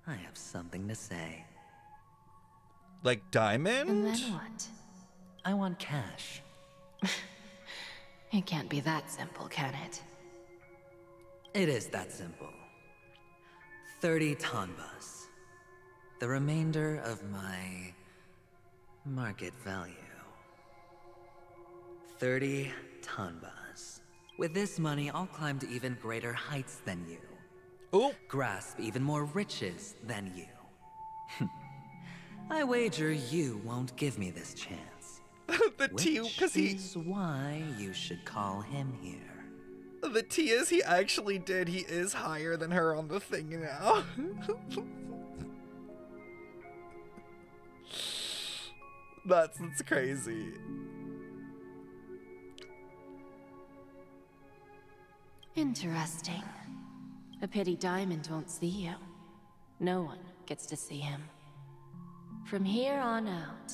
I have something to say. Like Diamond? And then what? I want cash. It can't be that simple, can it? It is that simple. 30 tanbas. The remainder of my market value. 30 tanbas. With this money, I'll climb to even greater heights than you. Ooh. Grasp even more riches than you. I wager you won't give me this chance. The T, because he is why you should call him here. The T is he actually did. He is higher than her on the thing now. That's crazy. Interesting. A pity Diamond won't see you. No one gets to see him. From here on out,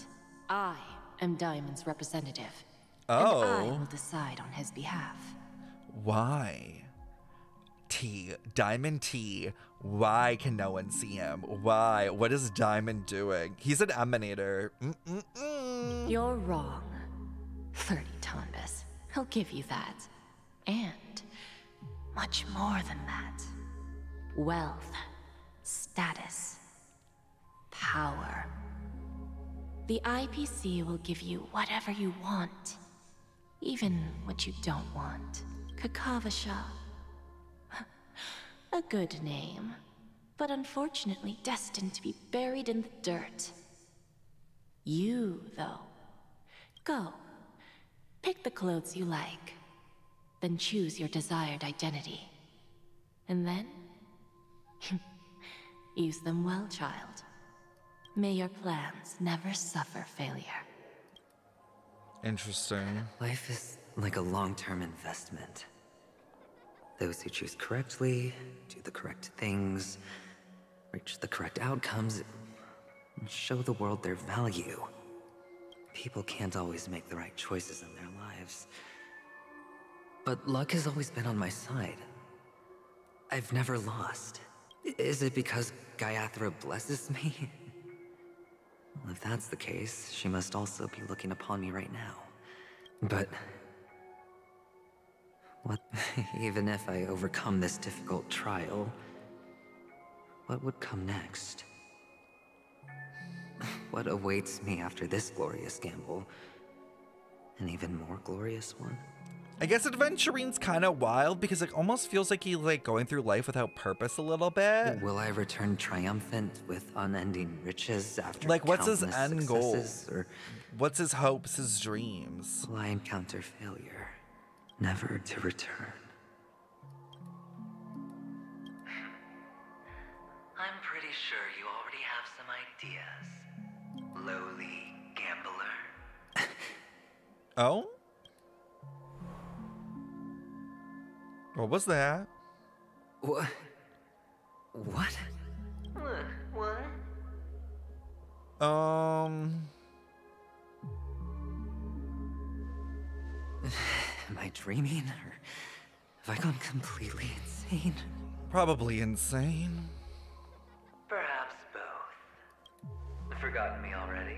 I am Diamond's representative. Oh. And I will decide on his behalf. Why? T. Diamond T. Why can no one see him? Why? What is Diamond doing? He's an emanator. You're wrong. 30 tanbas. He'll give you that. And much more than that. Wealth, status, power. The IPC will give you whatever you want. Even what you don't want. Kakavasha. A good name, but unfortunately destined to be buried in the dirt. You, though. Go. Pick the clothes you like. Then choose your desired identity. And then... use them well, child. May your plans never suffer failure. Interesting. Life is like a long-term investment. Those who choose correctly, do the correct things, reach the correct outcomes, and show the world their value. People can't always make the right choices in their lives. But luck has always been on my side. I've never lost. Is it because Gaiathra blesses me? Well, if that's the case, she must also be looking upon me right now. But... what, even if I overcome this difficult trial, what would come next? What awaits me after this glorious gamble? An even more glorious one? I guess Adventurine's kind of wild because it almost feels like he's like going through life without purpose a little bit. Will I return triumphant with unending riches after like what's his countless end goal? Or what's his hopes, his dreams? Will I encounter failure, never to return? I'm pretty sure you already have some ideas, lowly gambler. Oh? What was that? What? What? What? Am I dreaming, or have I gone completely insane? Probably insane. Perhaps both. Forgotten me already?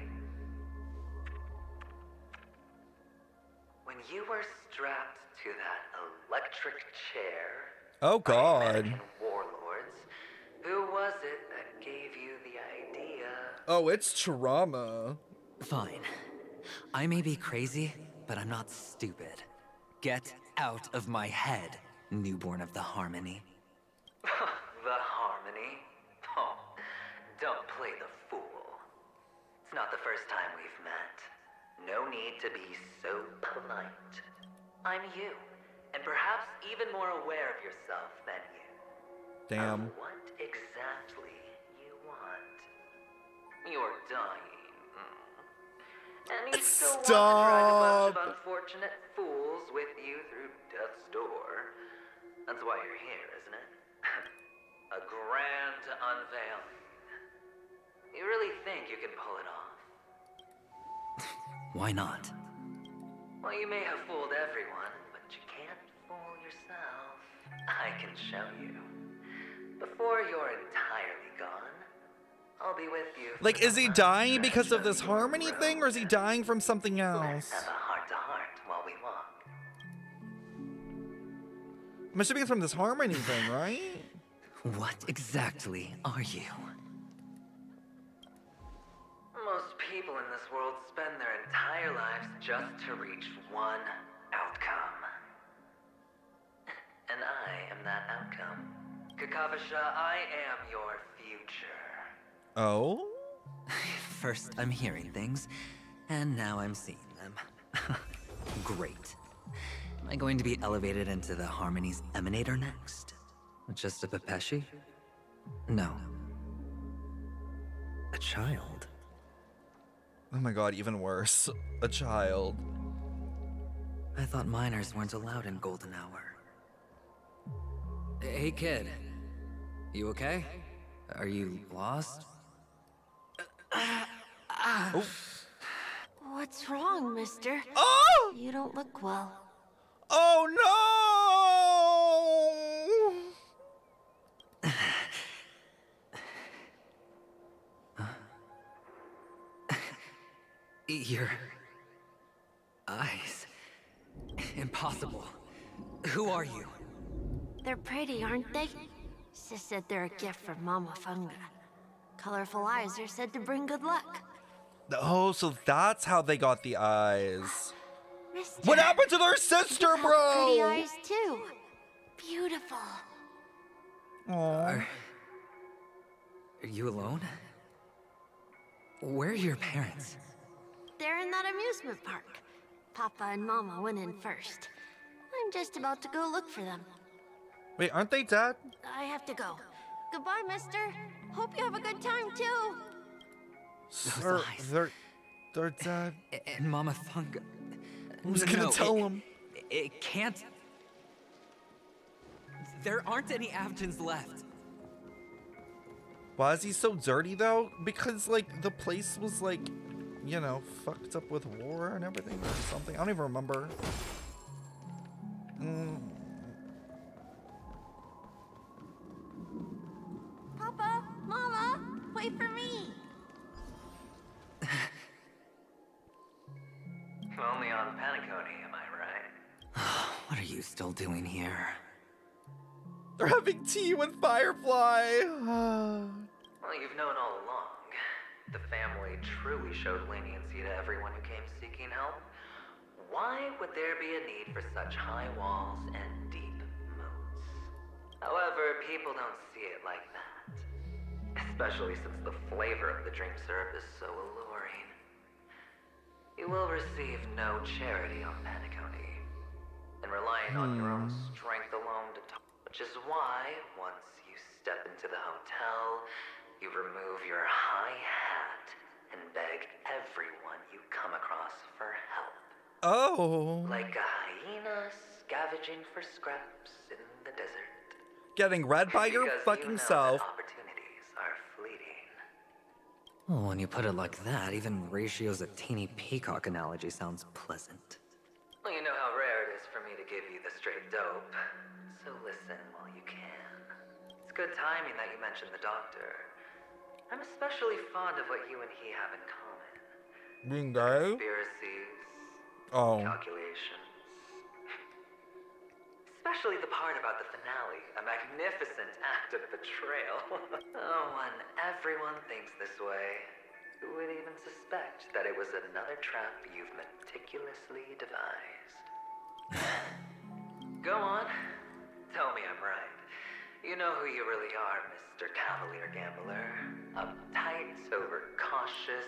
When you were strapped to that electric chair... Oh, God. American warlords, who was it that gave you the idea? Oh, it's trauma. Fine. I may be crazy, but I'm not stupid. Get out of my head, newborn of the Harmony. The Harmony? Oh, don't play the fool. It's not the first time we've met. No need to be so polite. I'm you, and perhaps even more aware of yourself than you. Damn. Of what exactly you want. You're dying. And you still want to drag a bunch of unfortunate fools with you through death's door. That's why you're here, isn't it? A grand unveiling. You really think you can pull it off? Why not? Well, you may have fooled everyone, but you can't fool yourself. I can show you. Before you're entirely gone, I'll be with you. Like, is he dying because of this harmony thing, or is he dying from something else? Have a heart-to-heart while we walk. I'm assuming it's from this harmony thing, right? What exactly are you? Most people in this world spend their entire lives just to reach one outcome. And I am that outcome. Kakavasha, I am your future. Oh? First, I'm hearing things, and now I'm seeing them. Great. Am I going to be elevated into the Harmony's Emanator next? Just a Pepeshi? No. A child? Oh my god, even worse. A child. I thought minors weren't allowed in Golden Hour. Hey kid, you okay? Are you lost? Oh. What's wrong, mister? Oh! You don't look well. Oh no! Your eyes. Impossible. Who are you? They're pretty, aren't they? Sis said they're a gift from Mama Funga. Colorful eyes are said to bring good luck. Oh, so that's how they got the eyes. Mister, What happened to their sister, you have bro? pretty eyes too. Beautiful. Are you alone? Where are your parents? They're in that amusement park. Papa and Mama went in first. I'm just about to go look for them. Wait, aren't they dead? I have to go. Goodbye, mister. Hope you have a good time, too. They're dead. And Mama Funga. Who's gonna tell them? It can't. There aren't any Avgens left. Why is he so dirty though? Because like the place was like, you know, fucked up with war and everything or something. I don't even remember. Papa, Mama, wait for me. Only on Penacony, am I right? What are you still doing here? They're having tea with Firefly. Well, you've known all along. The family truly showed leniency to everyone who came seeking help. Why would there be a need for such high walls and deep moats? However, people don't see it like that. Especially since the flavor of the dream syrup is so alluring. You will receive no charity on Penacony, and relying on your own strength alone to talk. Which is why, once you step into the hotel, you remove your high hat and beg everyone you come across for help. Oh. Like a hyena scavenging for scraps in the desert. Getting read by your Because fucking you know self. that opportunities are fleeting. Well, when you put it like that, even Ratio's a teeny peacock analogy sounds pleasant. Well, you know how rare it is for me to give you the straight dope. So listen while you can. It's good timing that you mentioned the doctor. I'm especially fond of what you and he have in common. Being gay? Conspiracies. Oh. Calculations. Especially the part about the finale, a magnificent act of betrayal. Oh, when everyone thinks this way, who would even suspect that it was another trap you've meticulously devised? Go on. Tell me I'm right. You know who you really are, Mr. Cavalier Gambler. Uptight, overcautious,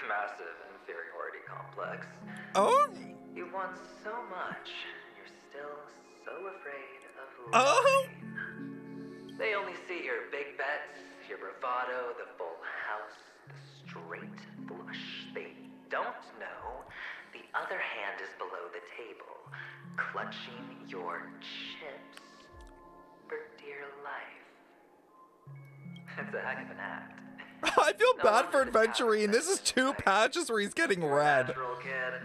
massive inferiority complex. Oh! You want so much, and you're still so afraid of losing. Oh! They only see your big bets, your bravado, the full house, the straight flush. They don't know the other hand is below the table, clutching your chips for dear life. It's a heck of an act. I feel bad for Adventurine. This is 2 patches where he's getting red. Natural kid.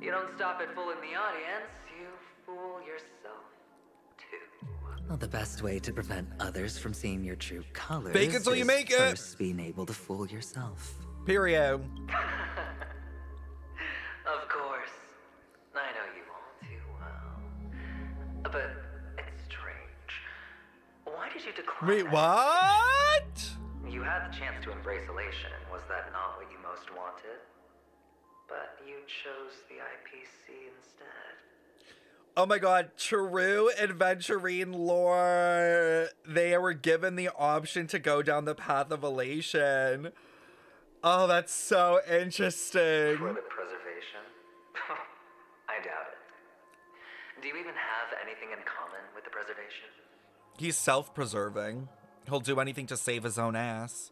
You don't stop at fooling the audience, you fool yourself too. Well, the best way to prevent others from seeing your true colors Fake it till you is make it. first being able to fool yourself. Period. Of course. I know you all too well. But it's strange. Why did you decline? Wait, what? You had the chance to embrace elation. Was that not what you most wanted? But you chose the IPC instead. Oh my god, true adventurine lore. They were given the option to go down the path of elation. Oh, that's so interesting. For the preservation? I doubt it. Do you even have anything in common with the preservation? He's self-preserving. He'll do anything to save his own ass.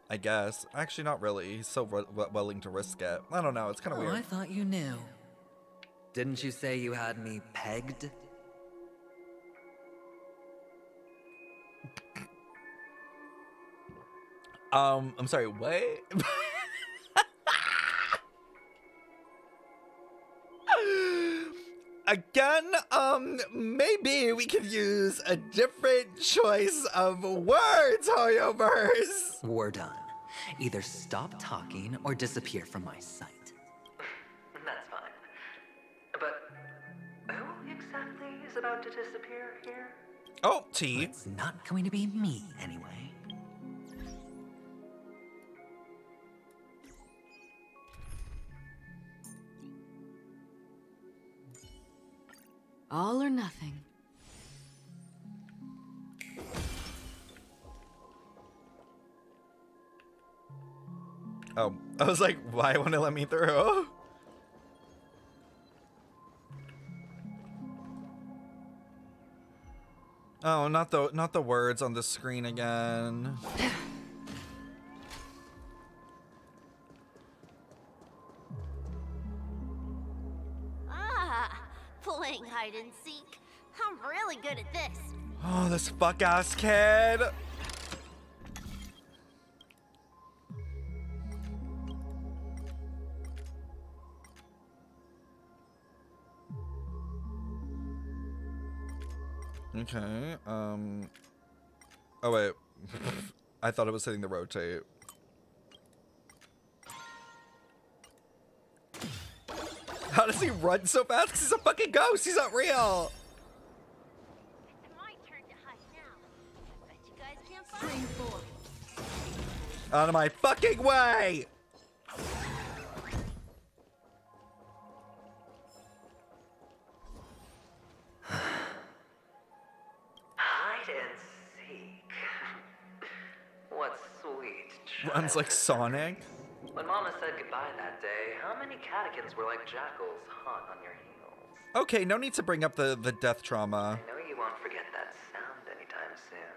I guess. Actually, not really. He's so willing to risk it. I don't know. It's kind of weird. I thought you knew. Didn't you say you had me pegged? I'm sorry, what? Again, maybe we could use a different choice of words, Hoyoverse. We're done. Either stop talking or disappear from my sight. That's fine. But who exactly is about to disappear here? Oh, T. It's not going to be me, anyway. All or nothing. Oh, I was like, why won't it let me through? Oh, not the words on the screen again. Playing hide and seek. I'm really good at this. Oh, this fuck-ass kid. Okay, oh wait. I thought it was hitting the rotate. How does he run so fast? 'Cause he's a fucking ghost. He's not real. It's my turn to hide now. Bet you guys can't find me. Out of my fucking way! Hide and seek. What sweet child. Runs like Sonic. When Mama said goodbye that day, how many catechins were like jackals hot on your heels? Okay, no need to bring up the death trauma. I know you won't forget that sound anytime soon.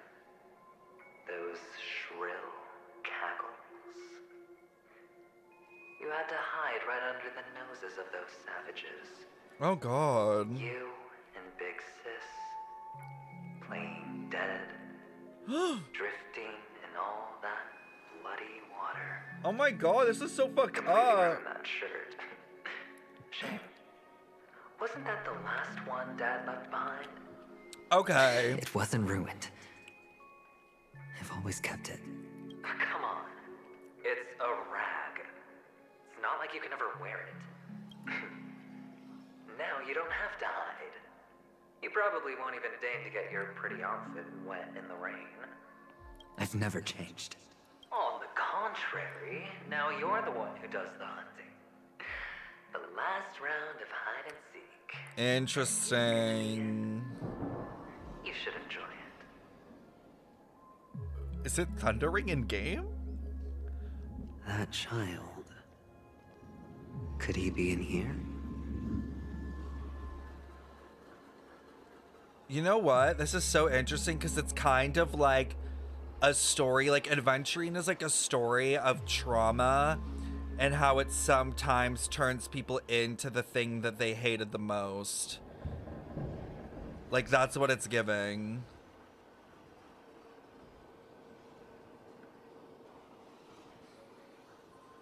Those shrill cackles. You had to hide right under the noses of those savages. Oh god. You and Big Sis. Playing dead. Drifting in all that bloody water. Oh my god, this is so fucked Completely up. ruined that shirt. Shame. Wasn't that the last one Dad left behind? Okay. It wasn't ruined. I've always kept it. Come on. It's a rag. It's not like you can ever wear it. Now you don't have to hide. You probably won't even deign to get your pretty outfit wet in the rain. I've never changed. On the contrary, now you're the one who does the hunting. The last round of hide and seek. Interesting. You should enjoy it. Is it thundering in game? That child. Could he be in here? You know what? This is so interesting because it's kind of like a story, like adventuring is like a story of trauma and how it sometimes turns people into the thing that they hated the most. Like that's what it's giving.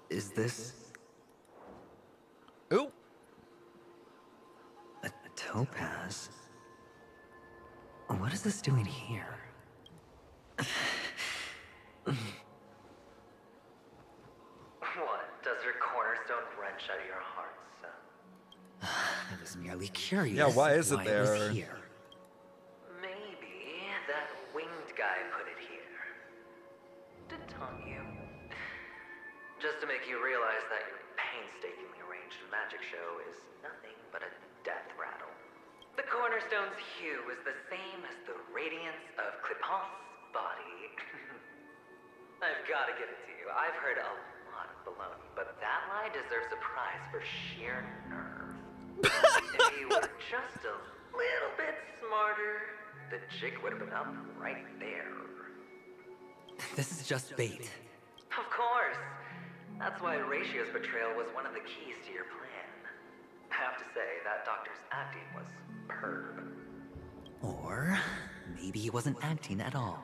Is this Ooh. a topaz? What what is this doing here? What? Does her cornerstone wrench out of your heart, son? I was merely curious. Yeah, why is it was there? here. Maybe that winged guy put it here. To taunt you. Just to make you realize that your painstakingly arranged magic show is nothing but a death rattle. The cornerstone's hue is the same as the radiance of Clipant's body. I've got to give it to you. I've heard a lot of baloney, but that lie deserves a prize for sheer nerve. If you were just a little bit smarter, the jig would have been up right there. This is just bait. Of course. That's why Ratio's betrayal was one of the keys to your plan. I have to say, that doctor's acting was superb. Or maybe he wasn't acting at all.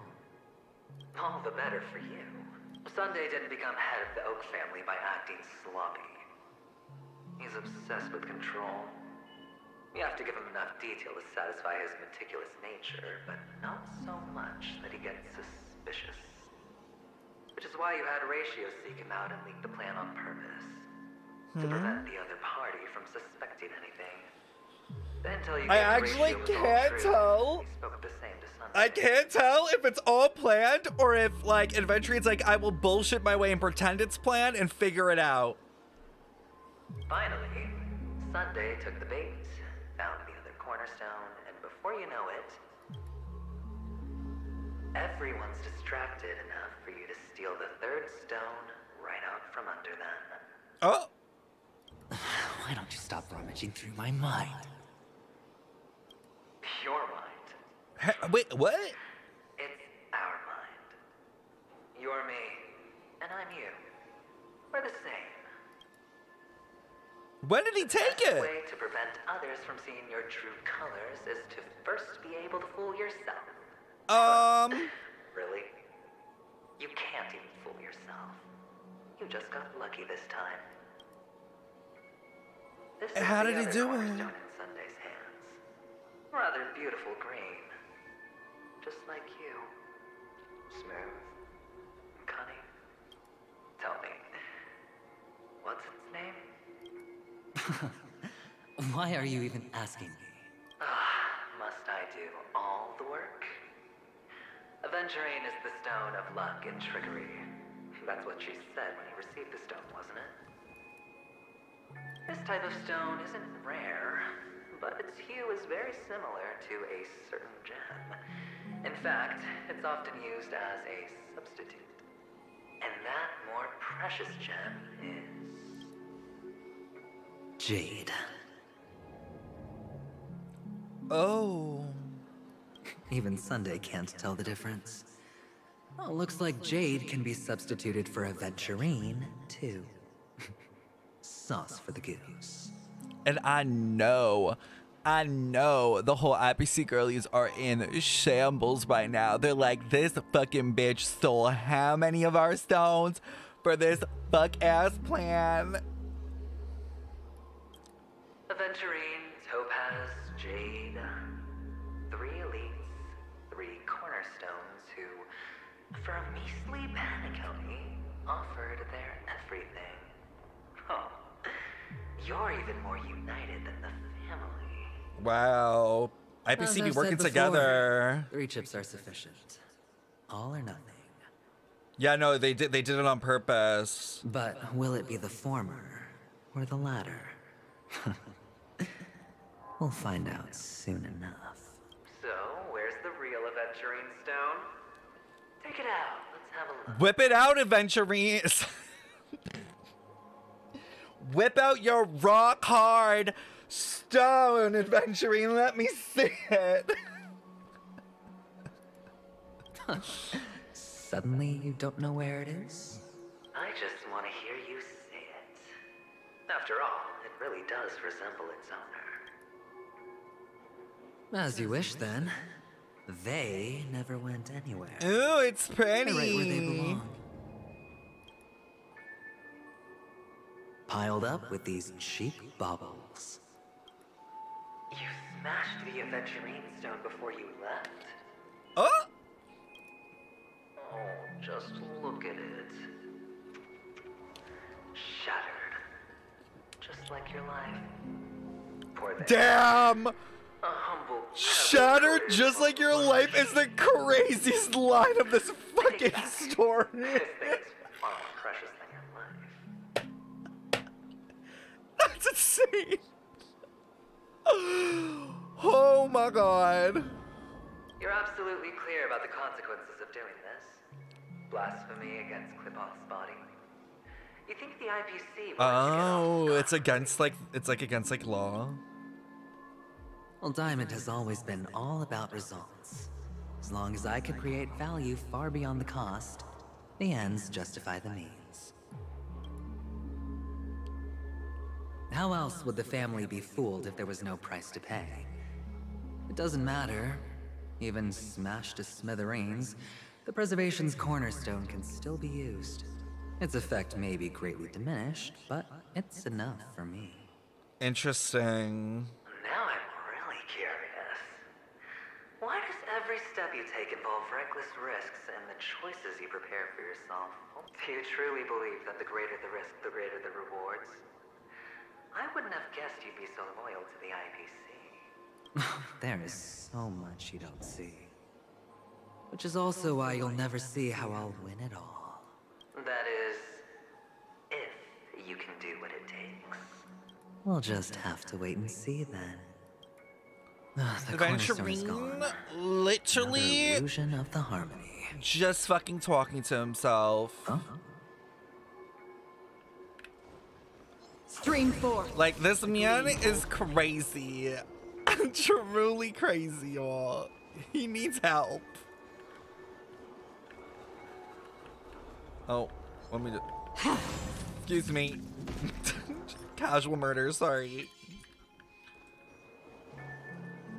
All the better for you. Sunday didn't become head of the Oak family by acting sloppy. He's obsessed with control. You have to give him enough detail to satisfy his meticulous nature, but not so much that he gets suspicious. Which is why you had Ratio seek him out and leak the plan on purpose. To prevent the other party from suspecting anything. Then until you I get actually Ratio was all can't true, tell. he spoke the same to Sunday. I can't tell if it's all planned or if, like, Adventurine's like, I will bullshit my way and pretend it's planned and figure it out. Finally, Sunday took the bait, found the other cornerstone, and before you know it, everyone's distracted enough for you to steal the third stone right out from under them. Oh! Why don't you stop rummaging through my mind? Your mind. Wait, what? It's our mind. You're me, and I'm you. We're the same. When did he take The it? way to prevent others from seeing your true colors is to first be able to fool yourself. Really? You can't even fool yourself. You just got lucky this time. This is How the did he other do it? cornerstone in Sunday's hands. Rather beautiful green. Just like you. Smooth. And cunning. Tell me, what's its name? Why are you even asking me? Must I do all the work? Aventurine is the stone of luck and trickery. That's what she said when you received the stone, wasn't it? This type of stone isn't rare, but its hue is very similar to a certain gem. In fact, it's often used as a substitute. And that more precious gem is... Jade. Oh. Even Sunday can't tell the difference. Oh, looks like Jade can be substituted for Aventurine, too. Sauce for the goose. And I know the whole IPC girlies are in shambles by now. They're like, this fucking bitch stole how many of our stones for this fuck-ass plan? Aventurine, Topaz, Jade. 3 elites, 3 cornerstones who, for a measly penacony, offered their everything. Oh, you're even more united than the family. Wow. As IPC be I've working said before, together. 3 chips are sufficient. All or nothing. Yeah, no, they did it on purpose. But will it be the former or the latter? We'll find out soon enough. So, where's the real Aventurine stone? Take it out. Let's have a look. Whip it out, Aventurine. Whip out your rock hard stone, Aventurine. Let me see it. Suddenly, you don't know where it is? I just want to hear you say it. After all, it really does resemble its owner. As you wish, then. They never went anywhere. Ooh, it's They're pretty. right where they belong. Piled up with these cheap baubles. You smashed the Aventurine stone before you left? Oh! Oh, just look at it. Shattered. Just like your life. Poor thing. Damn! A humble Shattered just like your life is the craziest line of this fucking story. far more precious than your life. That's insane. Oh my god. You're absolutely clear about the consequences of doing this. Blasphemy against Klipoth's body. You think the IPC will Oh, it's against like against like law. Well, Diamond has always been all about results. As long as I could create value far beyond the cost, the ends justify the means. How else would the family be fooled if there was no price to pay? It doesn't matter. Even smashed to smithereens, the preservation's cornerstone can still be used. Its effect may be greatly diminished, but it's enough for me. Interesting. Now I'm really curious. Why does every step you take involve reckless risks and the choices you prepare for yourself? Do you truly believe that the greater the risk, the greater the rewards? I wouldn't have guessed you'd be so loyal to the IPC. There is so much you don't see. Which is also why you'll never see how I'll win it all. That is, if you can do what it takes. We'll just have to wait and see then. The cornerstone is gone. Literally Another illusion of the harmony. just fucking talking to himself. Huh? Stream 4. Like, this man is crazy. Truly crazy, y'all. He needs help. Oh, let me just... Excuse me. Casual murder, sorry.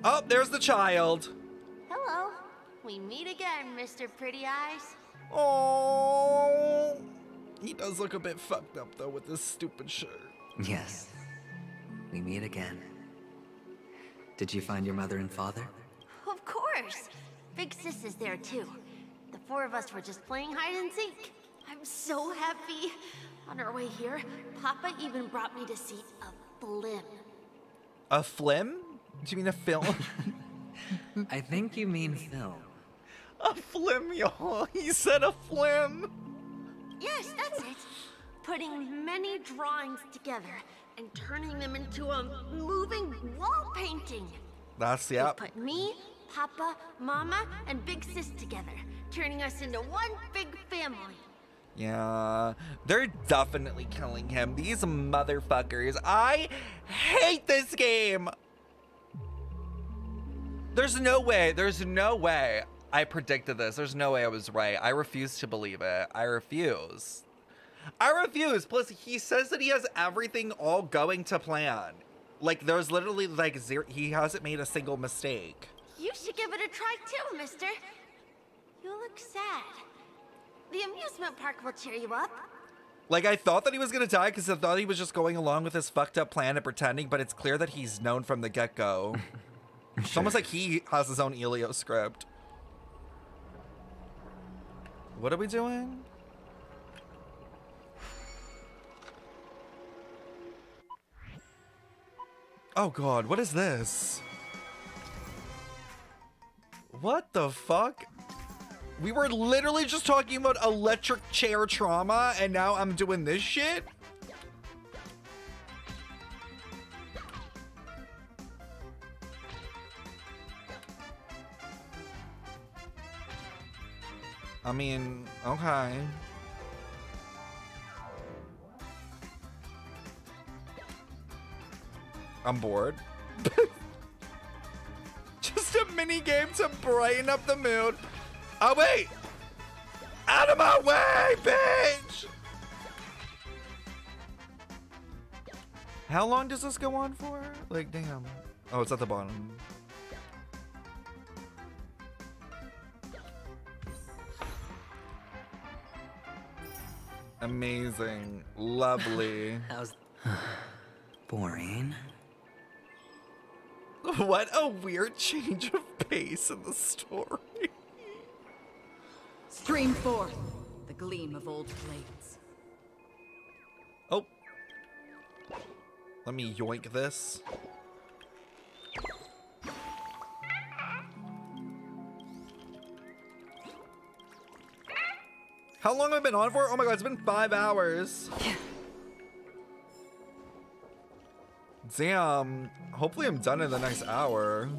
Oh, there's the child. Hello. We meet again, Mr. Pretty Eyes. Oh, he does look a bit fucked up, though, with this stupid shirt. Yes. We meet again. Did you find your mother and father? Of course. Big Sis is there, too. The four of us were just playing hide and seek. I'm so happy. On our way here, Papa even brought me to see a flim. A flim? Do you mean a film? I think you mean film. A flim, y'all. He said a flim. Yes, that's it. Putting many drawings together and turning them into a moving wall painting. That's, We yep. put me, Papa, Mama, and Big Sis together, turning us into one big family. Yeah, they're definitely killing him. These motherfuckers. I hate this game. There's no way I predicted this. There's no way I was right. I refuse to believe it. I refuse. Plus, he says that he has everything all going to plan. Like, there's literally like zero. He hasn't made a single mistake. You should give it a try too, mister. You look sad. The amusement park will cheer you up. Like, I thought that he was gonna die because I thought he was just going along with his fucked up plan and pretending, but it's clear that he's known from the get-go. It's almost like he has his own Elio script. What are we doing? Oh god, what is this? What the fuck? We were literally just talking about electric chair trauma, and now I'm doing this shit? I mean, okay. I'm bored. Just a mini game to brighten up the mood. Oh, wait! Out of my way, bitch! How long does this go on for? Like, damn. Oh, it's at the bottom. Amazing. Lovely. How's... boring. What a weird change of pace in the story. Stream forth the gleam of old blades. Oh. Let me yoink this. How long have I been on for? Oh my god, it's been 5 hours. Damn. Hopefully I'm done in the next hour.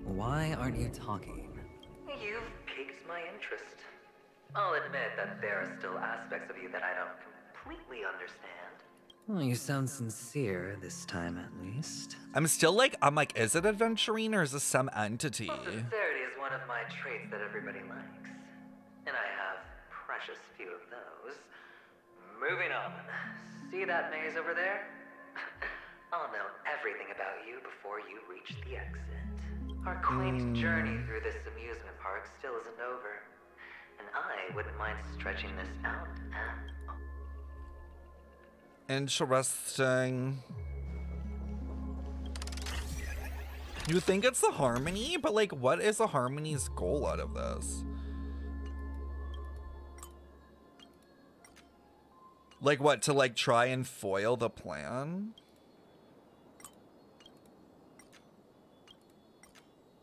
Why aren't you talking? You've piqued my interest. I'll admit that there are still aspects of you that I don't completely understand. Well, you sound sincere this time, at least. I'm like, is it adventuring or is this some entity? Well, sincerity is one of my traits that everybody likes. And I have precious few of those. Moving on. See that maze over there? I'll know everything about you before you reach the exit. Our quaint journey through this amusement park still isn't over. And I wouldn't mind stretching this out and... Interesting. You think it's the harmony? But like, what is the harmony's goal out of this? Like what, to like try and foil the plan?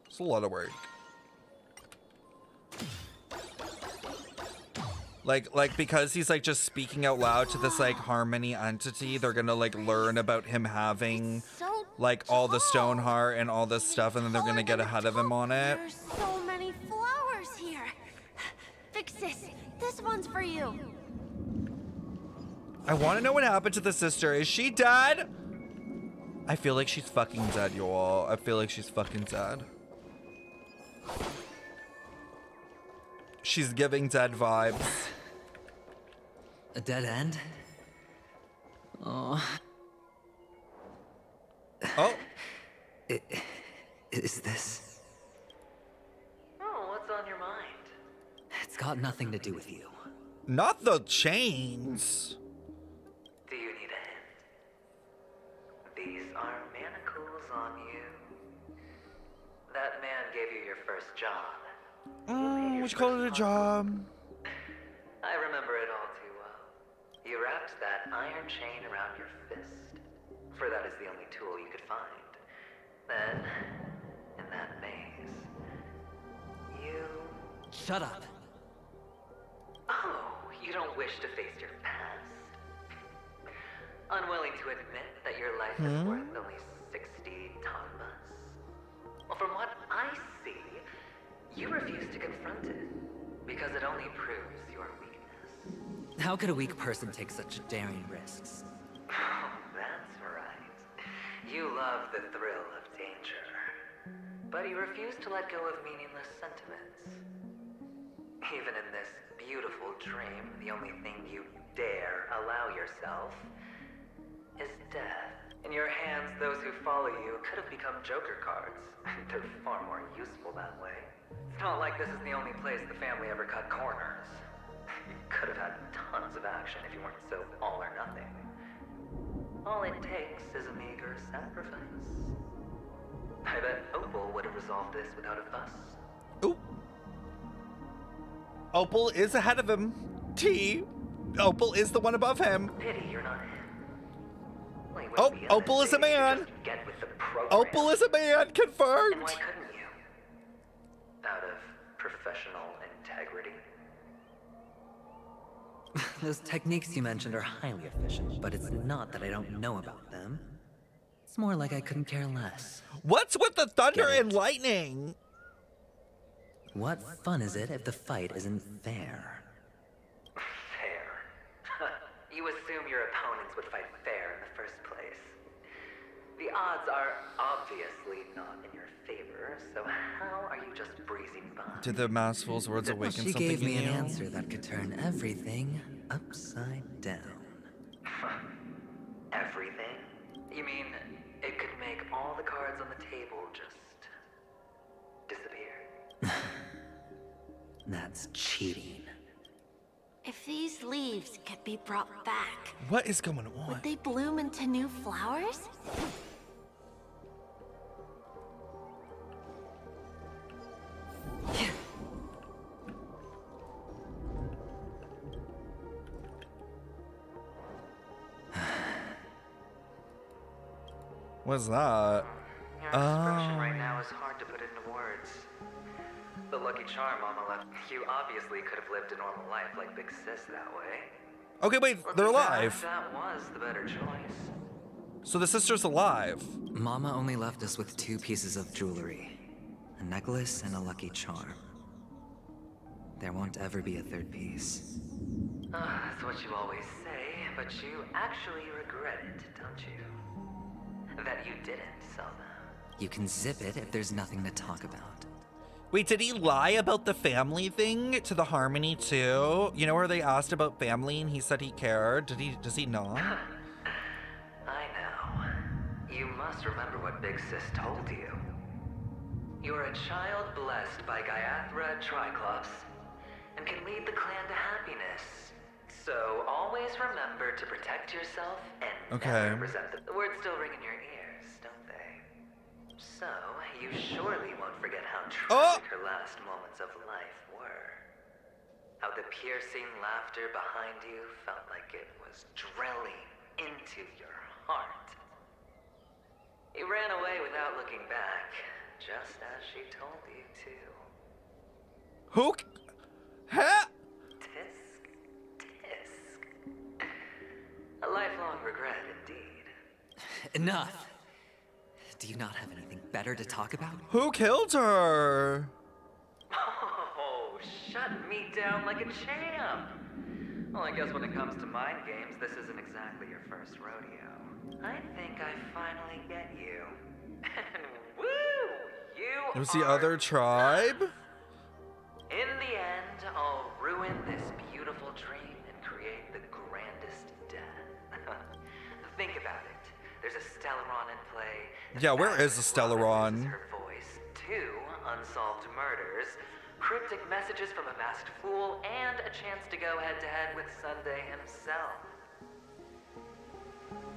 It's a lot of work. Like because he's like just speaking out loud to this like harmony entity, they're gonna like learn about him having like all the stone heart and all this stuff, and then they're gonna get ahead of him on it. There's so many flowers here. Vixis, this one's for you. I want to know what happened to the sister. Is she dead? I feel like she's fucking dead, y'all. I feel like she's fucking dead. She's giving dead vibes. A dead end? Oh. Oh. Is this? Oh, what's on your mind? It's got nothing to do with you. Not the chains. Do you need a hint? These are manacles on you. That man gave you your first job. Would you call it a job? I remember it all too well. You wrapped that iron chain around your fist, for that is the only tool you could find. Then, in that maze, you... Shut up. Oh, you don't wish to face your past? Unwilling to admit that your life is worth only 60 tonbas? Well, from what I see, you refuse to confront it, because it only proves your weakness. How could a weak person take such daring risks? Oh, that's right. You love the thrill of danger, but you refuse to let go of meaningless sentiments. Even in this beautiful dream, the only thing you dare allow yourself is death. In your hands, those who follow you could have become Joker cards. They're far more useful that way. It's not like this is the only place the family ever cut corners. You could have had tons of action if you weren't so all or nothing. All it takes is a meager sacrifice. I bet Opal would have resolved this without a fuss. Oop. Opal is ahead of him. Opal is the one above him. Pity you're not him. Oh, Opal is a man. Opal is a man. Confirmed. And why couldn't you? Out of professional integrity. Those techniques you mentioned are highly efficient, but it's not that I don't know about them. It's more like I couldn't care less. What's with the thunder and lightning? What fun is it if the fight isn't fair? Fair? You assume your opponents would fight fair in the first place. The odds are obviously not in your favor, so how are you just breezing by? Did the Masterful's words awaken She something gave me in an you? answer that could turn everything upside down. Everything? You mean it could make all the cards on the table just disappear? That's cheating. If these leaves could be brought back, What is going on? would they bloom into new flowers? What's that? Your expression right now is hard to put into words. The lucky charm Mama left. You obviously could have lived a normal life like Big Sis that way. Okay, wait, they're alive. That was the better choice. So the sister's alive. Mama only left us with 2 pieces of jewelry. A necklace and a lucky charm. There won't ever be a 3rd piece. That's what you always say, but you actually regret it, don't you? That you didn't sell them. You can zip it if there's nothing to talk about. Wait, did he lie about the family thing to the Harmony too? You know where they asked about family and he said he cared? Does he not? I know. You must remember what Big Sis told you. You're a child blessed by Gaiathra Triclops and can lead the clan to happiness. So always remember to protect yourself and never resent them. The words still ring in your ears, don't they? So, you surely won't forget how tragic her last moments of life were. How the piercing laughter behind you felt like it was drilling into your heart. You ran away without looking back, just as she told you to. Who? Huh? Tisk, tisk. A lifelong regret indeed. Enough! Do you not have anything better to talk about? Who killed her? Oh, shut me down like a champ. Well, I guess when it comes to mind games, this isn't exactly your first rodeo. I think I finally get you. And woo! You It was the other tribe? In the end, I'll ruin this beautiful dream and create the grandest death. Think about it. There's a Stellaron in play. Yeah, where is the Stellaron? Her voice, 2 unsolved murders, cryptic messages from a masked fool, and a chance to go head-to-head with Sunday himself.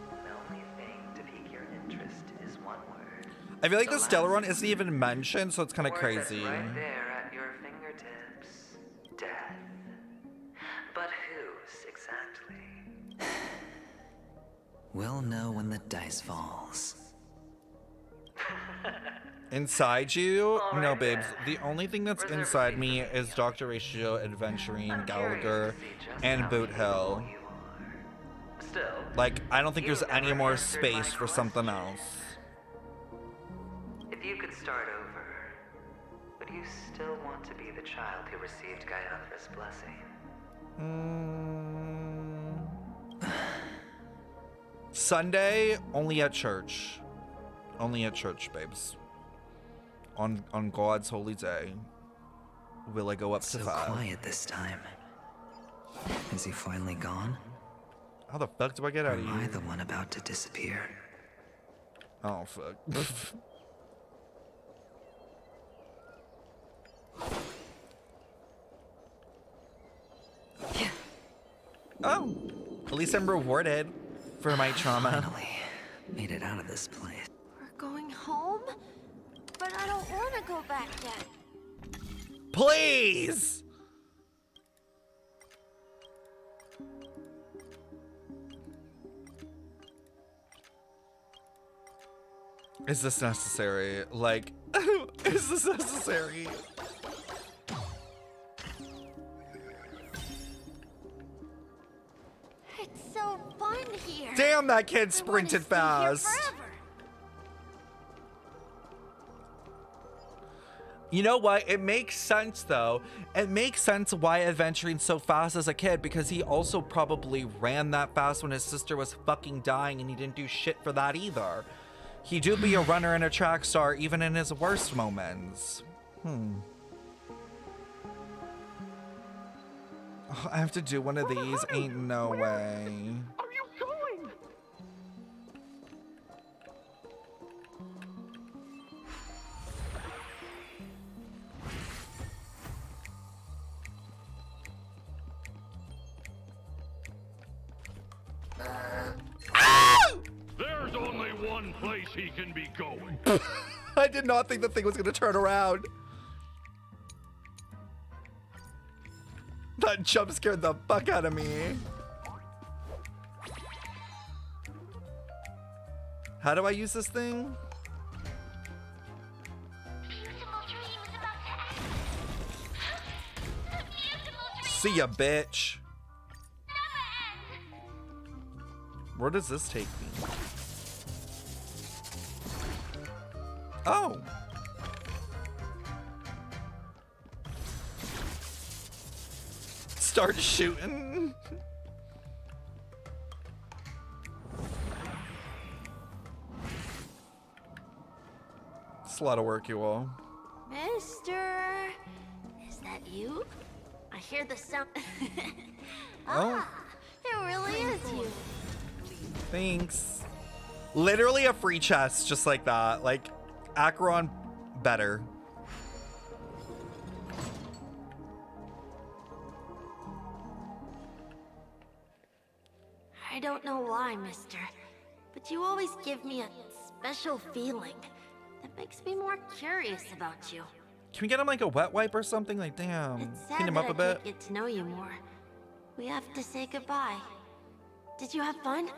The only thing to pique your interest is one word. I feel like the Stellaron isn't even mentioned, so it's kind of Word crazy. that's right there at your fingertips. Death. But whose exactly? We'll know when the dice falls. Inside you? No, babes. The only thing that's inside me is Dr. Ratio, Adventuring, Gallagher, and Boot Hill. Still, Like, I don't think there's any more space for something else. if you could start over, would you still want to be the child who received Gaiathra's blessing? Sunday, only at church. Only at church, babes. On God's holy day, will I go up to 5. So quiet this time. Is he finally gone? How the fuck do I get out of here? Am I the one about to disappear? Oh, fuck. Oh, at least I'm rewarded for my trauma. Finally, made it out of this place. We're going home? But I don't want to go back yet. Please! Is this necessary? Like, is this necessary? It's so fun here. Damn, that kid sprinted fast. You know what? It makes sense, though. It makes sense why adventuring so fast as a kid, because he also probably ran that fast when his sister was fucking dying, and he didn't do shit for that either. He do be a runner and a track star even in his worst moments. Oh, I have to do one of these? Ain't no way. one place he can be going. I did not think the thing was gonna turn around. That jump scared the fuck out of me. How do I use this thing? See ya, bitch. Where does this take me? Oh. Start shooting. It's a lot of work, you all. Mister, is that you? I hear the sound. Oh. It really is you. Thanks. Literally a free chest, just like that. Like, Acheron better. I don't know why, mister, but you always give me a special feeling that makes me more curious about you. Can we get him like a wet wipe or something? Like, damn. It's Clean sad him that up I a bit. can't get to know you more. We have to say goodbye. Did you have fun?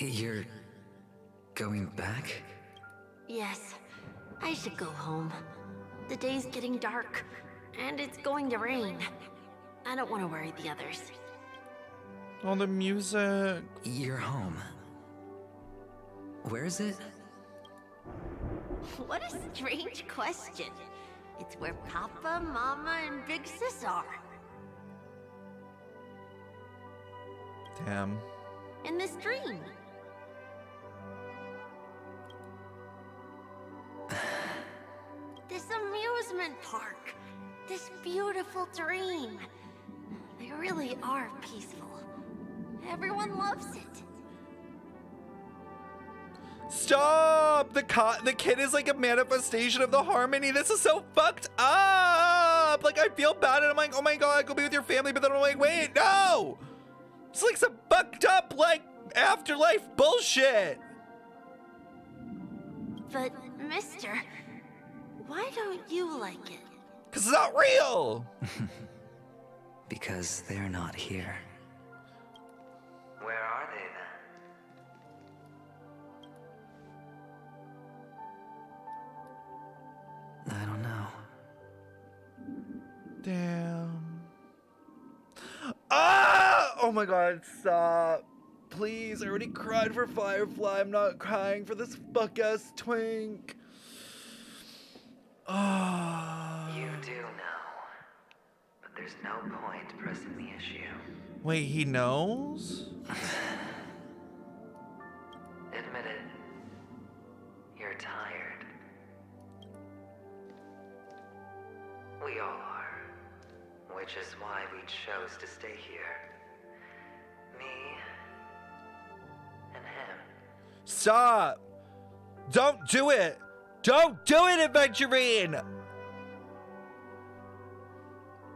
You're going back? Yes. I should go home. The day's getting dark, and it's going to rain. I don't want to worry the others. Oh, the music. You're home. Where is it? What a strange question. It's where Papa, Mama, and Big Sis are. Damn. In this dream. This amusement park. This beautiful dream. They really are peaceful. Everyone loves it. Stop! The kid is like a manifestation of the harmony. This is so fucked up. Like, I feel bad and I'm like, oh my god, go be with your family. But then I'm like, wait, no! It's like some fucked up, like, afterlife bullshit. But, mister, why don't you like it? Because it's not real. Because they're not here. Where are they then? I don't know. Damn. Ah! Oh my god, stop. Please, I already cried for Firefly. I'm not crying for this fuck-ass twink. Ah. You do know. But there's no point pressing the issue. Wait, he knows? Admit it. You're tired. We all are. Which is why we chose to stay here. Me and him. Stop! Don't do it! Don't do it, Adventurine!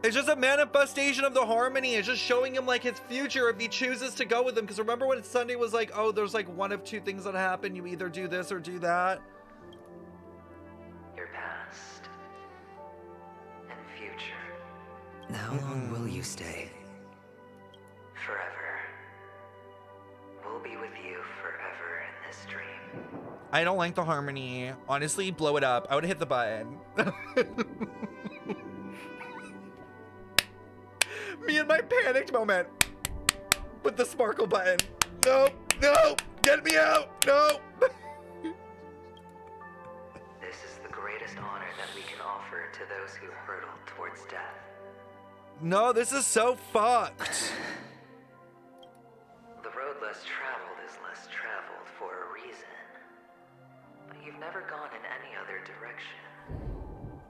It's just a manifestation of the harmony. It's just showing him like his future if he chooses to go with them. Because remember when Sunday was like, oh, there's like one of two things that happen. You either do this or do that. Your past and future. How long will you stay? Forever. We'll be with you forever in this dream. I don't like the harmony. Honestly, blow it up. I would hit the button. Me and my panicked moment with the sparkle button. No, no, get me out, no. This is the greatest honor that we can offer to those who hurtle towards death. No, this is so fucked. The road less traveled is less traveled for a reason. But you've never gone in any other direction.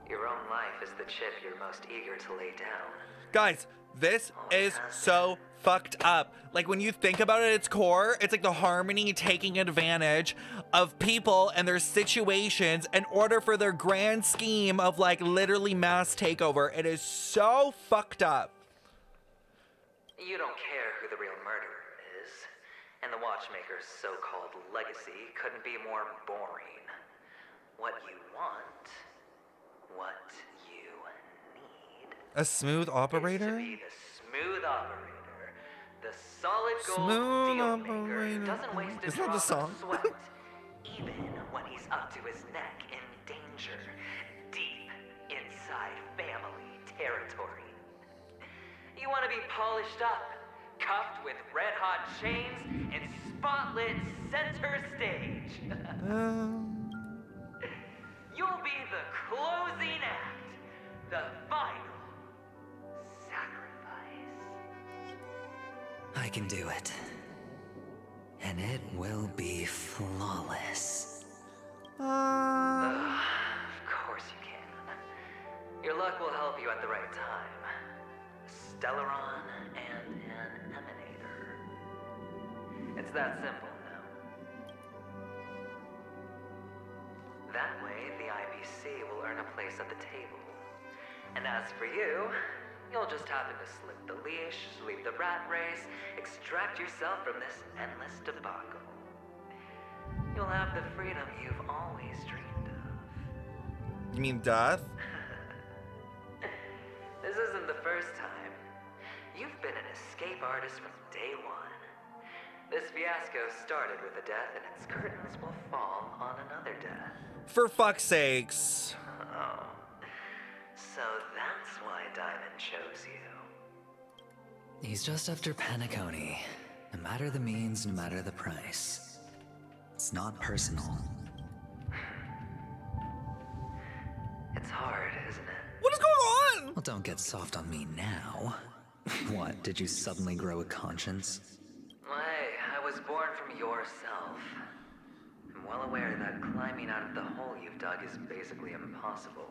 Your own life is the chip you're most eager to lay down. Guys, this is so fucked up. Like, when you think about it at its core, it's like the harmony taking advantage of people and their situations in order for their grand scheme of like literally mass takeover. It is so fucked up. You don't care who the real murderer is. And the watchmaker's so-called legacy couldn't be more boring. What you want, what you need, A smooth operator? is to be the smooth operator, the solid gold Smooth deal maker operator. who doesn't waste a Isn't that drop the song? of sweat, even when he's up to his neck in danger, deep inside family territory. You want to be polished up, cuffed with red-hot chains, and spotlit center stage. You'll be the closing act, the final sacrifice. I can do it. And it will be flawless. Of course you can. Your luck will help you at the right time. Stellaron and an emanator. It's that simple now. That way, the IBC will earn a place at the table. And as for you, you'll just happen to slip the leash, sweep the rat race, extract yourself from this endless debacle. You'll have the freedom you've always dreamed of. You mean death? This isn't the first time. You've been an escape artist from day one. This fiasco started with a death, and its curtains will fall on another death. For fuck's sakes. Oh. So that's why Diamond chose you. He's just after Penacony. No matter the means, no matter the price. It's not personal. It's hard, isn't it? What is going on? Well, don't get soft on me now. What, did you suddenly grow a conscience? Hey, I was born from yourself. I'm well aware that climbing out of the hole you've dug is basically impossible.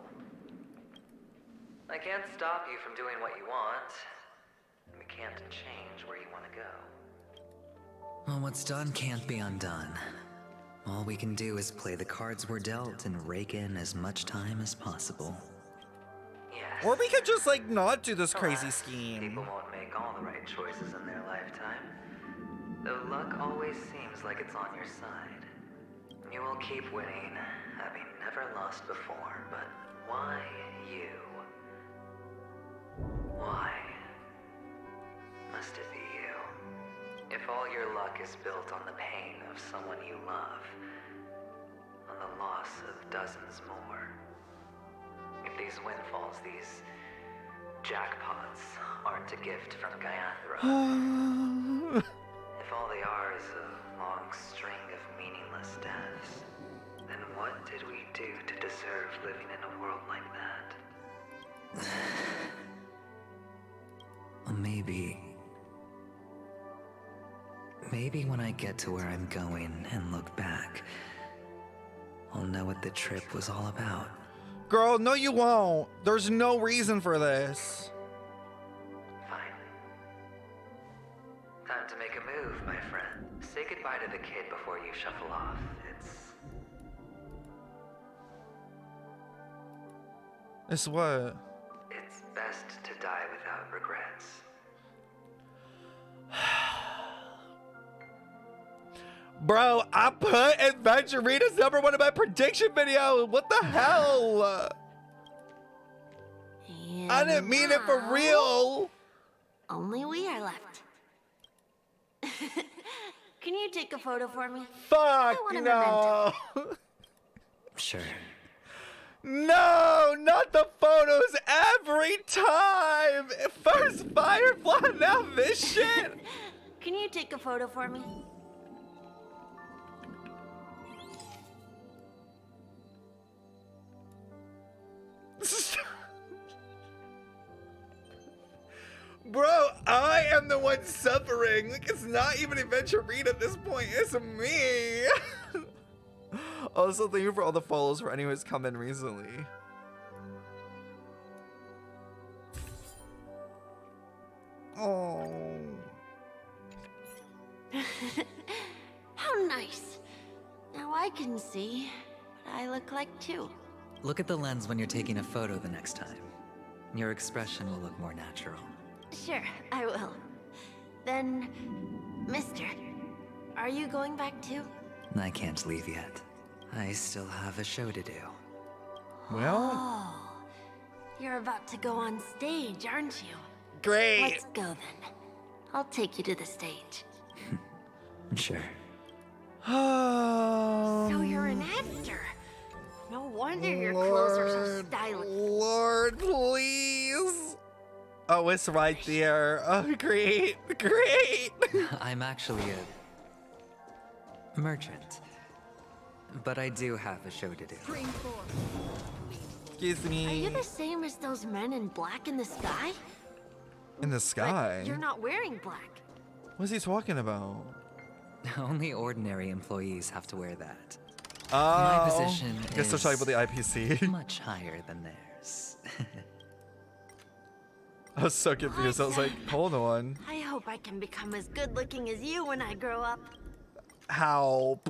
I can't stop you from doing what you want, and we can't change where you want to go. Well, what's done can't be undone. All we can do is play the cards we're dealt and rake in as much time as possible. Yes. Or we could just, like, not do this crazy scheme. People won't make all the right choices in their lifetime. Though luck always seems like it's on your side. You will keep winning, having never lost before, but why you? Why must it be you? If all your luck is built on the pain of someone you love, on the loss of dozens more, if these windfalls, these jackpots, aren't a gift from Gaiathra, if all they are is a long string of meaningless deaths, then what did we do to deserve living in a world like that? Well, maybe when I get to where I'm going and look back, I'll know what the trip was all about. Girl, no you won't. There's no reason for this. Fine. Time to make a move, my friend. Say goodbye to the kid before you shuffle off. It's what? It's best to die without regrets. Bro, I put Adventurina's #1 in my prediction video. What the hell? And I didn't mean it for real. Only we are left. Can you take a photo for me? Fuck, want a no. Sure. No, not the photos every time. First Firefly, now this shit. Can you take a photo for me? Bro, I am the one suffering. Like, it's not even Adventurina at this point. It's me. Also, thank you for all the follows for anyone who's come in recently. Oh. How nice. Now I can see what I look like too. Look at the lens when you're taking a photo the next time. Your expression will look more natural. Sure, I will. Then, mister, Are you going back too? I can't leave yet. I still have a show to do. Well, Oh, you're about to go on stage, aren't you? Great. Let's go then. I'll take you to the stage. Sure. So you're an actor. No wonder your clothes are so stylish. Lord, please. Oh, it's right there. Oh, great, great. I'm actually a merchant. But I do have a show to do. Excuse Are you me. the same as those men in black in the sky? In the sky? You're not wearing black. What's he talking about? Only ordinary employees have to wear that. Oh, My position I guess they're talking about the IPC. much higher than theirs. I was so confused. I was like, hold on. I hope I can become as good looking as you when I grow up. Help.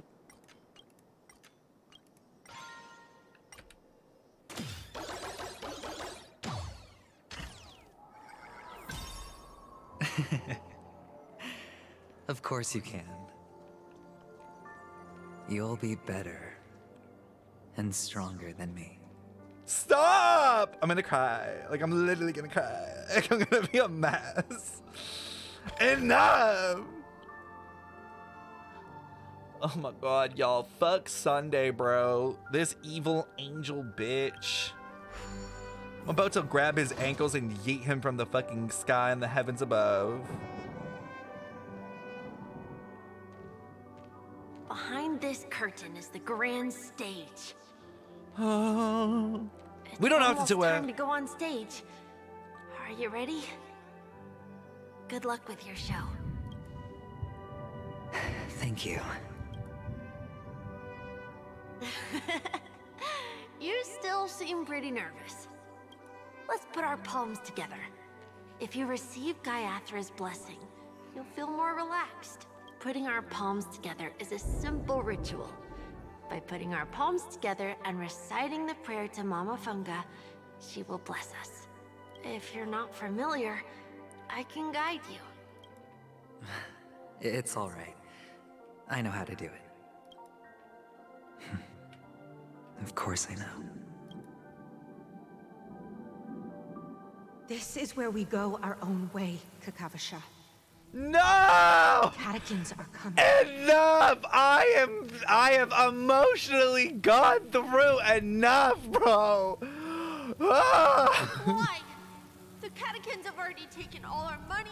Of course you can. You'll be better and stronger than me. Stop! I'm gonna cry. Like, I'm literally gonna cry. Like, I'm gonna be a mess. Enough! Oh my god, y'all. Fuck Sunday, bro. This evil angel bitch. I'm about to grab his ankles and yeet him from the fucking sky in the heavens above. Behind this curtain is the grand stage. We don't have to do It's it. time to go on stage. Are you ready? Good luck with your show. Thank you. You still seem pretty nervous. Let's put our palms together. If you receive Gaiathra's blessing, you'll feel more relaxed. Putting our palms together is a simple ritual. By putting our palms together and reciting the prayer to Mama Funga, she will bless us. If you're not familiar, I can guide you. It's all right. I know how to do it. Of course I know. This is where we go our own way, Kakavasha. No! Catechins are coming. Enough! I have emotionally gone through enough, bro. Ah! Why? The catechins have already taken all our money,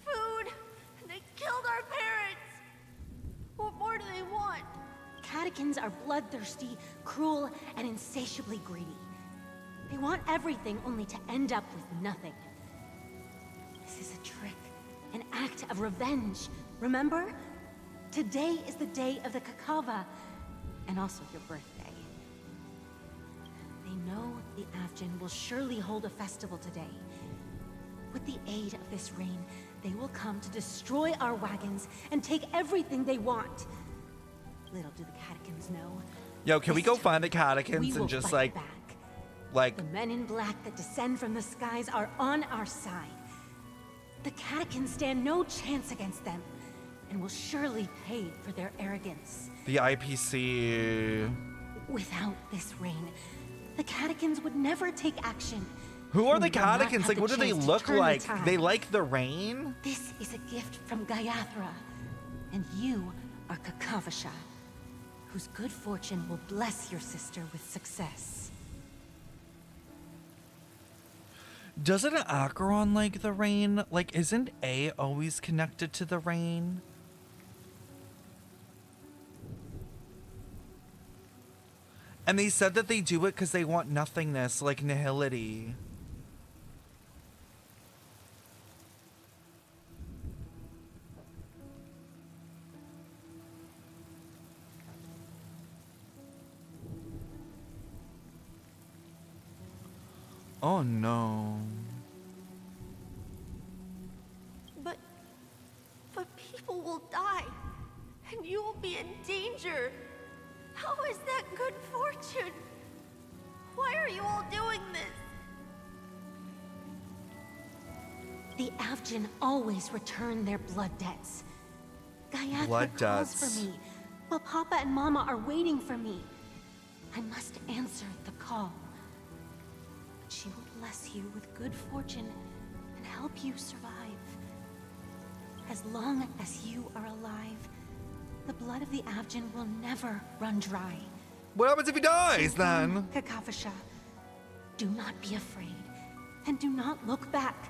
food, and they killed our parents. What more do they want? Catechins are bloodthirsty, cruel, and insatiably greedy. They want everything only to end up with nothing. This is a trick, an act of revenge. Remember? Today is the day of the Kakava, and also your birthday. They know the Avgin will surely hold a festival today. With the aid of this rain, they will come to destroy our wagons and take everything they want. Little do the catechins know. Yo, can we go find the We catechins will and just fight like The men in black that descend from the skies are on our side. The catechins stand no chance against them, and will surely pay for their arrogance. the IPC? Without this rain, the catechins would never take action. Who are and the we will not catechins? have Like, the what do they chance to look turn the like? tide. They like the rain? This is a gift from Gaiathra, and you are Kakavasha, whose good fortune will bless your sister with success. Doesn't Acheron like the rain? Like, isn't A always connected to the rain? And they said that they do it because they want nothingness, like nihility. Oh no. But people will die, and you will be in danger. How is that good fortune? Why are you all doing this? The Avgin always return their blood debts. Gayatra Blood calls debts. for me, while Papa and Mama are waiting for me. I must answer the call. She will bless you with good fortune and help you survive. As long as you are alive, the blood of the Avgin will never run dry. What happens if he dies then? Kakavasha, do not be afraid, and do not look back.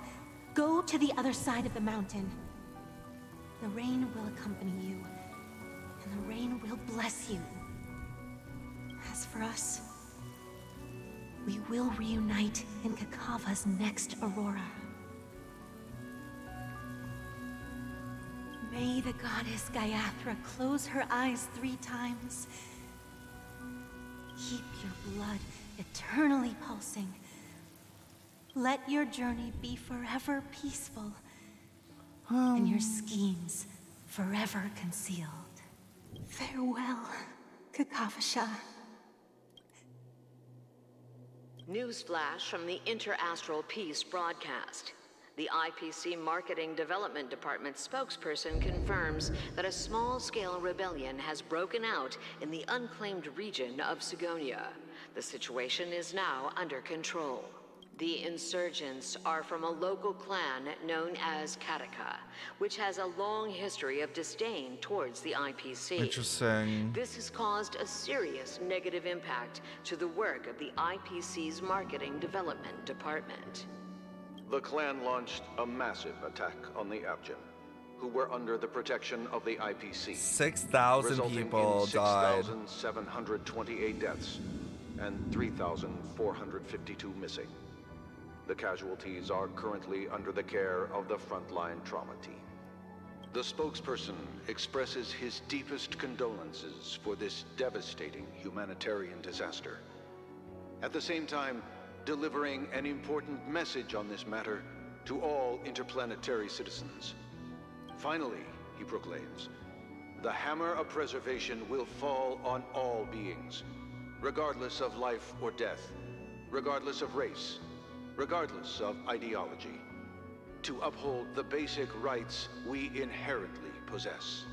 Go to the other side of the mountain. The rain will accompany you, and the rain will bless you. As for us, we will reunite in Kakava's next aurora. May the goddess Gayatra close her eyes 3 times. Keep your blood eternally pulsing. Let your journey be forever peaceful, and your schemes forever concealed. Farewell, Kakavasha. Newsflash from the Inter-Astral Peace broadcast. The IPC Marketing Development Department spokesperson confirms that a small-scale rebellion has broken out in the unclaimed region of Sigonia. The situation is now under control. The insurgents are from a local clan known as Kataka, which has a long history of disdain towards the IPC. Interesting. This has caused a serious negative impact to the work of the IPC's Marketing Development Department. The clan launched a massive attack on the Avgin, who were under the protection of the IPC. 6,000 people died. 6,728 deaths and 3,452 missing. The casualties are currently under the care of the frontline trauma team. The spokesperson expresses his deepest condolences for this devastating humanitarian disaster. At the same time, delivering an important message on this matter to all interplanetary citizens. Finally, he proclaims, the hammer of preservation will fall on all beings, regardless of life or death, regardless of race, regardless of ideology, to uphold the basic rights we inherently possess.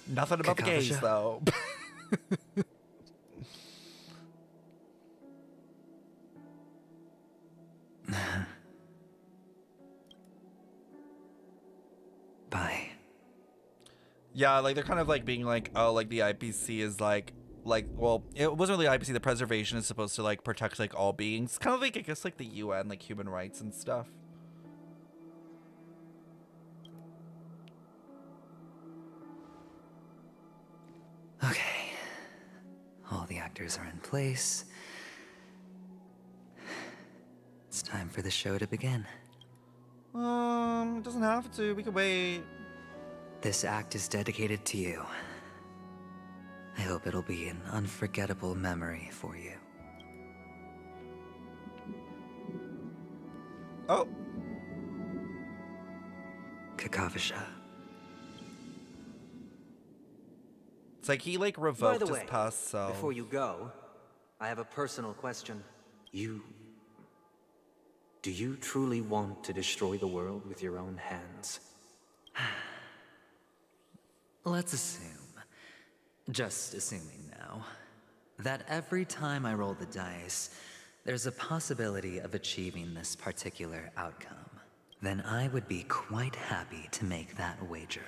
Nothing about the gays, though. Bye. Yeah, like they're kind of like being like, oh, like the IPC is like, well, it wasn't really IPC. The preservation is supposed to like protect like all beings. Kind of like, I guess, like the UN, like human rights and stuff. Okay. All the actors are in place. It's time for the show to begin. It doesn't have to. We can wait. This act is dedicated to you. I hope it'll be an unforgettable memory for you. Oh. Kakavasha. It's like he like revoked By the his way, past self. before you go, I have a personal question. Do you truly want to destroy the world with your own hands? Let's assume, just assuming now, that every time I roll the dice, there's a possibility of achieving this particular outcome. Then I would be quite happy to make that wager.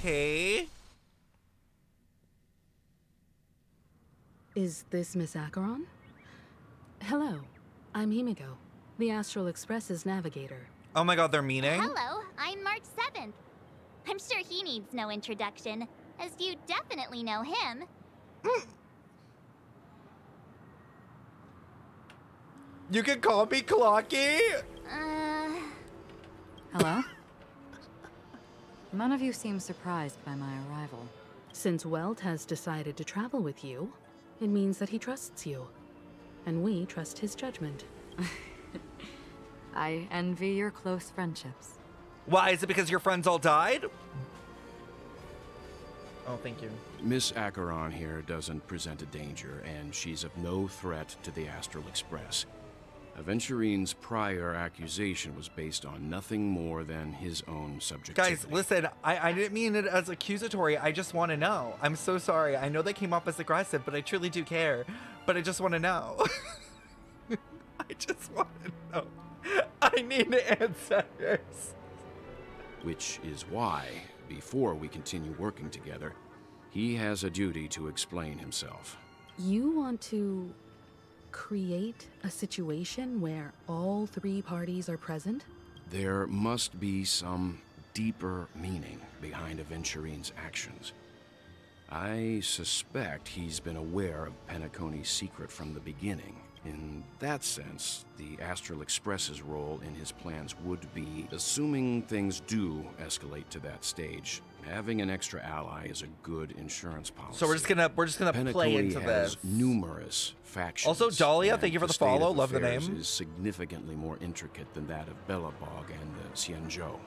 Okay. Is this Miss Acheron? Hello, I'm Himiko, the Astral Express's navigator. Oh my god, they're meeting? Hello, I'm March 7th. I'm sure he needs no introduction, as you definitely know him. You can call me Clocky? Hello? None of you seem surprised by my arrival. Since Welt has decided to travel with you, it means that he trusts you. And we trust his judgment. I envy your close friendships. Why? Is it because your friends all died? Oh, thank you. Miss Acheron here doesn't present a danger, and she's of no threat to the Astral Express. Aventurine's prior accusation was based on nothing more than his own subjectivity. Guys, listen, I didn't mean it as accusatory. I just want to know. I'm so sorry. I know they came off as aggressive, but I truly do care. But I just want to know. I just want to know. I need answers. Which is why, before we continue working together, he has a duty to explain himself. You want to create a situation where all three parties are present? There must be some deeper meaning behind Aventurine's actions. I suspect he's been aware of PENACONY'S secret from the beginning. In that sense, the Astral Express's role in his plans would be, assuming things do escalate to that stage, having an extra ally is a good insurance policy. So we're just gonna play into has this. Numerous factions. Also, Dahlia, thank you for the state follow. of Love the affairs name. Is significantly more intricate than that of Bellabog and the Xianzhou.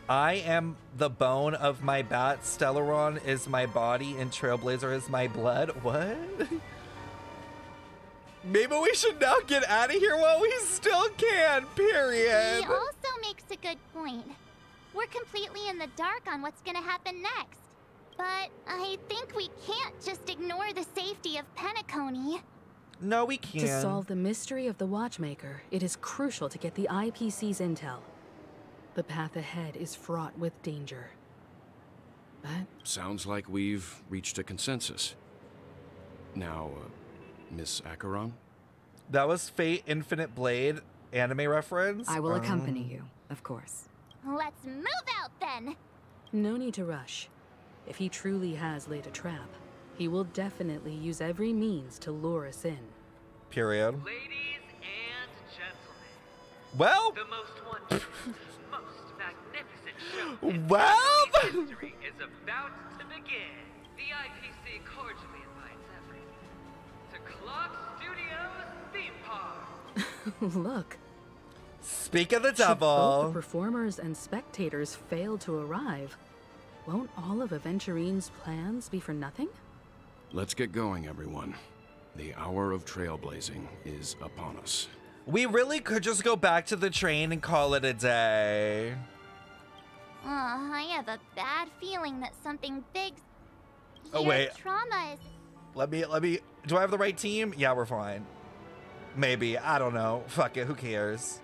I am the bone of my bat. Stellaron is my body, and Trailblazer is my blood. What? Maybe we should now get out of here while we still can, period. He also makes a good point. We're completely in the dark on what's gonna happen next. But I think we can't just ignore the safety of Penacony. No, we can't. To solve the mystery of the Watchmaker, it is crucial to get the IPC's intel. The path ahead is fraught with danger. But Sounds like we've reached a consensus. Now, Miss Acheron? That was Fate Infinite Blade anime reference. I will accompany you, of course. Let's move out then. no need to rush. If he truly has laid a trap, he will definitely use every means to lure us in. Period. Ladies and gentlemen. Well. The most wonderful, most magnificent show Well. history is about to begin. The IPC cordially invites everyone to Clock Studios Theme Park. Look. Speak of the Should devil. both the performers and spectators fail to arrive, won't all of Aventurine's plans be for nothing? Let's get going, everyone. The hour of trailblazing is upon us. We really could just go back to the train and call it a day. I have a bad feeling that something big. Oh, wait. Trauma is. Let me. Do I have the right team? Yeah, we're fine. Maybe. I don't know. Fuck it. Who cares?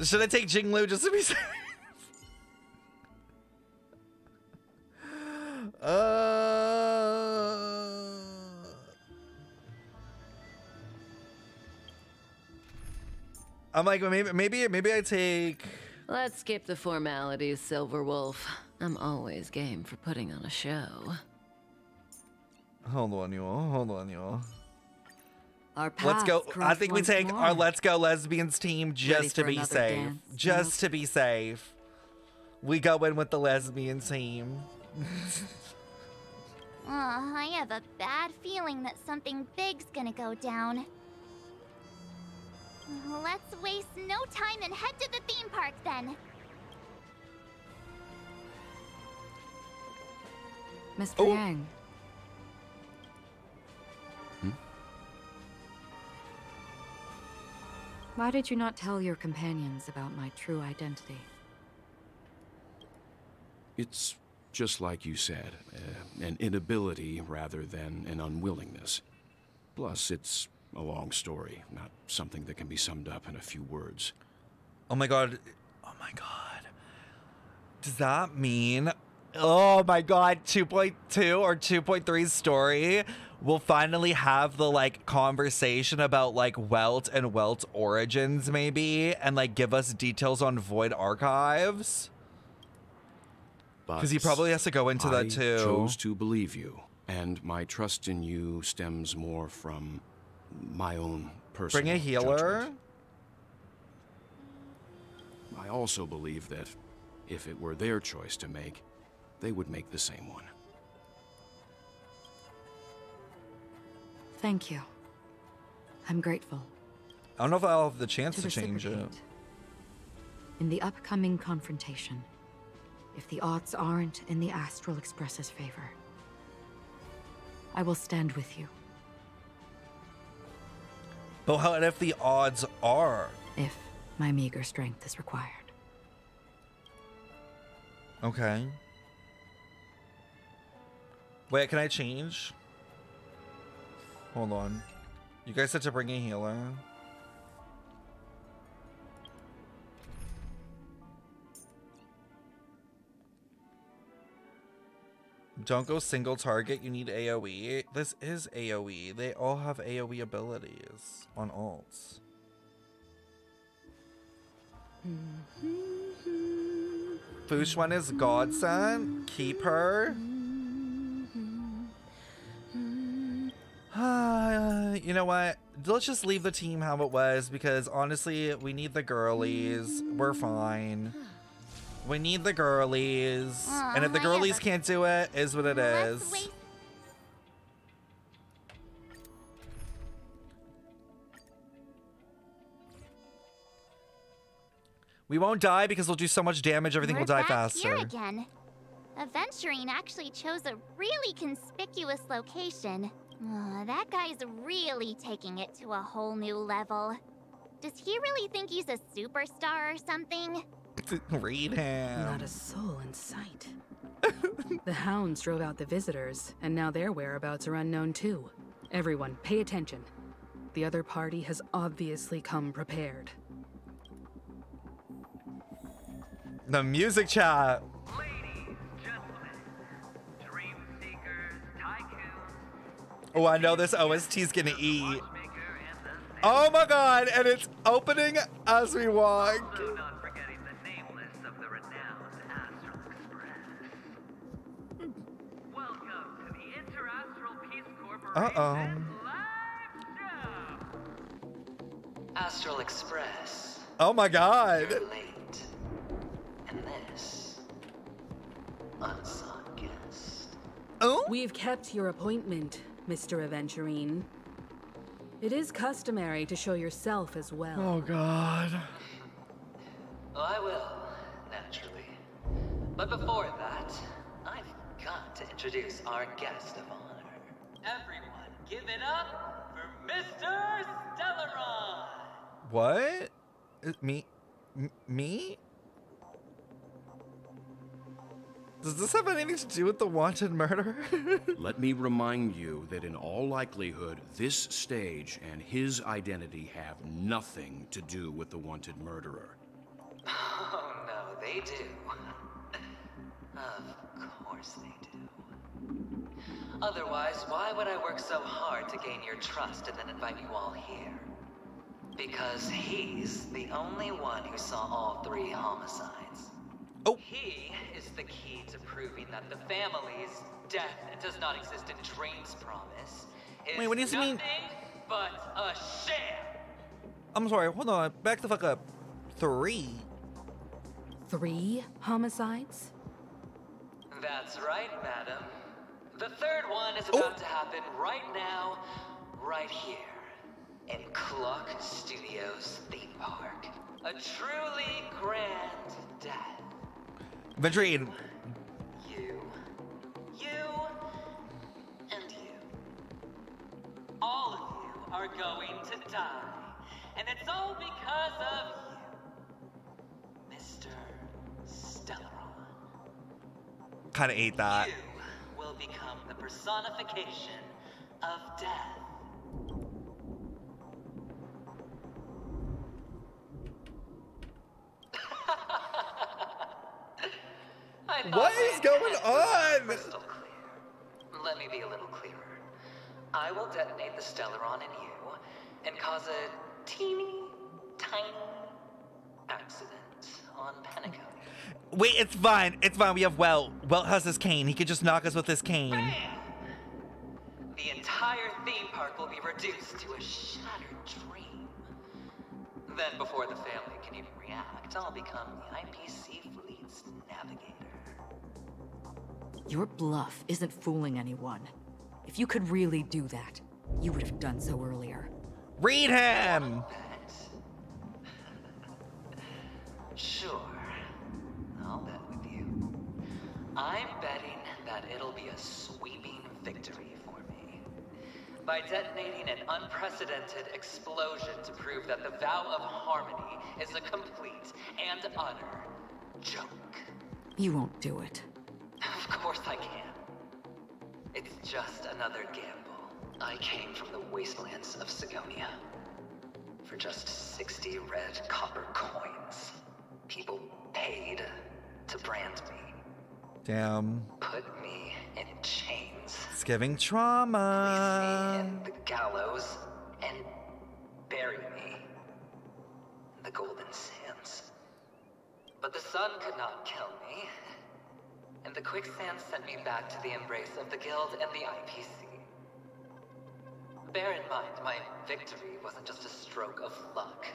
Should I take Jinglu just to be safe? I'm like, maybe I take. Let's skip the formalities, Silver Wolf. I'm always game for putting on a show. Hold on, y'all. Our Let's go. paths I cross think we once take more. our Let's Go Lesbians team Ready just to for be another safe. dance, Just to be safe. We go in with the lesbian team. I have a bad feeling that something big's gonna go down. Let's waste no time and head to the theme park then. Mr. Yang. Why did you not tell your companions about my true identity? It's just like you said, an inability rather than an unwillingness. Plus, it's a long story, not something that can be summed up in a few words. Oh my god. Does that mean, oh my god, 2.2 or 2.3's story will finally have the like conversation about like Welt and Welt's origins maybe, and like give us details on Void Archives? Because he probably has to go into that too. I chose to believe you, and my trust in you stems more from my own personal Bring a healer? judgment. I also believe that if it were their choice to make, they would make the same one. Thank you. I'm grateful. I don't know if I'll have the chance To to change it. reciprocate. In the upcoming confrontation, if the odds aren't in the Astral Express's favor, I will stand with you. But how if the odds are? If my meager strength is required. Okay. Wait, can I change? Hold on. You guys said to bring a healer. Don't go single target, you need AoE. This is AoE. They all have AoE abilities on ults. Fushwan is godsend. Keep her. You know what? Let's just leave the team how it was because honestly, we need the girlies. We're fine. We need the girlies. And if the girlies can't do it, is what it is. We won't die because we'll do so much damage, everything will die faster. Here again. Aventurine actually chose a really conspicuous location. That guy's really taking it to a whole new level. Does he really think he's a superstar or something? Read him. Not a soul in sight. The hounds drove out the visitors, and now their whereabouts are unknown too. Everyone, pay attention. The other party has obviously come prepared. The music chat. Oh, I know this OST's gonna eat. Oh my god, and it's opening as we walk. Not forgetting the nameless of the renowned Astral Express. Welcome to the Interastral Peace Corporation Astral Express. Oh my god. You're late. And this unsung guest. Oh? We've kept your appointment, Mr. Aventurine. It is customary to show yourself as well. Oh god. I will, naturally. But before that, I've got to introduce our guest of honor. Everyone, give it up for Mr. Stellaron! What? Me? Does this have anything to do with the wanted murder? Let me remind you that in all likelihood, this stage and his identity have nothing to do with the wanted murderer. Oh no, they do. Of course they do. Otherwise, why would I work so hard to gain your trust and then invite you all here? Because he's the only one who saw all 3 homicides. Oh. He is the key to proving that the family's death does not exist in Dream's promise. Wait, what does he mean? But a sham. I'm sorry, hold on. Back the fuck up. 3? 3 homicides? That's right, madam. The 3rd one is about to happen right now, right here, in Clock Studios theme park. A truly grand death. Venturine. You, and you. All of you are going to die. And it's all because of you, Mr. Stellaron. Kinda ate that. You will become the personification of death. What is going on? Let me be a little clearer. I will detonate the Stellaron in you and cause a teeny, tiny accident on Penacony. Wait, it's fine. It's fine. We have Welt. Welt has his cane. He could just knock us with his cane. Bam! The entire theme park will be reduced to a shattered dream. Then, before the family can even react, I'll become the IPC fleet's navigator. Your bluff isn't fooling anyone. If you could really do that, you would have done so earlier. Read him! Sure. I'll bet with you. I'm betting that it'll be a sweeping victory for me. By detonating an unprecedented explosion to prove that the vow of harmony is a complete and utter joke. You won't do it. Of course I can. It's just another gamble. I came from the wastelands of Sigonia. For just 60 red copper coins, people paid to brand me. Damn. Put me in chains. It's giving trauma. Place me in the gallows and bury me in the golden sands. But the sun could not kill me, and the quicksand sent me back to the embrace of the guild and the IPC. Bear in mind, my victory wasn't just a stroke of luck.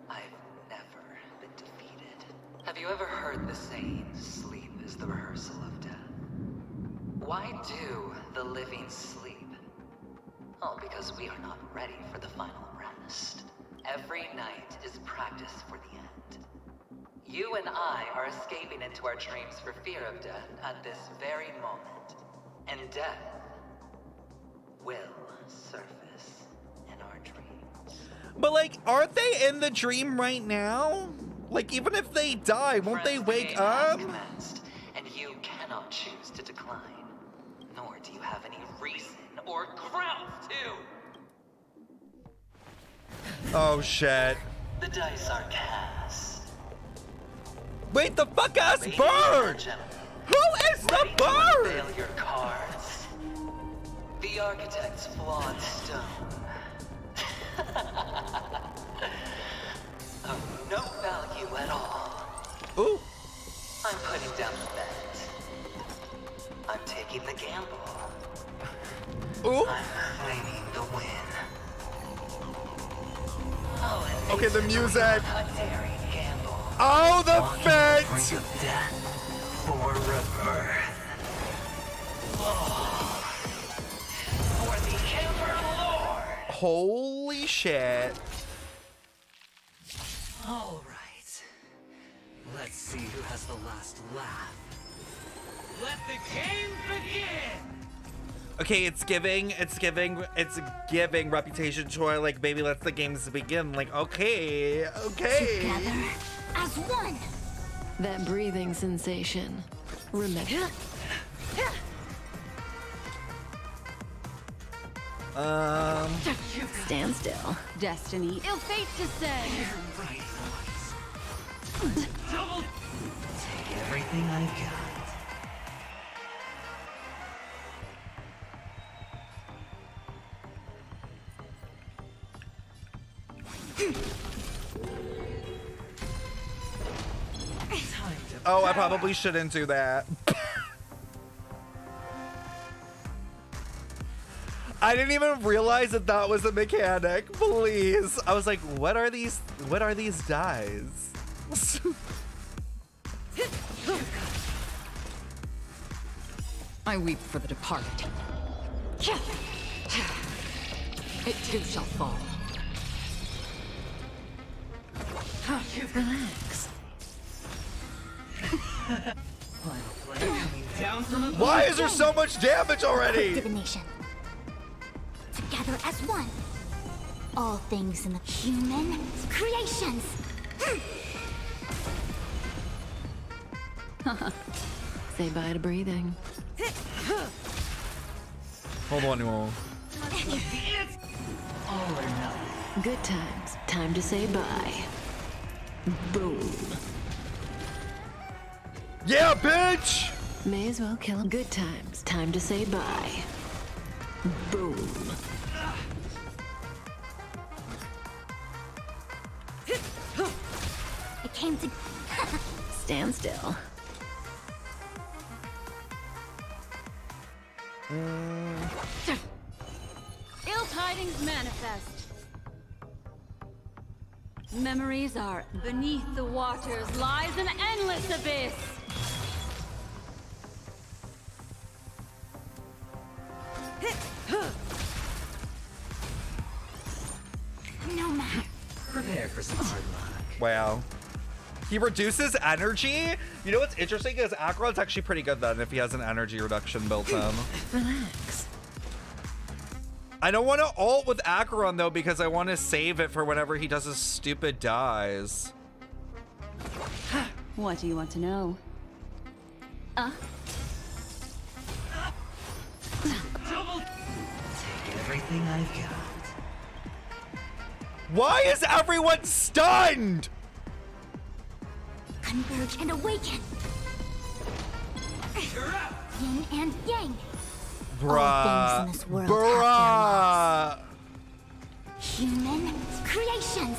I've never been defeated. Have you ever heard the saying, sleep is the rehearsal of death? Why do the living sleep? Oh, because we are not ready for the final rest. Every night is practice for the end. You and I are escaping into our dreams for fear of death at this very moment. And death will surface in our dreams. But like, aren't they in the dream right now? Like, even if they die, won't they wake up? Commenced, and you cannot choose to decline. Nor do you have any reason or grounds to. Oh shit. The dice are cast. Wait, the fuck ass bird! Who is the bird? Fail your cards. The architect's flawed stone. Of no value at all. Ooh. I'm putting down the bet. I'm taking the gamble. Ooh. I'm claiming the win. Okay, the music. A daring gamble. Oh, the fit! Brink of death for rebirth. For the Ember Lord. Holy shit. All right. Let's see who has the last laugh. Let the game begin. Okay, it's giving reputation tour, like, baby, let the games begin. Like, okay. Together as one. That breathing sensation. Remember. Stand still. Destiny. Ill fate to say. Take everything I've got. Oh, I probably shouldn't do that. I didn't even realize that that was a mechanic. Please. I was like, what are these dies? I weep for the departed. It too shall fall. Relax. Why is there so much damage already? Divination. Together as one. All things in the human creations. Say bye to breathing. Hold on, you all. All or nothing. Good times. Time to say bye. Boom. Yeah, bitch! May as well kill him. Good times. Time to say bye. Boom. It came to... Stand still. Ill tidings manifest. Memories are beneath the waters lies an endless abyss. No matter. Prepare for some hard luck. Wow. He reduces energy? You know what's interesting is Acheron's actually pretty good then if he has an energy reduction built in. Relax. I don't want to ult with Acheron though because I want to save it for whenever he does his stupid dies. What do you want to know? Take everything I've got. Why is everyone stunned? Converge and awaken. Yin and yang. Bruh. All things in this world Bruh. have their laws. Human creations.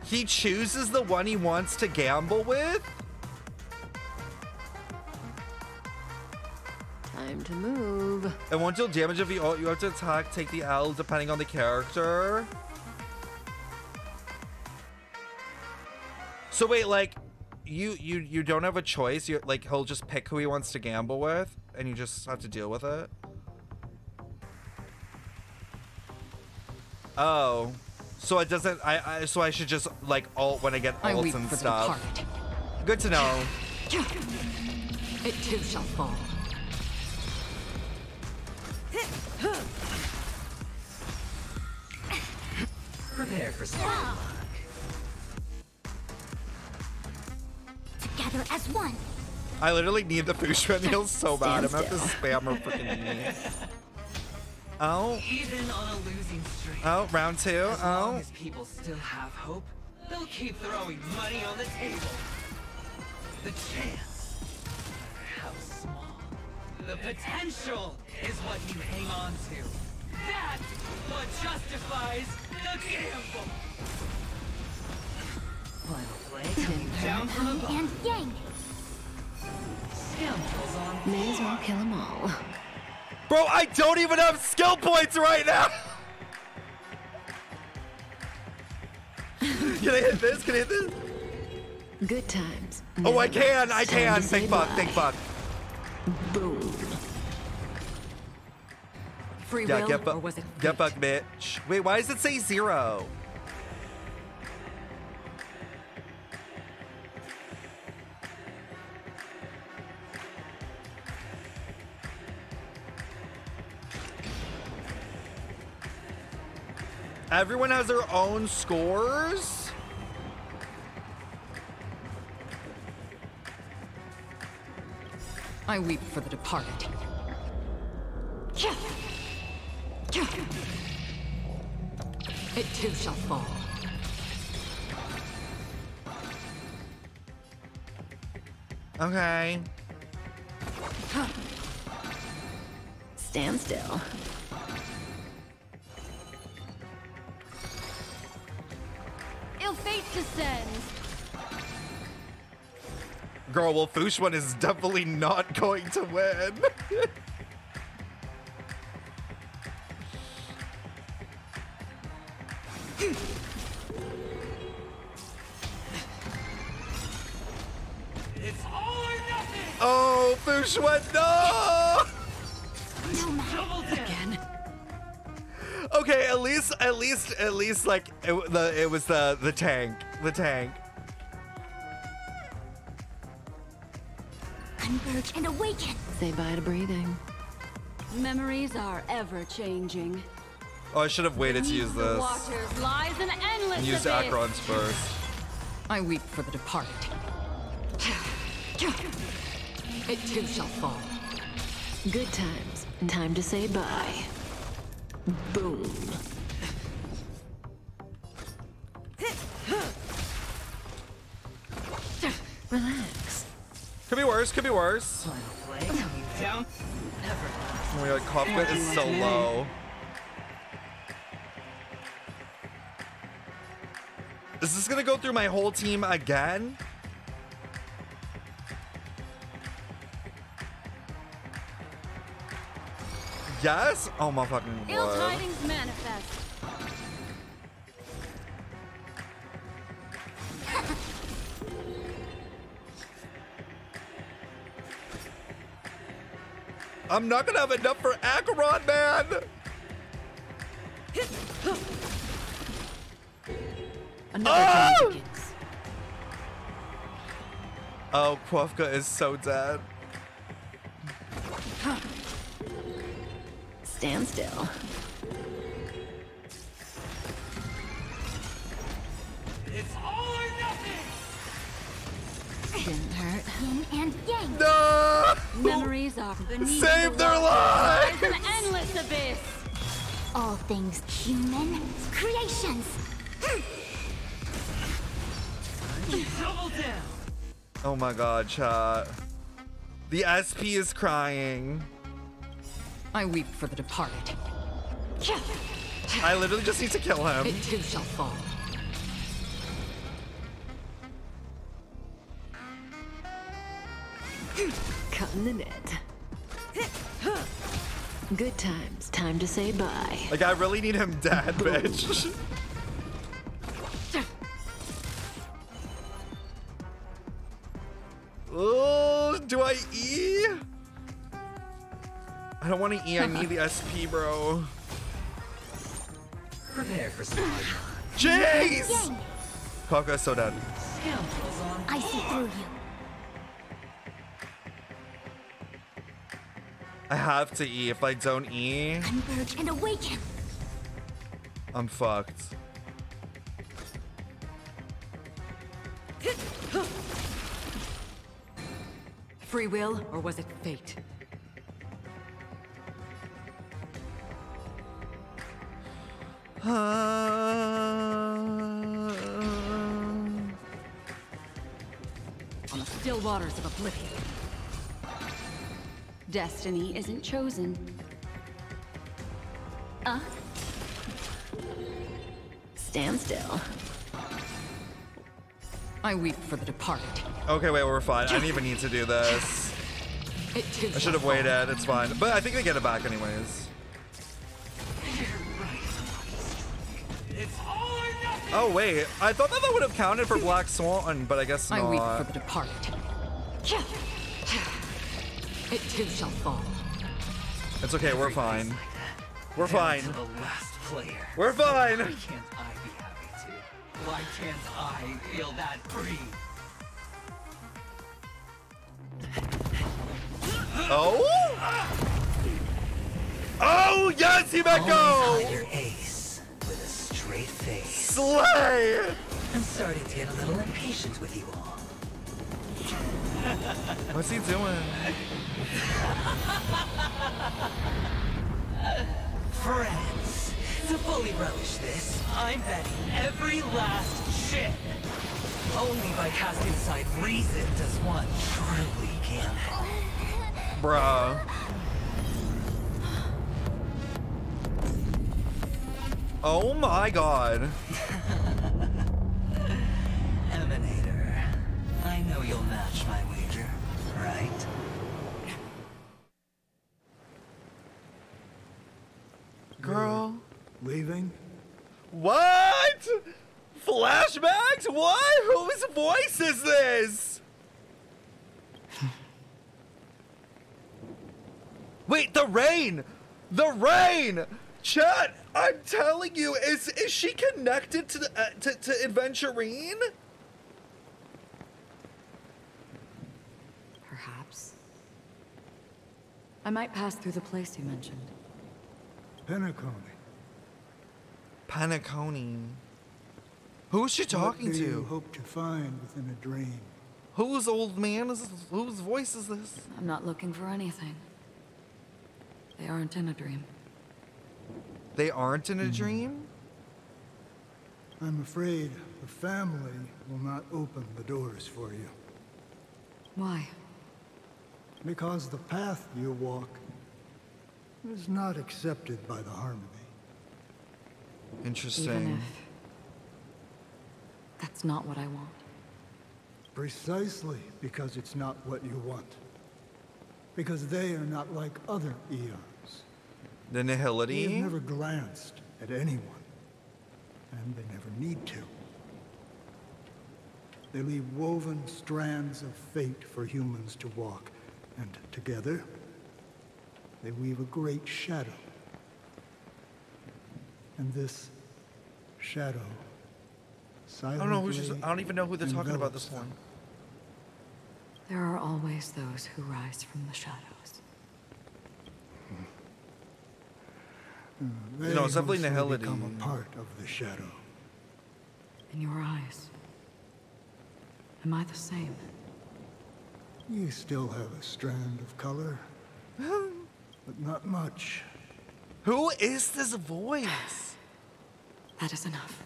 He chooses the one he wants to gamble with? Time to move. And won't deal damage if you ult, you have to attack, take the L depending on the character. So wait, like, you don't have a choice. You like he'll just pick who he wants to gamble with, and you just have to deal with it. Oh, so it doesn't. So I should just like ult when I get ults and stuff. Good to know. It too shall fall. Prepare for some. Together as one. I literally need the Fushman heal so bad. I'm gonna have to spam her freaking knee. Oh. Even on a losing streak. Oh, round two. As long Oh. as people still have hope, they'll keep throwing money on the table. The chance, no matter how small, the potential is what you hang on to. That's what justifies the gamble. Final play. Down from above. And yang. Scoundrels on May as well kill them all. Bro, I don't even have skill points right now. Can I hit this? Can I hit this? Good times. Oh, I can. Time to say Thank fuck. bye. Thank fuck. Boom. Free Yeah, will, or was it get fucked, bitch. Wait, why does it say 0? Everyone has their own scores? I weep for the departed. It too shall fall. Okay. Stand still. Ill fate descends. Girl, well, Fushman is definitely not going to win. It's all or nothing. Oh, Fushman, no! Again. Okay, at least, like it was the tank, Converge and awaken. Say bye to breathing. Memories are ever changing. Oh, I should have waited to use The this waters lies an endless and used abyss. Acheron's first. I weep for the departed. It too shall fall. Good times. Time to say bye. Boom. Relax. Could be worse. Could be worse. Down. Never. Oh my god, confidence is so low. Is this gonna go through my whole team again? Yes? Oh my fucking Ill god. tidings manifest. I'm not gonna have enough for Acheron, man. Another journey begins. Oh, Kvofka is so dead. Stand still. It's all or nothing! Didn't hurt. Yin and yang. No! Memories are beneath Save the their water. lives! Lies an endless abyss. All things human creations. Double down! Oh my god, chat. The SP is crying. I weep for the departed. I literally just need to kill him. It too shall fall. Cutting the net. Good times. Time to say bye. Like, I really need him dead, bitch. Oh, do I E? I don't want to E. I need the SP, bro. Prepare for some hard. Jeez! Kvofka is so dead. I see through you. I have to E. If I don't E, Converge and awaken. I'm fucked. Free will, or was it fate? On the still waters of oblivion. Destiny isn't chosen. Stand still. I weep for the departed. Okay, wait, we're fine. I didn't even need to do this. It too I should have waited. It's fine. But I think they get it back anyways. It's all or nothing! Oh, wait. I thought that would have counted for Black Swan, but I guess not. I weep for the departed. It too shall fall. It's okay. We're fine. We're fine. The last player. We're fine. Why can't I be happy too? Why can't I feel that free? Oh? Oh, yes, Himeko! Your ace with a straight face. Slay! I'm starting to get a little impatient with you all. What's he doing? Friends, to fully relish this, I'm betting every last chip. Only by casting aside reason does one truly gamble. Bruh. Oh my god. Emanator, I know you'll match my wager, right? Girl. Leaving? What? Flashbacks? What? Whose voice is this? Wait, the rain! The rain! Chat, I'm telling you, is she connected to the to Adventurine? Perhaps. I might pass through the place you mentioned. Penacony. Penacony. Who is she talking What do to? you hope to find within a dream? Whose old man is this? Whose voice is this? I'm not looking for anything. They aren't in a dream. They aren't in a dream? I'm afraid the family will not open the doors for you. Why? Because the path you walk is not accepted by the Harmony. Interesting. Even if that's not what I want. Precisely because it's not what you want. Because they are not like other eons. The nihility? They have never glanced at anyone. And they never need to. They leave woven strands of fate for humans to walk. And together, they weave a great shadow. And this shadow I silently don't even know who they're talking about envelops this one. There are always those who rise from the shadows. They You know, it's definitely mostly nihility. become a part of the shadow. In your eyes, am I the same? You still have a strand of color, but not much. Who is this voice? That is enough.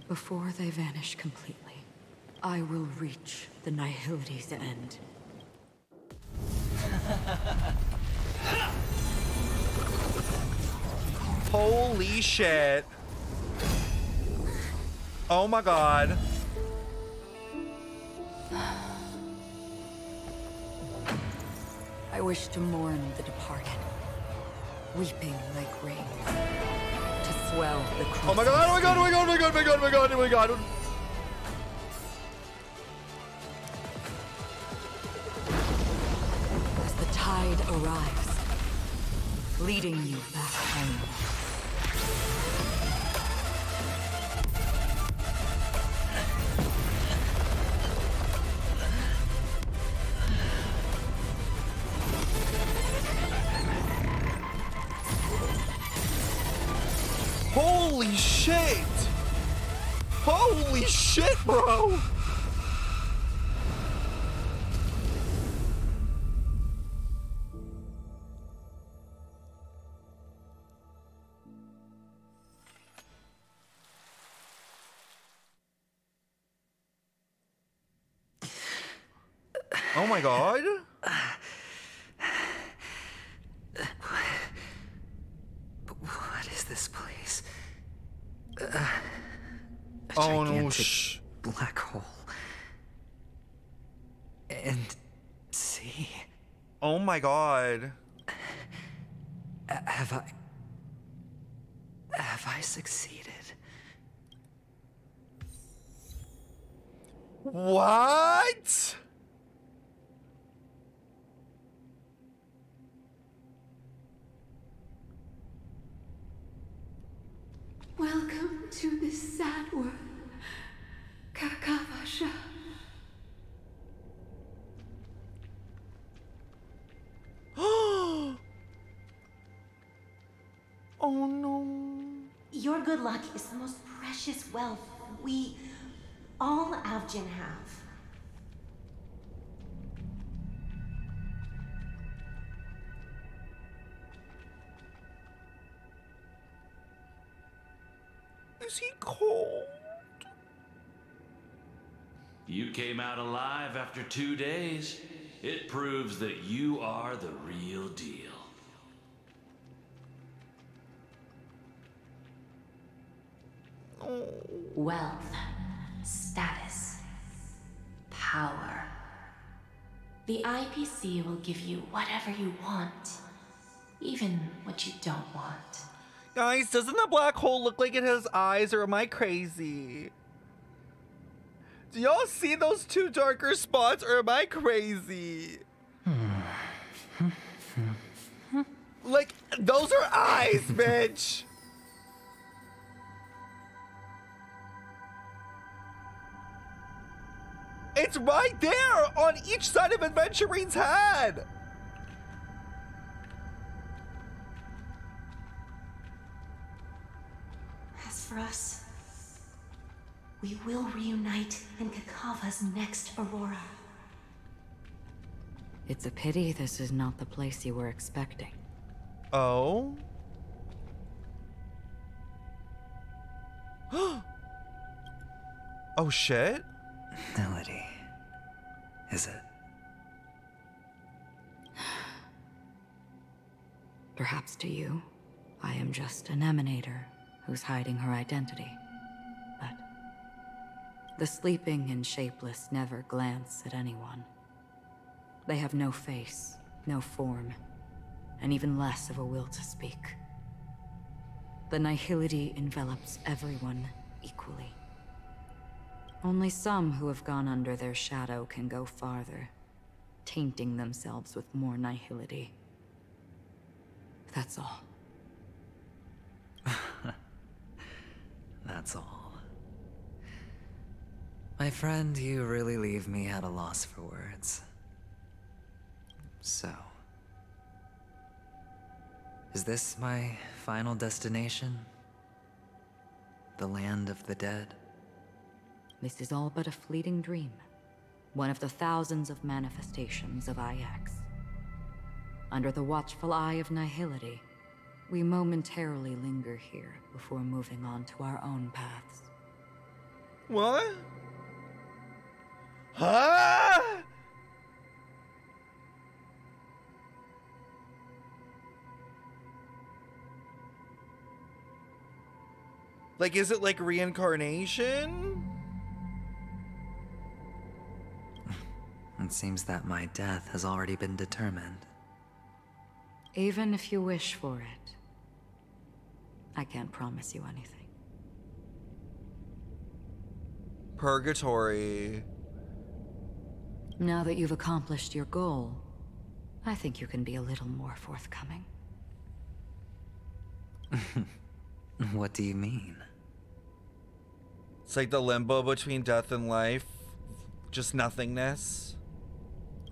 Before they vanish completely, I will reach the Nihility's end. Holy shit. Oh my god. I wish to mourn the departed, weeping like rain, to swell the Oh my god, oh my god, oh my god, oh my god, oh my god, oh my god, oh my god. As the tide arrives, leading you back home. Holy shit! Holy shit, bro! Oh my god. What is this place? Oh no, gigantic black hole. And see? Oh my god. Have I succeeded? What? Welcome to this sad world, Kakavasha. Oh no. Your good luck is the most precious wealth we, all Avgin, have. Is he cold? You came out alive after 2 days. It proves that you are the real deal. Wealth, status, power. The IPC will give you whatever you want, even what you don't want. Guys, doesn't the black hole look like it has eyes, or am I crazy? Do y'all see those two darker spots, or am I crazy? Like, those are eyes, bitch! It's right there on each side of Adventurine's head! As for us, we will reunite in Kakava's next Aurora. It's a pity this is not the place you were expecting. Oh? Oh shit? Melody. Is it? Perhaps to you, I am just an emanator who's hiding her identity. But the sleeping and shapeless never glance at anyone. They have no face, no form, and even less of a will to speak. The nihility envelops everyone equally. Only some who have gone under their shadow can go farther, tainting themselves with more nihility. That's all. That's all. My friend, you really leave me at a loss for words. So, is this my final destination? The land of the dead? This is all but a fleeting dream. One of the thousands of manifestations of IX. Under the watchful eye of nihility, we momentarily linger here before moving on to our own paths. What? Huh? Like, is it like reincarnation? It seems that my death has already been determined. Even if you wish for it, I can't promise you anything. Purgatory. Now that you've accomplished your goal, I think you can be a little more forthcoming. What do you mean? It's like the limbo between death and life. Just nothingness.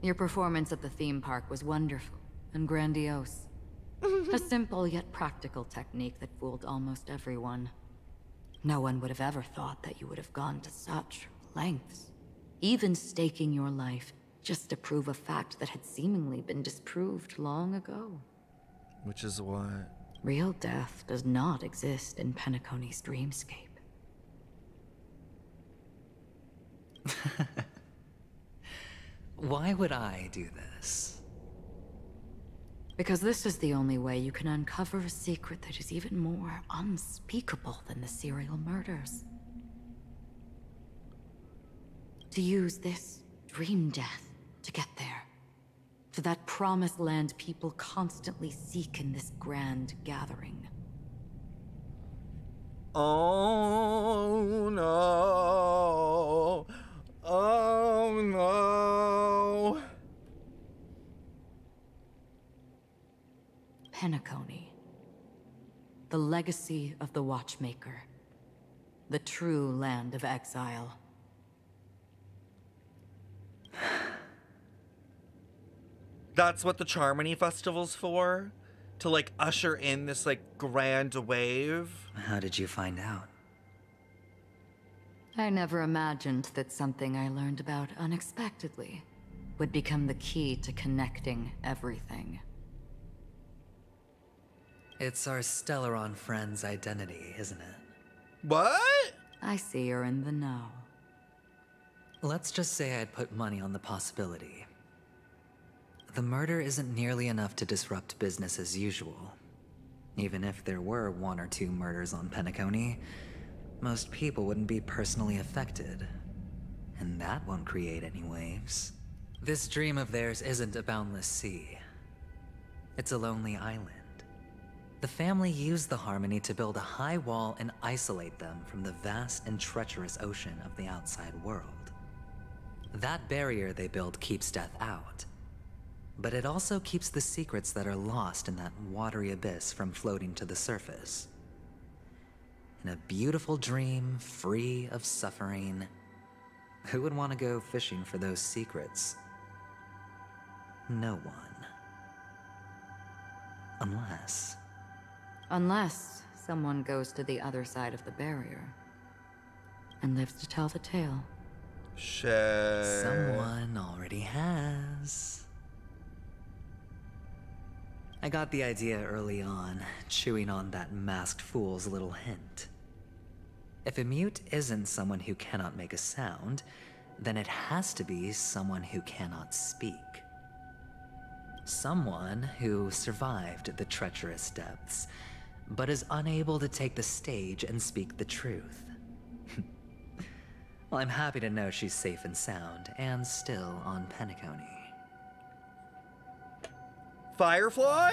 Your performance at the theme park was wonderful and grandiose. A simple yet practical technique that fooled almost everyone. No one would have ever thought that you would have gone to such lengths, even staking your life just to prove a fact that had seemingly been disproved long ago. Which is what? Real death does not exist in PENACONY'S dreamscape. Why would I do this? Because this is the only way you can uncover a secret that is even more unspeakable than the serial murders. To use this dream death to get there. To that promised land people constantly seek in this grand gathering. Oh no. Oh no. Penacony. The legacy of the Watchmaker. The true land of exile. That's what the Charmony Festival's for? To like usher in this like grand wave? How did you find out? I never imagined that something I learned about unexpectedly would become the key to connecting everything. It's our Stellaron friend's identity, isn't it? What? I see you're in the know. Let's just say I'd put money on the possibility. The murder isn't nearly enough to disrupt business as usual. Even if there were 1 or 2 murders on Penacony, most people wouldn't be personally affected. And that won't create any waves. This dream of theirs isn't a boundless sea. It's a lonely island. The family used the Harmony to build a high wall and isolate them from the vast and treacherous ocean of the outside world. That barrier they built keeps death out. But it also keeps the secrets that are lost in that watery abyss from floating to the surface. In a beautiful dream, free of suffering, who would want to go fishing for those secrets? No one. Unless someone goes to the other side of the barrier and lives to tell the tale. Shit. Someone already has. I got the idea early on, chewing on that masked fool's little hint. If a mute isn't someone who cannot make a sound, then it has to be someone who cannot speak. Someone who survived the treacherous depths, but is unable to take the stage and speak the truth. Well, I'm happy to know she's safe and sound, and still on Penacony. Firefly?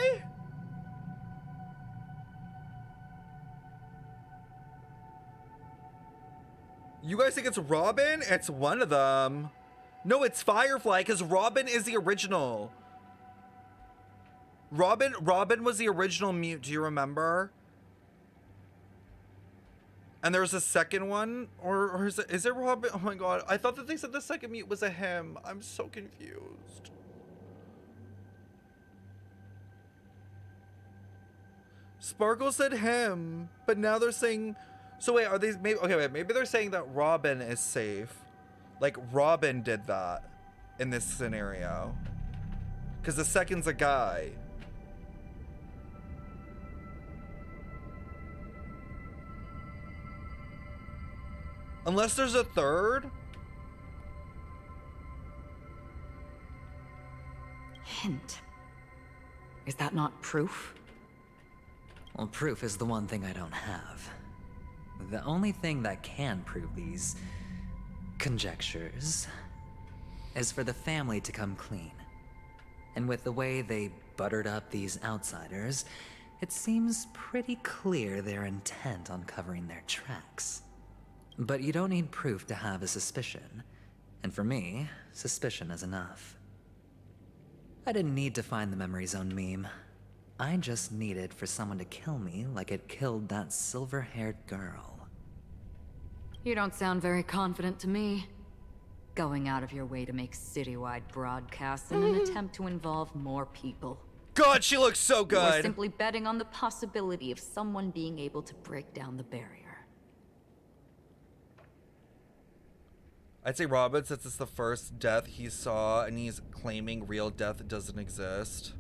You guys think it's Robin? It's one of them. No, it's Firefly, because Robin is the original. Robin was the original mute, do you remember? And there's a second one, or is it Robin? Oh my god, I thought that they said the second mute was a him. I'm so confused. Sparkle said him, but now they're saying, so wait, are these, maybe, okay, wait, maybe they're saying that Robin is safe. Like, Robin did that in this scenario. Because the second's a guy. Unless there's a third? Hint. Is that not proof? Well, proof is the one thing I don't have. The only thing that can prove these conjectures is for the family to come clean. And with the way they buttered up these outsiders, it seems pretty clear they're intent on covering their tracks. But you don't need proof to have a suspicion. And for me, suspicion is enough. I didn't need to find the memory zone meme. I just needed for someone to kill me like it killed that silver-haired girl. You don't sound very confident to me. Going out of your way to make citywide broadcasts in an attempt to involve more people. God, she looks so good! You're simply betting on the possibility of someone being able to break down the barrier. I'd say Robin, since it's the first death he saw and he's claiming real death doesn't exist.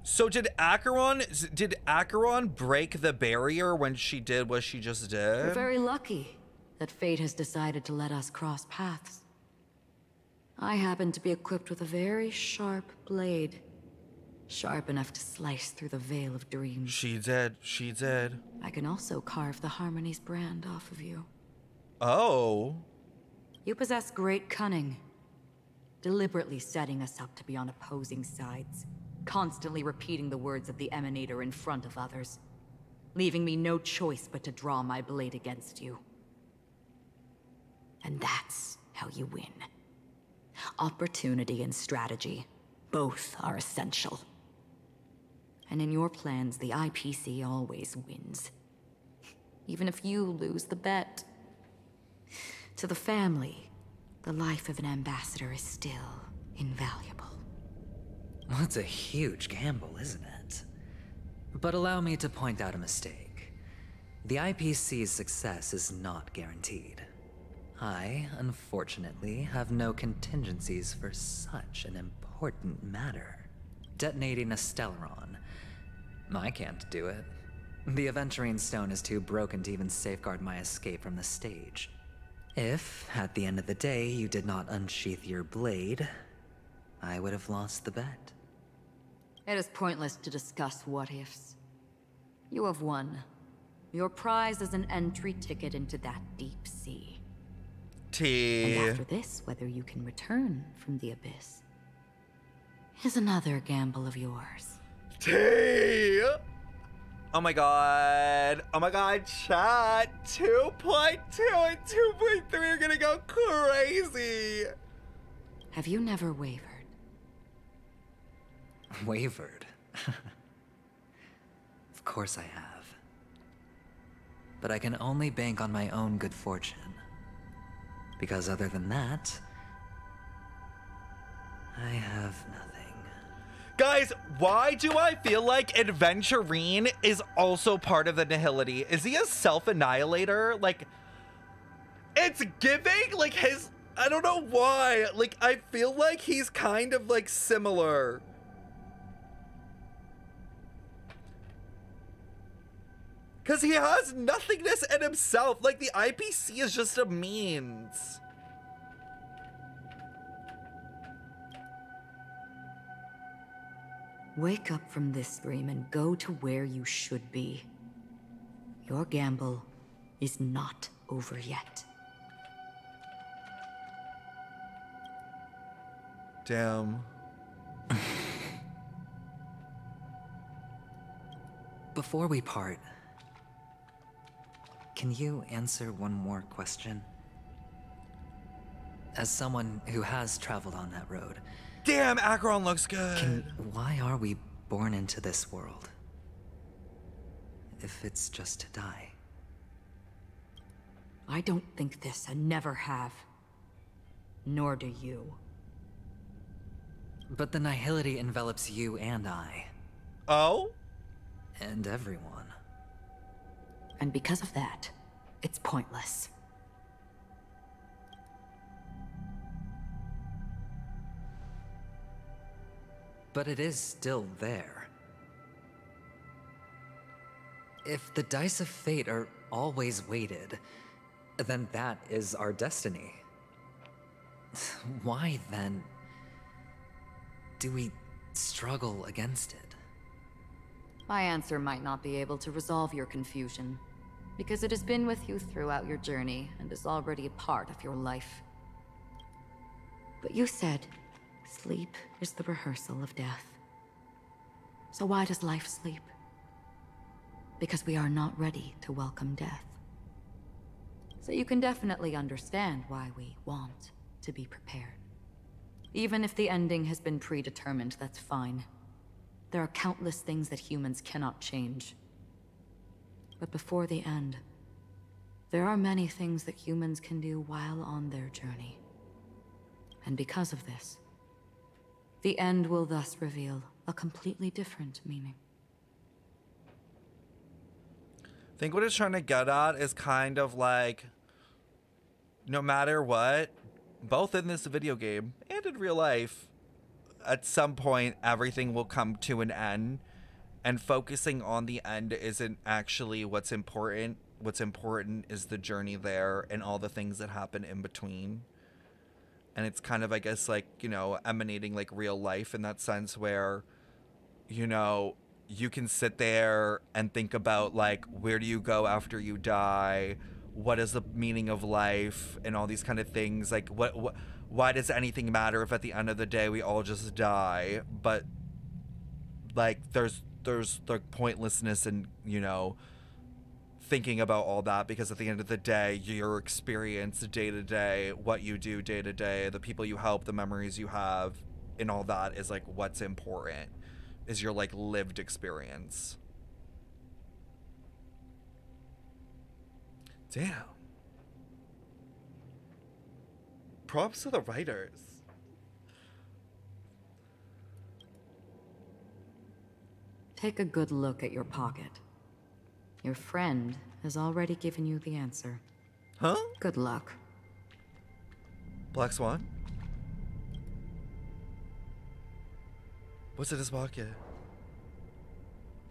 So did Acheron break the barrier when she did what she just did? We're very lucky that fate has decided to let us cross paths. I happen to be equipped with a very sharp blade. Sharp enough to slice through the veil of dreams. She did. She did. I can also carve the Harmony's brand off of you. Oh. You possess great cunning. Deliberately setting us up to be on opposing sides. Constantly repeating the words of the Emanator in front of others. Leaving me no choice but to draw my blade against you. And that's how you win. Opportunity and strategy. Both are essential. And in your plans, the IPC always wins. Even if you lose the bet. To the family, the life of an ambassador is still invaluable. Well, it's a huge gamble, isn't it? But allow me to point out a mistake. The IPC's success is not guaranteed. I, unfortunately, have no contingencies for such an important matter. Detonating a Stellaron. I can't do it. The Aventurine Stone is too broken to even safeguard my escape from the stage. If, at the end of the day, you did not unsheath your blade, I would have lost the bet. It is pointless to discuss what-ifs. You have won. Your prize is an entry ticket into that deep sea. And after this, whether you can return from the abyss is another gamble of yours. T. Oh my god. Oh my god, chat. 2.2 and 2.3 are gonna go crazy. Have you never wavered? Wavered? Of course I have. But I can only bank on my own good fortune. Because other than that, I have nothing. Guys, why do I feel like Adventurine is also part of the Nihility? Is he a self-annihilator? Like, it's giving, like, his... I don't know why. Like, I feel like he's kind of, like, similar. Because he has nothingness in himself. Like, the IPC is just a means. Wake up from this dream and go to where you should be. Your gamble is not over yet. Damn. Before we part, can you answer one more question? As someone who has traveled on that road, Damn, Acheron looks good. Why are we born into this world? If it's just to die. I don't think this and never have. Nor do you. But the nihility envelops you and I. Oh? And everyone. And because of that, it's pointless. But it is still there. If the dice of fate are always weighted, then that is our destiny. Why, then, do we struggle against it? My answer might not be able to resolve your confusion, because it has been with you throughout your journey and is already a part of your life. But you said, sleep is the rehearsal of death. So why does life sleep? Because we are not ready to welcome death. So you can definitely understand why we want to be prepared. Even if the ending has been predetermined, that's fine. There are countless things that humans cannot change. But before the end, there are many things that humans can do while on their journey. And because of this, the end will thus reveal a completely different meaning. I think what it's trying to get at is kind of like, no matter what, both in this video game and in real life, at some point, everything will come to an end, and focusing on the end isn't actually what's important. What's important is the journey there and all the things that happen in between. And it's kind of, I guess, like, you know, emanating like real life in that sense where, you know, you can sit there and think about, like, where do you go after you die? What is the meaning of life? And all these kind of things. Like, why does anything matter if at the end of the day we all just die? But, like, there's like pointlessness in, you know, thinking about all that, because at the end of the day, your experience day to day, what you do day to day, the people you help, the memories you have, and all that is like what's important, is your like lived experience. Damn. Props to the writers. Take a good look at your pocket. Your friend has already given you the answer. Huh? Good luck. Black Swan? What's in his pocket?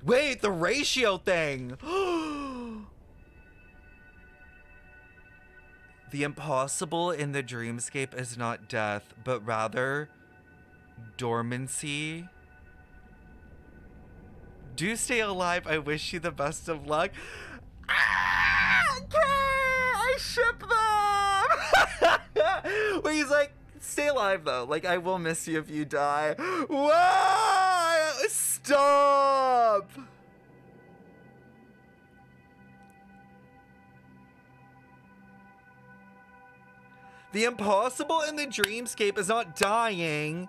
Wait, the ratio thing! The impossible in the dreamscape is not death, but rather dormancy. Do stay alive. I wish you the best of luck. Okay, I ship them. Where he's like, stay alive though. Like, I will miss you if you die. Whoa! Stop! The impossible in the dreamscape is not dying,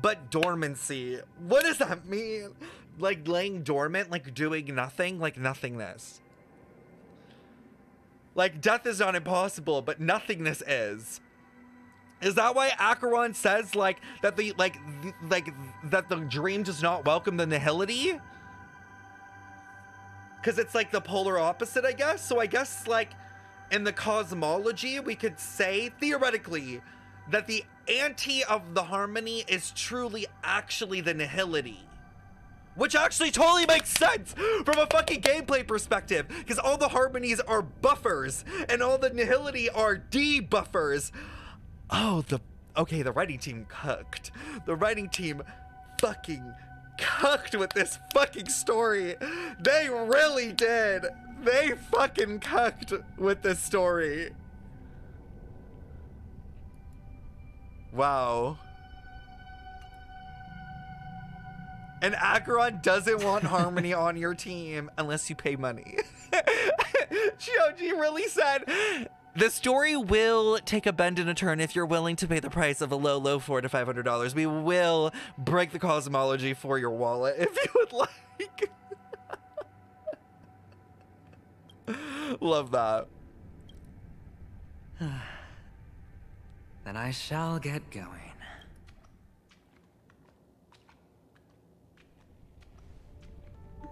but dormancy. What does that mean? Like laying dormant, like doing nothing, like nothingness. Like death is not impossible, but nothingness is. Is that why Acheron says like that the that the dream does not welcome the nihility? Because it's like the polar opposite, I guess. So I guess like in the cosmology, we could say theoretically that the anti of the harmony is truly actually the nihility. Which actually totally makes sense from a fucking gameplay perspective, because all the harmonies are buffers and all the nihility are debuffers. Oh, okay, the writing team cooked. The writing team fucking cooked with this fucking story. They really did. They fucking cooked with this story. Wow. And Acheron doesn't want harmony on your team unless you pay money. Choji really said, The story will take a bend and a turn if you're willing to pay the price of a low $400 to $500. We will break the cosmology for your wallet if you would like. Love that. Then I shall get going.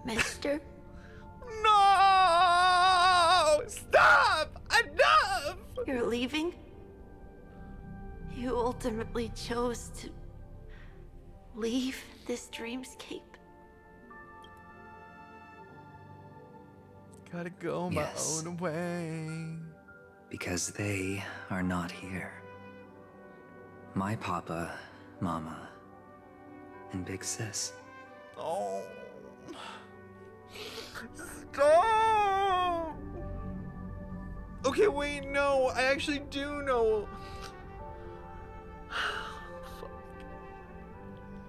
Mister? No! Stop! Enough! You're leaving? You ultimately chose to leave this dreamscape? Gotta go my own way. Because they are not here. My papa, mama, and big sis. Oh. Stop! Okay, wait, no. I actually do know.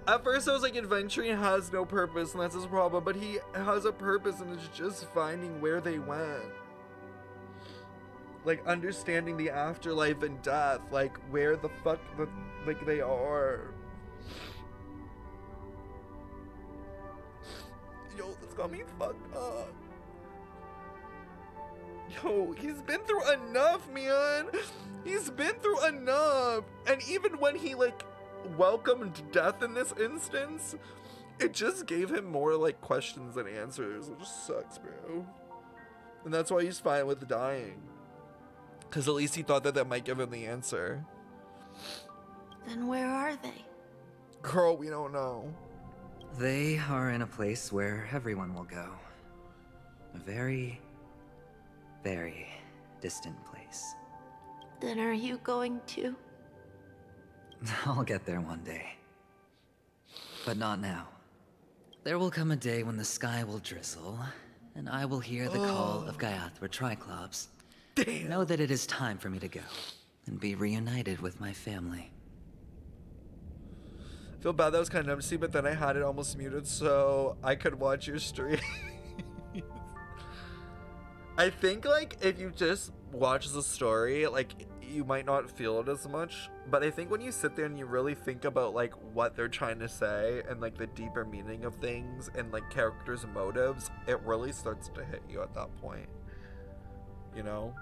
At first I was like, adventuring has no purpose, and that's his problem, but he has a purpose, and it's just finding where they went. Like, understanding the afterlife and death, like, where the fuck they are. Yo, this got me fucked up. Yo, he's been through enough, man. He's been through enough. And even when he, like, welcomed death in this instance, it just gave him more, like, questions than answers. It just sucks, bro. And that's why he's fine with dying. Because at least he thought that might give him the answer. Then where are they? Girl, we don't know. They are in a place where everyone will go. A very, very distant place. Then are you going to? I'll get there one day. But not now. There will come a day when the sky will drizzle, and I will hear the call of Gaiathra Triclops. Damn. Know that it is time for me to go, and be reunited with my family. I feel bad that was kind of empty, but then I had it almost muted so I could watch your stream. I think, like, if you just watch the story, like, you might not feel it as much, but I think when you sit there and you really think about, like, what they're trying to say and, like, the deeper meaning of things and, like, characters' motives, it really starts to hit you at that point. You know?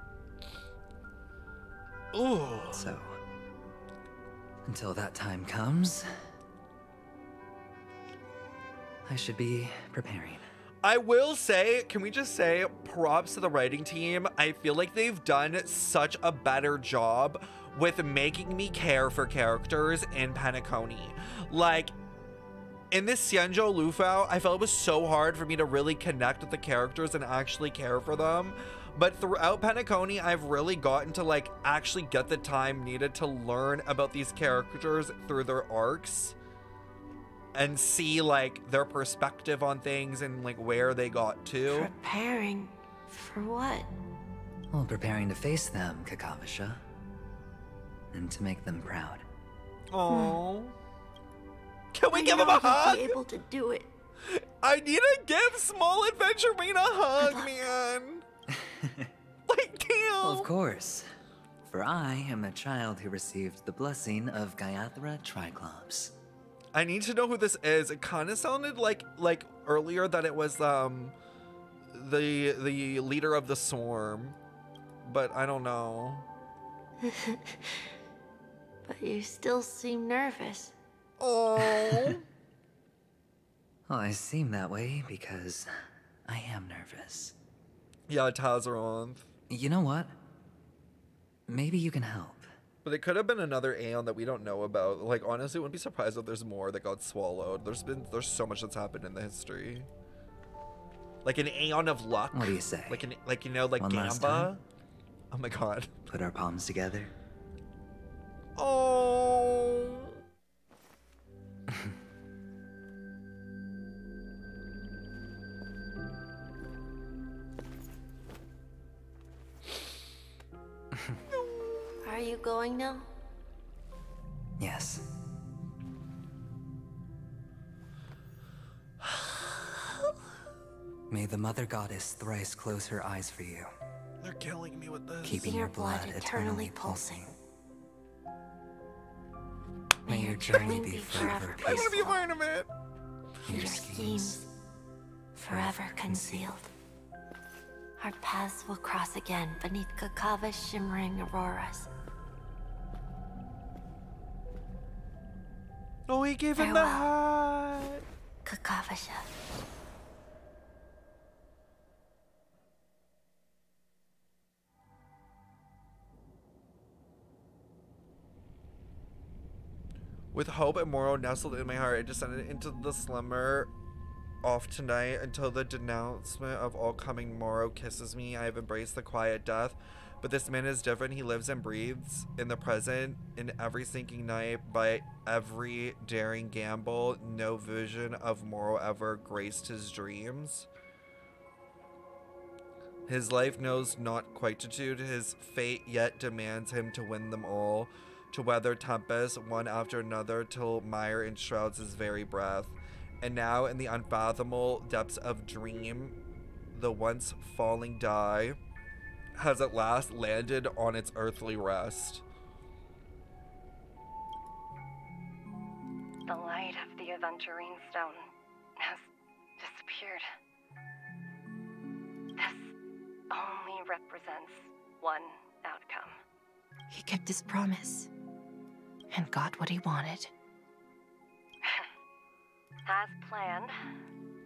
Ooh. So, until that time comes, I should be preparing. I will say, can we just say, props to the writing team. I feel like they've done such a better job with making me care for characters in Penacony. Like, in this Xianzhou Lufao, I felt it was so hard for me to really connect with the characters and actually care for them. But throughout Penacony, I've really gotten to, like, actually get the time needed to learn about these characters through their arcs. And see, like, their perspective on things and, like, where they got to. Preparing for what? Well, preparing to face them, Kakavasha. And to make them proud. Aww. Can we give him a hug? Be able to do it. I need to give Small Adventurine a hug, man. Like, damn. Well, of course. For I am a child who received the blessing of Gaiathra Triclops. I need to know who this is. It kind of sounded like earlier that it was the leader of the swarm, but I don't know. But you still seem nervous. Oh. Well, I seem that way because I am nervous. Yeah, Tazaronth. You know what? Maybe you can help. But it could have been another Aeon that we don't know about. Like, honestly, wouldn't be surprised if there's more that got swallowed. There's so much that's happened in the history. Like an Aeon of luck. What do you say? Like you know, like One last Gamba. time? Oh my god. Put our palms together. Oh. Are you going now? Yes. May the Mother Goddess thrice close her eyes for you. They're killing me with this. Keeping your blood eternally pulsing. May your journey be forever peaceful. I want to be a part of it. Your schemes forever concealed. Our paths will cross again beneath Kakava's shimmering auroras. Oh, he gave him the hat. Kakavasha. With hope and morrow nestled in my heart, I descended into the slumber off tonight until the denouncement of all coming morrow kisses me. I have embraced the quiet death, but this man is different. He lives and breathes in the present, in every sinking night, by every daring gamble. No vision of morrow ever graced his dreams. His life knows not quietude. His fate yet demands him to win them all, to weather tempests one after another till mire enshrouds his very breath. And now in the unfathomable depths of dream, the once falling die has at last landed on its earthly rest. The light of the Aventurine Stone has disappeared. This only represents one outcome. He kept his promise and got what he wanted. As planned,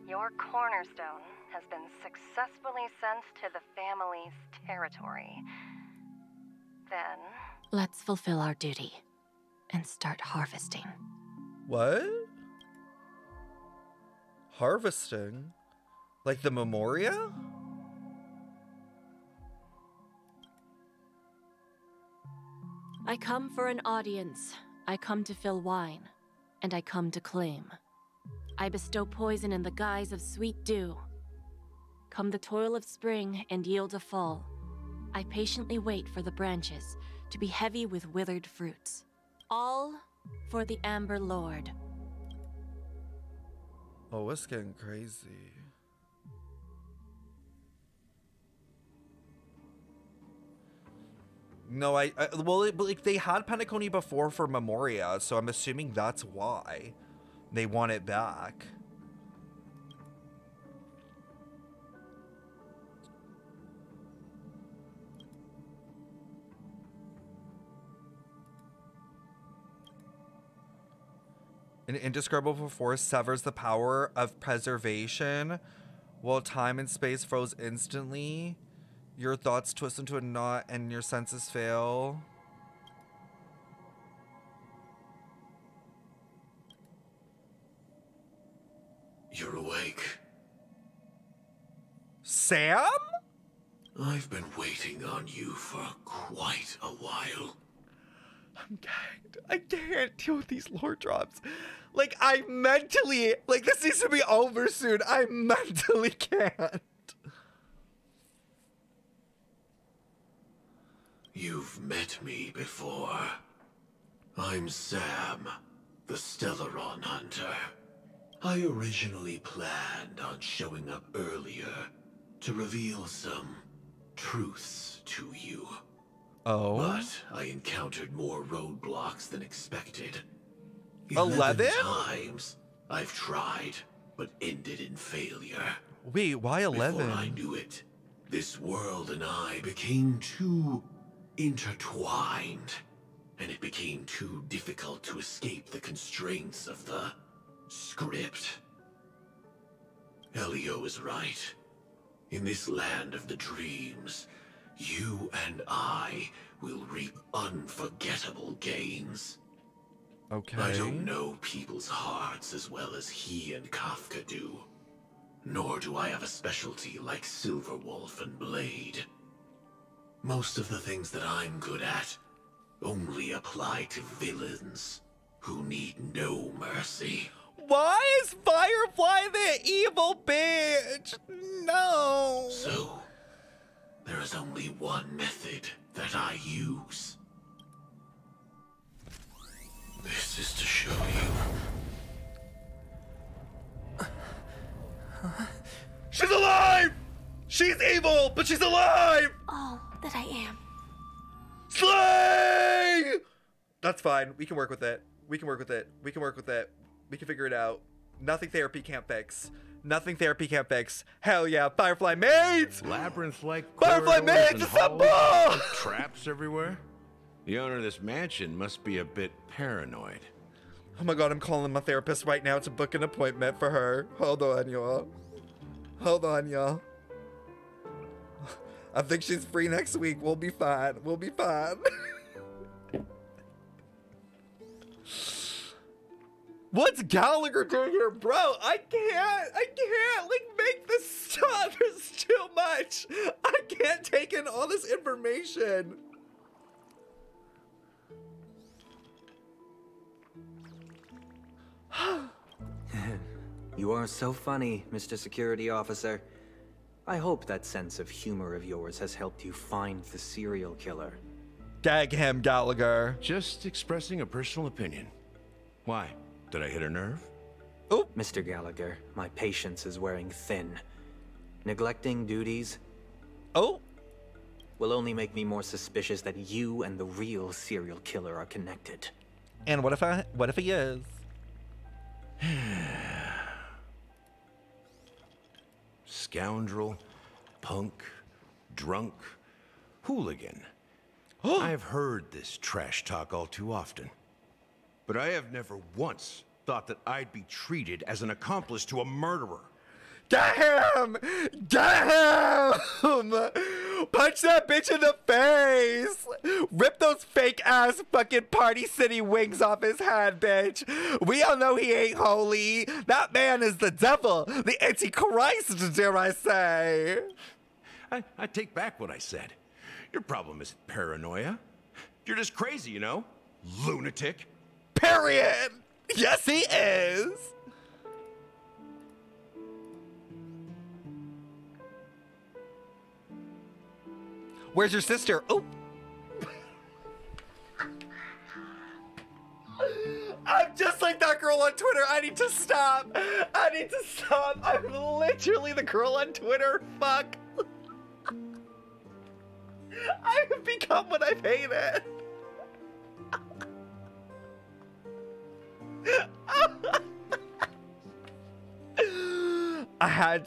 your cornerstone has been successfully sent to the family's territory. Then... let's fulfill our duty and start harvesting. What? Harvesting? Like the Memoria? I come for an audience. I come to fill wine, and I come to claim. I bestow poison in the guise of sweet dew. Come the toil of spring and yield a fall. I patiently wait for the branches to be heavy with withered fruits. All for the Amber Lord. Oh, it's getting crazy. No, well, like they had Penacony before for Memoria, so I'm assuming that's why they want it back. An indescribable force severs the power of preservation, while time and space froze instantly. Your thoughts twist into a knot and your senses fail. You're awake. Sam? I've been waiting on you for quite a while. I'm gagged. I can't deal with these lore drops. Like, I mentally... Like, this needs to be over soon. I mentally can't. You've met me before. I'm Sam, the Stellaron Hunter. I originally planned on showing up earlier to reveal some truths to you. Oh? But I encountered more roadblocks than expected. 11 times I've tried, but ended in failure. Wait, why 11? Before I knew it, this world and I became too intertwined, and it became too difficult to escape the constraints of the script. Elio is right. In this land of the dreams, you and I will reap unforgettable gains. Okay. I don't know people's hearts as well as he and Kafka do. Nor do I have a specialty like Silverwolf and Blade. Most of the things that I'm good at only apply to villains who need no mercy. Why is Firefly the evil bitch? No. So, there is only one method that I use. This is to show you. She's alive! She's evil, but she's alive! Oh, that I am. Slay! That's fine. We can work with it. We can work with it. We can work with it. We can figure it out. Nothing therapy can't fix. Nothing therapy can't fix. Hell yeah, Firefly Maids! Labyrinth-like Firefly corridors Maids, and assemble! halls with traps everywhere? The owner of this mansion must be a bit paranoid. Oh my god, I'm calling my therapist right now to book an appointment for her. Hold on, y'all. Hold on, y'all. I think she's free next week. We'll be fine. We'll be fine. What's Gallagher doing here, bro? I can't, like, make this stop. There's too much. I can't take in all this information. You are so funny, Mr. Security Officer. I hope that sense of humor of yours has helped you find the serial killer. Gag him, Gallagher. Just expressing a personal opinion. Why? Did I hit a nerve? Oh, Mr. Gallagher, my patience is wearing thin. Neglecting duties will only make me more suspicious that you and the real serial killer are connected. And what if he is? Scoundrel, punk, drunk, hooligan. I have heard this trash talk all too often. But I have never once thought that I'd be treated as an accomplice to a murderer. Get him! Get him! Punch that bitch in the face! Rip those fake ass fucking Party City wings off his head, bitch! We all know he ain't holy. That man is the devil, the Antichrist, dare I say. I take back what I said. Your problem isn't paranoia. You're just crazy, you know? Lunatic. Period! Yes, he is! Where's your sister? Oh! I'm just like that girl on Twitter. I need to stop. I need to stop. I'm literally the girl on Twitter. Fuck. I have become what I've hated. I had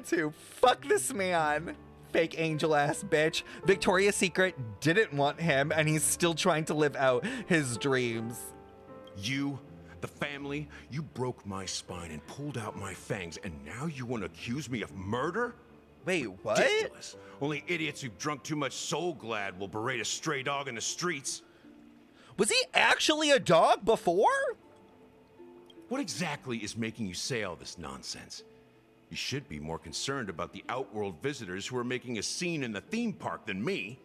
to. Fuck this man. Fake angel ass bitch. Victoria's Secret didn't want him, and he's still trying to live out his dreams. You, the family, you broke my spine and pulled out my fangs, and now you want to accuse me of murder? Wait, what? Ridiculous. Only idiots who've drunk too much Soul Glad will berate a stray dog in the streets. Was he actually a dog before? What exactly is making you say all this nonsense? You should be more concerned about the Outworld visitors who are making a scene in the theme park than me.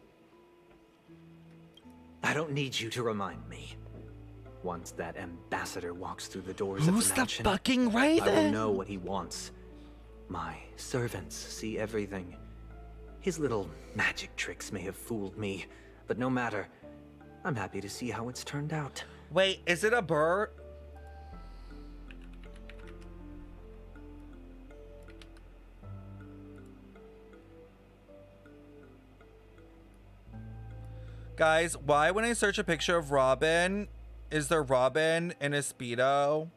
I don't need you to remind me. Once that ambassador walks through the doors Who's of the mansion, fucking Raven? I will know what he wants. My servants see everything. His little magic tricks may have fooled me, but no matter. I'm happy to see how it's turned out. Wait, is it a bird? Guys, why when I search a picture of Robin, is there Robin in a Speedo?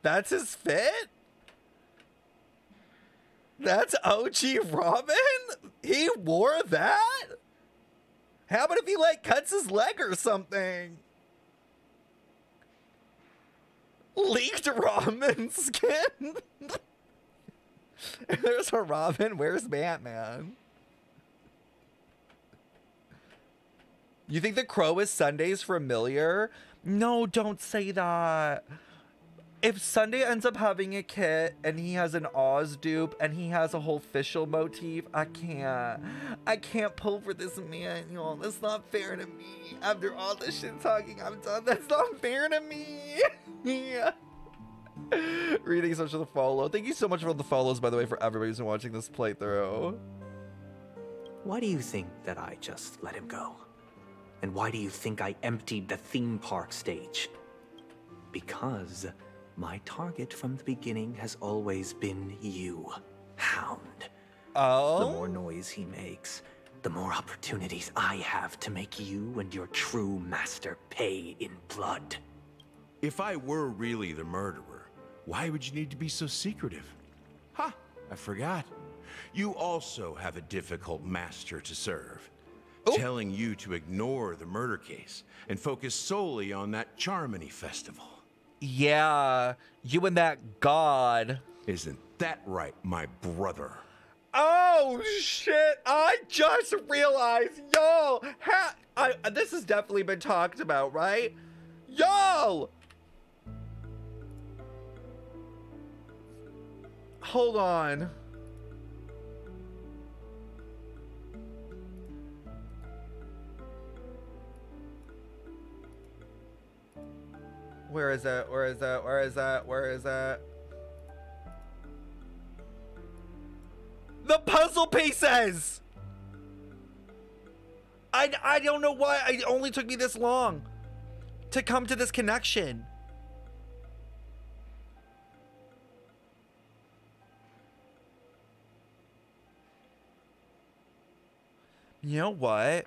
That's his fit? That's OG Robin? He wore that? How about if he like cuts his leg or something? Leaked Robin skin? If there's a Robin, where's Batman? You think the crow is Sunday's familiar? No, don't say that. If Sunday ends up having a kit and he has an Oz dupe and he has a whole fischl motif, I can't pull for this man, y'all. That's not fair to me. After all the shit talking I've done, that's not fair to me. Yeah. Reading so much for the follow. Thank you so much for all the follows, by the way, for everybody who's been watching this playthrough. Why do you think that I just let him go? And why do you think I emptied the theme park stage? Because my target from the beginning has always been you, Hound. Oh? The more noise he makes, the more opportunities I have to make you and your true master pay in blood. If I were really the murderer, why would you need to be so secretive? Ha! I forgot. You also have a difficult master to serve. Telling you to ignore the murder case and focus solely on that Charmony festival. Yeah, you and that god. Isn't that right, my brother? Oh, shit. I just realized, y'all, this has definitely been talked about, right? Y'all! Hold on. Where is that? Where is that? Where is that? Where is that? The puzzle pieces! I don't know why it only took me this long to come to this connection. You know what?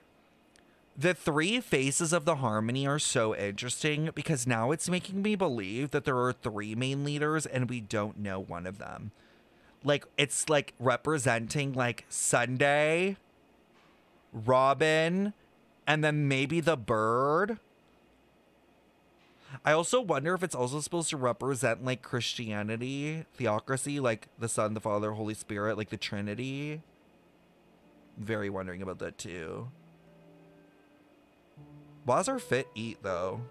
The three faces of the harmony are so interesting because now it's making me believe that there are three main leaders and we don't know one of them. Like, it's like representing like Sunday, Robin, and then maybe the bird. I also wonder if it's also supposed to represent like Christianity, theocracy, like the Son, the Father, Holy Spirit, like the Trinity. Very wondering about that too. Why does our fit eat though?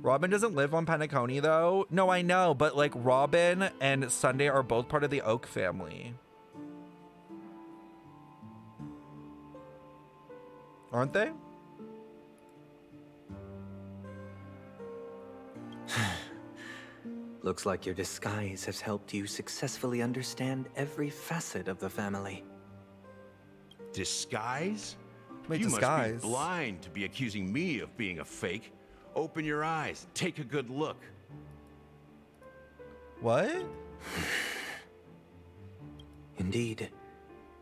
Robin doesn't live on Penacony though. No, I know, but like Robin and Sunday are both part of the Oak family. Aren't they? Looks like your disguise has helped you successfully understand every facet of the family. Disguise? Wait, you disguise? Must be blind to be accusing me of being a fake. Open your eyes, take a good look. What? Indeed,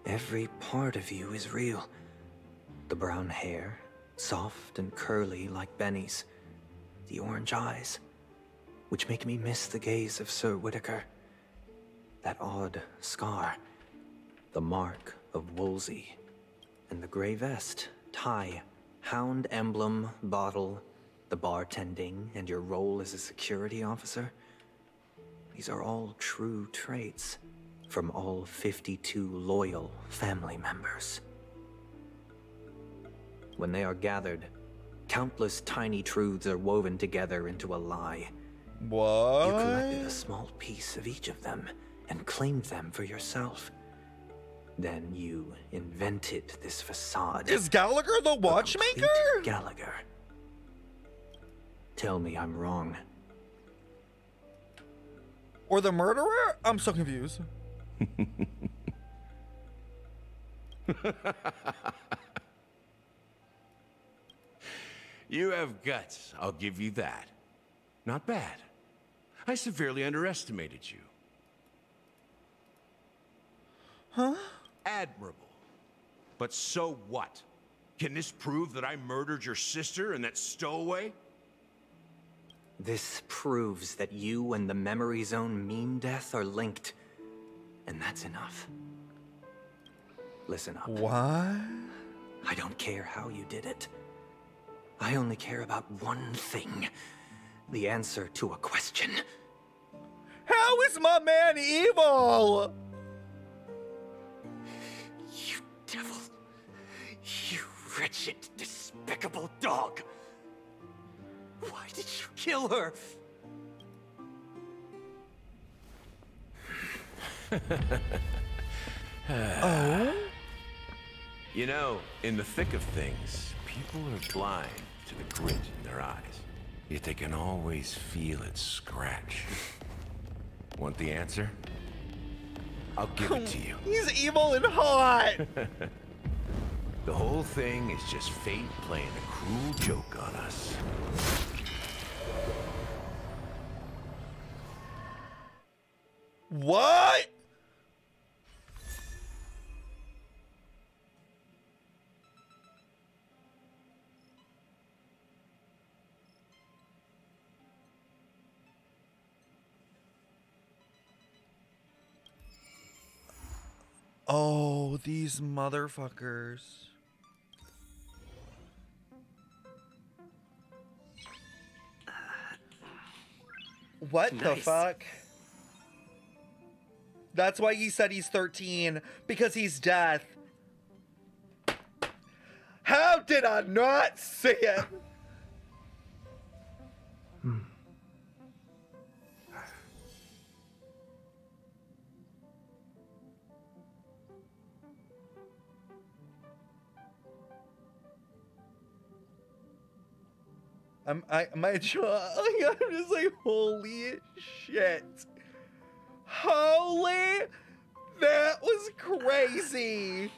every part of you is real. The brown hair, soft and curly like Benny's. The orange eyes, which make me miss the gaze of Sir Whitaker. That odd scar, the mark of Wolsey, and the gray vest, tie, hound emblem, bottle, the bartending, and your role as a security officer. These are all true traits from all 52 loyal family members. When they are gathered, countless tiny truths are woven together into a lie. What? You collected a small piece of each of them and claimed them for yourself. Then you invented this facade. Is Gallagher the watchmaker? Gallagher. Tell me I'm wrong. Or the murderer? I'm so confused. You have guts, I'll give you that. Not bad. I severely underestimated you. Huh? Admirable. But so what? Can this prove that I murdered your sister and that stowaway? This proves that you and the Memory Zone meme death are linked. And that's enough. Listen up. What? I don't care how you did it. I only care about one thing. The answer to a question. How is my man evil? You devil. You wretched, despicable dog. Why did you kill her? Oh? You know, in the thick of things, people are blind to the grit in their eyes. Yet they can always feel it scratch. Want the answer? I'll give it to you. He's evil and hot. The whole thing is just fate playing a cruel joke on us. What? Oh, these motherfuckers. What the fuck? That's why he said he's 13, because he's deaf. How did I not see it? I'm just like, holy shit. Holy, that was crazy.